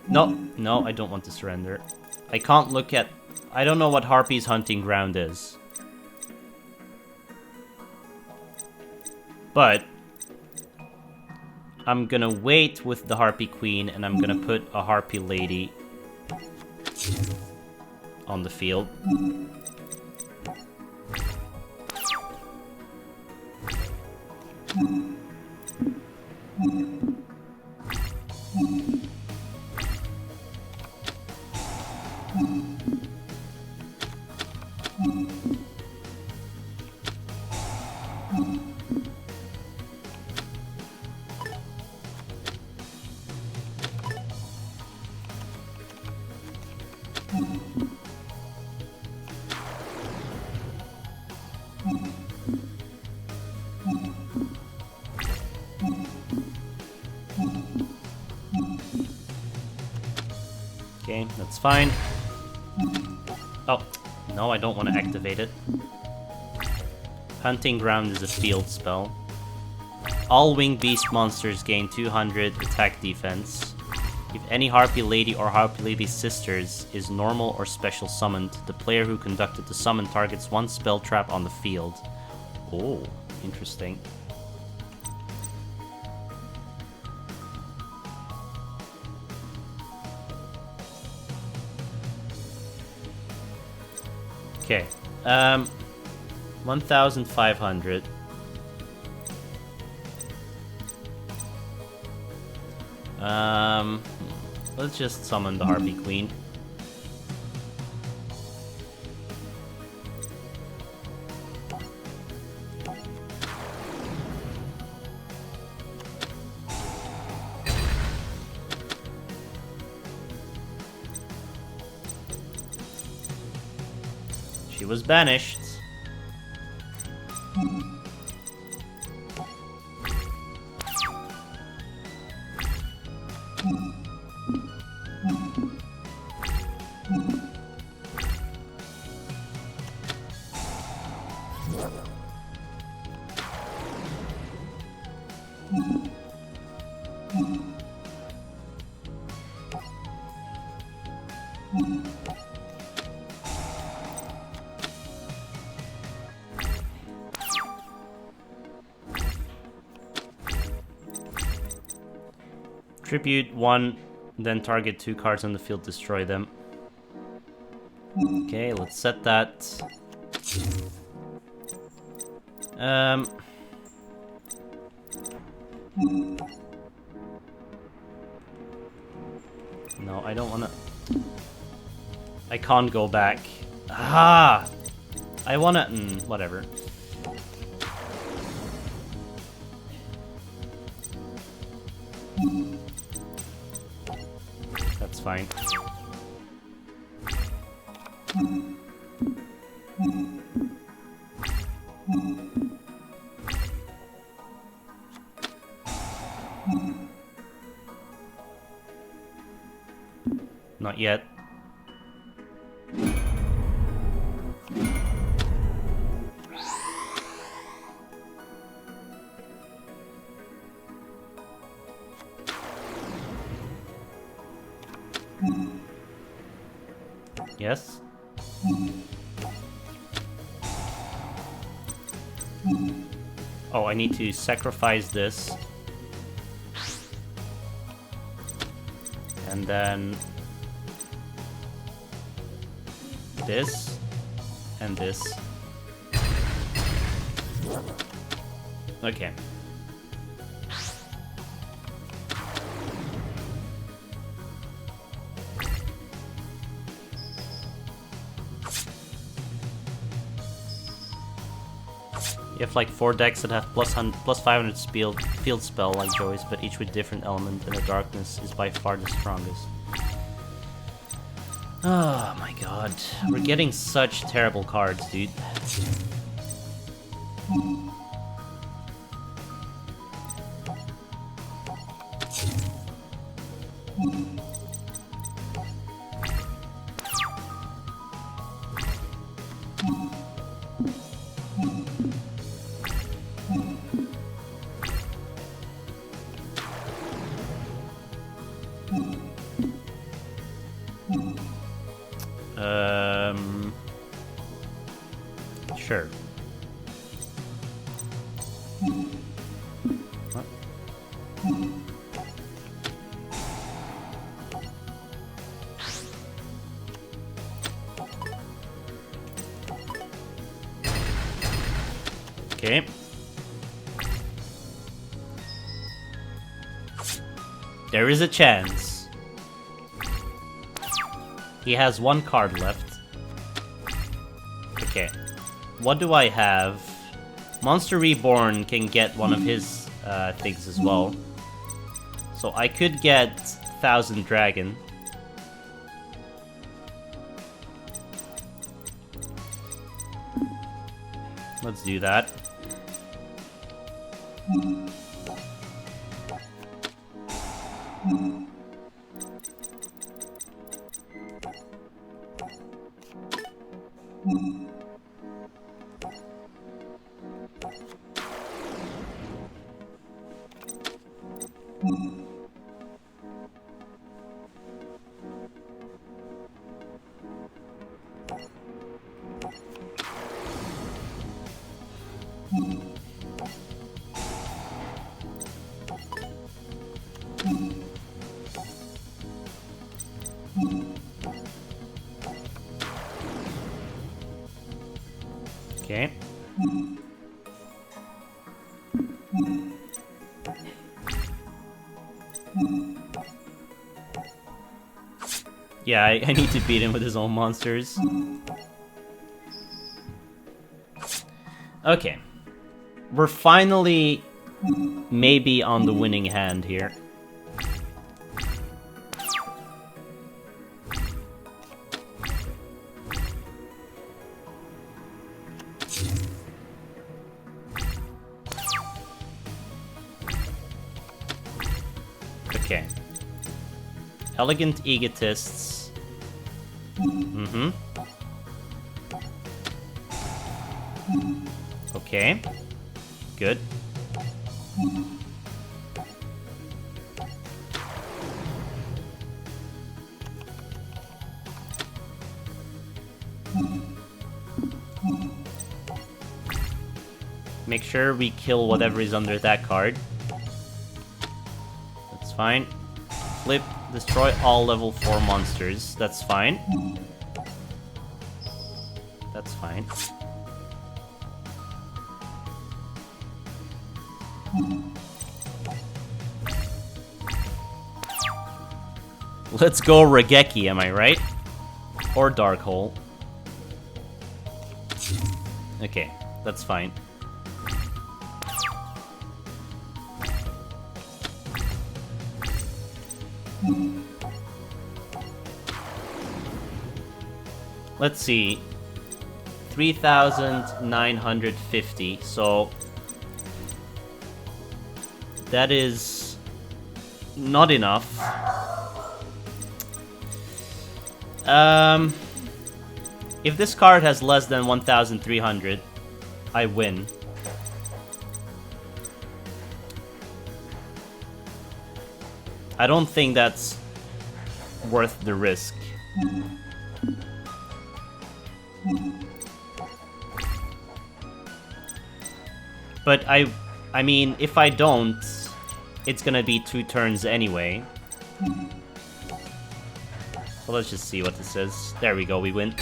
No, I don't want to surrender. I can't look at... I don't know what Harpy's Hunting Ground is. But I'm gonna wait with the Harpy Queen and I'm gonna put a Harpy Lady on the field. Okay, that's fine. Oh, no, I don't want to activate it. Hunting Ground is a field spell. All winged beast monsters gain 200 attack defense. If any Harpy Lady or Harpy Lady Sisters is normal or special summoned, the player who conducted the summon targets one spell trap on the field. Oh, interesting. Okay, 1,500. Let's just summon the Harpy Queen. She was banished. Tribute 1, then target 2 cards on the field, destroy them. Okay, let's set that. No, I don't wanna... I can't go back. Ah! I wanna... whatever. That's fine. Not yet. Yes? Oh, I need to sacrifice this. And then... this. And this. Okay. You have like 4 decks that have plus 500 field spell like Joey's, but each with different element, and the darkness is by far the strongest. Oh my god. We're getting such terrible cards, dude. Sure. What? Okay. There is a chance. He has 1 card left. Okay. What do I have? Monster Reborn can get one of his things as well. So I could get Thousand Dragon. Let's do that. Okay. Yeah, I need to beat him with his own monsters. Okay. We're finally maybe on the winning hand here. Okay. Elegant Egotists. Mm-hmm. Okay. Good. Make sure we kill whatever is under that card. That's fine. Flip, destroy all level 4 monsters. That's fine. That's fine. Let's go Regeki, am I right? Or Dark Hole. Okay, that's fine. Let's see. 3,950, so that is not enough. If this card has less than 1,300, I win. I don't think that's worth the risk. But I mean, if I don't, it's gonna be 2 turns anyway. So let's just see what this is. There we go, we win.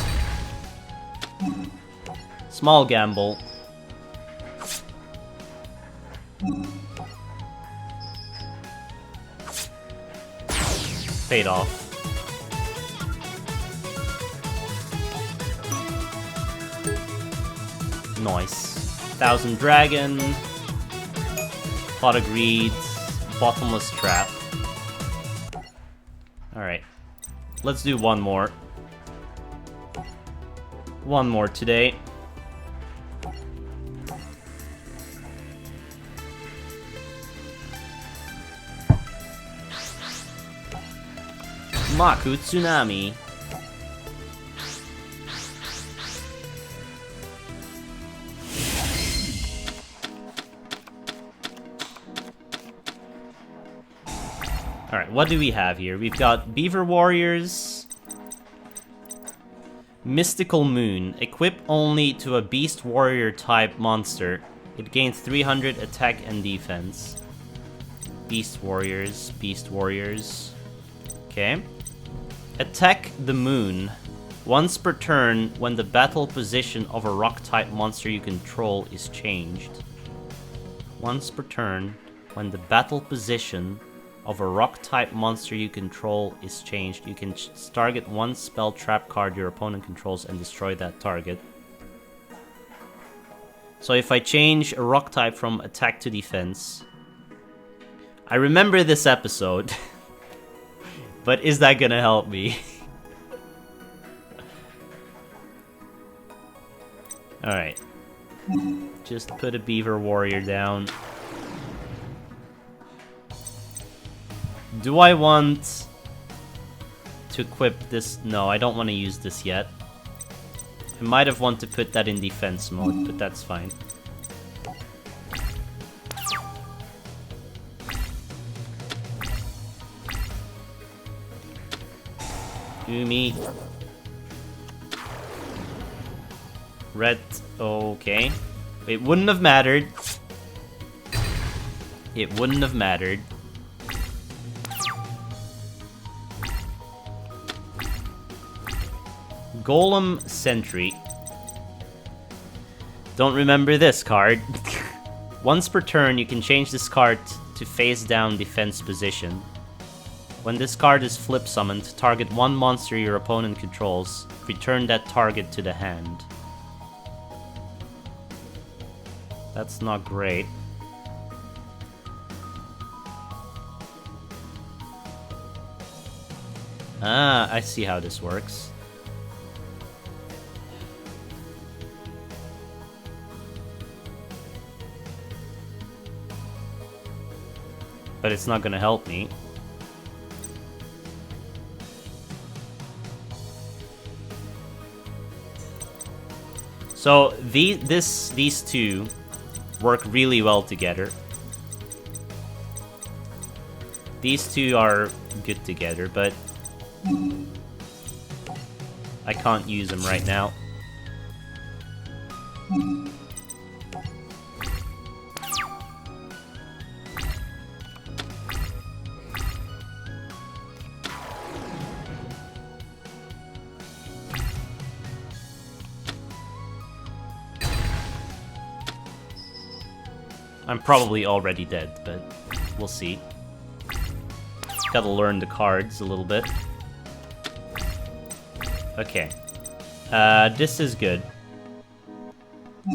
Small gamble. Paid off. Nice. 1,000 Dragon. Pot of Greed. Bottomless Trap. Alright. Let's do one more. One more today. Maku Tsunami. Alright, what do we have here? We've got Beaver Warriors. Mystical Moon. Equip only to a Beast Warrior type monster. It gains 300 attack and defense. Beast Warriors. Beast Warriors. Okay. Attack the Moon. Once per turn, when the battle position of a rock-type monster you control is changed. Once per turn, when the battle position of a rock-type monster you control is changed, you can target one SpellTrap card your opponent controls and destroy that target. So if I change a rock-type from attack to defense... I remember this episode, but is that gonna help me? Alright. Just put a Beaver Warrior down. Do I want to equip this? No, I don't want to use this yet. I might have wanted to put that in defense mode, but that's fine. Umi. Red, okay. It wouldn't have mattered. It wouldn't have mattered. Golem Sentry. Don't remember this card. Once per turn, you can change this card to face down defense position. When this card is flip summoned, target one monster your opponent controls. Return that target to the hand. That's not great. Ah, I see how this works. But it's not gonna help me. So these two work really well together. These two are good together, but I can't use them right now. I'm probably already dead, but we'll see. Gotta learn the cards a little bit. Okay. This is good.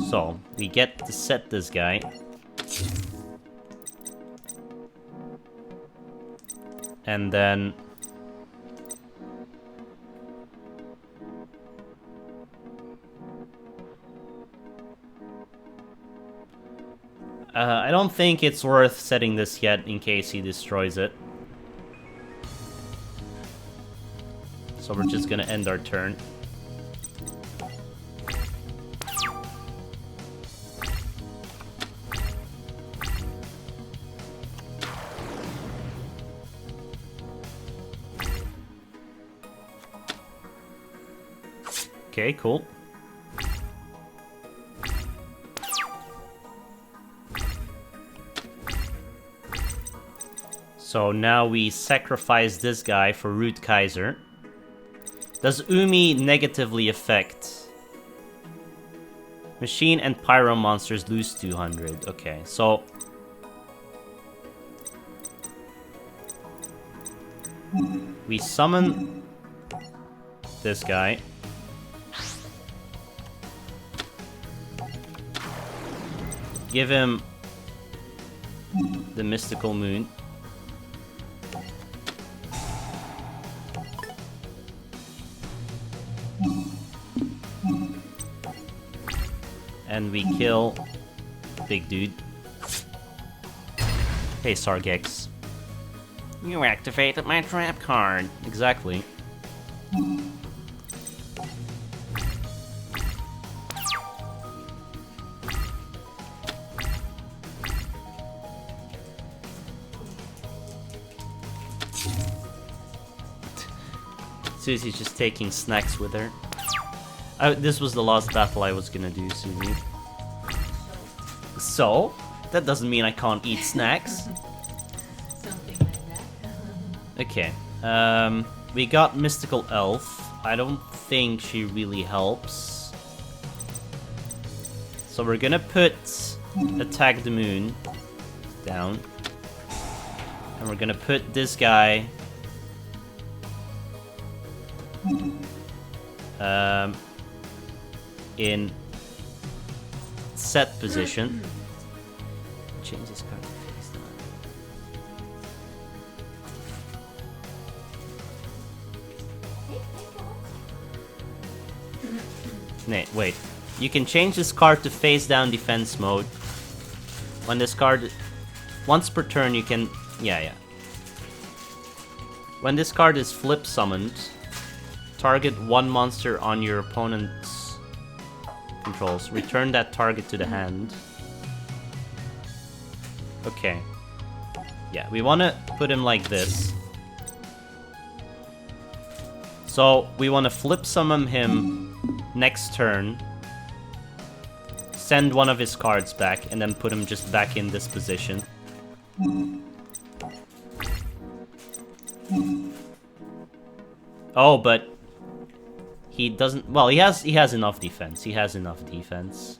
So, we get to set this guy. And then... I don't think it's worth setting this yet in case he destroys it. So we're just gonna end our turn. Okay, cool. So now we sacrifice this guy for Root Kaiser. Does Umi negatively affect? Machine and Pyro monsters lose 200. Okay, so... we summon this guy. Give him the Mystical Moon. And we kill big dude. Hey, Sargex. You activated my trap card. Exactly. Susie's just taking snacks with her. This was the last battle I was gonna do, Susie. So, that doesn't mean I can't eat snacks. Something like that. Okay. We got Mystical Elf. I don't think she really helps. So we're gonna put Attack the Moon down. And we're gonna put this guy... in set position. Change this card to face down. Wait. You can change this card to face down defense mode. When this card... once per turn you can... Yeah. When this card is flip summoned, target one monster on your opponent's controls. Return that target to the hand. Okay. Yeah, we want to put him like this. So, we want to flip summon him next turn. send one of his cards back and then put him just back in this position. Oh, but he doesn't. Well, he has enough defense. He has enough defense.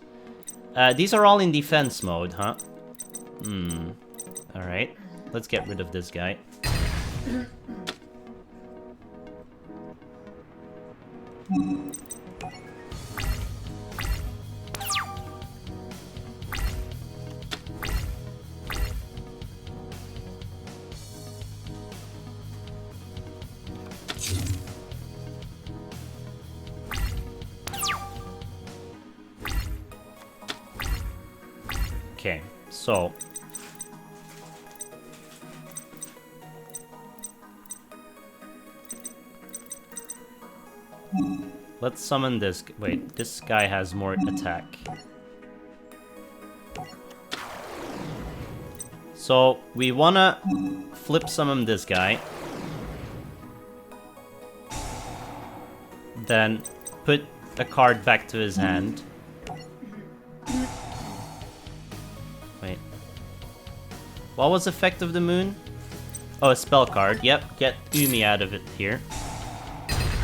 These are all in defense mode, huh? All right. Let's get rid of this guy. Okay, so let's summon this. Wait, this guy has more attack. So we wanna flip summon this guy. Then put a card back to his hand. Wait. What was Effect of the Moon? Oh, a spell card. Yep, get Umi out of it here.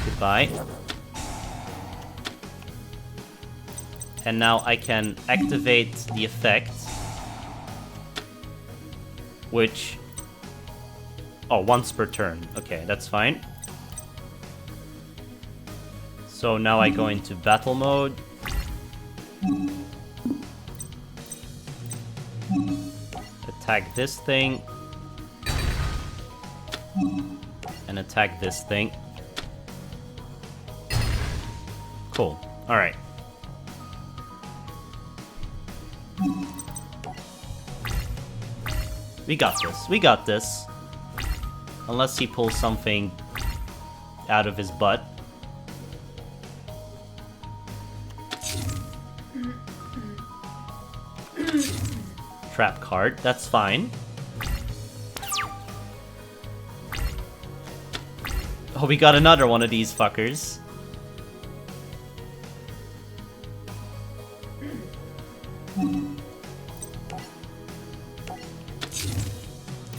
Goodbye. And now I can activate the effect. Which... Oh, once per turn. Okay, that's fine. So now I go into battle mode. Attack this thing. And attack this thing. Cool. Alright. We got this. We got this. Unless he pulls something out of his butt. Trap card. That's fine. Oh, we got another one of these fuckers.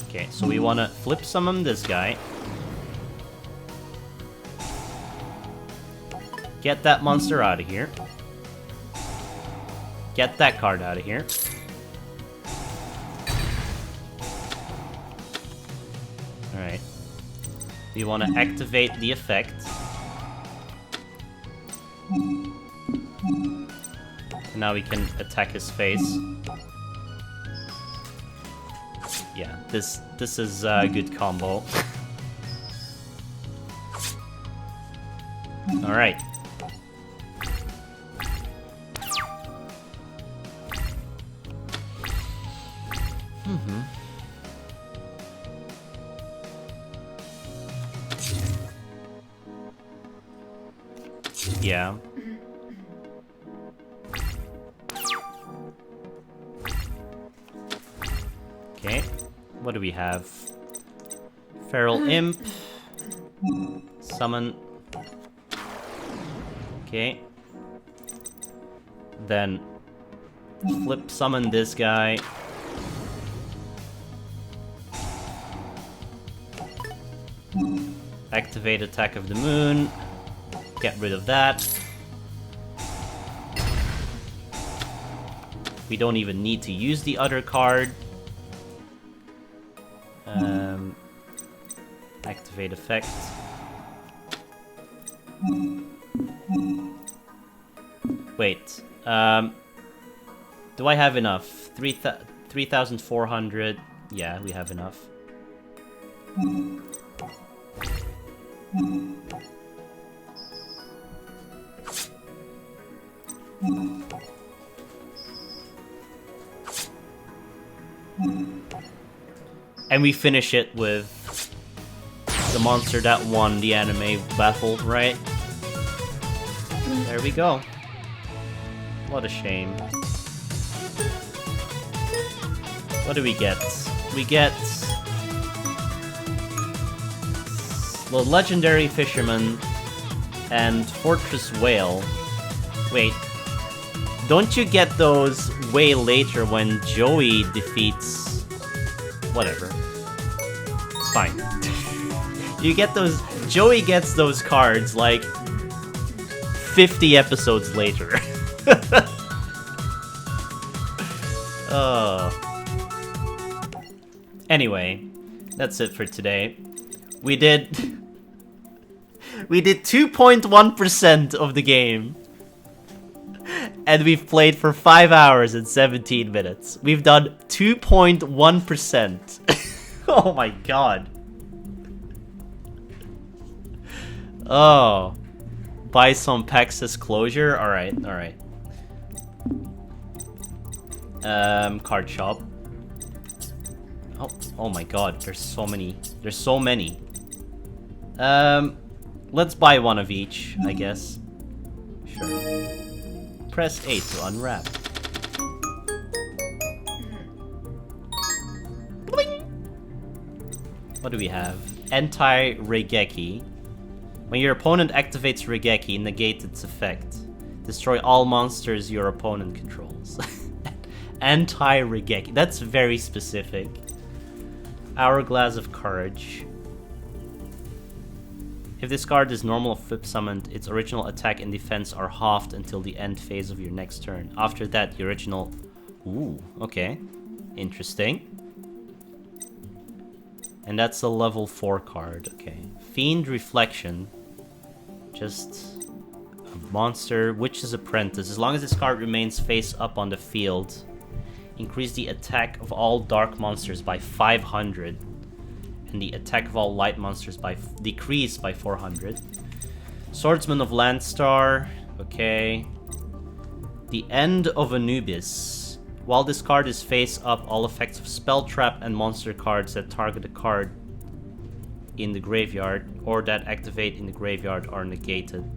Okay, so we want to flip summon this guy. Get that monster out of here. Get that card out of here. Alright. We want to activate the effect. And now we can attack his face. Yeah, this is a good combo. Alright. Yeah. Okay. What do we have? Feral Imp. Summon. Okay. Then flip summon this guy. Activate Attack of the Moon. Get rid of that. We don't even need to use the other card. Activate effect. Wait. Do I have enough? 3,400. Yeah, we have enough. And we finish it with the monster that won the anime battle, right? There we go. What a shame. What do we get? We get the Legendary Fisherman and Fortress Whale. Wait. Don't you get those way later when Joey defeats... Whatever. It's fine. You get those... Joey gets those cards, like, 50 episodes later. Anyway, that's it for today. We did 2.1% of the game. And we've played for 5 hours and 17 minutes. We've done 2.1%. Oh my god. Oh. Buy some Pax's closure? Alright, alright. Card shop. Oh my god, there's so many. There's so many. Let's buy one of each, I guess. Sure. Press A to unwrap. Bling! What do we have? Anti-Regeki. When your opponent activates Regeki, negate its effect. Destroy all monsters your opponent controls. Anti-Regeki. That's very specific. Hourglass of Courage. If this card is normal or flip summoned, its original attack and defense are halved until the end phase of your next turn. After that, the original... Ooh, okay. Interesting. And that's a level 4 card, okay. Fiend Reflection. Just a monster, Witch's Apprentice. As long as this card remains face up on the field, increase the attack of all dark monsters by 500. And the attack of all light monsters by decrease by 400. Swordsman of Landstar. Okay. The End of Anubis. While this card is face up, all effects of SpellTrap and monster cards that target a card in the graveyard or that activate in the graveyard are negated.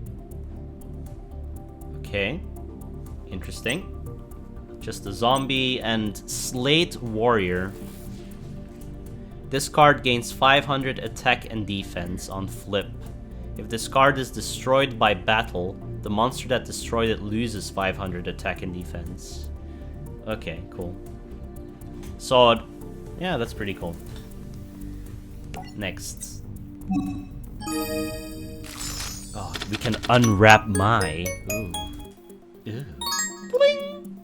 Okay. Interesting. Just a zombie and Slate Warrior. This card gains 500 attack and defense on flip. If this card is destroyed by battle, the monster that destroyed it loses 500 attack and defense. Okay, cool. So, yeah, that's pretty cool. Next. Oh, we can unwrap my... Ooh. Ew. Bling!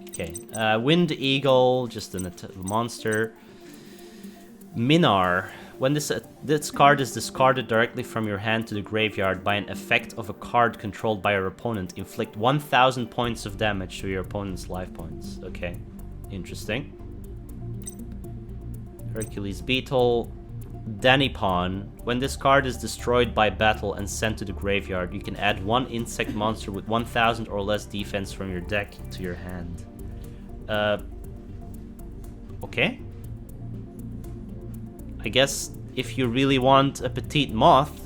Okay, Wind Eagle, just a monster. Minar. When this card is discarded directly from your hand to the graveyard by an effect of a card controlled by your opponent, inflict 1000 points of damage to your opponent's life points. Okay, interesting. Hercules Beetle. Danipon. When this card is destroyed by battle and sent to the graveyard, you can add one insect monster with 1000 or less defense from your deck to your hand. Okay. I guess if you really want a petite moth.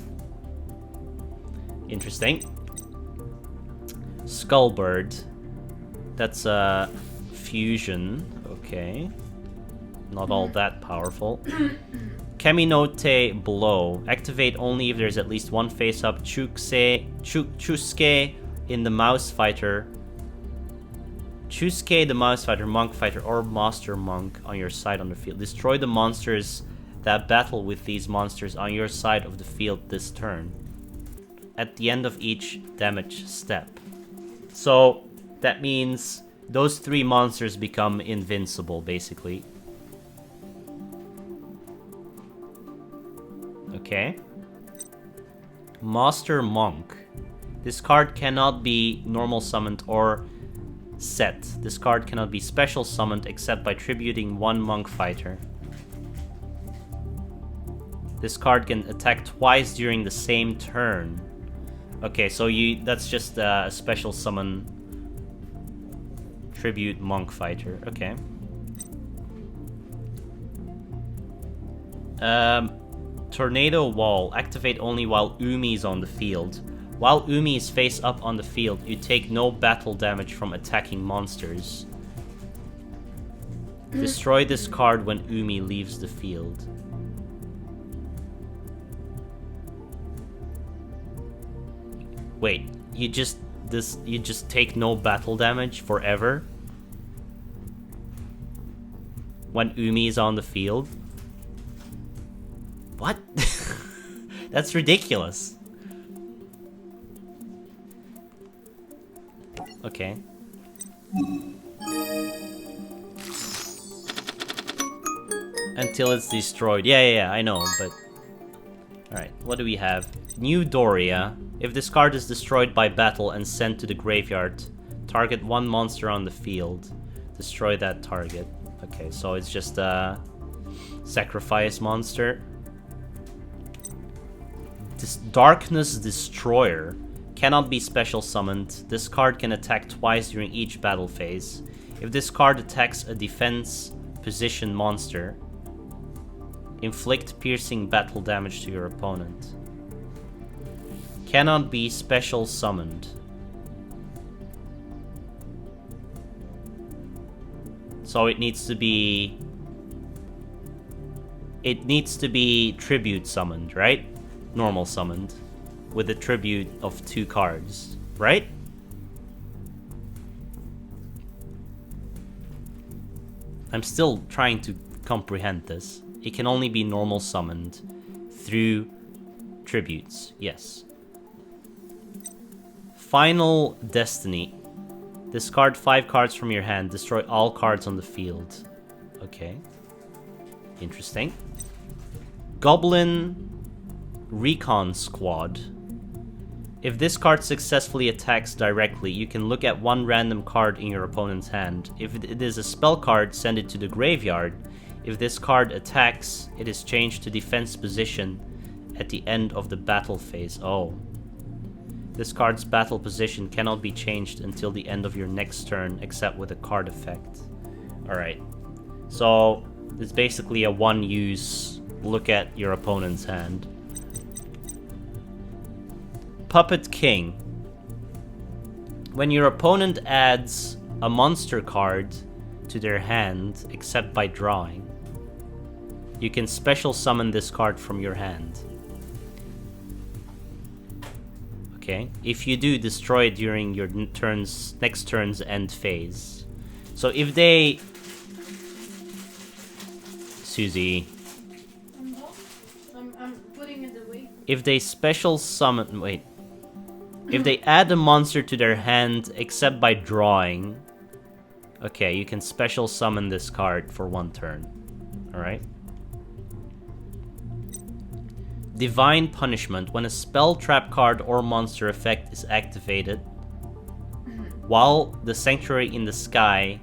Interesting. Skullbird. That's a fusion. Okay. Not all that powerful. Kaminote Blow. Activate only if there's at least one face-up Chusuke in the Mouse Fighter. Chusuke the Mouse Fighter, Monk Fighter, or Master Monk on your side on the field. Destroy the monsters that battle with these monsters on your side of the field this turn. At the end of each damage step. So, that means those 3 monsters become invincible, basically. Okay. Master Monk. This card cannot be normal summoned or set. This card cannot be special summoned except by tributing 1 Monk Fighter. This card can attack twice during the same turn. Okay, so that's just a special summon tribute Monk Fighter. Okay. Tornado Wall. Activate only while Umi is on the field. While Umi is face up on the field, you take no battle damage from attacking monsters. Destroy this card when Umi leaves the field. Wait, you just this you just take no battle damage forever when Umi is on the field. What? That's ridiculous. Okay. Until it's destroyed. Yeah, I know, but... Alright, what do we have? New Doria. If this card is destroyed by battle and sent to the graveyard, target one monster on the field. Destroy that target. Okay, so it's just a sacrifice monster. This Darkness Destroyer cannot be special summoned. This card can attack twice during each battle phase. If this card attacks a defense position monster, inflict piercing battle damage to your opponent. Cannot be special summoned. So it needs to be... It needs to be tribute summoned, right? Normal summoned. With a tribute of 2 cards, right? I'm still trying to comprehend this. It can only be normal summoned through tributes, yes. Final Destiny. Discard 5 cards from your hand. Destroy all cards on the field. Okay. Interesting. Goblin Recon Squad. If this card successfully attacks directly, you can look at one random card in your opponent's hand. If it is a spell card, send it to the graveyard. If this card attacks, it is changed to defense position at the end of the battle phase. Oh. This card's battle position cannot be changed until the end of your next turn, except with a card effect. Alright. So, it's basically a one-use look at your opponent's hand. Puppet King. When your opponent adds a monster card to their hand, except by drawing, you can special summon this card from your hand. Okay, if you do, destroy it during your next turn's end phase. So if they... Susie. I'm putting it away. If they special summon... Wait. If they add a monster to their hand, except by drawing... Okay, you can special summon this card for 1 turn. Alright? Divine Punishment. When a SpellTrap card or monster effect is activated, while the Sanctuary in the Sky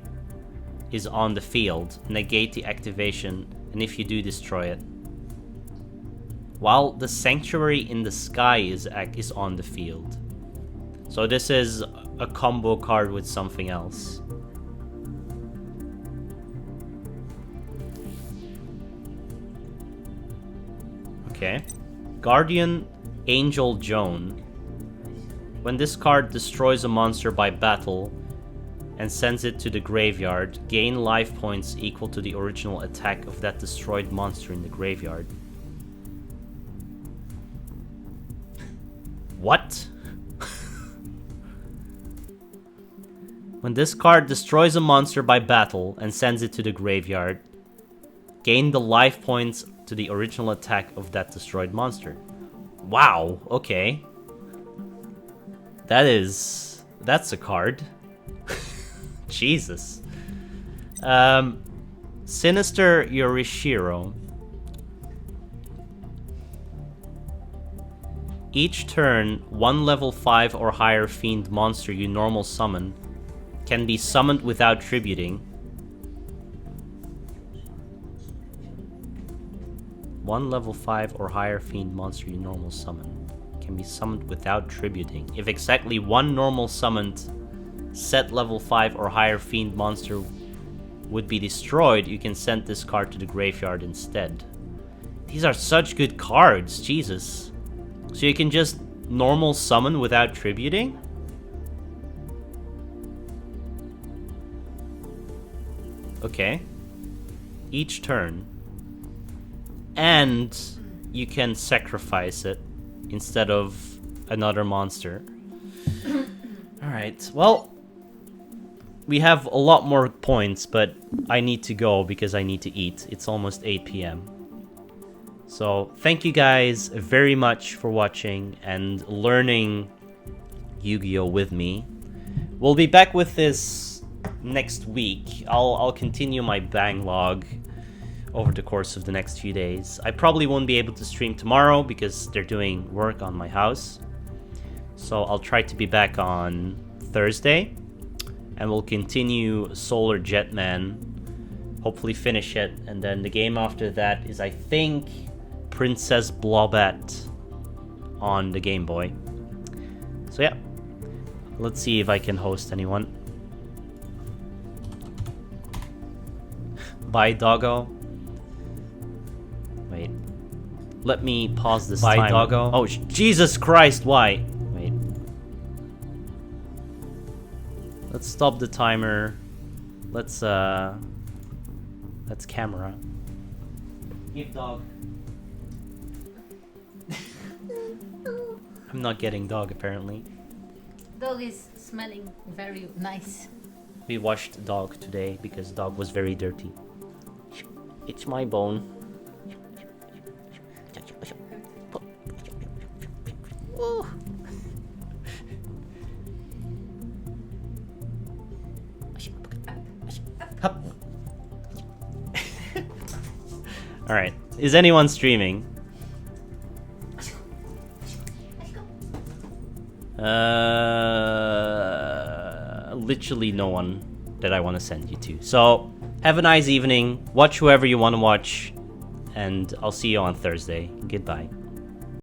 is on the field, negate the activation, and if you do, destroy it. While the Sanctuary in the Sky is on the field. So this is a combo card with something else. Okay. Guardian Angel Joan. When this card destroys a monster by battle and sends it to the graveyard, gain life points equal to the original attack of that destroyed monster in the graveyard. What? When this card destroys a monster by battle and sends it to the graveyard, gain the life points to the original attack of that destroyed monster. Wow, okay. That's a card. Jesus. Sinister Yorishiro. Each turn, 1 level 5 or higher fiend monster you normal summon can be summoned without tributing. 1 level 5 or higher fiend monster you normal summon can be summoned without tributing. If exactly 1 normal summoned set level 5 or higher fiend monster would be destroyed, you can send this card to the graveyard instead. These are such good cards, Jesus. So you can just normal summon without tributing? Okay. Each turn. And you can sacrifice it instead of another monster. Alright, well, we have a lot more points, but I need to go because I need to eat. It's almost 8 p.m. So, thank you guys very much for watching and learning Yu-Gi-Oh! With me. We'll be back with this next week. I'll continue my bang log over the course of the next few days. I probably won't be able to stream tomorrow because they're doing work on my house. So I'll try to be back on Thursday. And we'll continue Solar Jetman. Hopefully finish it. And then the game after that is, I think, Princess Blobette on the Game Boy. So yeah. Let's see if I can host anyone. Bye, doggo. Wait. Let me pause this time. Bye, doggo. Oh, Jesus Christ, why? Wait. Let's stop the timer. Let's camera. Give dog. I'm not getting dog, apparently. Dog is smelling very nice. We washed dog today because dog was very dirty. It's my bone. Alright, is anyone streaming? Literally no one that I want to send you to. So, have a nice evening. Watch whoever you want to watch. And I'll see you on Thursday. Goodbye.